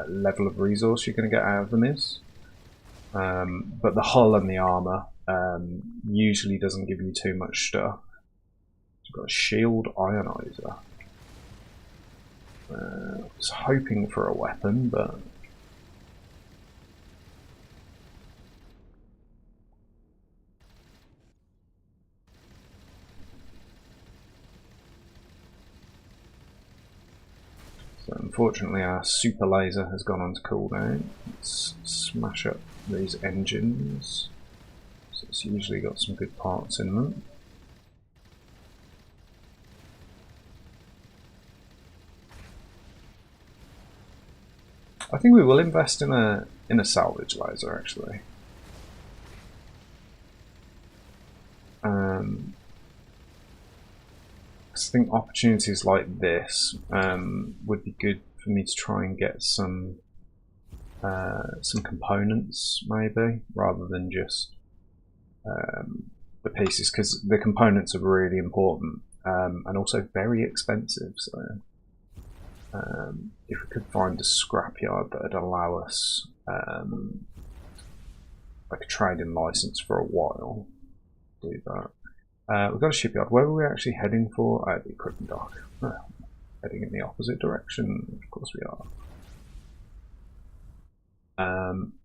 level of resource you're going to get out of them is. But the hull and the armour usually doesn't give you too much stuff. We've got a shield ionizer. I was hoping for a weapon, but unfortunately our super laser has gone on to cooldown. Let's smash up these engines. So it's usually got some good parts in them. I think we will invest in a salvage laser actually. I think opportunities like this would be good for me to try and get some components maybe, rather than just the pieces, because the components are really important and also very expensive. So if we could find a scrapyard that would allow us like a trading license for a while, do that. We've got a shipyard. Where were we actually heading for? Oh, the equipment dock. Oh, heading in the opposite direction. Of course we are.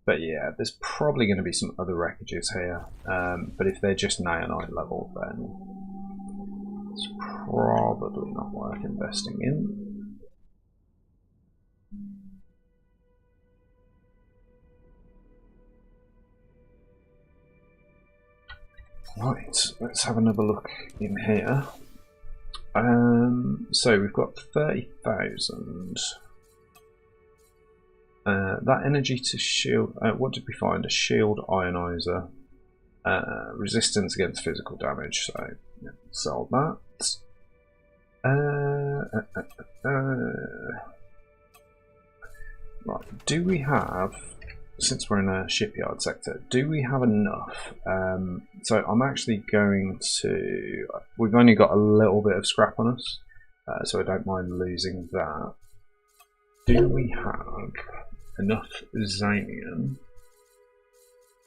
But yeah, there's probably going to be some other wreckages here. But if they're just naonite level, then it's probably not worth investing in. Right, let's have another look in here. So we've got 30,000. That energy to shield. What did we find? A shield ionizer. Resistance against physical damage. So yeah, sell that. Right. Do we have? Since we're in a shipyard sector, do we have enough? So I'm actually going to. We've only got a little bit of scrap on us, so I don't mind losing that. Do we have enough Xanian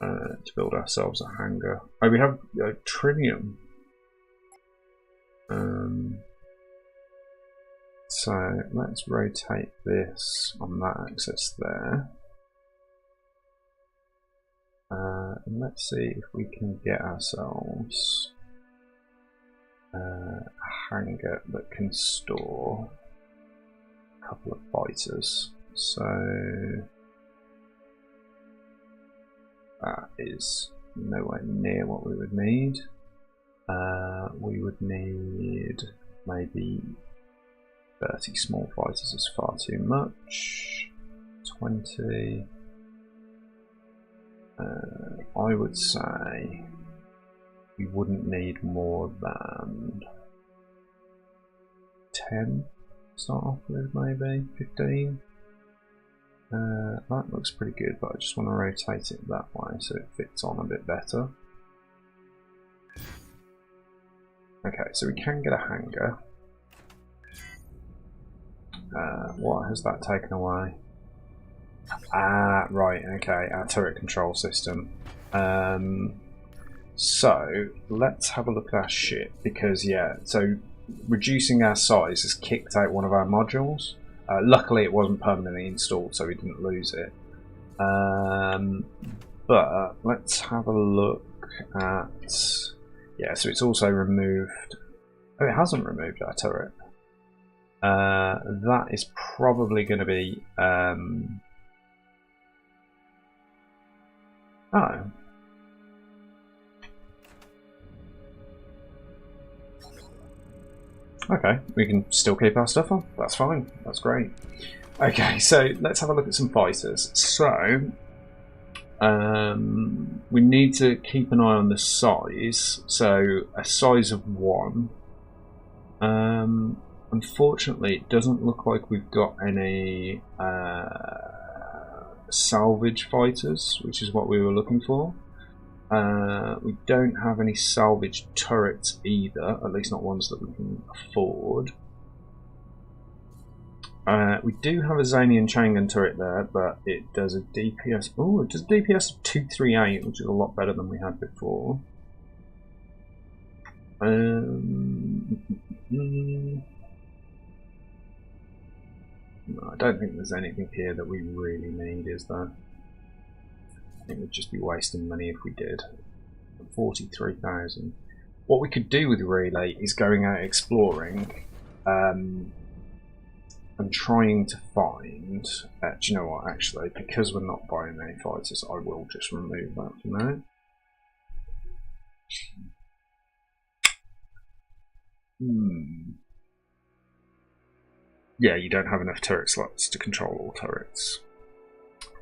to build ourselves a hangar? Oh, we have Trinium. So let's rotate this on that axis there. And let's see if we can get ourselves a hangar that can store a couple of fighters. So that is nowhere near what we would need. We would need maybe 30 small fighters is far too much. 20. I would say we wouldn't need more than 10 to start off with, maybe 15. That looks pretty good, but I just want to rotate it that way so it fits on a bit better. Okay, so we can get a hangar. What has that taken away? Ah, right, okay, our turret control system. So, let's have a look at our ship, because, yeah, so reducing our size has kicked out one of our modules. Luckily it wasn't permanently installed, so we didn't lose it. But, let's have a look at... Yeah, so it's also removed... Oh, it hasn't removed our turret. That is probably going to be... Oh. Okay, we can still keep our stuff on. That's fine. That's great. Okay, so let's have a look at some fighters. So, we need to keep an eye on the size. So, a size of 1. Unfortunately, it doesn't look like we've got any salvage fighters, which is what we were looking for. We don't have any salvage turrets either, at least not ones that we can afford. We do have a Xanian chain turret there, but it does a DPS. Oh, it does a DPS of 238, which is a lot better than we had before. No, I don't think there's anything here that we really need, is there? I think we'd just be wasting money if we did. 43,000. What we could do with Relay is going out exploring and trying to find... do you know what, actually, because we're not buying any fighters, I will just remove that for now. Yeah, you don't have enough turret slots to control all turrets.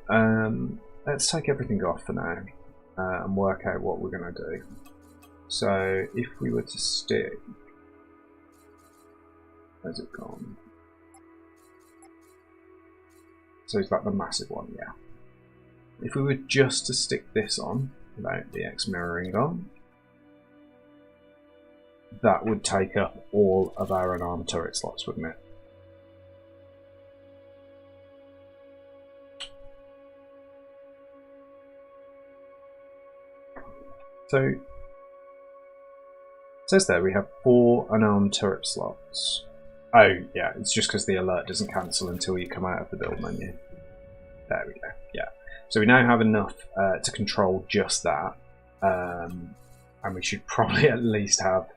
Let's take everything off for now and work out what we're going to do. So, if we were to stick... Where's it gone? So is that the massive one? Yeah. If we were just to stick this on, without the X mirroring on, that would take up all of our unarmed turret slots, wouldn't it? So, it says there we have 4 unarmed turret slots. Oh, yeah, it's just because the alert doesn't cancel until you come out of the build menu. There we go, yeah. So we now have enough to control just that. And we should probably at least have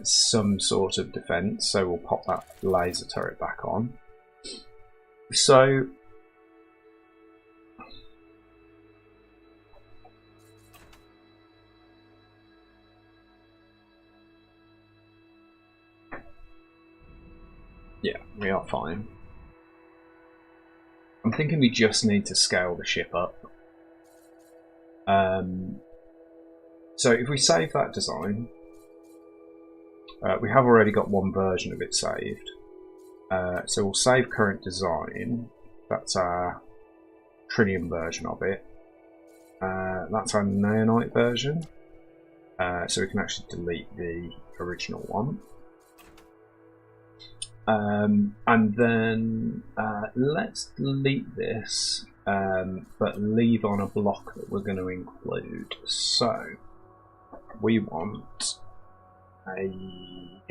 some sort of defense. So we'll pop that laser turret back on. So... yeah, we are fine. I'm thinking we just need to scale the ship up. So if we save that design, we have already got one version of it saved. So we'll save current design. That's our Trinium version of it. That's our Neonite version. So we can actually delete the original one. And then let's delete this, but leave on a block that we're going to include. So we want a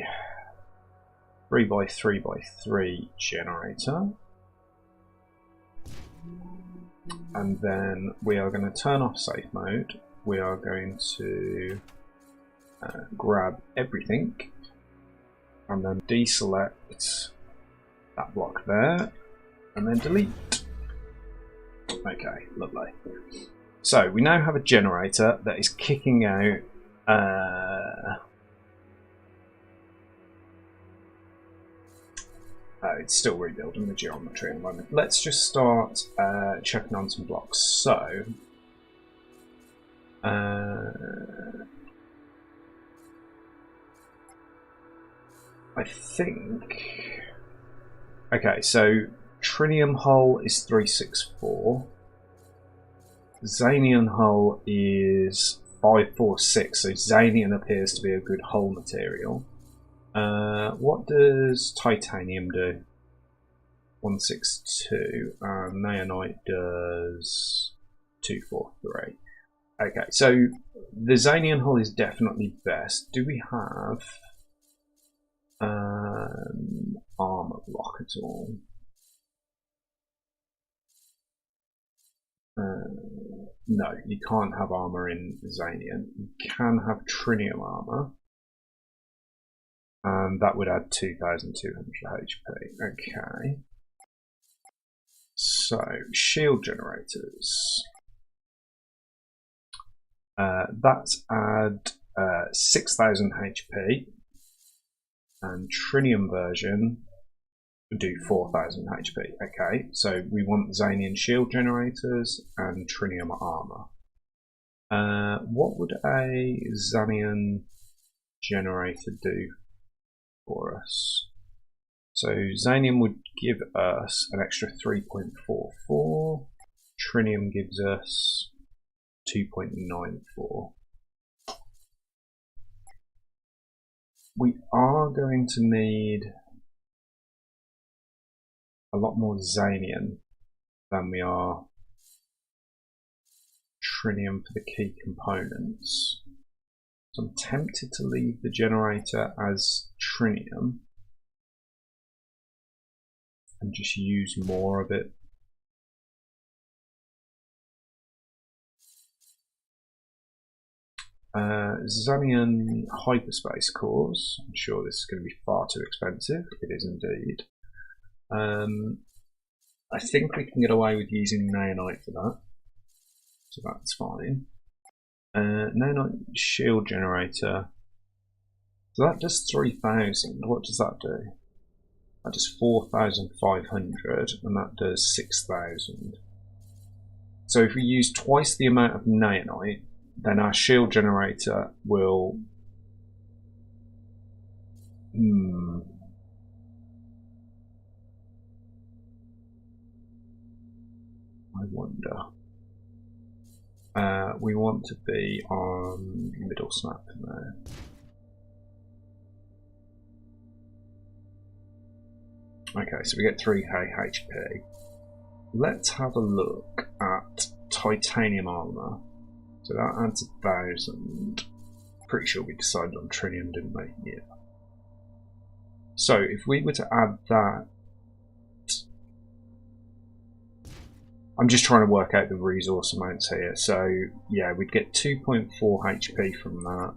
3x3x3 generator, and then we are going to turn off safe mode. We are going to grab everything and then deselect that block there and then delete. Okay, lovely. So we now have a generator that is kicking out it's still rebuilding the geometry at the moment. Let's just start checking on some blocks. So I think, okay, so trinium hull is 364, Zanian hull is 546, so Zanian appears to be a good hull material. What does titanium do? 162, and naonite does 243. Okay, so the Zanian hull is definitely best. Do we have armor block at all? No, you can't have armor in Zanian. You can have trinium armor, and that would add 2,200 HP. Okay. So, shield generators. That's add 6,000 HP, and trinium version would do 4,000 HP. Okay, so we want Zanian shield generators and trinium armor. What would a Zanian generator do for us? So Zanium would give us an extra 3.44. Trinium gives us 2.94. We are going to need a lot more Zanian than we are trinium for the key components. So I'm tempted to leave the generator as trinium and just use more of it. Zanian hyperspace cores. I'm sure this is going to be far too expensive. It is indeed. I think we can get away with using naonite for that, so that's fine. Naonite shield generator. So that does 3,000. What does that do? That does 4,500, and that does 6,000. So if we use twice the amount of naonite, then our shield generator will... I wonder. We want to be on middle snap there. Okay, so we get 3k HP. Let's have a look at titanium armor. So that adds 1,000. Pretty sure we decided on trinium, didn't we? Yeah. So if we were to add that, I'm just trying to work out the resource amounts here. So yeah, we'd get 2.4 HP from that,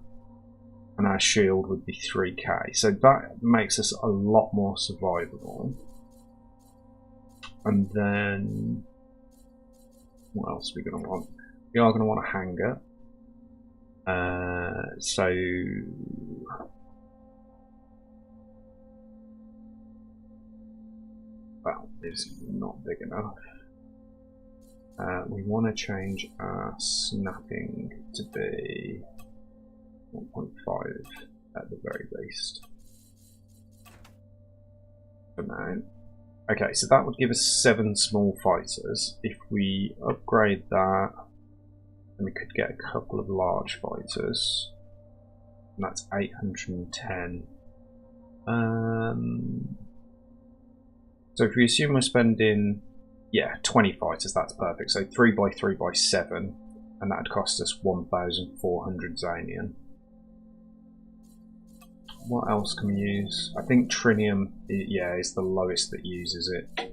and our shield would be 3k. So that makes us a lot more survivable. And then what else are we going to want? We are going to want a hangar. So well, it's not big enough. We want to change our snapping to be 1.5 at the very least for now. Okay, so that would give us 7 small fighters. If we upgrade that, then we could get a couple of large fighters, and that's 810. So if we assume we're spending, yeah, 20 fighters, that's perfect. So 3 by 3 by 7, and that'd cost us 1,400 Zanian. What else can we use? I think Trinium, yeah, is the lowest that uses it.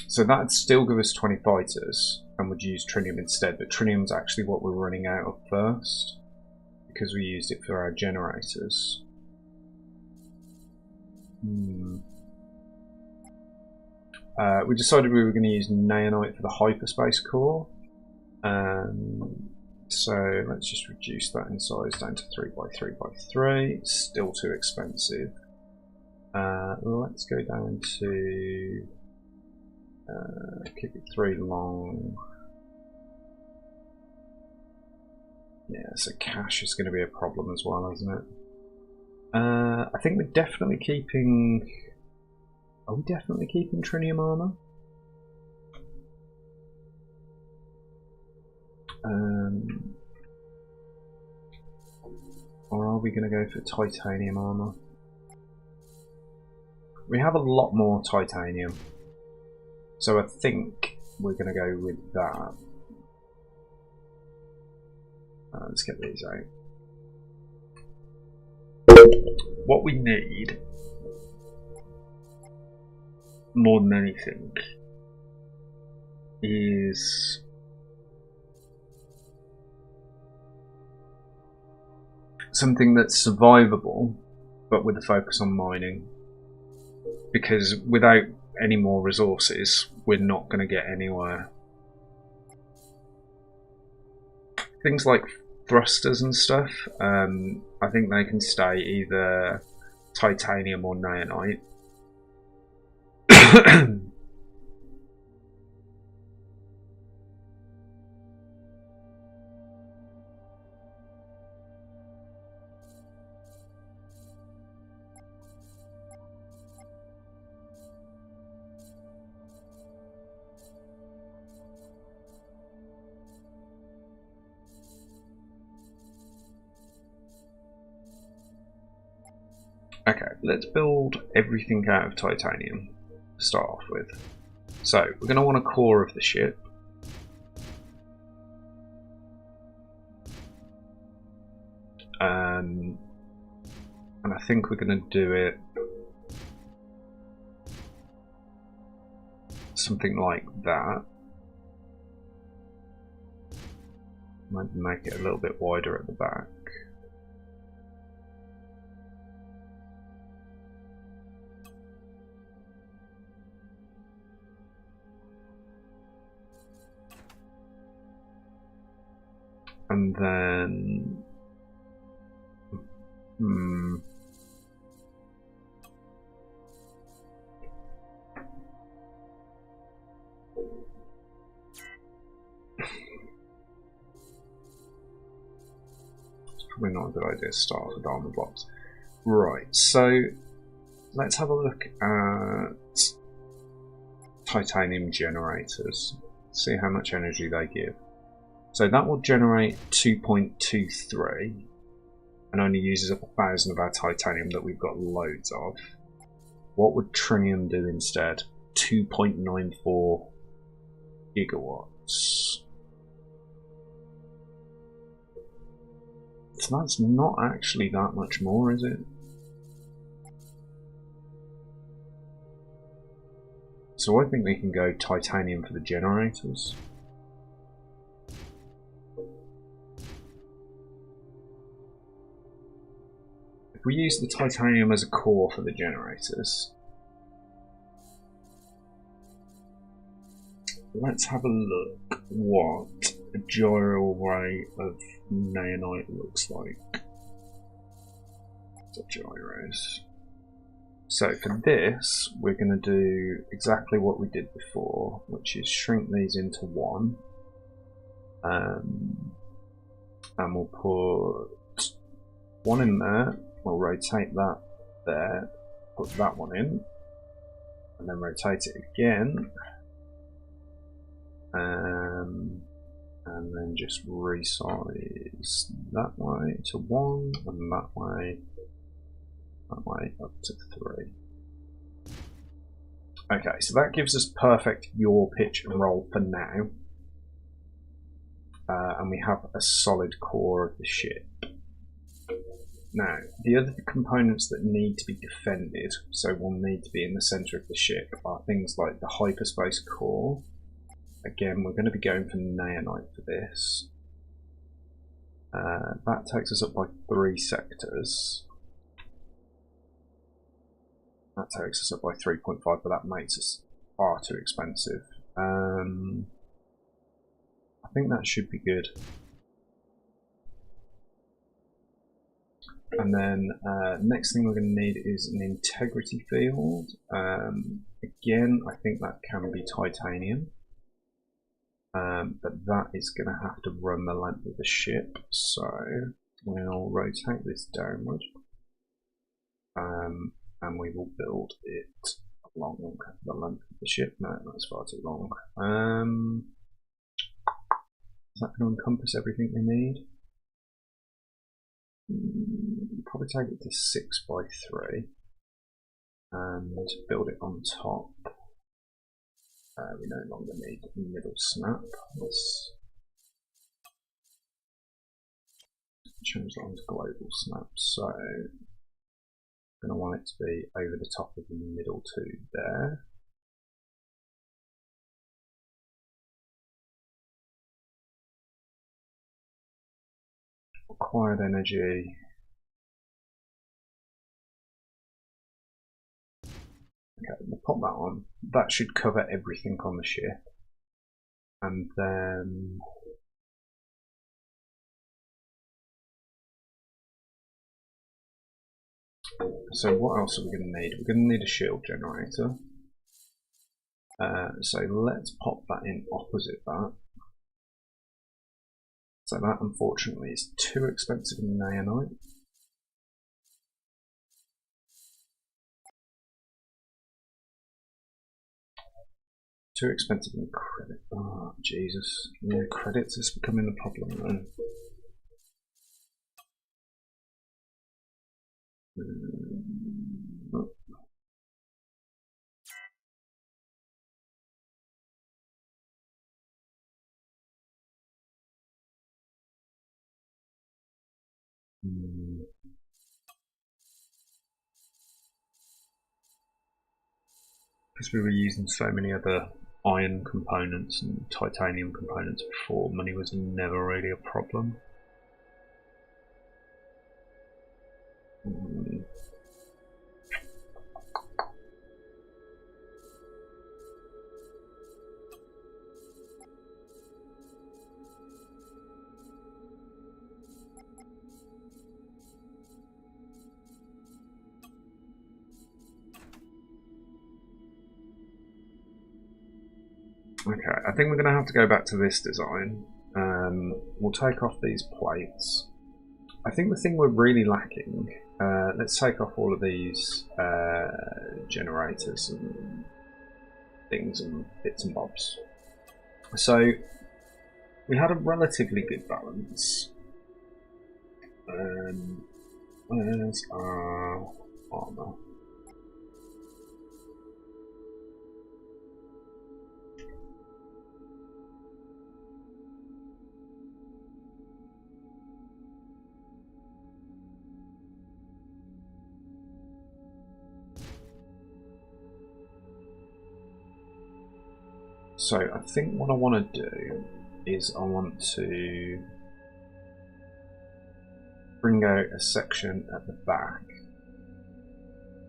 So that'd still give us 20 fighters, and would use Trinium instead, but Trinium's actually what we're running out of first, because we used it for our generators. We decided we were going to use Naonite for the hyperspace core. So let's just reduce that in size down to 3 by 3 by 3. Still too expensive. Let's go down to keep it 3 long. Yeah, so cash is going to be a problem as well, isn't it? I think we're definitely keeping. Are we definitely keeping Trinium armor? Or are we going to go for titanium armor? We have a lot more titanium, so I think we're going to go with that. Let's get these out. What we need, more than anything, is something that's survivable, but with a focus on mining. Because without any more resources, we're not going to get anywhere. Things like thrusters and stuff, I think they can stay either titanium or naonite. Okay, let's build everything out of titanium to start off with. So, we're going to want a core of the ship. And I think we're going to do it something like that. Maybe make it a little bit wider at the back. And then it's probably not a good idea to start with diamond blocks. Right, so let's have a look at titanium generators, see how much energy they give. So that will generate 2.23 and only uses up 1,000 of our titanium that we've got loads of. What would Trinium do instead? 2.94 gigawatts. So that's not actually that much more, is it? So I think we can go titanium for the generators. If we use the titanium as a core for the generators, let's have a look what a gyro ray of naonite looks like. So gyros. So for this, we're going to do exactly what we did before, which is shrink these into one, and we'll put one in there. We'll rotate that there, put that one in, and then rotate it again, and then just resize that way to one, and that way that way up to 3. Okay, so that gives us perfect yaw, pitch and roll for now. And we have a solid core of the ship. Now, the other components that need to be defended, so will need to be in the centre of the ship, are things like the hyperspace core. Again, we're going to be going for naonite for this. That takes us up by 3 sectors. That takes us up by 3.5, but that makes us far too expensive. I think that should be good. And then next thing we're going to need is an integrity field. Again, I think that can be titanium. But that is going to have to run the length of the ship. So we'll rotate this downward. And we will build it along the length of the ship. No, that's far too long. Is that going to encompass everything we need? Probably take it to 6 by 3 and build it on top. We no longer need middle snap. Let's change that onto global snap. So I'm going to want it to be over the top of the middle tube there. Required energy. Okay, we'll pop that on. That should cover everything on the ship. And then so what else are we going to need? We're going to need a shield generator. So let's pop that in opposite that. So that unfortunately is too expensive in naonite. Too expensive in credit. Oh, Jesus. Yeah, credits is becoming a problem then. Because we were using so many other iron components and titanium components before, money was never really a problem. Okay, I think we're going to have to go back to this design. We'll take off these plates. I think the thing we're really lacking, let's take off all of these generators and things and bits and bobs. So we had a relatively good balance. Where's our armor? So I think what I want to do is I want to bring out a section at the back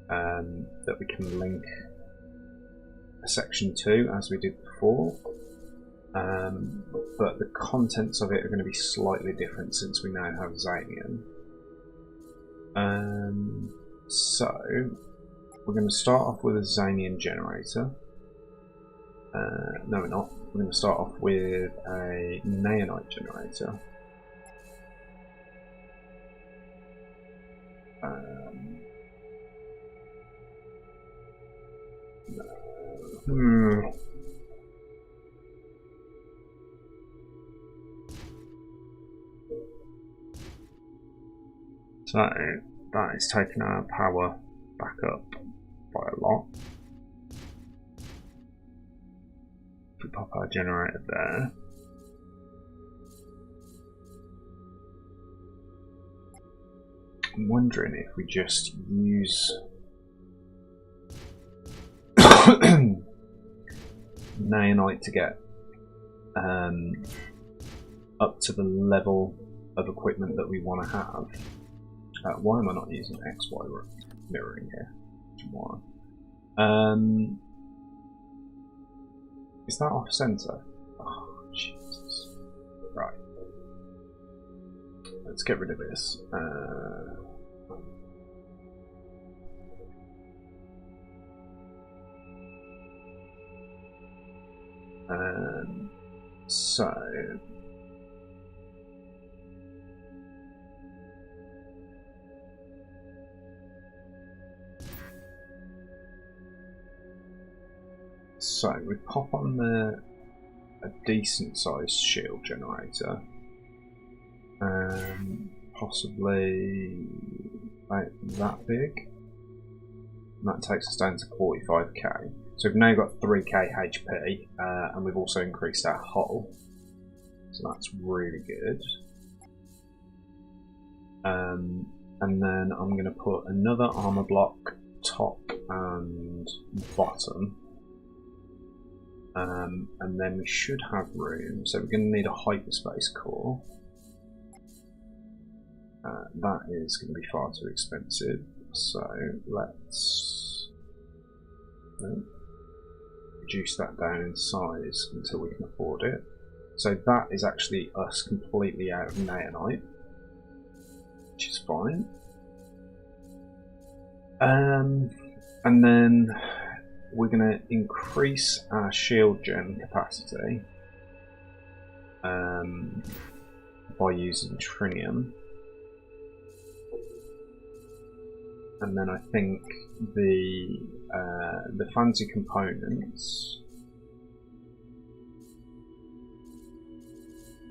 that we can link a section to as we did before, but the contents of it are going to be slightly different since we now have Xanian. So we're going to start off with a Xanian generator. No, we're not. We're going to start off with a naonite generator. So that is taking our power back up by a lot. If we pop our generator there. I'm wondering if we just use Naonite to get up to the level of equipment that we want to have. Why am I not using XY mirroring here? Why? Is that off center? Oh, Jesus. Right. Let's get rid of this. So we pop on a decent sized shield generator. Possibly about that big. And that takes us down to 45k. So we've now got 3k HP, and we've also increased our hull. So that's really good. And then I'm going to put another armor block top and bottom. And then we should have room. So we're going to need a hyperspace core. That is going to be far too expensive. So let's reduce that down in size until we can afford it. So that is actually us completely out of Naonite, which is fine. And then we're going to increase our shield gen capacity by using trinium. And then I think the fancy components.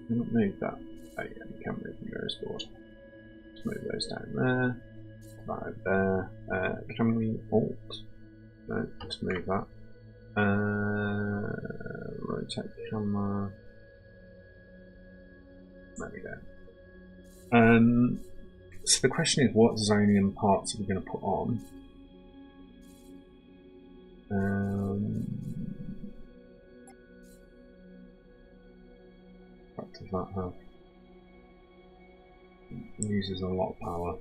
Can we not move that? Oh yeah, we can move the mirrors board. Let's move those down there. That over there. Can we alt? No, let's move that. Rotate camera. There we go. So the question is, what Zonium parts are we going to put on? What does that have? It uses a lot of power.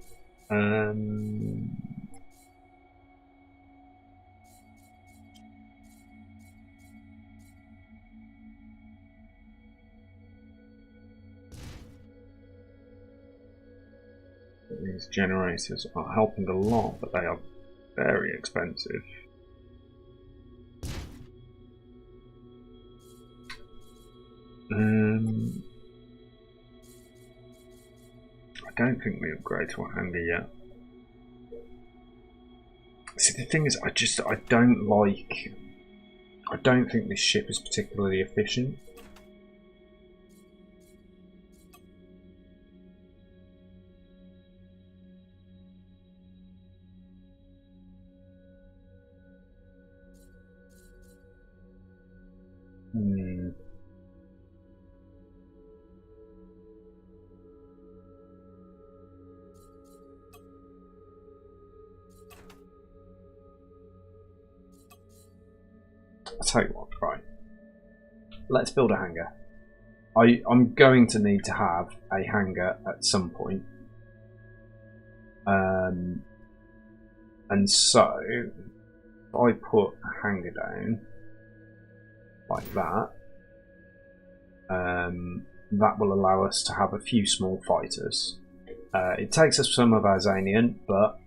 These generators are helping a lot, but they are very expensive. I don't think we upgrade to a hanger yet. See, the thing is, I don't think this ship is particularly efficient. I'll tell you what, right. Let's build a hangar. I'm going to need to have a hangar at some point. And so, if I put a hangar down like that, that will allow us to have a few small fighters. It takes us some of our Zanian, but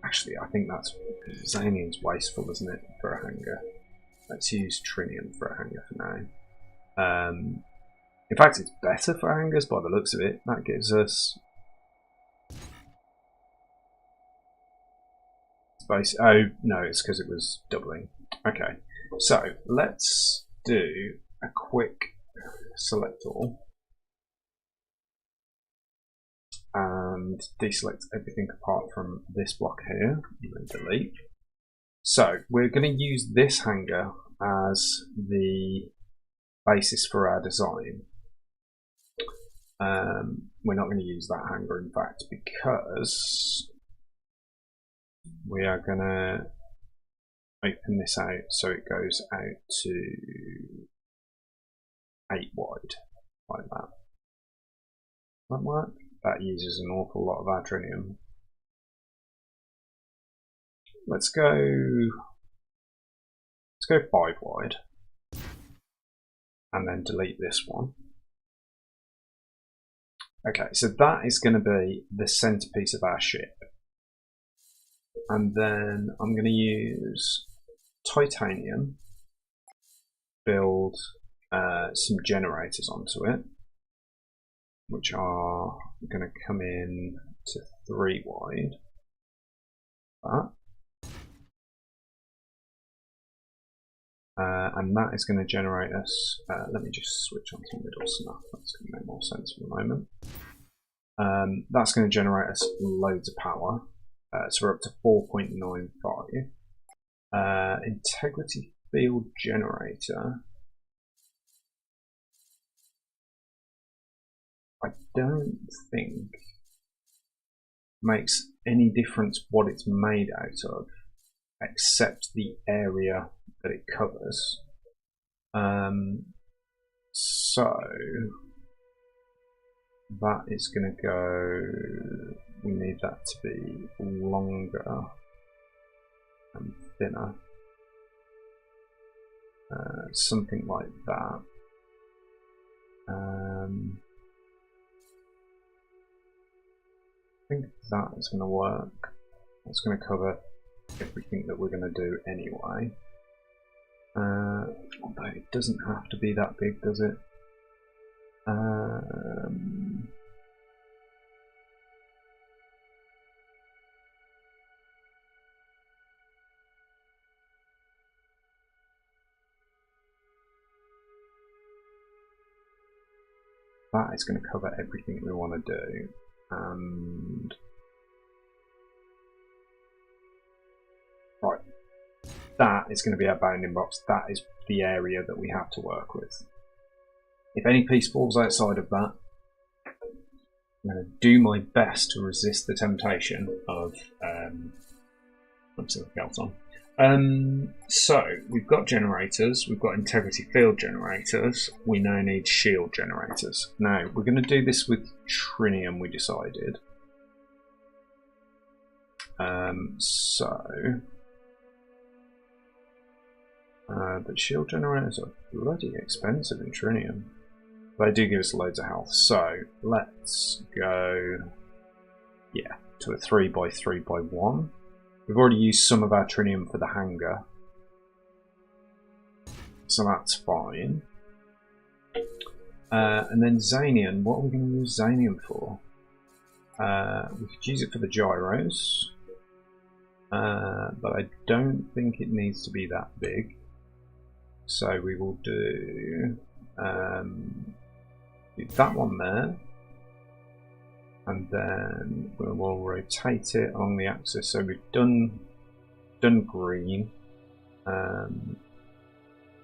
actually I think that's Zanian's wasteful, isn't it, for a hangar? Let's use Trinium for a hangar for now. In fact, it's better for hangars by the looks of it. That gives us space. Oh no, it's because it was doubling. Okay, so let's do a quick select all. and deselect everything apart from this block here, and then delete. So we're going to use this hanger as the basis for our design. We're not going to use that hanger, in fact, because we are going to open this out so it goes out to 8 wide, like that. That work? That uses an awful lot of Avorion. Let's go 5 wide, and then delete this one. Okay, so that is going to be the centerpiece of our ship. And then I'm going to use titanium, build some generators onto it, which are going to come in to 3 wide. And that is going to generate us, let me just switch on to middle snap, that's going to make more sense for the moment. That's going to generate us loads of power, so we're up to 4.95. Integrity field generator, I don't think makes any difference what it's made out of, except the area that it covers. So that is going to go, we need that to be longer and thinner, something like that. I think that is going to work. That's going to cover everything that we're going to do anyway. Although it doesn't have to be that big, does it? That is going to cover everything we want to do, and right, that is going to be our bounding box. That is the area that we have to work with. If any piece falls outside of that, I'm going to do my best to resist the temptation of putting something else on. So we've got generators, we've got integrity field generators, we now need shield generators. Now we're going to do this with trinium, we decided. But shield generators are bloody expensive in trinium. They do give us loads of health, so let's go, yeah, to a 3x3x1. We've already used some of our trinium for the hanger, so that's fine. And then Xanium, what are we going to use Xanium for? We could use it for the gyros, but I don't think it needs to be that big. So we will do that one there, and then we will rotate it along the axis. So we've done green, so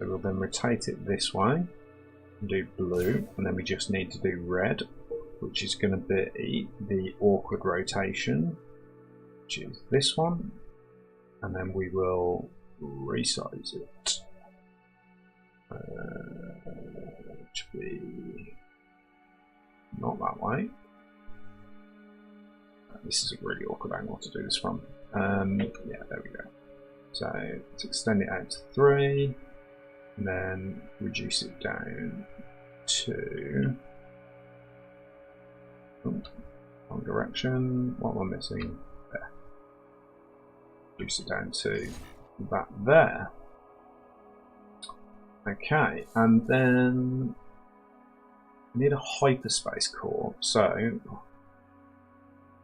we'll then rotate it this way and do blue, and then we just need to do red, which is going to be the awkward rotation, which is this one, and then we will resize it. Which will be not that way. This is a really awkward angle to do this from. Yeah, there we go. So let's extend it out to 3, and then reduce it down to wrong direction. What am I missing? There. Reduce it down to that there. Okay, and then we need a hyperspace core. So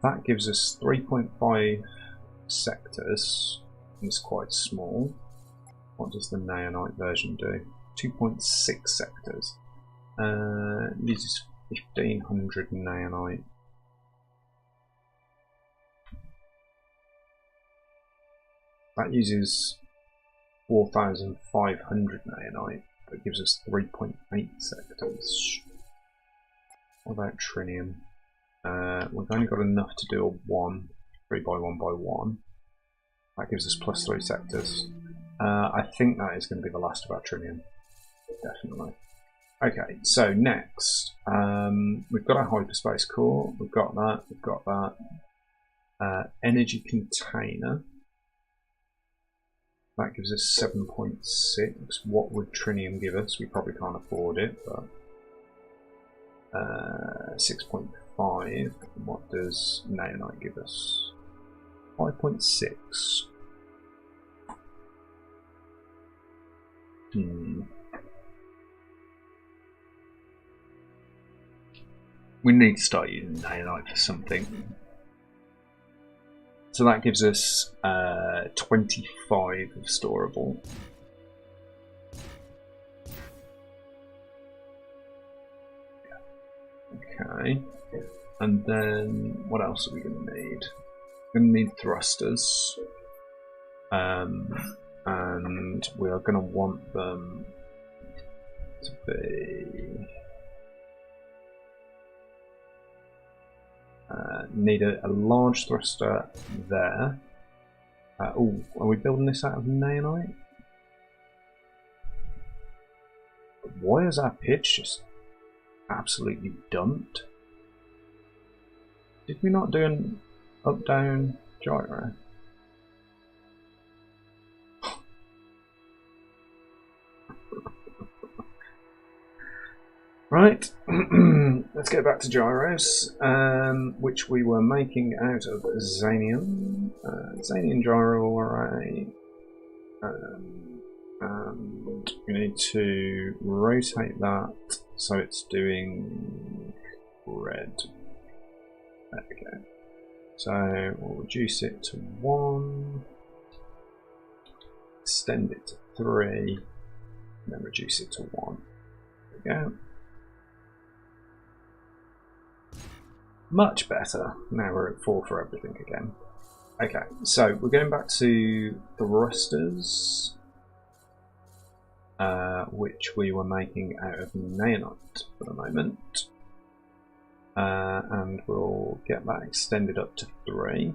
that gives us 3.5 sectors. It's quite small. What does the naonite version do? 2.6 sectors. It uses 1500 naonite. That uses 4,500 naonite. That gives us 3.8 sectors. What about trinium? We've only got enough to do a 1, 3 by 1 by 1. That gives us plus 3 sectors. I think that is going to be the last of our trinium. Definitely. Okay, so next, we've got our hyperspace core, we've got that, energy container, that gives us 7.6, what would trinium give us? We probably can't afford it, but 6.5, what does naonite give us? 5.6. We need to start using naonite for something. So that gives us 25 of storable. Okay. And then what else are we going to need? We're going to need thrusters. And we are going to want them to be... need a large thruster there. Oh, are we building this out of naonite? Why is our pitch just absolutely dumped? Did we not do an up-down gyro? Right, let's get back to gyros, which we were making out of Zanian. Zanian gyro array. And we need to rotate that so it's doing red. There we go. So we'll reduce it to 1, extend it to 3, and then reduce it to 1. There we go. Much better. Now we're at 4 for everything again. Okay, so we're going back to thrusters, which we were making out of naonite for the moment. And we'll get that extended up to 3.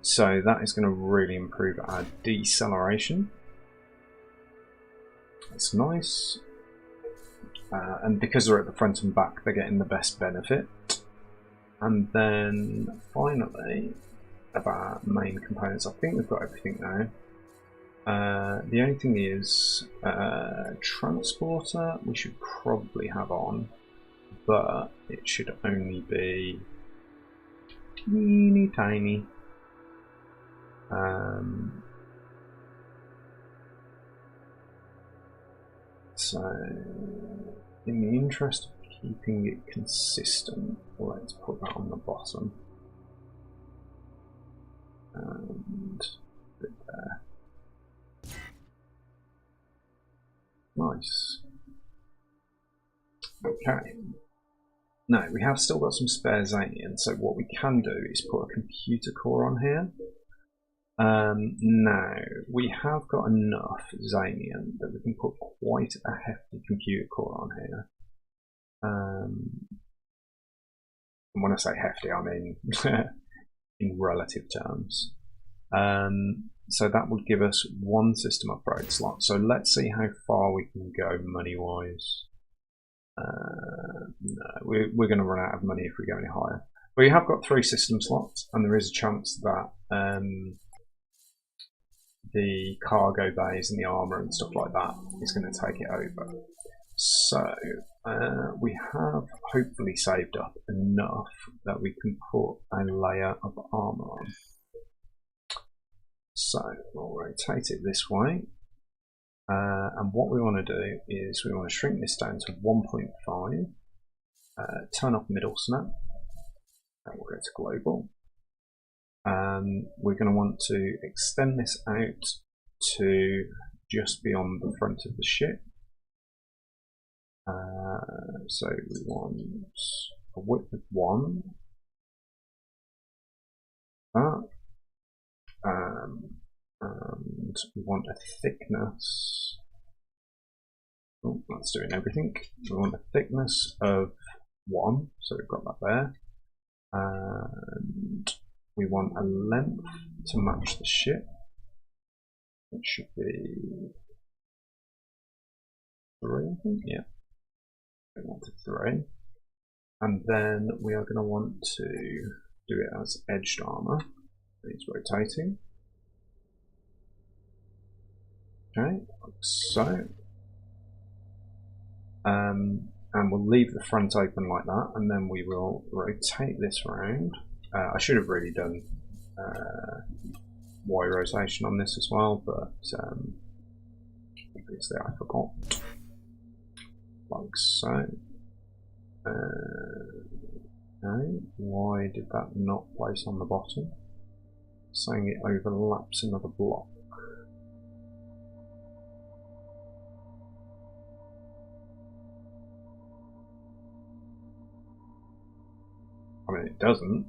So that is going to really improve our deceleration. That's nice. And because they're at the front and back, they're getting the best benefit. And then finally, of our main components, I think we've got everything now. The only thing is transporter we should probably have on, but it should only be teeny tiny. So in the interest of keeping it consistent, let's put that on the bottom and put it there. Nice. Okay. Now we have still got some spare Zanian, so what we can do is put a computer core on here. Now we have got enough Zanian that we can put quite a hefty computer core on here. And when I say hefty, I mean in relative terms. So that would give us 1 system upgrade slot. So let's see how far we can go money-wise. No, we're going to run out of money if we go any higher. But we have got 3 system slots, and there is a chance that the cargo bays and the armour and stuff like that is going to take it over. So we have hopefully saved up enough that we can put a layer of armour on. So we'll rotate it this way, and what we want to do is we want to shrink this down to 1.5, turn off middle snap, and we'll go to global. We're going to want to extend this out to just beyond the front of the ship. So we want a width of 1, that. And we want a thickness. Oh, that's doing everything. We want a thickness of 1, so we've got that there. And we want a length to match the ship. It should be 3, I think. Yeah, we want a 3. And then we are going to want to do it as edged armor. It's rotating. Okay, like so. And we'll leave the front open like that, and then we will rotate this around. I should have really done Y rotation on this as well, but obviously I forgot. Like so. Okay, why did that not place on the bottom? Saying it overlaps another block. I mean, it doesn't.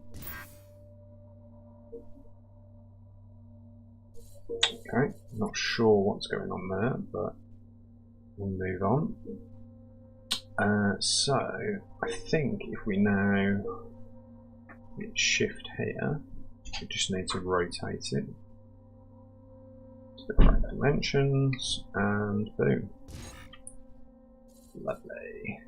Okay, not sure what's going on there, but we'll move on. So, I think if we now hit shift here, we just need to rotate it to the correct dimensions, and boom. Lovely.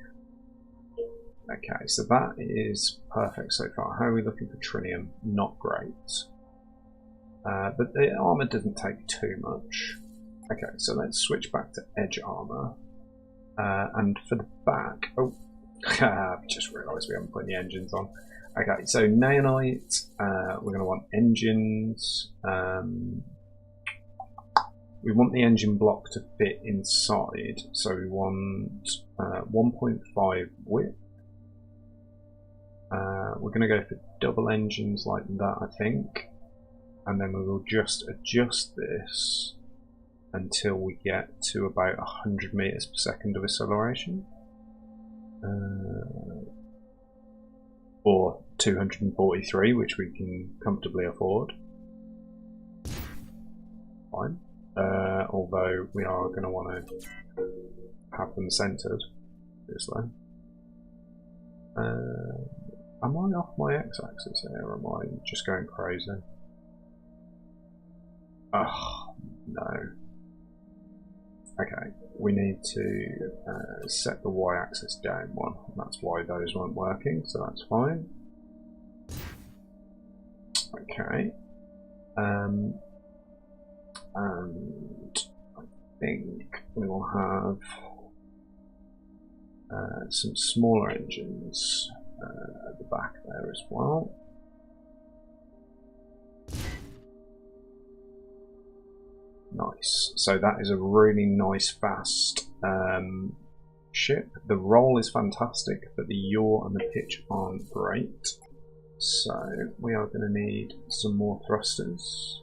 Okay, so that is perfect so far. How are we looking for trinium? Not great. But the armor doesn't take too much. Okay, so let's switch back to edge armor. And for the back, oh, I've just realised we haven't put any engines on. Okay, so naonite, we're going to want engines. We want the engine block to fit inside, so we want 1.5 width. We're going to go for double engines like that, I think, and then we will just adjust this until we get to about 100 meters per second of acceleration, or 243, which we can comfortably afford. Fine. Although we are going to want to have them centered, obviously. Am I off my x-axis here, or am I just going crazy? Oh, no. Okay, we need to set the y-axis down one. That's why those weren't working, so that's fine. Okay. And I think we will have some smaller engines at the back there as well. Nice. So that is a really nice, fast ship. The roll is fantastic, but the yaw and the pitch aren't great. So we are going to need some more thrusters.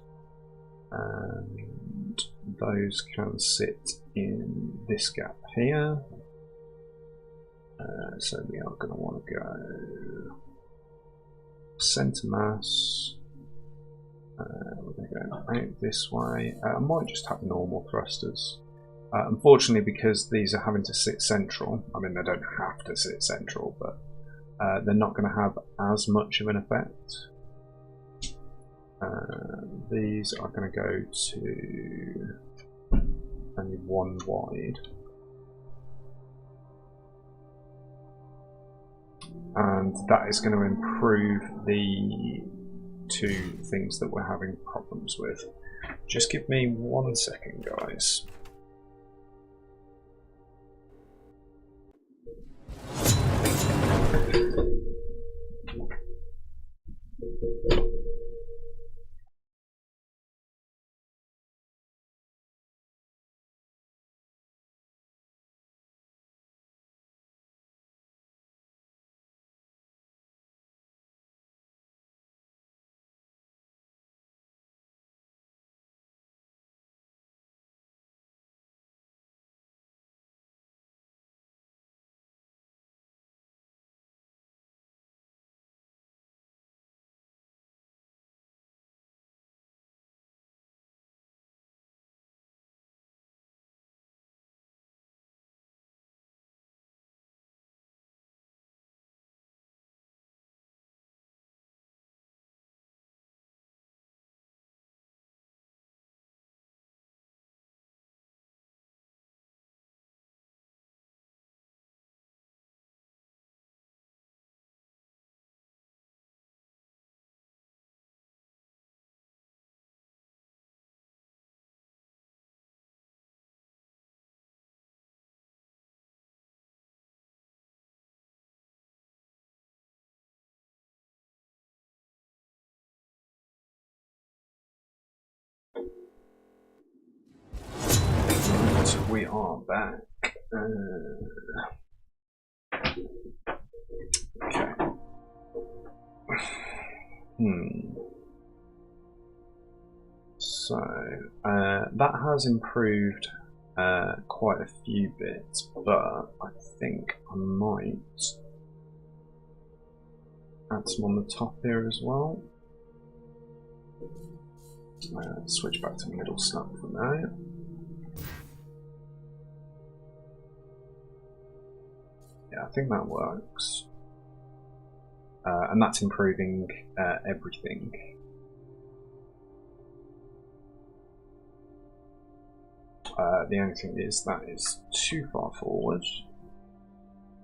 And those can sit in this gap here. So we are going to want to go center mass. We're going to go out this way. I might just have normal thrusters. Unfortunately, because these are having to sit central, I mean they don't have to sit central, but they're not going to have as much of an effect. These are going to go to only one wide. And that is going to improve the two things that we're having problems with. Just give me 1 second, guys. are back. Okay. So that has improved quite a few bits, but I think I might add some on the top here as well. Switch back to middle snap for now. Yeah, I think that works. And that's improving everything. The only thing is that is too far forward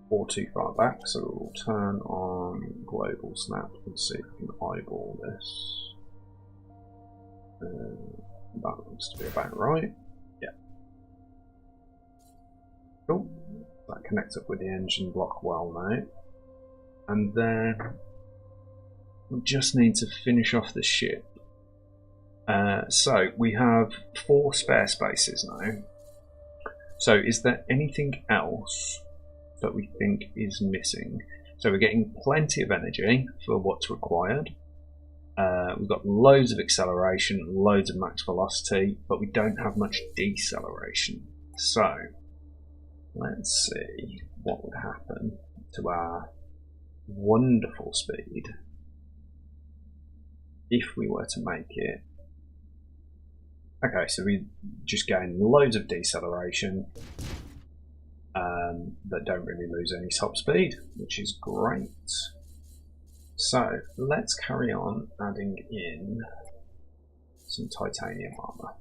or too far back, so we'll turn on global snap and see if we can eyeball this. That looks to be about right. Yeah. Cool. That connects up with the engine block well now. And then we just need to finish off the ship. So we have 4 spare spaces now. So is there anything else that we think is missing? So we're getting plenty of energy for what's required. We've got loads of acceleration, loads of max velocity, but we don't have much deceleration. So let's see what would happen to our wonderful speed if we were to make it. Okay, so we just gain loads of deceleration, but don't really lose any top speed, which is great. So let's carry on adding in some titanium armor.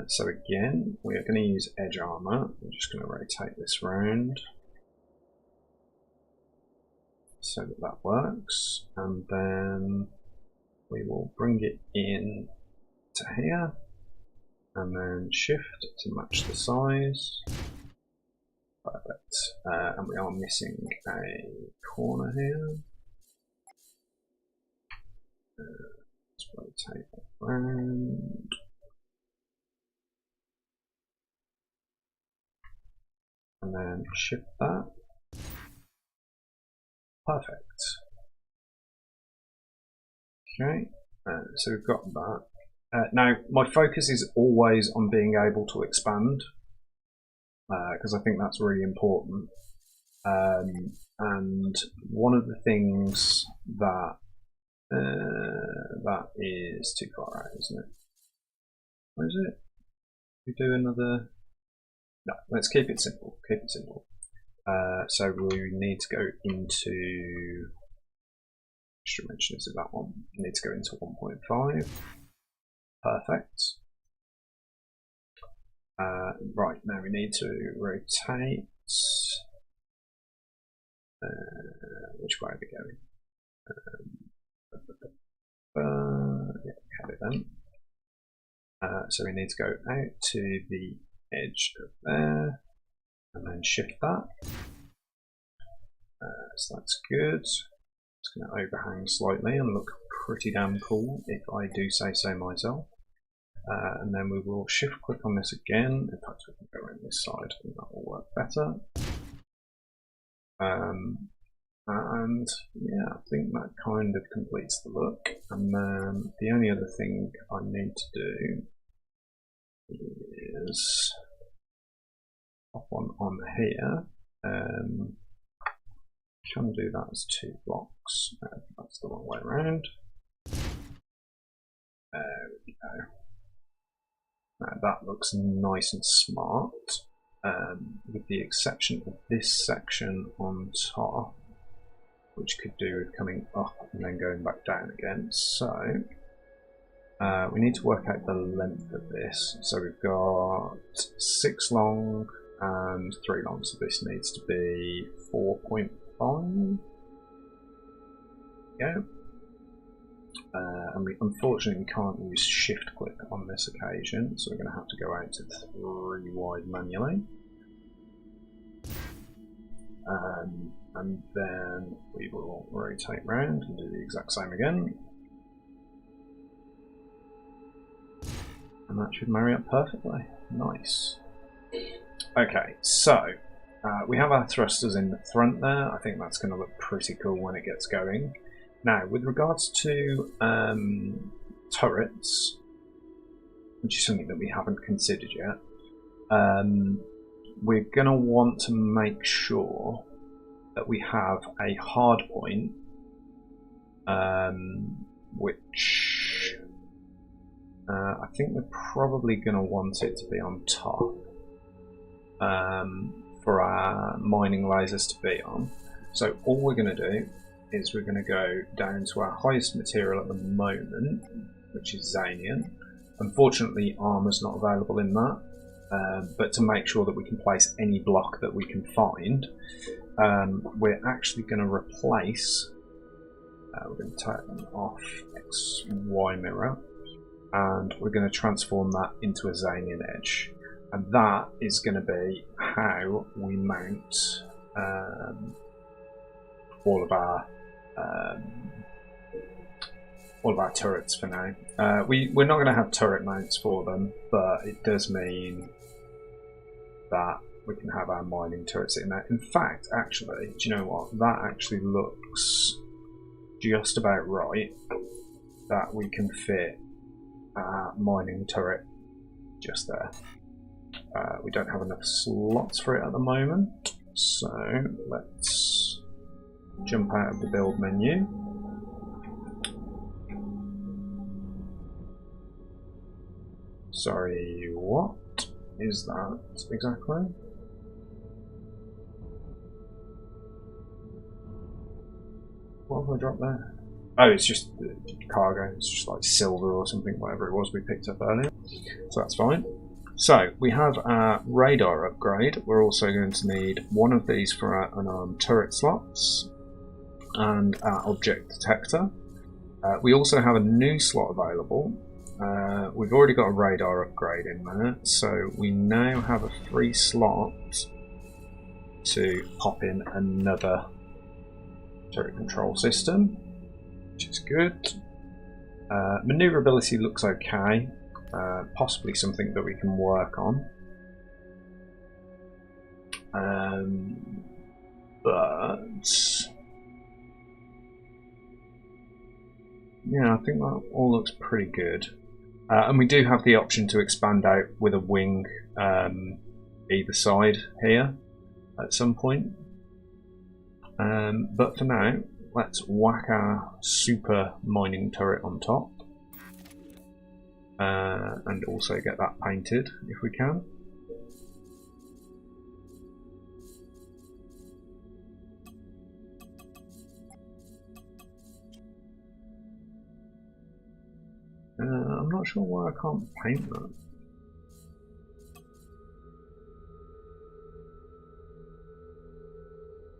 So again, we are going to use edge armor. I'm just going to rotate this round so that that works, and then we will bring it in to here, and then shift to match the size. Perfect. And we are missing a corner here. Let's rotate that round. And then shift that. Perfect. Okay, so we've got that. Now, my focus is always on being able to expand, because I think that's really important. And one of the things that that is too far out, isn't it? Where is it? We do another. No, let's keep it simple. Keep it simple. So we need to go into. Which dimension is it? That one. We need to go into 1.5. Perfect. Right, now we need to rotate. Which way are we going? Yeah, we have it then. So we need to go out to the edge of there, and then shift that. So that's good. It's going to overhang slightly and look pretty damn cool, if I do say so myself. And then we will shift click on this again. In fact, we can go around this side and that will work better. And yeah, I think that kind of completes the look. And then the only other thing I need to do is pop one on here. Can do that as 2 blocks. That's the wrong way around. There we go. Now that looks nice and smart, with the exception of this section on top, which could do with coming up and then going back down again. So we need to work out the length of this. So we've got 6 long and 3 long, so this needs to be 4.5. Yeah. And we unfortunately can't use shift click on this occasion, so we're going to have to go out to 3 wide manually. And then we will rotate round and do the exact same again. And that should marry up perfectly. Nice. Okay, so we have our thrusters in the front there. I think that's going to look pretty cool when it gets going. Now, with regards to turrets, which is something that we haven't considered yet, we're going to want to make sure that we have a hard point, which I think we're probably going to want it to be on top for our mining lasers to be on. So all we're going to do is we're going to go down to our highest material at the moment, which is Zanian. Unfortunately, armor's not available in that, but to make sure that we can place any block that we can find, we're actually going to replace, we're going to take them off XY mirror, and we're going to transform that into a Zanian edge. And that is going to be how we mount all of our turrets for now. We're not going to have turret mounts for them, but it does mean that we can have our mining turrets in there. In fact, actually, do you know what? That actually looks just about right, that we can fit our mining turret just there. We don't have enough slots for it at the moment, so let's jump out of the build menu. Sorry, what is that exactly? What have I dropped there? Oh, it's just cargo. It's just like silver or something, whatever it was we picked up earlier. So that's fine. So we have our radar upgrade. We're also going to need one of these for our unarmed turret slots and our object detector. We also have a new slot available. We've already got a radar upgrade in there, so we now have a free slot to pop in another turret control system, which is good. Maneuverability looks okay. Possibly something that we can work on, but yeah, I think that all looks pretty good. And we do have the option to expand out with a wing either side here at some point. But for now, let's whack our super mining turret on top. And also get that painted if we can. I'm not sure why I can't paint that.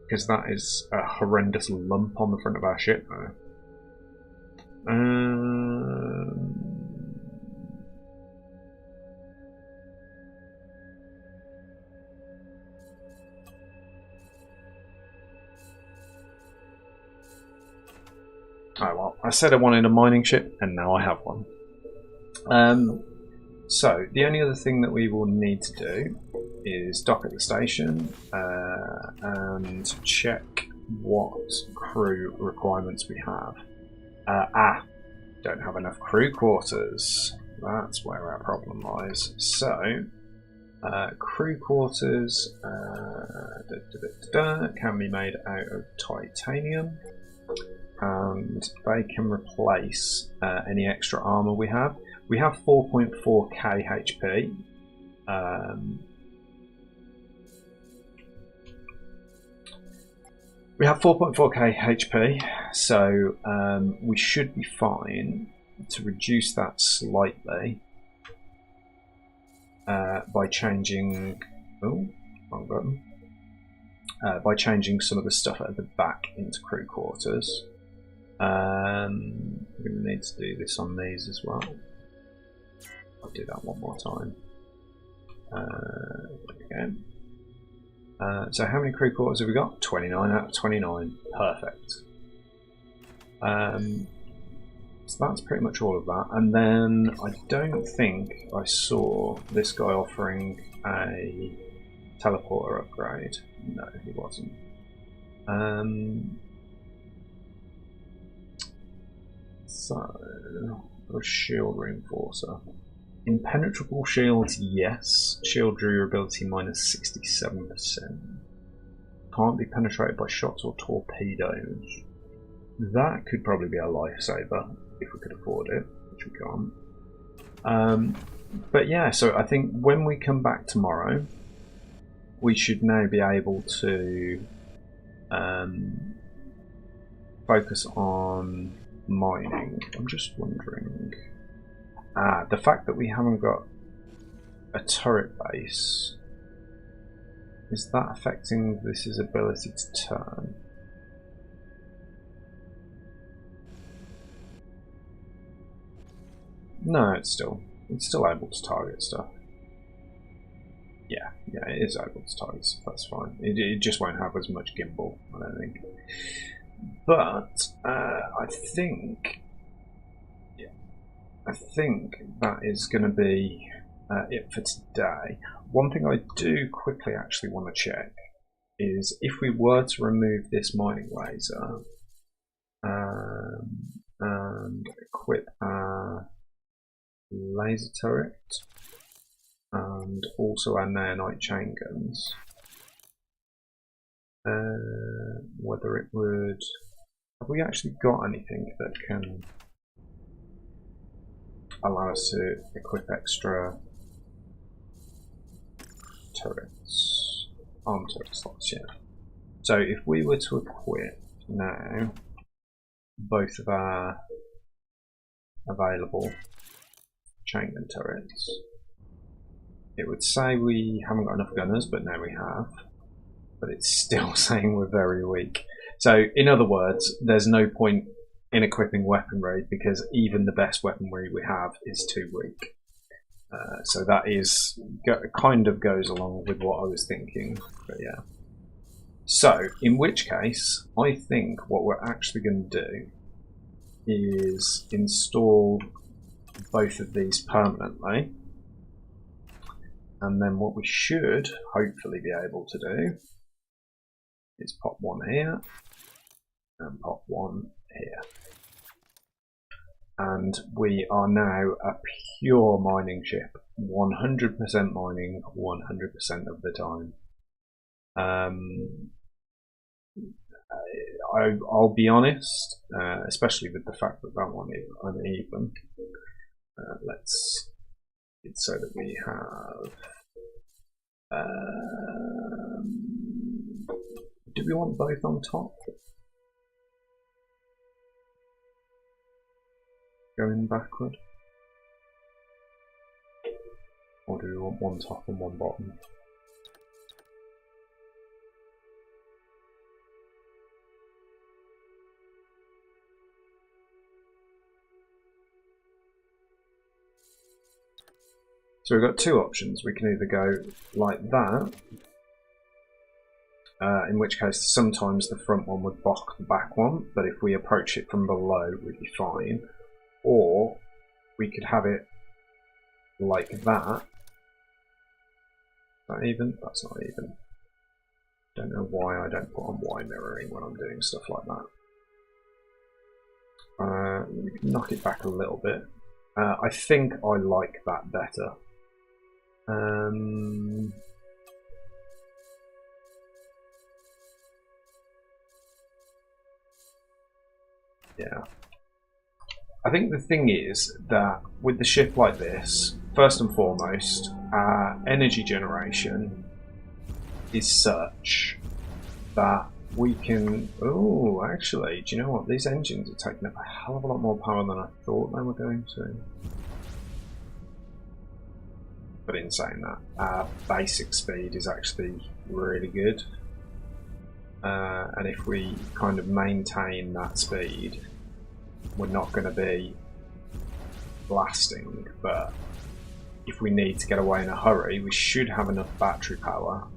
Because that is a horrendous lump on the front of our ship now. Oh well, I said I wanted a mining ship, and now I have one. So, the only other thing that we will need to do is dock at the station and check what crew requirements we have. Don't have enough crew quarters. That's where our problem lies. So, crew quarters can be made out of titanium, and they can replace any extra armor we have. We have 4.4k HP. We have 4.4k HP, so we should be fine to reduce that slightly by changing. Oh, wrong button. By changing some of the stuff at the back into crew quarters. We're going to need to do this on these as well. I'll do that one more time. There we go. So how many crew quarters have we got? 29 out of 29. Perfect. So that's pretty much all of that. And then I don't think I saw this guy offering a teleporter upgrade. No, he wasn't. So, a shield reinforcer. Impenetrable shields, yes. Shield durability minus 67%. Can't be penetrated by shots or torpedoes. That could probably be a lifesaver if we could afford it, which we can't. But yeah, so I think when we come back tomorrow, we should now be able to focus on mining. I'm just wondering, the fact that we haven't got a turret base, is that affecting this ability to turn? No, it's still able to target stuff. Yeah, it is able to target stuff, that's fine. It just won't have as much gimbal, I don't think. But I think that is going to be it for today. One thing I do quickly actually want to check is if we were to remove this mining laser and equip our laser turret and also our nanite chain guns, whether it would... Have we actually got anything that can allow us to equip extra turrets? Arm turret slots, yeah. So if we were to equip now both of our available chain gun turrets, it would say we haven't got enough gunners, but now we have. But it's still saying we're very weak. So in other words, there's no point in equipping weaponry because even the best weaponry we have is too weak. So that is kind of goes along with what I was thinking, but yeah. So in which case, I think what we're actually going to do is install both of these permanently, and then what we should hopefully be able to do is pop one here and pop one here. And we are now a pure mining ship, 100% mining 100% of the time. I'll be honest, especially with the fact that that one is uneven. Let's it's so that we have. Do we want both on top? Going backward? Or do we want one top and one bottom? So we've got two options. We can either go like that, in which case sometimes the front one would block the back one, but if we approach it from below we'd be fine. Or we could have it like that. Is that even? That's not even. Don't know why I don't put on Y mirroring when I'm doing stuff like that. We can knock it back a little bit. I think I like that better. Yeah. I think the thing is that with the ship like this, first and foremost, our energy generation is such that we can... Oh, actually, do you know what? These engines are taking up a hell of a lot more power than I thought they were going to. But in saying that, our basic speed is actually really good. And if we kind of maintain that speed, we're not going to be blasting, but if we need to get away in a hurry, we should have enough battery power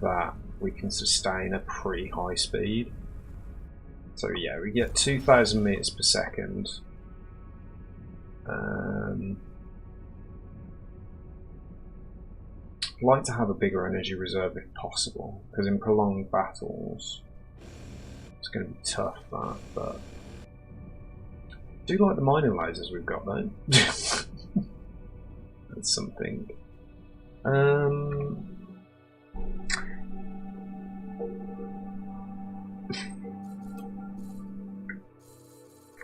that we can sustain a pretty high speed. So yeah, we get 2,000 meters per second. I'd like to have a bigger energy reserve if possible, because in prolonged battles it's going to be tough, that, but I do like the mining lasers we've got though. That's something.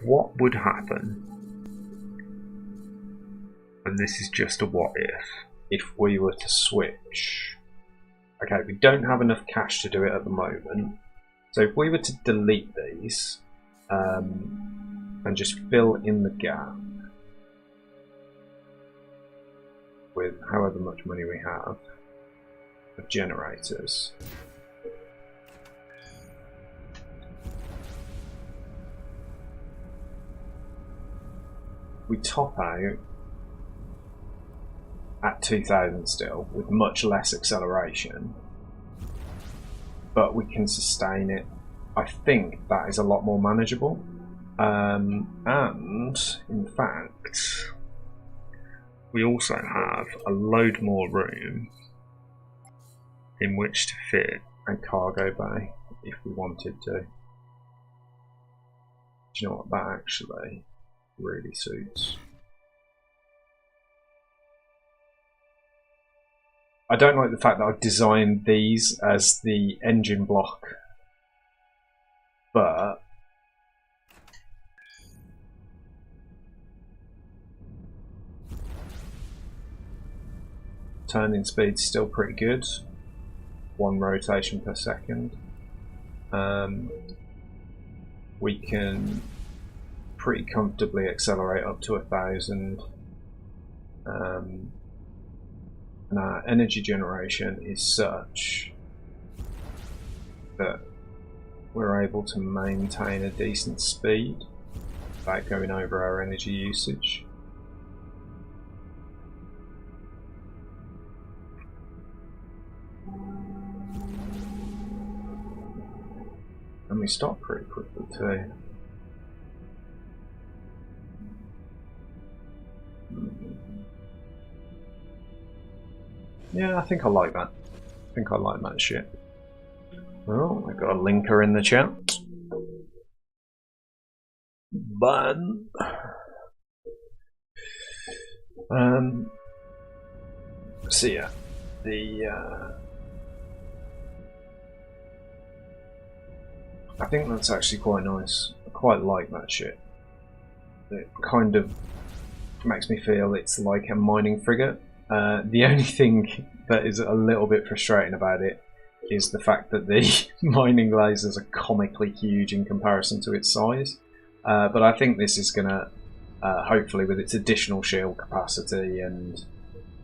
What would happen, and this is just a what if we were to switch? Okay, we don't have enough cash to do it at the moment, so if we were to delete these and just fill in the gap with however much money we have of generators. We top out at 2,000 still, with much less acceleration, but we can sustain it. I think that is a lot more manageable, and in fact we also have a load more room in which to fit a cargo bay if we wanted to. Do you know what, that actually really suits. I don't like the fact that I've designed these as the engine block, but turning speed's still pretty good. 1 rotation per second. We can pretty comfortably accelerate up to 1,000. And our energy generation is such that we're able to maintain a decent speed without going over our energy usage. And we stop pretty quickly too. Yeah, I think I like that. I think I like that shit. Oh, I got a linker in the chat. But so yeah, I think that's actually quite nice. I quite like that shit. It kind of makes me feel it's like a mining frigate. The only thing that is a little bit frustrating about it is the fact that the mining lasers are comically huge in comparison to its size. But I think this is going to, hopefully with its additional shield capacity and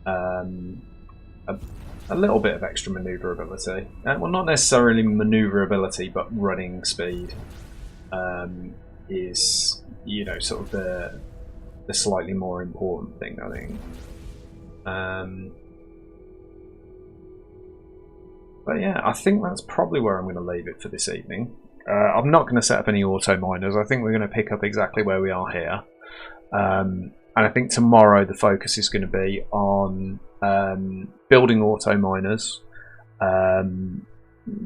a little bit of extra manoeuvrability, well, not necessarily manoeuvrability, but running speed is, you know, sort of the slightly more important thing, I think. But yeah, I think that's probably where I'm going to leave it for this evening. I'm not going to set up any auto miners. I think we're going to pick up exactly where we are here. And I think tomorrow the focus is going to be on building auto miners,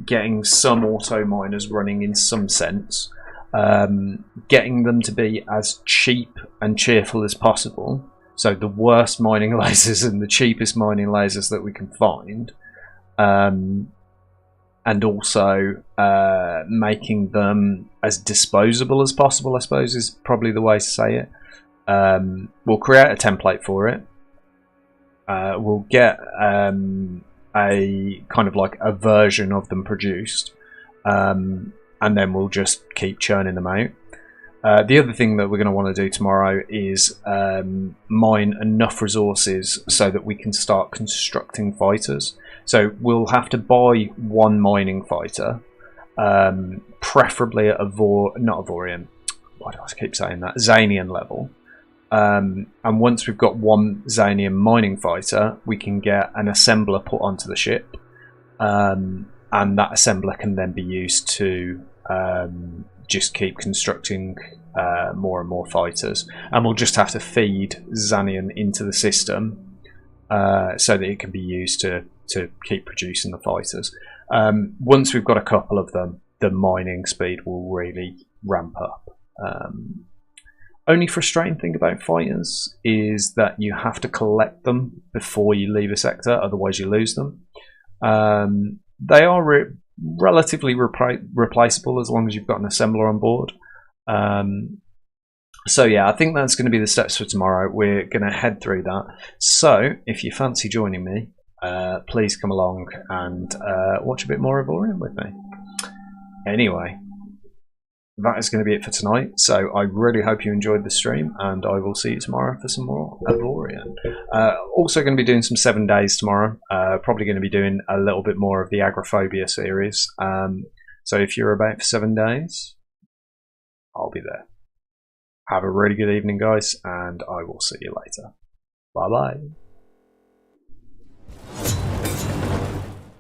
getting some auto miners running in some sense, getting them to be as cheap and cheerful as possible. So the worst mining lasers and the cheapest mining lasers that we can find. And also making them as disposable as possible, I suppose, is probably the way to say it. We'll create a template for it. We'll get a kind of like a version of them produced, and then we'll just keep churning them out. The other thing that we're going to want to do tomorrow is mine enough resources so that we can start constructing fighters. So we'll have to buy 1 mining fighter, preferably at not Avorion, why do I keep saying that? Xanian level. And once we've got 1 Xanian mining fighter, we can get an assembler put onto the ship, and that assembler can then be used to just keep constructing more and more fighters, and we'll just have to feed Xanian into the system so that it can be used to keep producing the fighters. Once we've got a couple of them, the mining speed will really ramp up. Only frustrating thing about fighters is that you have to collect them before you leave a sector, otherwise you lose them. They are relatively replaceable as long as you've got an assembler on board. So yeah, I think that's going to be the steps for tomorrow. We're going to head through that. So if you fancy joining me, please come along and watch a bit more of Avorion with me. Anyway, that is going to be it for tonight. So I really hope you enjoyed the stream, and I will see you tomorrow for some more Avorion. Also going to be doing some 7 days tomorrow. Probably going to be doing a little bit more of the Agoraphobia series. So if you're about for 7 days, I'll be there. Have a really good evening, guys, and I will see you later. Bye bye.